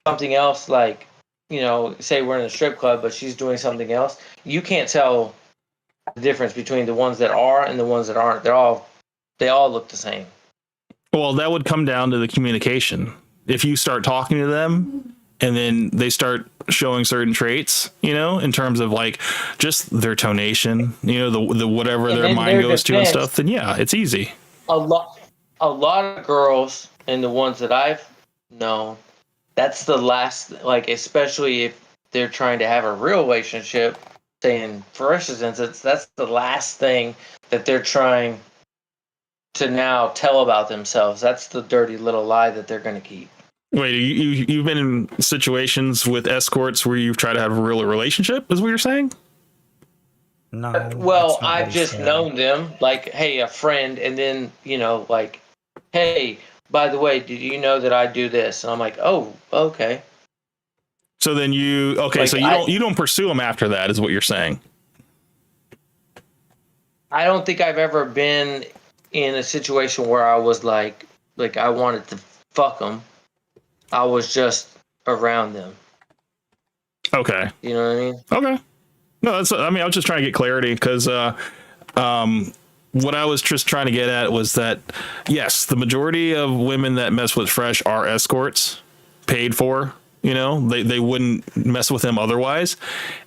something else? Like, say we're in a strip club, but she's doing something else. You can't tell the difference between the ones that are and the ones that aren't. They all look the same. Well, that would come down to the communication. If you start talking to them and then they start showing certain traits, in terms of like just their tonation, the whatever and their mind goes to and stuff, then yeah, it's easy. A lot of girls, and the ones that I've known, that's the last, like, especially if they're trying to have a real relationship, say in Fresh's instance, that's the last thing that they're trying to now tell about themselves. That's the dirty little lie that they're going to keep. Wait, you've been in situations with escorts where you've tried to have a real relationship, is what you're saying? No. Well, I've just known them, like, hey, a friend, and then, like, hey, by the way, did you know that I do this? And I'm like, oh, okay. So then you don't pursue them after that, is what you're saying? I don't think I've ever been in a situation where I was like I wanted to fuck them. I was just around them. Okay. You know what I mean? Okay. No, I was just trying to get clarity because what I was just trying to get at was that, yes, the majority of women that mess with Fresh are escorts, paid for. They wouldn't mess with him otherwise,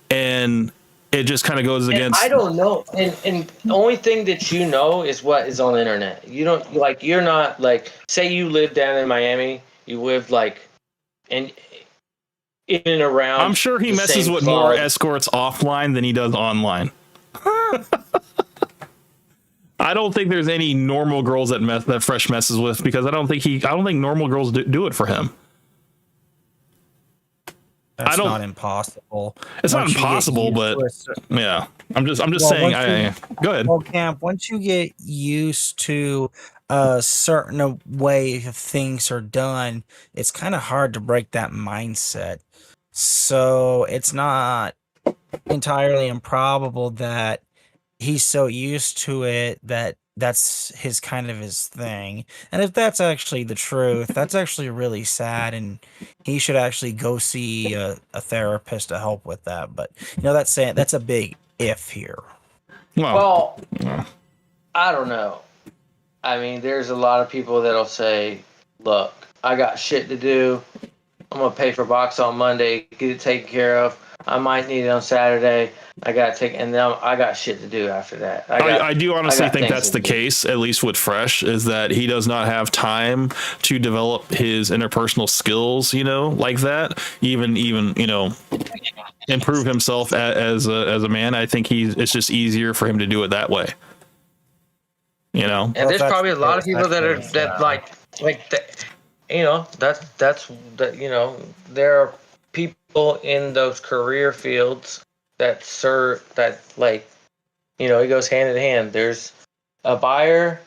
and it just kind of goes against. I don't know, and the only thing that is what is on the internet. You don't you're not like, say you live down in Miami, you live in and around. I'm sure he messes with more escorts offline than he does online. I don't think there's any normal girls that Fresh messes with, because I don't think normal girls do it for him. That's not impossible. It's not impossible, but yeah, I'm just saying. Go ahead. Well, Camp, once you get used to a certain way things are done, it's kind of hard to break that mindset. So it's not entirely improbable that he's so used to it that that's his thing. And if that's actually the truth, that's actually really sad, and he should actually go see a therapist to help with that. But that's a big if here. Well, I don't know. I mean, there's a lot of people that'll say, look, I got shit to do. I'm gonna pay for box on Monday, get it taken care of. I might need it on Saturday. I gotta take, and then I got shit to do after that. I do honestly got think things that's to the do. case, at least with Fresh, is that he does not have time to develop his interpersonal skills, like that. Even improve himself as a man. I think it's just easier for him to do it that way. And there's probably a lot of people there are people in those career fields that serve that it goes hand in hand. There's a buyer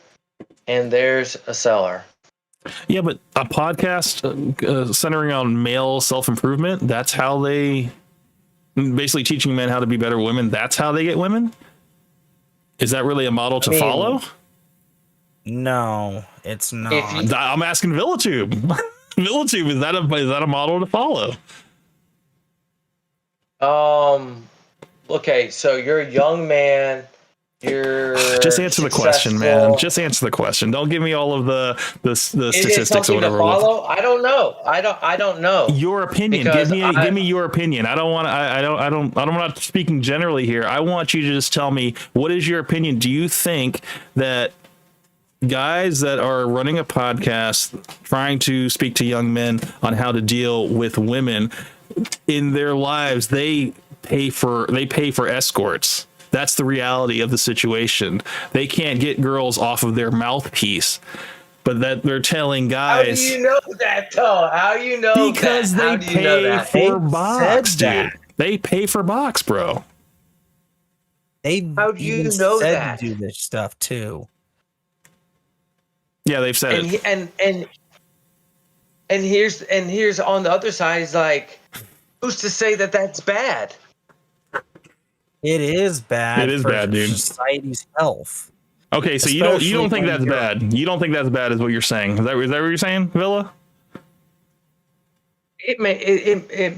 and there's a seller. Yeah, but a podcast centering on male self-improvement, that's how they basically teaching men how to be better women. That's how they get women. Is that really a model to follow? No, it's not. I'm asking VillaTube. VillaTube, is that a model to follow? Okay, so you're a young man. You're just answer the question, man. Just answer the question. Don't give me all of the statistics or whatever. To follow? I don't know. I don't know. Your opinion. Give me your opinion. I don't want to. I'm not speaking generally here. I want you to just tell me, what is your opinion? Do you think that guys that are running a podcast trying to speak to young men on how to deal with women in their lives, they pay for escorts? That's the reality of the situation. They can't get girls off of their mouthpiece, but that they're telling guys. How do you know that, though? How do you know because that? They pay for box, dude. They pay for box, bro. How do you know that? Do this stuff too. Yeah, they've said it. And here's on the other side is like, who's to say that that's bad? It is bad. It is bad, dude. Society's health. Okay, so you don't think that's bad. You don't think that's bad, is what you're saying. Is that what you're saying, Villa? It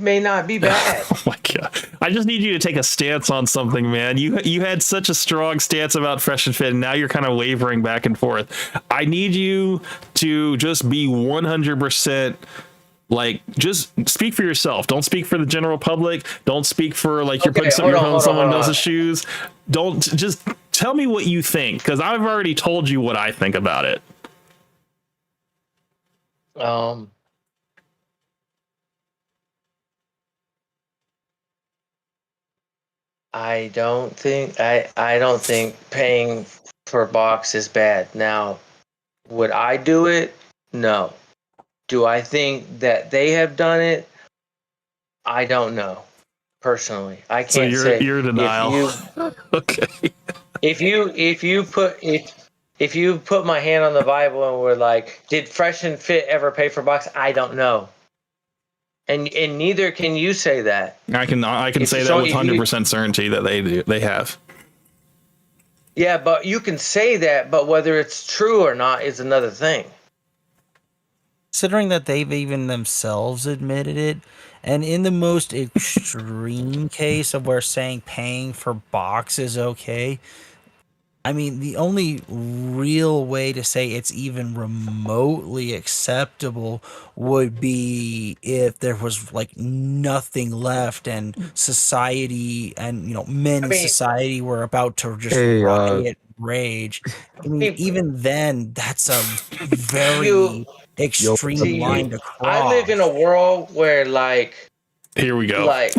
may not be bad. Oh my god! I just need you to take a stance on something, man. You had such a strong stance about Fresh and Fit, and now you're kind of wavering back and forth. I need you to just be 100%. Just speak for yourself. Don't speak for the general public. Don't speak for you're putting someone else's shoes. Don't just tell me what you think, because I've already told you what I think about it. I don't think paying for box is bad. Now, would I do it? No. Do I think that they have done it? I don't know. Personally, I can't say. So you're in denial. Okay. If you put my hand on the Bible and we're like, did Fresh and Fit ever pay for box? I don't know. And neither can you say that. I can say that with 100% certainty that they do. They have. Yeah, but you can say that, but whether it's true or not is another thing. Considering that they've even themselves admitted it, and in the most extreme case of where saying paying for box is okay, I mean, the only real way to say it's even remotely acceptable would be if there was nothing left and society and men in society were about to just riot, rage. I mean, even then, that's a very extreme line to cross. I live in a world where here we go. Like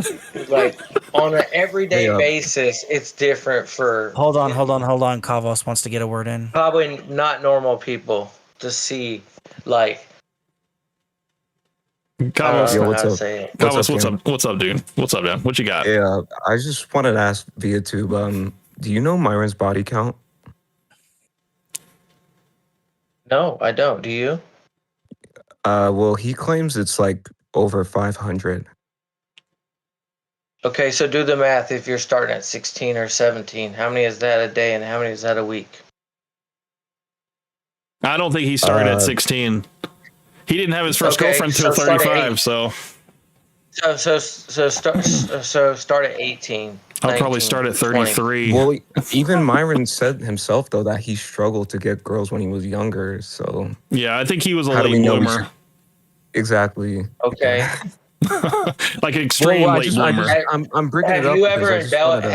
on an everyday basis, it's different for. Hold on. Kavos wants to get a word in. Probably not normal people to see Kavos, what's up, dude? What's up, man? What you got? Yeah, I just wanted to ask VillaTube, do you know Myron's body count? No, I don't. Do you? Well, he claims it's over 500. Okay, so do the math. If you're starting at 16 or 17, how many is that a day and how many is that a week? I don't think he started at 16. He didn't have his first girlfriend until 35, so start at 18. I'll probably start at 33. 20. Well, even Myron said himself though that he struggled to get girls when he was younger. So yeah, I think he was a late bloomer. Exactly. Okay. Like an extreme late bloomer. I'm bringing it Have up you because ever I just wanted embellished? to.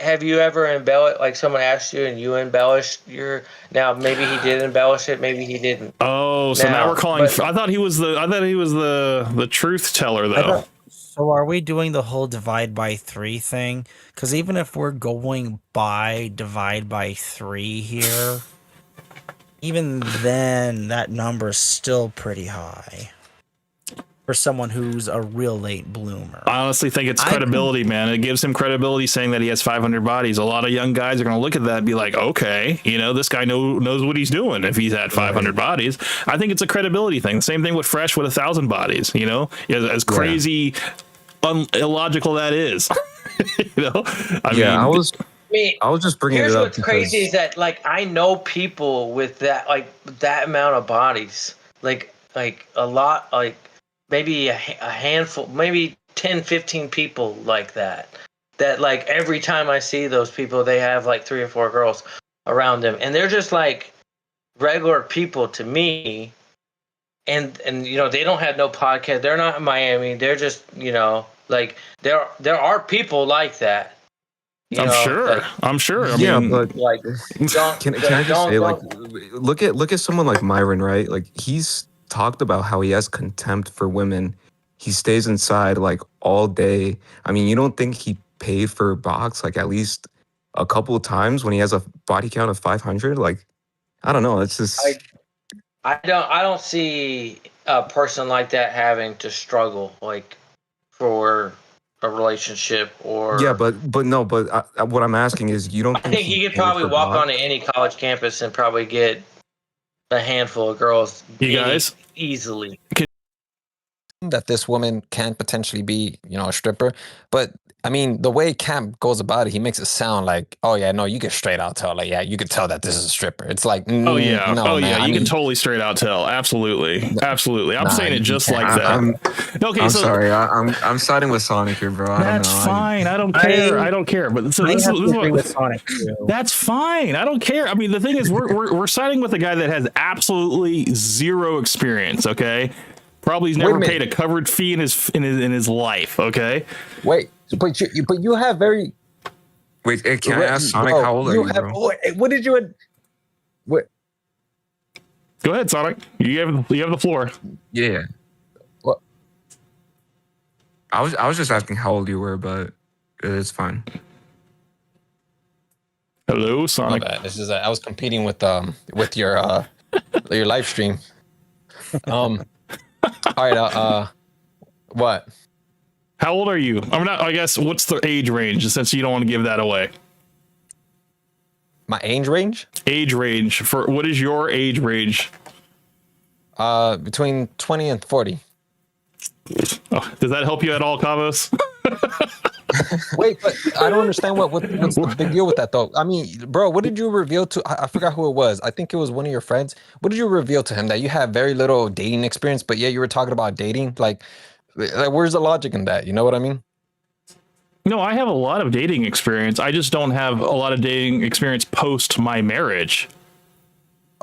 Have you ever embellished? Like someone asked you and you embellished your. Now maybe he did embellish it, maybe he didn't. Oh, so now we're calling. but- I thought he was the truth teller though. So are we doing the whole divide by 3 thing? Because even if we're going by divide by 3 here, even then that number is still pretty high for someone who's a real late bloomer. I honestly think it's credibility, man. It gives him credibility saying that he has 500 bodies. A lot of young guys are going to look at that and be like, okay, this guy knows what he's doing if he's had 500 bodies. I think it's a credibility thing. Same thing with Fresh with 1,000 bodies, as crazy, illogical that is. I mean, I was just bringing it up. Here's what's crazy is that I know people with that amount of bodies, like a lot, maybe a handful, maybe 10, 15 people like that every time I see those people, they have 3 or 4 girls around them, and they're just regular people to me. And they don't have no podcast. They're not in Miami. They're just, there are people like that. I'm sure. I Yeah, mean, but can I just say, look at someone like Myron, right? Like, he's talked about how he has contempt for women. He stays inside all day. I mean, you don't think he paid for a box at least a couple of times when he has a body count of 500? I don't know. It's just I don't see a person like that having to struggle for a relationship or. Yeah, but what I'm asking is, you don't I think he could probably walk onto any college campus and probably get a handful of girls. You guys easily. That this woman can potentially be, a stripper, but I mean, the way Camp goes about it, he makes it sound like, oh yeah, no, you can straight out tell, you can tell that this is a stripper. It's like, oh yeah, no, man. You can totally straight out tell. Absolutely. I'm saying it just like that. I'm sorry, I'm siding with Sonic here, bro. That's fine. I don't care. I don't care. But so this is with Sonic too. That's fine. I don't care. I mean, the thing is, we're siding with a guy that has absolutely zero experience. Okay. Probably he's never paid a covered fee in his life. Okay. Wait, but you have very. Wait, can I ask Sonic how old are you, bro? What did you? What? Go ahead, Sonic. You have the floor. Yeah. What? I was just asking how old you were, but it's fine. Hello, Sonic. My bad. This is I was competing with your live stream. All right. What? How old are you? I guess what's the age range, since you don't want to give that away? My age range? Age range for what is your age range? Between 20 and 40. Oh, does that help you at all, Kavos? Wait, but I don't understand what's the big deal with that though. I mean, bro, what did you reveal to? I forgot who it was. I think it was one of your friends. What did you reveal to him? That you have very little dating experience, but yet you were talking about dating. Like where's the logic in that? You know what I mean? No, I have a lot of dating experience. I just don't have a lot of dating experience post my marriage.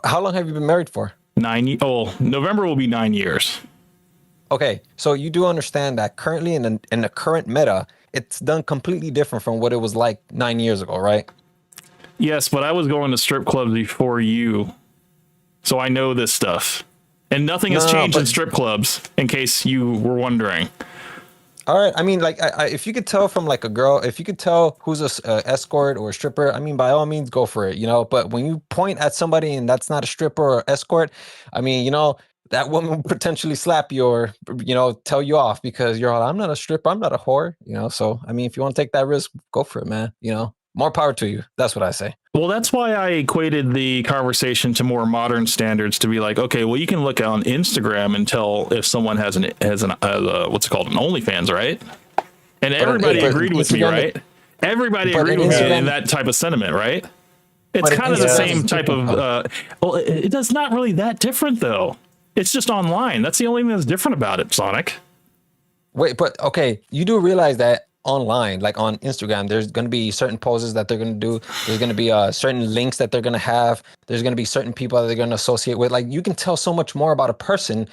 How long have you been married for? 9 years. Oh, November will be 9 years. Okay, so you do understand that currently in the current meta, it's done completely different from what it was like 9 years ago, right? Yes, but I was going to strip clubs before you, so I know this stuff. And nothing has changed in strip clubs, in case you were wondering. All right, I mean, like, if you could tell from like a girl, if you could tell who's a escort or a stripper, I mean, by all means, go for it, you know. But when you point at somebody and that's not a stripper or escort, I mean, you know, that woman will potentially slap you or, you know, tell you off because you're all, I'm not a stripper, I'm not a whore, you know. So, I mean, if you want to take that risk, go for it, man. You know, more power to you. That's what I say. Well, that's why I equated the conversation to more modern standards to be like, okay, well, you can look on Instagram and tell if someone has an what's it called, an OnlyFans, right? And everybody agreed with me, right? Everybody agreed with me in that type of sentiment, right? It's kind of the same type of. Well, it's not really that different though. It's just online. That's the only thing that's different about it, Sonic. Wait, but okay, you do realize that online, like on Instagram, there's going to be certain poses that they're going to do. There's going to be certain links that they're going to have. There's going to be certain people that they're going to associate with. Like, you can tell so much more about a person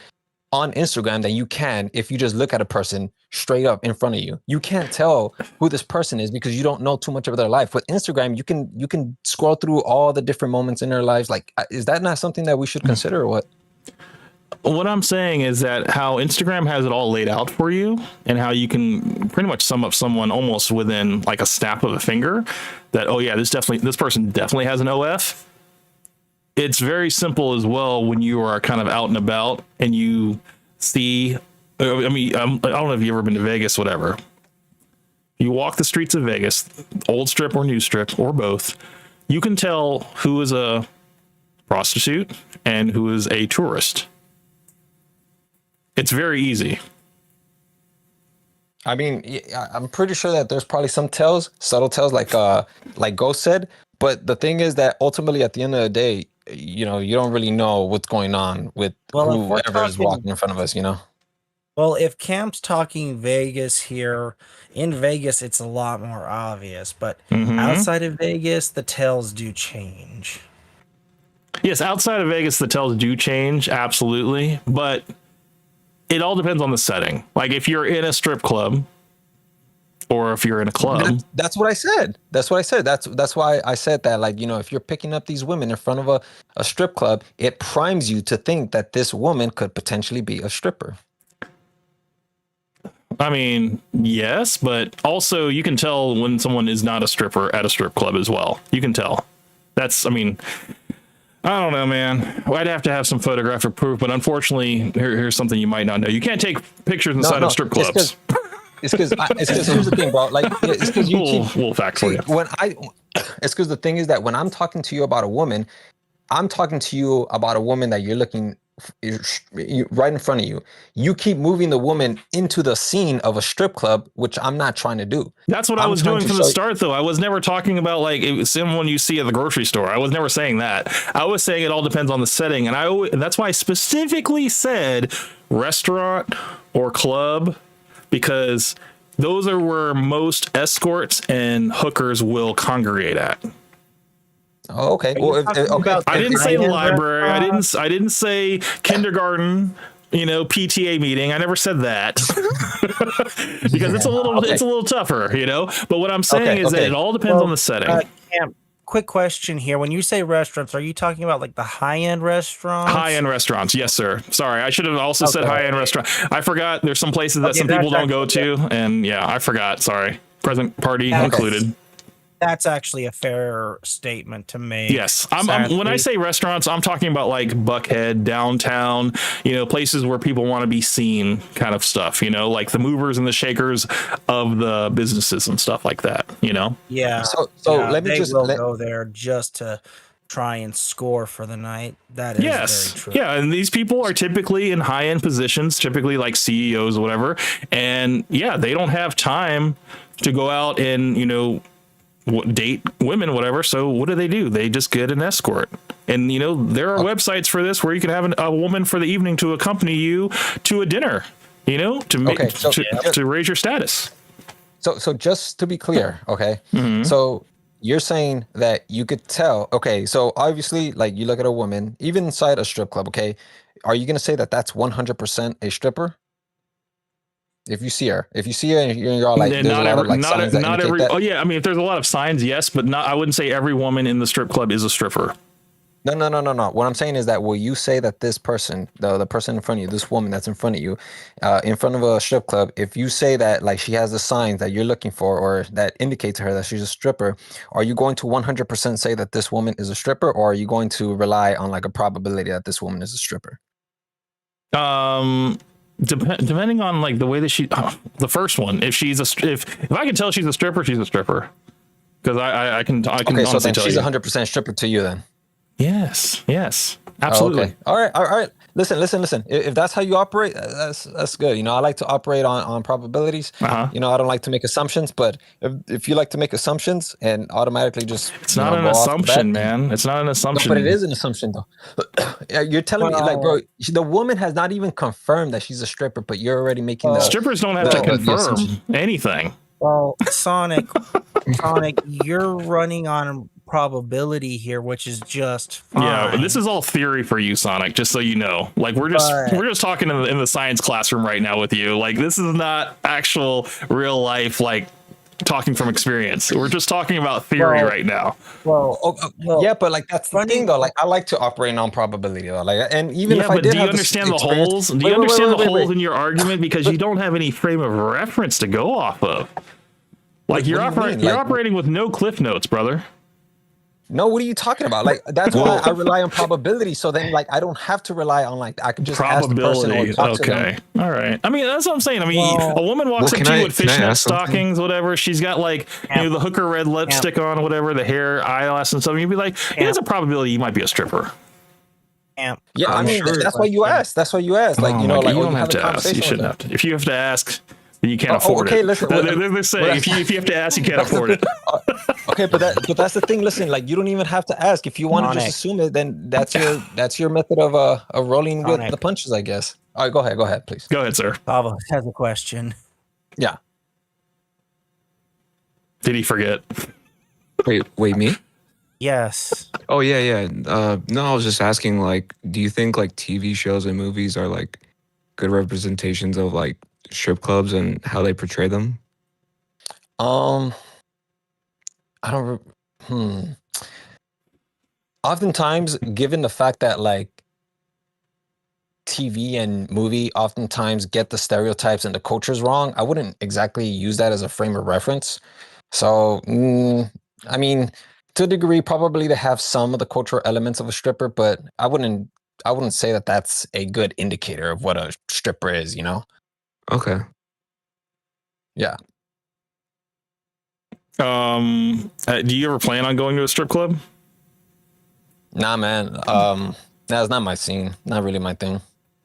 on Instagram than you can if you just look at a person straight up in front of you. You can't tell who this person is because you don't know too much of their life. With Instagram, you can scroll through all the different moments in their lives. Like, is that not something that we should consider or what? What I'm saying is that how Instagram has it all laid out for you and how you can pretty much sum up someone almost within like a snap of a finger that, oh yeah, this person definitely has an OF. It's very simple as well when you are kind of out and about and you see, I mean, I don't know if you've ever been to Vegas, whatever. You walk the streets of Vegas, old strip or new strip or both. You can tell who is a prostitute and who is a tourist. It's very easy. I mean, I'm pretty sure that there's probably some tells, subtle tells, like Ghost said. But the thing is that ultimately, at the end of the day, you know, you don't really know what's going on with whoever is walking in front of us. You know. Well, if Camp's talking Vegas here, in Vegas, it's a lot more obvious. But outside of Vegas, the tells do change. Yes, outside of Vegas, the tells do change, absolutely. But it all depends on the setting. Like if you're in a strip club or if you're in a club. That's what I said. That's what I said. That's why I said that, like, you know, if you're picking up these women in front of a strip club, it primes you to think that this woman could potentially be a stripper. I mean, yes, but also you can tell when someone is not a stripper at a strip club as well. You can tell. I mean, I don't know, man. I'd have to have some photographic proof, but unfortunately, here's something you might not know. You can't take pictures inside of strip clubs. It's because here's the thing, bro. Like, it's because you little fact for you. It's because the thing is that when I'm talking to you about a woman, I'm talking to you about a woman that you're looking right in front of you. You keep moving the woman into the scene of a strip club, which I'm not trying to do. That's what I was doing from the start, though. I was never talking about like someone you see at the grocery store. I was never saying that. I was saying it all depends on the setting, and that's why I specifically said restaurant or club, because those are where most escorts and hookers will congregate at. Oh, okay. Well, okay. I didn't say library. I didn't say kindergarten. You know, PTA meeting. I never said that because it's a little tougher. You know, but what I'm saying is that it all depends on the setting. Cam, quick question here: when you say restaurants, are you talking about like the high-end restaurants? High-end restaurants, yes, sir. Sorry, I should have also said high-end restaurant. I forgot. There's some places that some people don't go to, and yeah, I forgot. Sorry. Present party included. That's actually a fair statement to make. Yes, when I say restaurants, I'm talking about like Buckhead, downtown, you know, places where people want to be seen, kind of stuff. You know, like the movers and the shakers of the businesses and stuff like that. You know. Yeah. So let me just go there just to try and score for the night. That is very true. Yeah, and these people are typically in high-end positions, typically like CEOs or whatever, and yeah, they don't have time to go out and, you know, date women, whatever. So what do? They just get an escort. And, you know, there are websites for this where you can have a woman for the evening to accompany you to a dinner, you know, to raise your status. So just to be clear, okay. So you're saying that you could tell, okay, so obviously, like, you look at a woman, even inside a strip club, okay, are you going to say that that's 100% a stripper? If you see her and you're all like, not every. Oh yeah, I mean, if there's a lot of signs, yes, but not. I wouldn't say every woman in the strip club is a stripper. No. What I'm saying is that will you say that this person, the person in front of you, this woman that's in front of you, in front of a strip club, if you say that like she has the signs that you're looking for or that indicate to her that she's a stripper, are you going to 100% say that this woman is a stripper, or are you going to rely on like a probability that this woman is a stripper? Depending on like the way that the first one, if I can tell she's a stripper, she's a stripper, because I can okay, so then tell she's you. 100% stripper to you then. Yes, absolutely. Oh, okay. All right. Listen. If that's how you operate, that's good. You know, I like to operate on probabilities. You know, I don't like to make assumptions, but if you like to make assumptions and automatically just it's not an assumption, man. It's not an assumption. No, but it is an assumption though. You're telling me like, bro, the woman has not even confirmed that she's a stripper, but you're already making the strippers don't have to confirm anything. Well, Sonic, you're running on probability here, which is just fine. Yeah, but this is all theory for you, Sonic. Just so you know, like we're just talking in the science classroom right now with you. Like this is not actual real life, like talking from experience. We're just talking about theory right now. Well, yeah, but like that's the thing though. Like I like to operate on probability though. Like, and even if I but did do you have understand the experience- holes? Do you Wait, wait, understand wait, the wait, holes wait. in your argument because you don't have any frame of reference to go off of? Like What you're do you mean? you're Like- operating with no cliff notes, brother. No, what are you talking about? Like that's why I rely on probability. So then, like, I don't have to rely on like I can just ask the person or Probability. talk to them. Okay. All right. I mean, that's what I'm saying. I mean, a woman walks up to you with fishnet stockings, whatever. She's got like the hooker red lipstick on, whatever, the hair, eyelash, and something. You'd be like, there's a probability you might be a stripper. Yeah, I mean that's why you asked. That's why you asked. Like you know, like you or don't have a to ask. You conversation with shouldn't them. have to. If you have to ask, then you can't afford okay, it. listen, They're saying if you have to ask, you can't afford it. Okay, but that's the thing. Listen, like you don't even have to ask. If you want to just assume it, then that's your method of rolling with the punches, I guess. All right, go ahead, please. Go ahead, sir. Pablo has a question. Yeah. Did he forget? Wait, me? Yes. Oh yeah. No, I was just asking. Like, do you think like TV shows and movies are like good representations of like strip clubs and how they portray them? I don't. Oftentimes, given the fact that like TV and movie oftentimes get the stereotypes and the cultures wrong, I wouldn't exactly use that as a frame of reference. So, I mean, to a degree, probably they have some of the cultural elements of a stripper, but I wouldn't say that that's a good indicator of what a stripper is. You know? Okay. Yeah. Do you ever plan on going to a strip club? Nah, man. That's not my scene. Not really my thing.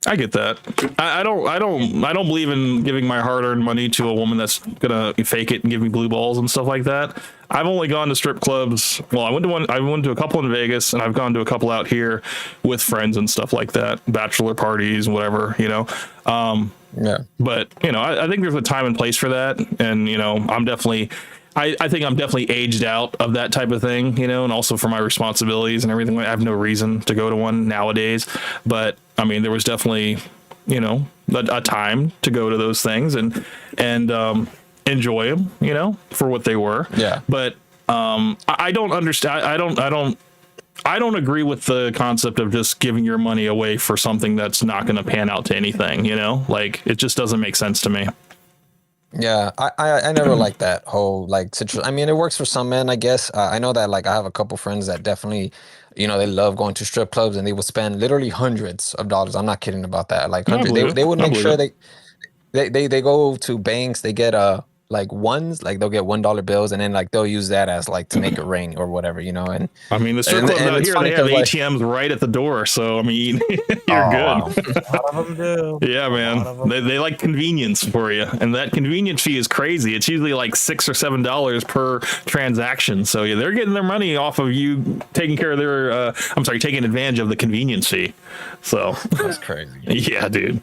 I get that. I don't believe in giving my hard-earned money to a woman that's gonna fake it and give me blue balls and stuff like that. I've only gone to strip clubs. Well, I went to a couple in Vegas, and I've gone to a couple out here with friends and stuff like that, bachelor parties, whatever, you know. Yeah. But you know, I think there's a time and place for that, and you know, I think I'm definitely aged out of that type of thing, you know, and also for my responsibilities and everything. I have no reason to go to one nowadays. But I mean, there was definitely, you know, a time to go to those things and enjoy them, you know, for what they were. Yeah. But I don't understand. I don't agree with the concept of just giving your money away for something that's not going to pan out to anything, you know, like it just doesn't make sense to me. Yeah, I never liked that whole like situation. I mean, it works for some men, I guess. I know that like I have a couple friends that definitely, you know, they love going to strip clubs and they will spend literally hundreds of dollars. I'm not kidding about that. Like hundreds. They would make sure they go to banks. They get like ones, like they'll get $1 bills and then like they'll use that as like to make it rain or whatever, you know. And I mean, the strip clubs out here, they have ATMs right at the door, so I mean, you're good. A lot of them do. Yeah, man, they like convenience for you, and that convenience fee is crazy. It's usually like $6 or $7 per transaction. So yeah, they're getting their money off of you taking care of their. Taking advantage of the convenience fee. So that's crazy. Yeah, dude.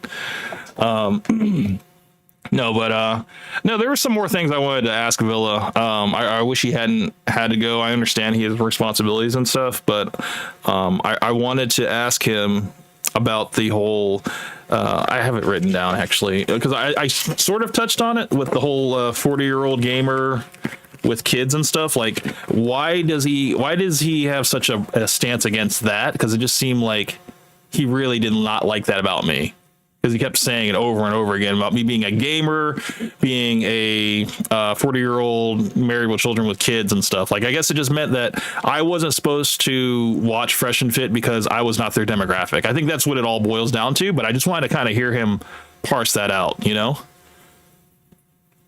No, but no, there were some more things I wanted to ask Villa. I wish he hadn't had to go. I understand he has responsibilities and stuff, but I wanted to ask him about the whole. I have it written down actually because I sort of touched on it with the whole 40-year-old gamer with kids and stuff. Like, why does he have such a stance against that? Because it just seemed like he really did not like that about me. Because he kept saying it over and over again about me being a gamer, being a 40-year-old married with children with kids and stuff. Like, I guess it just meant that I wasn't supposed to watch Fresh and Fit because I was not their demographic. I think that's what it all boils down to. But I just wanted to kind of hear him parse that out, you know?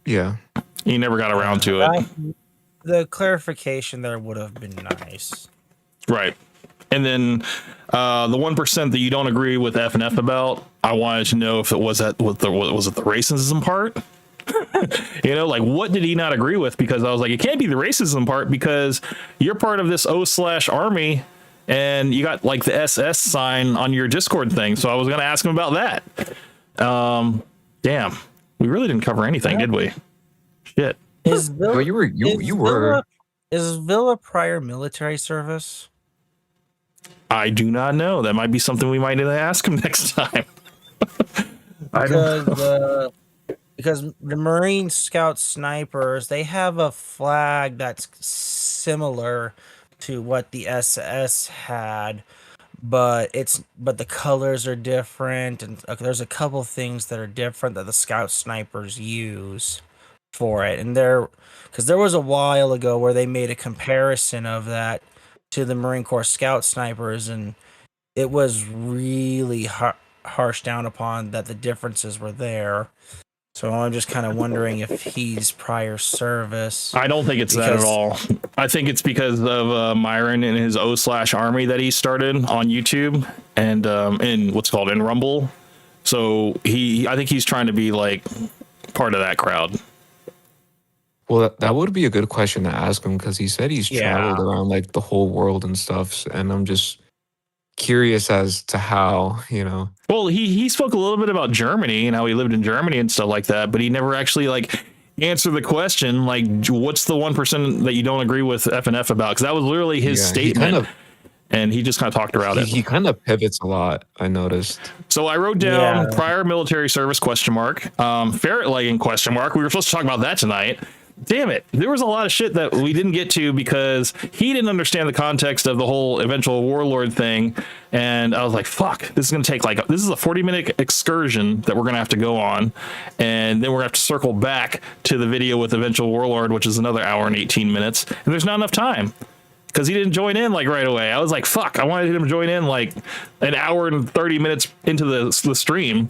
Yeah. He never got around to it. The clarification there would have been nice. Right. And then the 1% that you don't agree with F and F about, I wanted to know if it was the racism part. You know, like what did he not agree with? Because I was like, it can't be the racism part because you're part of this O/Army and you got like the SS sign on your Discord thing. So I was going to ask him about that. Damn, we really didn't cover anything, did we? Shit. You were. Is Villa prior military service? I do not know. That might be something we might need to ask him next time. I don't know. Because the Marine Scout snipers, they have a flag that's similar to what the SS had, but the colors are different, and there's a couple things that are different that the Scout snipers use for it. And because there was a while ago where they made a comparison of that to the Marine Corps Scout snipers, and it was really harsh down upon that the differences were there. So I'm just kind of wondering if he's prior service. I don't think it's that at all. I think it's because of Myron and his O/Army that he started on YouTube and in what's called in Rumble. So I think he's trying to be like part of that crowd. Well, that would be a good question to ask him because he said he's traveled around like the whole world and stuff. And I'm just curious as to how, Well, he spoke a little bit about Germany and how he lived in Germany and stuff like that, but he never actually like answered the question, like, what's the 1% that you don't agree with FNF about? Because that was literally his statement. And he just kind of talked around it. He kind of pivots a lot, I noticed. So I wrote down prior military service ? Ferret legging ? We were supposed to talk about that tonight. Damn it. There was a lot of shit that we didn't get to because he didn't understand the context of the whole eventual warlord thing. And I was like, fuck, this is going to take this is a 40-minute excursion that we're going to have to go on. And then we're going to have to circle back to the video with eventual warlord, which is another hour and 18 minutes. And there's not enough time because he didn't join in like right away. I was like, fuck, I wanted him to join in like an hour and 30 minutes into the stream.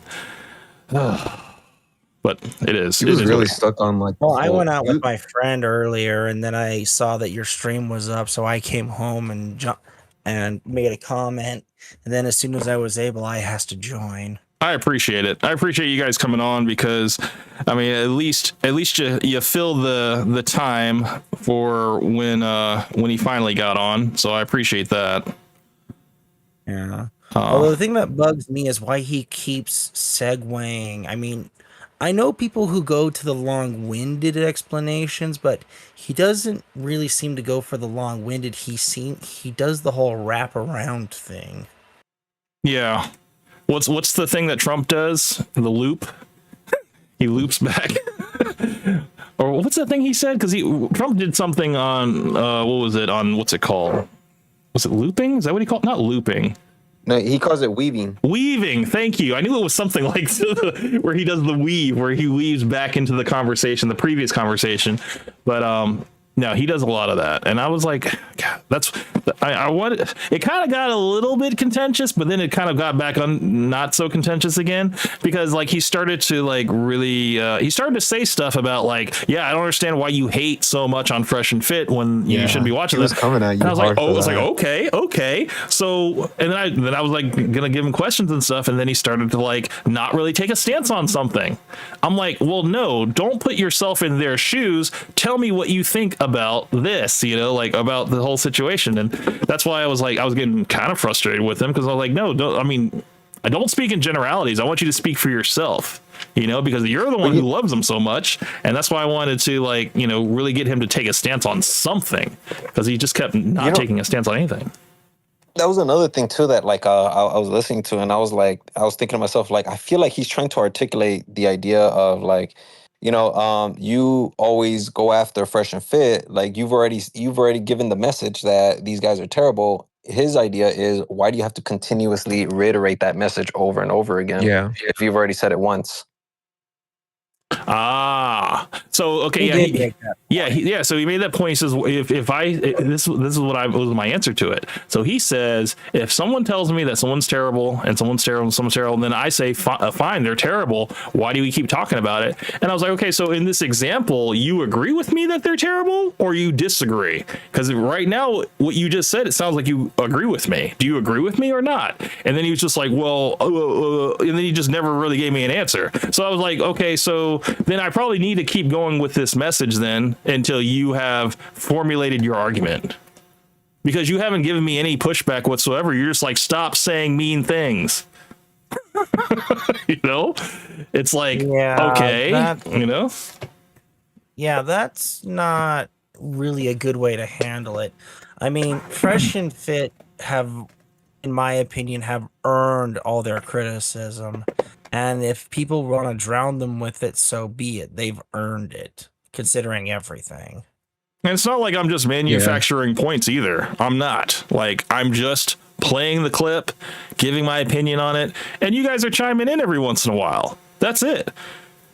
But it is. He was really stuck on like. Well, I went out with my friend earlier, and then I saw that your stream was up, so I came home and made a comment. And then as soon as I was able, I has to join. I appreciate it. I appreciate you guys coming on because, I mean, at least you fill the time for when he finally got on. So I appreciate that. Yeah. Although the thing that bugs me is why he keeps segueing. I mean, I know people who go to the long-winded explanations, but he doesn't really seem to go for the long-winded. He does the whole wrap-around thing. Yeah. What's the thing that Trump does? The loop? He loops back. Or what's that thing he said? Because Trump did something on what was it? On what's it called? Was it looping? Is that what he called? Not looping. No, he calls it weaving. Weaving, thank you. I knew it was something like where he does the weave, where he weaves back into the conversation, the previous conversation. But no, he does a lot of that, and I was like, God, I wanted. It kind of got a little bit contentious, but then it kind of got back on not so contentious again because like he started to like really he started to say stuff about like, yeah, I don't understand why you hate so much on Fresh and Fit when you should be watching this. Coming at you. And I was like, okay. So and then I was like gonna give him questions and stuff, and then he started to like not really take a stance on something. I'm like, well, no, don't put yourself in their shoes. Tell me what you think about this, like about the whole situation. And that's why I was getting kind of frustrated with him because I was like, no, I don't speak in generalities. I want you to speak for yourself, because you're the one who loves him so much. And that's why I wanted to really get him to take a stance on something because he just kept not taking a stance on anything. That was another thing too that I was listening to, and I was thinking to myself, like, I feel like he's trying to articulate the idea of like, you always go after Fresh and Fit. Like you've already given the message that these guys are terrible. His idea is, why do you have to continuously reiterate that message over and over again? Yeah. If you've already said it once. So okay, so he made that point. He says, this is what was my answer to it. So he says, if someone tells me that someone's terrible and someone's terrible, then I say, fine, they're terrible. Why do we keep talking about it? And I was like, okay, so in this example, you agree with me that they're terrible, or you disagree? Because right now, what you just said, it sounds like you agree with me. Do you agree with me or not? And then he was just like, well, and then he just never really gave me an answer. So I was like, okay, so then I probably need to keep going with this message then until you have formulated your argument, because you haven't given me any pushback whatsoever. You're just like, stop saying mean things. It's like, okay, Yeah, that's not really a good way to handle it. I mean, Fresh and Fit have, in my opinion, have earned all their criticism. And if people want to drown them with it, so be it. They've earned it, considering everything. And it's not like I'm just manufacturing points either. I'm not. Like, I'm just playing the clip, giving my opinion on it, and you guys are chiming in every once in a while. That's it.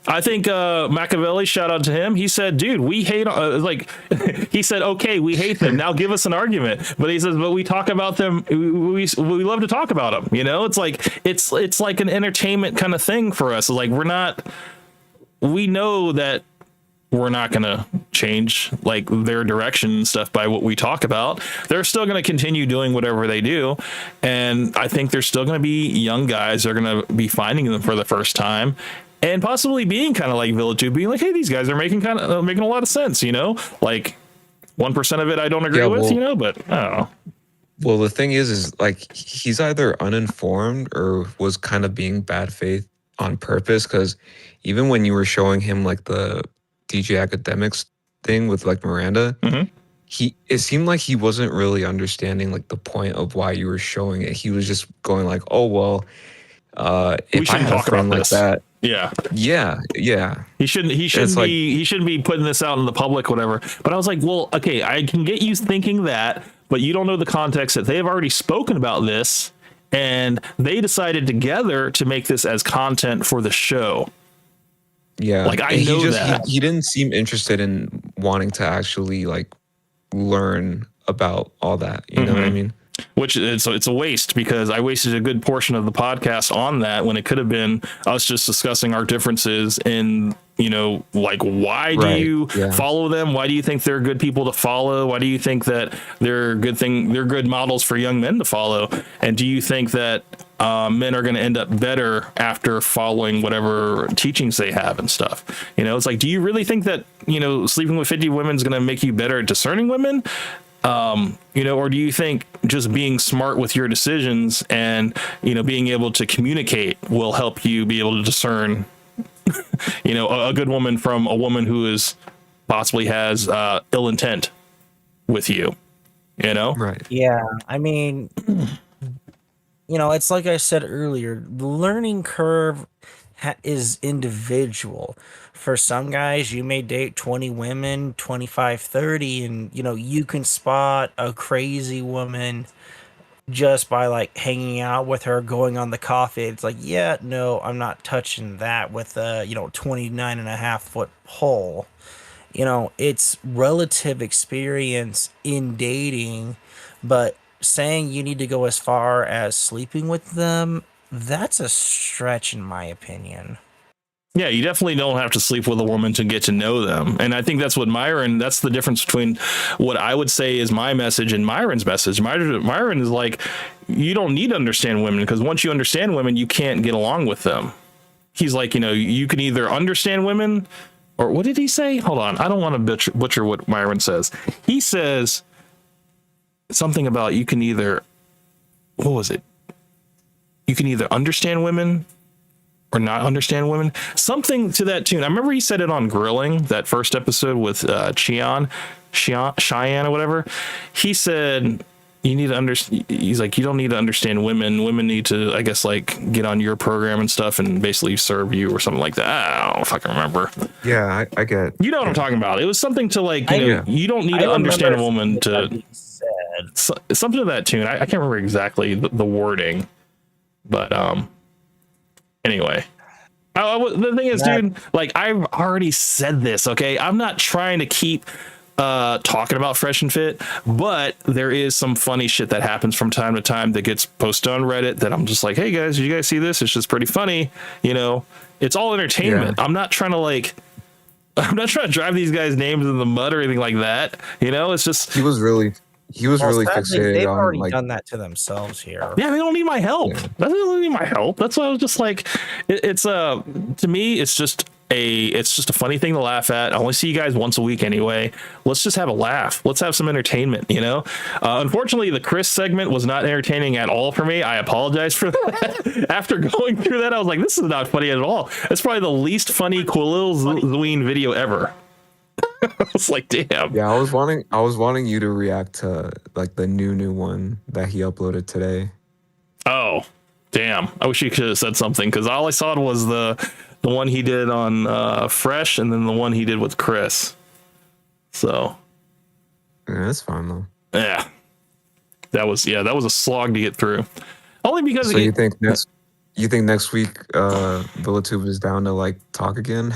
I think Machiavelli, shout out to him. He said, dude, we hate, he said, okay, we hate them. Now give us an argument. But he says, but we talk about them. We love to talk about them. You know, it's like an entertainment kind of thing for us. Like, we know that we're not going to change like their direction and stuff by what we talk about. They're still going to continue doing whatever they do. And I think there's still going to be young guys that are going to be finding them for the first time. And possibly being kind of like VillaTube, being like, hey, these guys are making a lot of sense, you know? Like 1% of it I don't agree with, you know, but I don't know. Well, the thing is like he's either uninformed or was kind of being bad faith on purpose. Because even when you were showing him like the DJ Academics thing with like Miranda, it seemed like he wasn't really understanding like the point of why you were showing it. He was just going like, oh, well, if I had a friend like that. Yeah. He shouldn't be putting this out in the public, whatever. But I was like, well, okay, I can get you thinking that, but you don't know the context that they have already spoken about this, and they decided together to make this as content for the show. Yeah. Like, I know that. He didn't seem interested in wanting to actually like learn about all that. You know what I mean? Which it's a waste, because I wasted a good portion of the podcast on that when it could have been us just discussing our differences in, you know, like, why do you follow them? Why do you think they're good people to follow? Why do you think that they're good models for young men to follow? And do you think that men are going to end up better after following whatever teachings they have and stuff? You know, it's like, do you really think that, you know, sleeping with 50 women is going to make you better at discerning women? You know, or do you think just being smart with your decisions and, you know, being able to communicate will help you be able to discern, you know, a good woman from a woman who is possibly has ill intent with you, you know? Right. Yeah. I mean, you know, it's like I said earlier, the learning curve is individual. For some guys, you may date 20 women, 25, 30, and, you know, you can spot a crazy woman just by, like, hanging out with her, going on the coffee. It's like, yeah, no, I'm not touching that with a, you know, 29.5-foot pole. You know, it's relative experience in dating, but saying you need to go as far as sleeping with them, that's a stretch in my opinion. Yeah, you definitely don't have to sleep with a woman to get to know them. And I think that's what that's the difference between what I would say is my message and Myron's message. Myron is like, you don't need to understand women, because once you understand women, you can't get along with them. He's like, you know, you can either understand women, or what did he say? Hold on. I don't want to butcher what Myron says. He says something about you can either, what was it? You can either understand women or not understand women, something to that tune. I remember he said it on Grilling, that first episode with Cheyenne or whatever. He said, you need to understand. He's like, you don't need to understand women. Women need to, I guess, like, get on your program and stuff and basically serve you or something like that. I don't fucking remember. Yeah, I get. You know what I'm talking about. It was something to like, you know, you don't need to understand a woman to something to that tune. I can't remember exactly the wording, but anyway, the thing is, dude, like, I've already said this, okay? I'm not trying to keep talking about Fresh and Fit, but there is some funny shit that happens from time to time that gets posted on Reddit that I'm just like, hey guys, did you guys see this? It's just pretty funny, you know? It's all entertainment. Yeah. I'm not trying to drive these guys' names in the mud or anything like that, you know? It's just he was really fixated they've on, already like, done that to themselves here. Yeah, they don't need my help. Yeah. They don't need my help. That's why I was just like, it's to me, it's just a funny thing to laugh at. I only see you guys once a week anyway. Let's just have a laugh. Let's have some entertainment, you know? Unfortunately, the Chris segment was not entertaining at all for me. I apologize for that. After going through that, I was like, this is not funny at all. That's probably the least funny Khalil Zween video ever. I was like, damn. Yeah, I was wanting you to react to like the new one that he uploaded today. Oh, damn. I wish you could have said something, because all I saw was the one he did on Fresh, and then the one he did with Chris. So yeah, that's fine though. Yeah. That was a slog to get through. Only because so you think next week VillaTube is down to like talk again?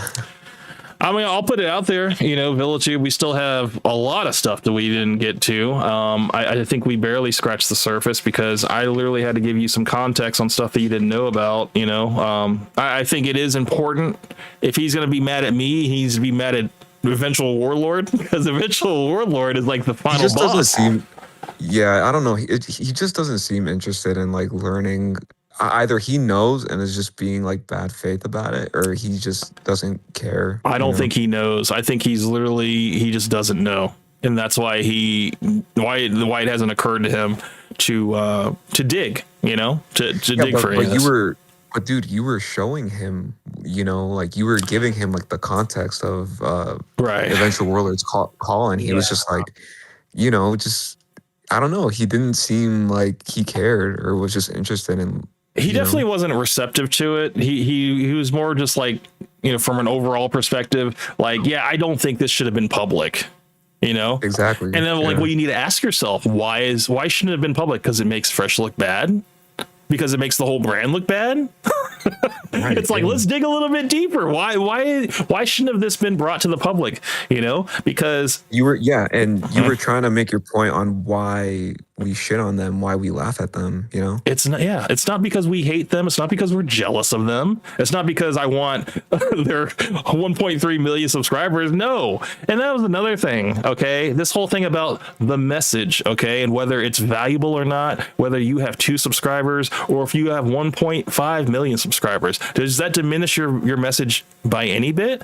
I mean, I'll put it out there. VillaTube, we still have a lot of stuff that we didn't get to. I think we barely scratched the surface, because I literally had to give you some context on stuff that you didn't know about. I think it is important. If he's going to be mad at me, he needs to be mad at Eventual Warlord, because Eventual Warlord is like the final He just boss. doesn't seem. Yeah, I don't know. He just doesn't seem interested in like learning. Either he knows and is just being like bad faith about it, or he just doesn't care. I don't think he knows. I think he just doesn't know, and that's why it hasn't occurred to him to dig. To dig for it. But dude, you were showing him, like you were giving him like the context of Eventual Warlord's call, and he was just like, just I don't know. He didn't seem like he cared or was just interested in. He definitely wasn't receptive to it. He was more just like, from an overall perspective, like, yeah, I don't think this should have been public, Exactly. And then like, well, you need to ask yourself, why shouldn't it have been public? Because it makes Fresh look bad? Because it makes the whole brand look bad? Right, it's like, let's dig a little bit deeper. Why shouldn't have this been brought to the public? Because you were trying to make your point on why we shit on them, why we laugh at them, It's not because we hate them. It's not because we're jealous of them. It's not because I want their 1.3 million subscribers. No. And that was another thing. Okay. This whole thing about the message. Okay. And whether it's valuable or not, whether you have 2 subscribers or if you have 1.5 million subscribers, does that diminish your message by any bit?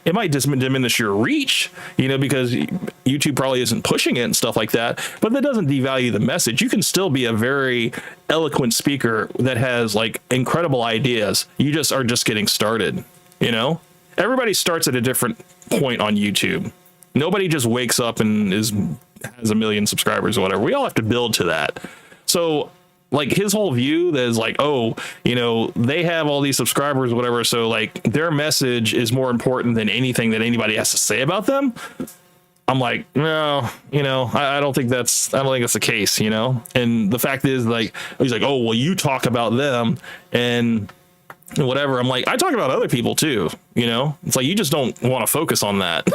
It might just diminish your reach, because YouTube probably isn't pushing it and stuff like that, but that doesn't devalue the message. You can still be a very eloquent speaker that has like incredible ideas. You just are just getting started, Everybody starts at a different point on YouTube. Nobody just wakes up and has 1 million subscribers or whatever. We all have to build to that. So like his whole view that is like, they have all these subscribers or whatever, so like their message is more important than anything that anybody has to say about them. I'm like, no, I don't think that's the case, And the fact is, like, he's like, oh, well, you talk about them and whatever. I'm like, I talk about other people too, It's like, you just don't want to focus on that.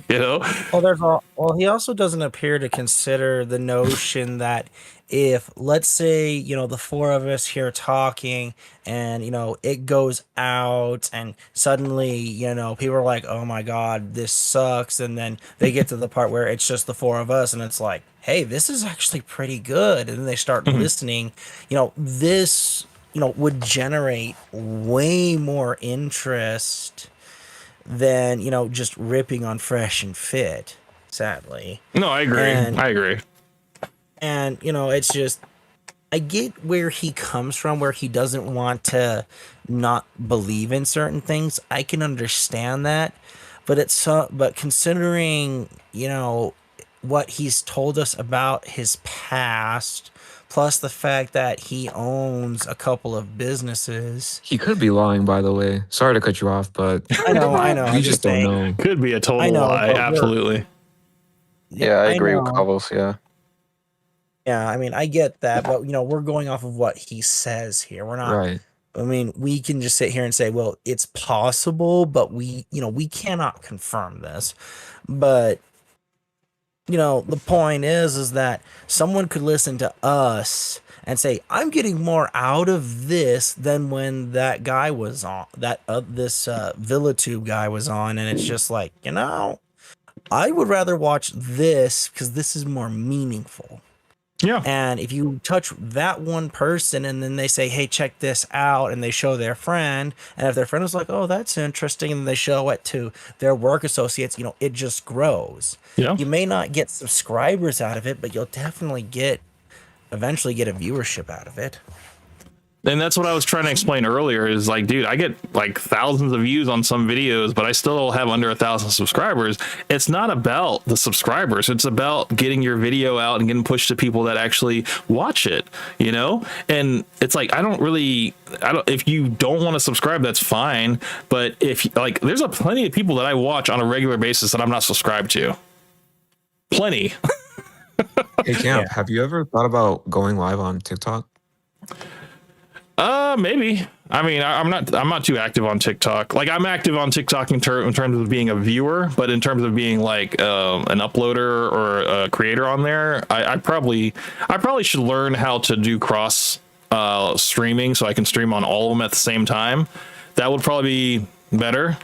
Well, he also doesn't appear to consider the notion that if, let's say, the 4 of us here talking and, it goes out and suddenly, people are like, oh my God, this sucks. And then they get to the part where it's just the 4 of us and it's like, hey, this is actually pretty good. And then they start listening, this, would generate way more interest than, just ripping on Fresh and Fit, sadly. No, I agree. And, it's just, I get where he comes from, where he doesn't want to not believe in certain things. I can understand that. But considering, what he's told us about his past, plus the fact that he owns a couple of businesses. He could be lying, by the way. Sorry to cut you off, but I know. We just don't know. Could be a total lie. Absolutely. Yeah, I agree with Carlos. Yeah. Yeah, I mean, I get that, but we're going off of what he says here. We're not. Right. I mean, we can just sit here and say, well, it's possible, but we cannot confirm this. But the point is that someone could listen to us and say, I'm getting more out of this than when that guy was on, this VillaTube guy was on, and it's just like, I would rather watch this because this is more meaningful. Yeah. And if you touch that one person and then they say, hey, check this out, and they show their friend, and if their friend is like, oh, that's interesting, and they show it to their work associates, it just grows. Yeah. You may not get subscribers out of it, but you'll definitely eventually get a viewership out of it. And that's what I was trying to explain earlier is like, dude, I get like thousands of views on some videos, but I still have under 1,000 subscribers. It's not about the subscribers. It's about getting your video out and getting pushed to people that actually watch it, you know? And it's like, if you don't want to subscribe, that's fine. But if like, there's plenty of people that I watch on a regular basis that I'm not subscribed to. Plenty. Hey, Camp, have you ever thought about going live on TikTok? Maybe. I mean, I'm not too active on TikTok. Like, I'm active on TikTok in terms of being a viewer, but in terms of being like an uploader or a creator on there, I probably should learn how to do cross streaming so I can stream on all of them at the same time. That would probably be better,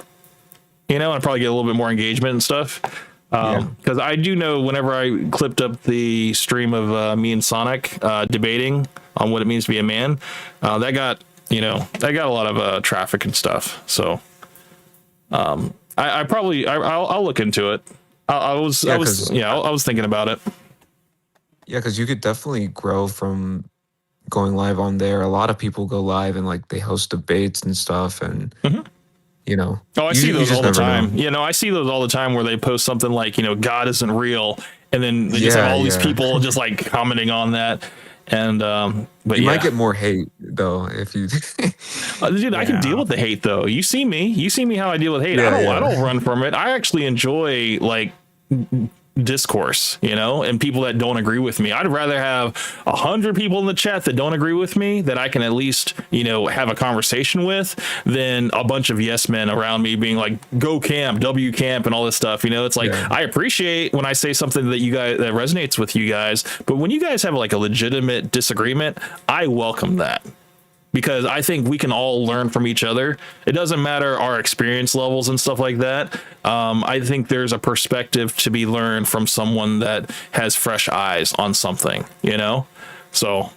you know, and I'd probably get a little bit more engagement and stuff. Because I do know whenever I clipped up the stream of me and Sonic debating on what it means to be a man, that got a lot of traffic and stuff. So I'll look into it. I was thinking about it. Yeah, because you could definitely grow from going live on there. A lot of people go live and like they host debates and stuff, and you know. Oh, I see those all the time. You know, I see those all the time where they post something like, you know, God isn't real, and then they just have all these people just like commenting on that. And but you might get more hate though if you dude, I can deal with the hate though. You see me how I deal with hate. I don't run from it. I actually enjoy like discourse, you know, and people that don't agree with me. I'd rather have 100 people in the chat that don't agree with me that I can at least, you know, have a conversation with than a bunch of yes men around me being like, go camp, W camp, and all this stuff. You know, it's like, I appreciate when I say something that you guys that resonates with you guys, but when you guys have like a legitimate disagreement, I welcome that. Because I think we can all learn from each other. It doesn't matter our experience levels and stuff like that. I think there's a perspective to be learned from someone that has fresh eyes on something, you know? So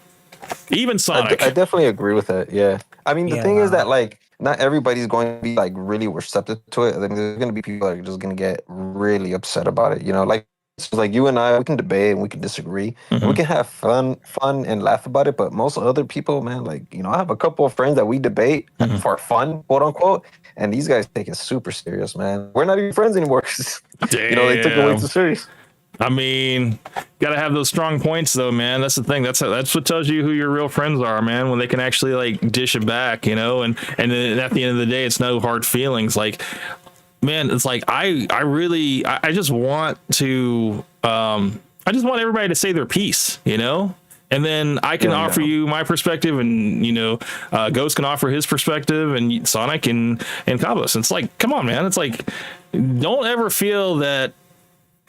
even Sonic. I definitely agree with that. Yeah. I mean, the thing is that like, not everybody's going to be like really receptive to it. I think there's going to be people that are just going to get really upset about it. You know, like, it's like you and I, we can debate and we can disagree. And we can have fun and laugh about it. But most other people, man, like, you know, I have a couple of friends that we debate for fun, quote unquote. And these guys take it super serious, man. We're not even friends anymore. 'Cause, you know, they took it way too serious. I mean, gotta have those strong points though, man. That's the thing. That's what tells you who your real friends are, man. When they can actually like dish it back, you know, and then at the end of the day, it's no hard feelings. Like, man, it's like I just want to I just want everybody to say their piece, you know, and then I can offer you my perspective, and you know, Ghost can offer his perspective, and Sonic and Cabos. It's like, come on, man. It's like, don't ever feel that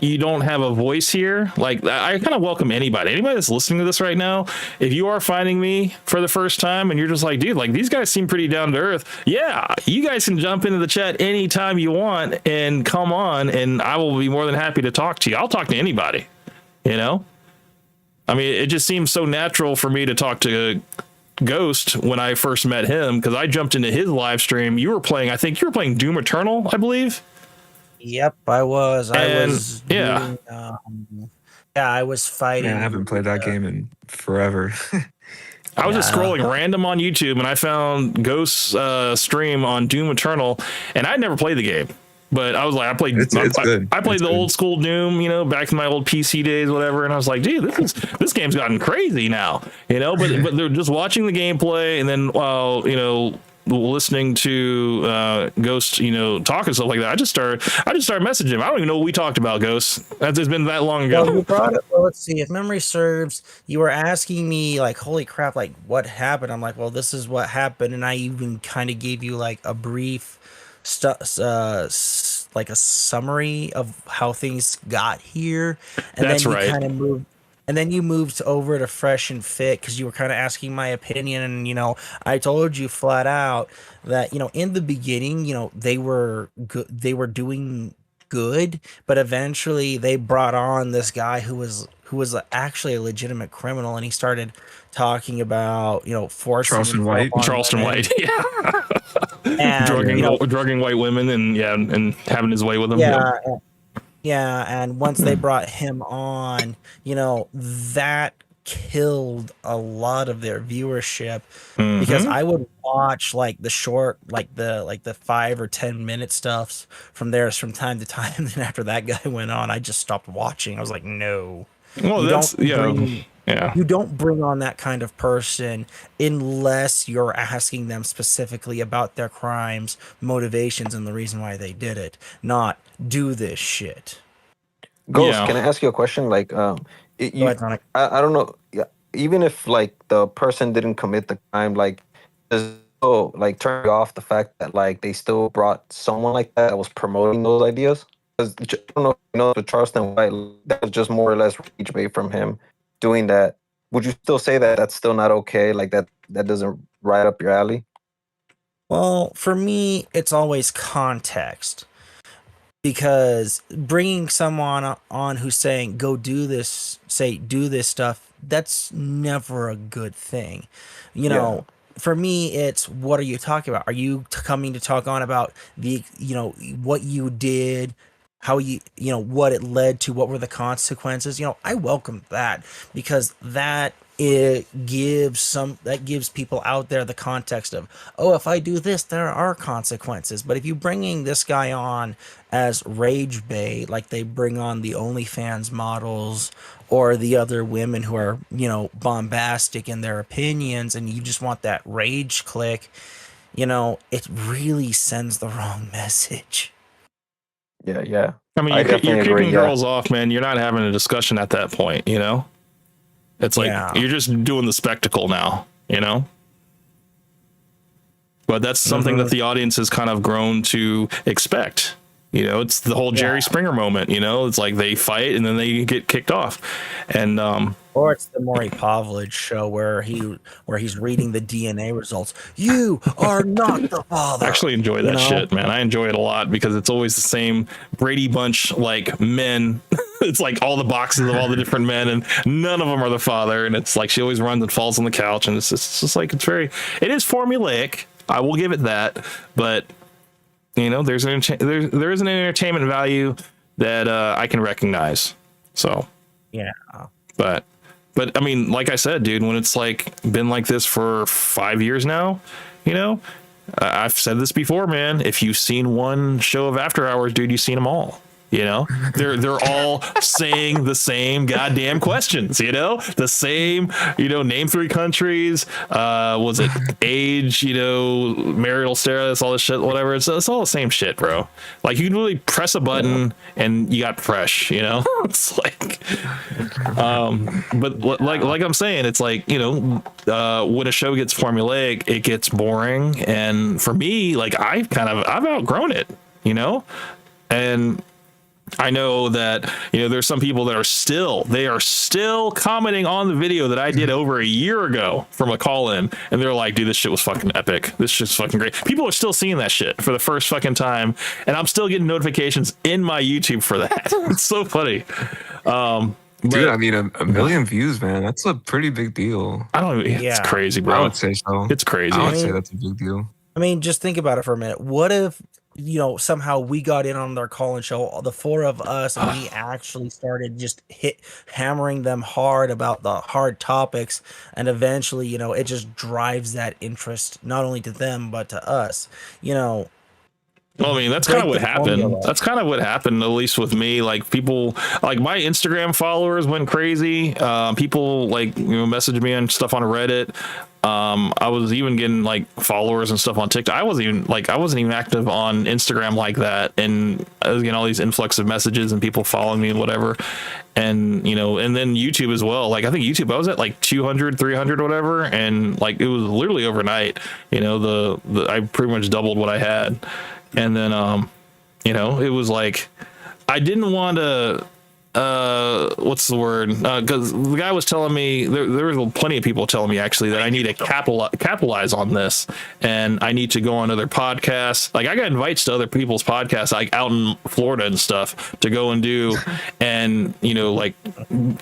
you don't have a voice here. Like, I kind of welcome anybody that's listening to this right now. If you are finding me for the first time and you're just like, dude, like these guys seem pretty down to earth. Yeah, you guys can jump into the chat anytime you want and come on, and I will be more than happy to talk to you. I'll talk to anybody, you know? I mean, it just seems so natural for me to talk to Ghost when I first met him, because I jumped into his live stream. I think you were playing Doom Eternal, I believe. Yep, I was. I was fighting. Yeah, I haven't played that game in forever. I was just scrolling random on YouTube, and I found Ghost's stream on Doom Eternal, and I'd never played the game. But I was like, I played the old school Doom, you know, back in my old PC days, whatever. And I was like, dude, this game's gotten crazy now, you know. But they're just watching the gameplay, and then while you know, listening to Ghost, you know, talk and stuff like that, I just started messaging him. I don't even know what we talked about, Ghost. It's been that long ago. Well, you brought it. Well, let's see. If memory serves, you were asking me like, "Holy crap! Like, what happened?" I'm like, "Well, this is what happened," and I even kind of gave you like a brief, like a summary of how things got here, and That's then you right. kind of moved. And then you moved over to Fresh and Fit because you were kind of asking my opinion. And, you know, I told you flat out that, you know, in the beginning, you know, they were good. They were doing good. But eventually they brought on this guy who was actually a legitimate criminal. And he started talking about, you know, forcing Charleston White. Yeah. And, drugging white women and having his way with them. Yeah, and once they brought him on, you know, that killed a lot of their viewership because I would watch like the short, like the 5 or 10 minute stuffs from theirs from time to time. And then after that guy went on, I just stopped watching. I was like, no. Well, You don't bring on that kind of person unless you're asking them specifically about their crimes, motivations, and the reason why they did it. Not do this shit. Ghost, can I ask you a question? Like, I don't know. Yeah, even if like the person didn't commit the crime, like, does it like turn you off the fact that like they still brought someone like that was promoting those ideas? Because I don't know, the Charleston White, that was just more or less rage bait from him doing that. Would you still say that that's still not okay? Like that doesn't ride up your alley? Well, for me, it's always context. Because bringing someone on who's saying, go do this, do this stuff, that's never a good thing. You know, for me, it's what are you talking about? Are you coming to talk on about what you did, how what it led to, what were the consequences? I welcome that because it gives people out there the context of, oh, if I do this, there are consequences. But if you're bringing this guy on as rage bait, like they bring on the OnlyFans models or the other women who are, bombastic in their opinions, and you just want that rage click, it really sends the wrong message. Yeah. I mean, you're keeping girls off, man. You're not having a discussion at that point, It's like you're just doing the spectacle now, But that's something that the audience has kind of grown to expect. It's the whole Jerry Springer moment, It's like they fight and then they get kicked off. And or it's the Maury Povich show where he's reading the DNA results. You are not the father. I actually enjoy that shit, man. I enjoy it a lot because it's always the same Brady Bunch like men. It's like all the boxes of all the different men and none of them are the father. And it's like she always runs and falls on the couch. And it's just like, it is formulaic. I will give it that. But there is an entertainment value that I can recognize. So yeah. But I mean, like I said, dude, when it's like been like this for 5 years now, I've said this before, man. If you've seen one show of After Hours, dude, you've seen them all. They're all saying the same goddamn questions, the same, name 3 countries, was it age, marital status, all this shit, whatever. It's all the same shit, bro. Like you can really press a button and you got fresh, it's like, but like I'm saying, it's like, when a show gets formulaic, it gets boring. And for me, like I've outgrown it, and I know that there's some people that are still commenting on the video that I did over a year ago from a call-in, and they're like, dude, this shit was fucking epic. This shit's fucking great. People are still seeing that shit for the first fucking time, and I'm still getting notifications in my YouTube for that. It's so funny. Dude, I mean, a million views, man. That's a pretty big deal. It's crazy, bro. I would say so. It's crazy. I would say that's a big deal. I mean, just think about it for a minute. What if somehow we got in on their call-in show, the 4 of us, and we actually started just hammering them hard about the hard topics, and eventually, it just drives that interest not only to them but to us. Well, I mean, that's kind of what happened. That's kind of what happened, at least with me. Like people, like my Instagram followers went crazy. People messaged me and stuff on Reddit. I was even getting like followers and stuff on TikTok. I wasn't even active on Instagram like that. And I was getting all these influx of messages and people following me and whatever. And, and then YouTube as well. Like I think YouTube, I was at like 200, 300, whatever. And like, it was literally overnight, I pretty much doubled what I had. And then, it was like, I didn't want to, what's the word? Because the guy was telling me, there were plenty of people telling me actually that I need to capitalize on this, and I need to go on other podcasts. Like I got invites to other people's podcasts, like out in Florida and stuff, to go and do, and like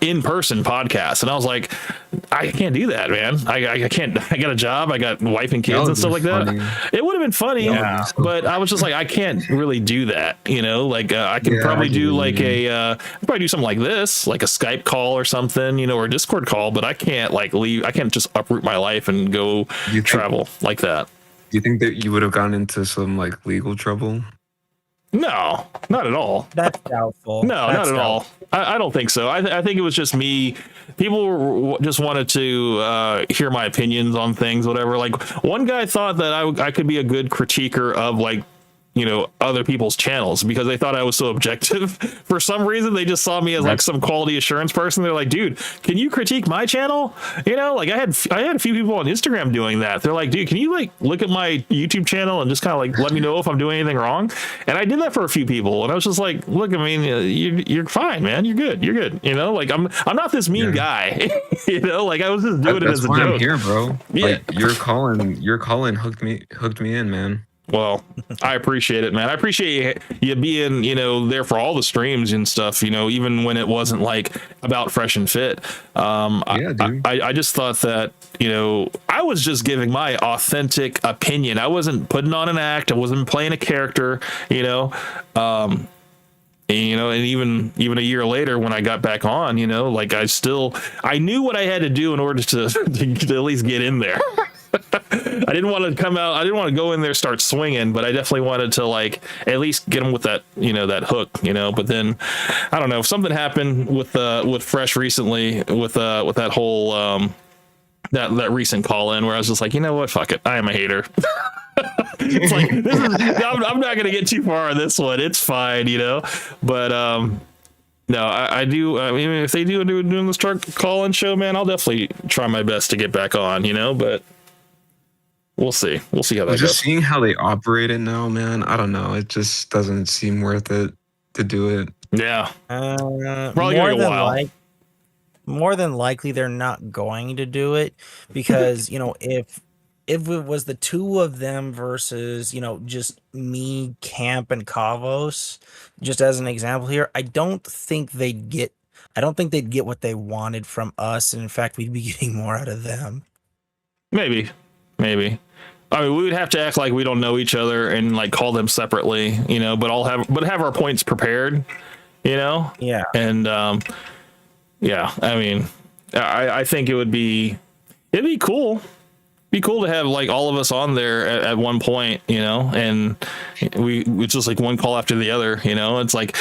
in-person podcasts. And I was like, I can't do that, man. I can't. I got a job. I got wife and kids and stuff like that. It would have been funny, but I was just like, I can't really do that. Like I can probably do like probably do something like this, like a Skype call or something, or a Discord call. But I can't like leave. I can't just uproot my life and go travel like that. Do you think that you would have gotten into some like legal trouble? No, not at all. That's doubtful. No, That's not at all. I don't think so. I think it was just me. People just wanted to hear my opinions on things, whatever. Like one guy thought that I could be a good critiquer of like, other people's channels because they thought I was so objective. For some reason, they just saw me as like some quality assurance person. They're like, dude, can you critique my channel? Like I had a few people on Instagram doing that. They're like, dude, can you like look at my YouTube channel and just kind of like let me know if I'm doing anything wrong? And I did that for a few people, and I was just like, look, I mean, you're fine, man. You're good. You're good. Like I'm not this mean guy. Like I was just doing it as a joke. I'm here, bro. Yeah. Like your calling hooked me in, man. Well, I appreciate it, man. I appreciate you being, there for all the streams and stuff, even when it wasn't like about Fresh and Fit. I just thought that, I was just giving my authentic opinion. I wasn't putting on an act. I wasn't playing a character, and even a year later when I got back on, like I knew what I had to do in order to at least get in there. I didn't want to come out. I didn't want to go in there, start swinging, but I definitely wanted to like at least get them with that, that hook, but then I don't know if something happened with Fresh recently with that whole, that recent call in where I was just like, you know what? Fuck it. I am a hater. It's like, I'm not going to get too far on this one. It's fine, but, no, I do. I mean, if they do doing the start call in show, man, I'll definitely try my best to get back on, but we'll see. We'll see how that goes. Just seeing how they operate it now, man. I don't know. It just doesn't seem worth it to do it. Yeah. Probably more than a while. More than likely, they're not going to do it because if it was the two of them versus just me, Camp, and Kavos, just as an example here, I don't think they'd get what they wanted from us, and in fact, we'd be getting more out of them. Maybe. I mean, we would have to act like we don't know each other and like call them separately, but have our points prepared, Yeah. And yeah, I mean, I think it'd be cool. Be cool to have like all of us on there at one point, and it's just like one call after the other, it's like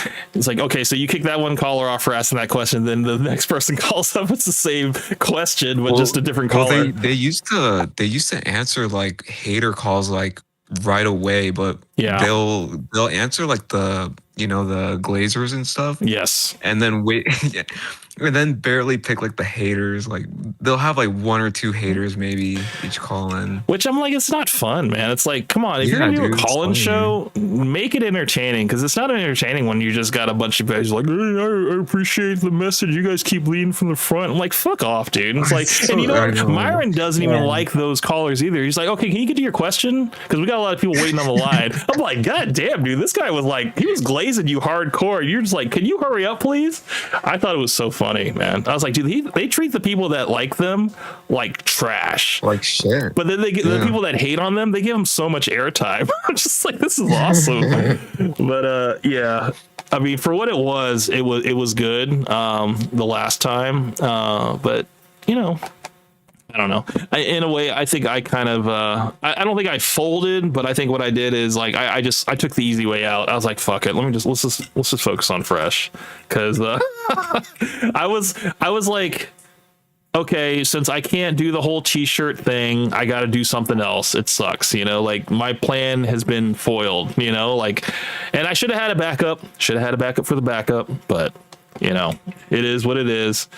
okay, so you kick that one caller off for asking that question, then the next person calls up, it's the same question but just a different caller. They used to answer like hater calls like right away, but they'll answer like the the Glazers and stuff, yes, and then wait and then barely pick like the haters. Like they'll have like one or two haters maybe each call in, which I'm like, it's not fun, man. It's like, come on, if you're gonna do a call-in show, make it entertaining, because it's not entertaining when you just got a bunch of guys like, hey, I appreciate the message, you guys keep leading from the front. I'm like, fuck off, dude. It's like, so, and Myron doesn't even like those callers either. He's like, okay, can you get to your question, because we got a lot of people waiting on the line. I'm like, god damn, dude, this guy was like, he was glazing you hardcore. You're just like, can you hurry up, please? I thought it was so funny, man. I was like, dude, they treat the people that like them like trash, like shit. But then they get the people that hate on them, they give them so much airtime. I'm just like, this is awesome. But yeah, I mean, for what it was good the last time. But I don't know. In a way, I think I kind of, I don't think I folded, but I think what I did is like, I took the easy way out. I was like, fuck it. Let's just focus on Fresh. Cause, I was like, okay, since I can't do the whole t-shirt thing, I got to do something else. It sucks, like my plan has been foiled, and I should have had a backup, for the backup, but it is what it is.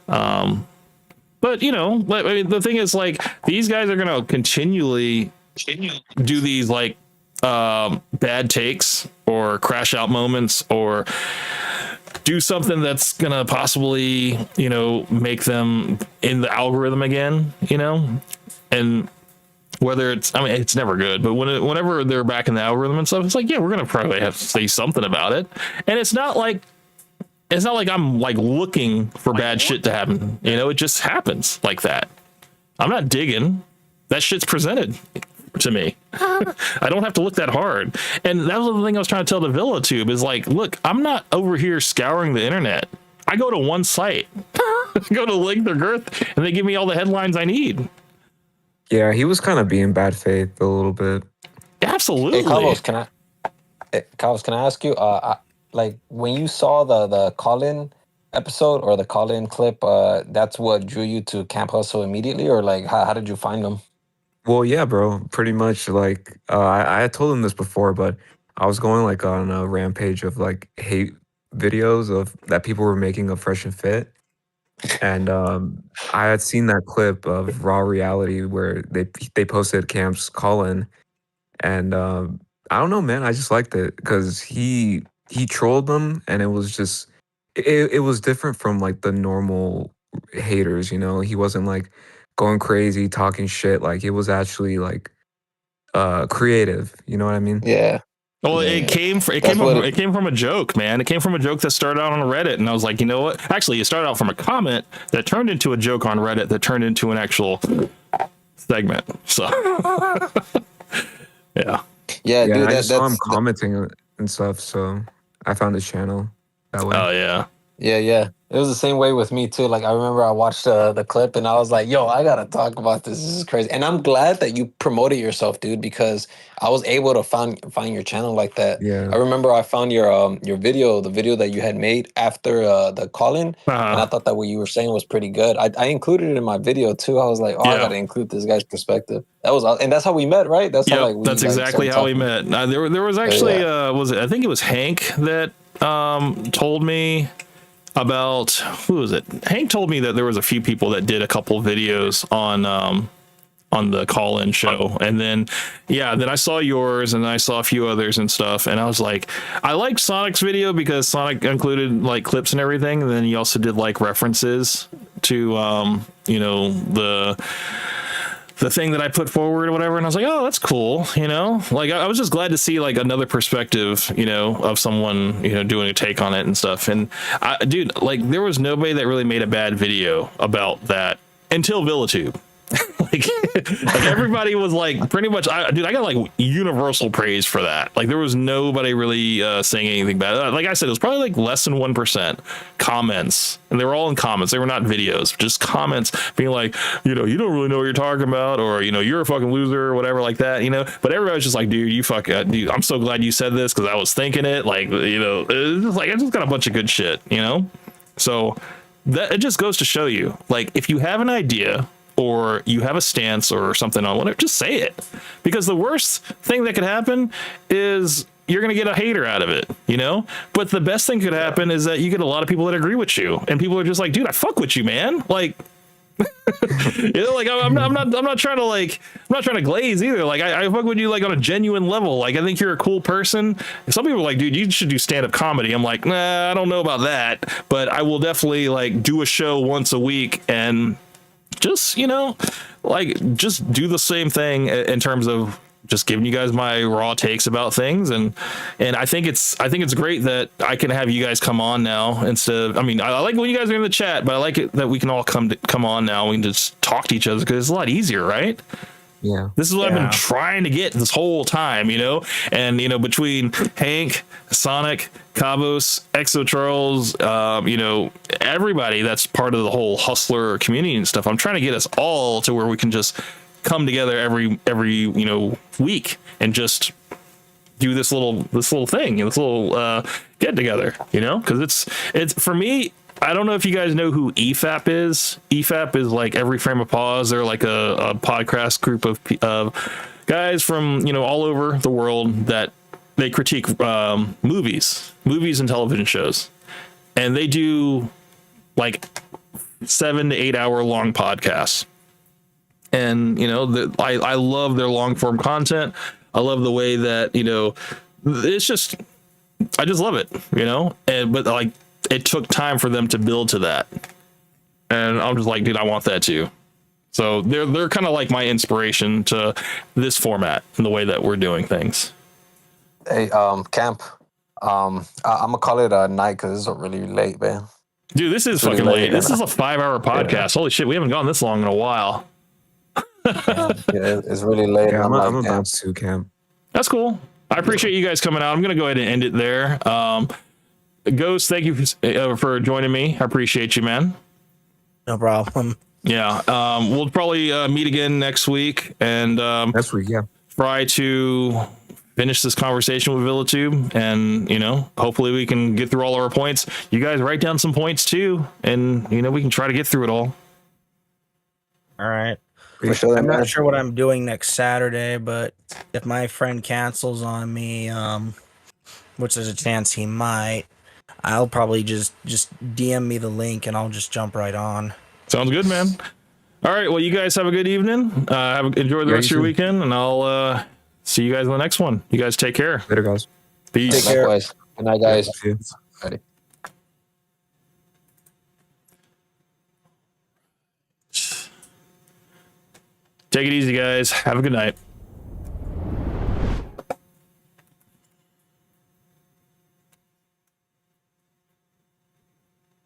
But I mean, the thing is, like, these guys are gonna continually do these like bad takes or crash out moments or do something that's gonna possibly make them in the algorithm again, and whether it's, I mean, it's never good, but whenever they're back in the algorithm and stuff, it's like, yeah, we're gonna probably have to say something about it, and it's not like it's not like I'm like looking for bad shit to happen. You know, it just happens like that. I'm not digging. That shit's presented to me. I don't have to look that hard. And that was the thing I was trying to tell the VillaTube is like, look, I'm not over here scouring the internet. I go to one site, go to Length or Girth, and they give me all the headlines I need. Yeah, he was kind of being bad faith a little bit. Absolutely. Hey, Carlos, can I ask you, like when you saw the call-in episode or the call-in clip, that's what drew you to Camp Hustle immediately, or like how did you find them? Well, yeah, bro. Pretty much like I had told him this before, but I was going like on a rampage of like hate videos of that people were making of Fresh and Fit, and I had seen that clip of Raw Reality where they posted Camp's call-in, and I don't know, man. I just liked it because he trolled them, and it was just it was different from like the normal haters. You know, he wasn't like going crazy talking shit. Like it was actually like creative. You know what I mean? Yeah. Well, it came from a joke, man. It came from a joke that started out on Reddit, and I was like, you know what? Actually, it started out from a comment that turned into a joke on Reddit that turned into an actual segment. So, yeah. Yeah, dude, I just saw him commenting and stuff, so I found his channel that way. Oh yeah. Yeah. It was the same way with me too. Like I remember I watched the clip and I was like, yo, I gotta talk about this. This is crazy. And I'm glad that you promoted yourself, dude, because I was able to find your channel like that. Yeah. I remember I found your video, the video that you had made after the call-in, and I thought that what you were saying was pretty good. I included it in my video too. I was like, I gotta include this guy's perspective. That was, and that's how we met, right? That's how like that's exactly how we met. There was actually I think it was Hank that told me about, who was it? Hank told me that there was a few people that did a couple videos on the call-in show, and then then I saw yours and I saw a few others and stuff, and I was like, I liked Sonic's video because Sonic included like clips and everything, and then he also did like references to you know, the thing that I put forward or whatever. And I was like, oh, that's cool. You know, like I was just glad to see like another perspective, you know, of someone, you know, doing a take on it and stuff. And dude, like there was nobody that really made a bad video about that until VillaTube. like everybody was like pretty much, I got like universal praise for that. Like there was nobody really saying anything bad. Like I said, it was probably like less than 1% comments, and they were all in comments. They were not videos, just comments being like, you know, you don't really know what you're talking about, or, you know, you're a fucking loser or whatever like that, you know. But everybody was just like, dude, you fuck, dude, I'm so glad you said this because I was thinking it. Like, you know, it's just like, I just got a bunch of good shit, you know. So that it just goes to show you, like, if you have an idea or you have a stance or something on whatever, just say it, because the worst thing that could happen is you're going to get a hater out of it, you know. But the best thing could happen is that you get a lot of people that agree with you, and people are just like, dude, I fuck with you, man. Like, you know, like I'm not trying to glaze either. Like I fuck with you like on a genuine level. Like I think you're a cool person. Some people are like, dude, you should do stand-up comedy. I'm like, nah, I don't know about that, but I will definitely like do a show once a week and just, you know, like just do the same thing in terms of just giving you guys my raw takes about things. And I think it's great that I can have you guys come on now instead of, I mean, I like when you guys are in the chat, but I like it that we can all come on now. We can just talk to each other because it's a lot easier, right? Yeah. This is what I've been trying to get this whole time, you know. And, you know, between Hank, Sonic, Cabos, Exo Charles, you know, everybody that's part of the whole hustler community and stuff, I'm trying to get us all to where we can just come together every you know, week and just do this little thing, this little get together, you know, because it's for me. I don't know if you guys know who EFAP is. EFAP is like Every Frame of Pause. They're like a podcast group of guys from, you know, all over the world that they critique movies and television shows, and they do like 7 to 8 hour long podcasts. And, you know, I love their long form content. I love the way that, you know, it's just, I just love it, you know. But like, it took time for them to build to that, and I'm just like, dude, I want that too. So they're kind of like my inspiration to this format and the way that we're doing things. Hey, Camp, I'm gonna call it a night because it's really late, man. Dude, this is It's really fucking late. late, This and is a 5-hour podcast. Holy shit, we haven't gone this long in a while. it's really late. Yeah, and I'm like, about to camp. That's cool. I appreciate you guys coming out. I'm going to go ahead and end it there. Ghost, thank you for joining me. I appreciate you, man. No problem. Yeah. We'll probably meet again next week and next week, yeah. Try to finish this conversation with VillaTube, and hopefully we can get through all our points. You guys write down some points too, and we can try to get through it all. All right. Sure, I'm not sure what I'm doing next Saturday, but if my friend cancels on me, which there's a chance he might, I'll probably just DM me the link and I'll just jump right on. Sounds good, man. All right. Well, you guys have a good evening. Enjoy the rest of your weekend, and I'll see you guys in the next one. You guys take care. Later, guys. Peace. Take care. Good night, guys. Yeah. Take it easy, guys. Have a good night.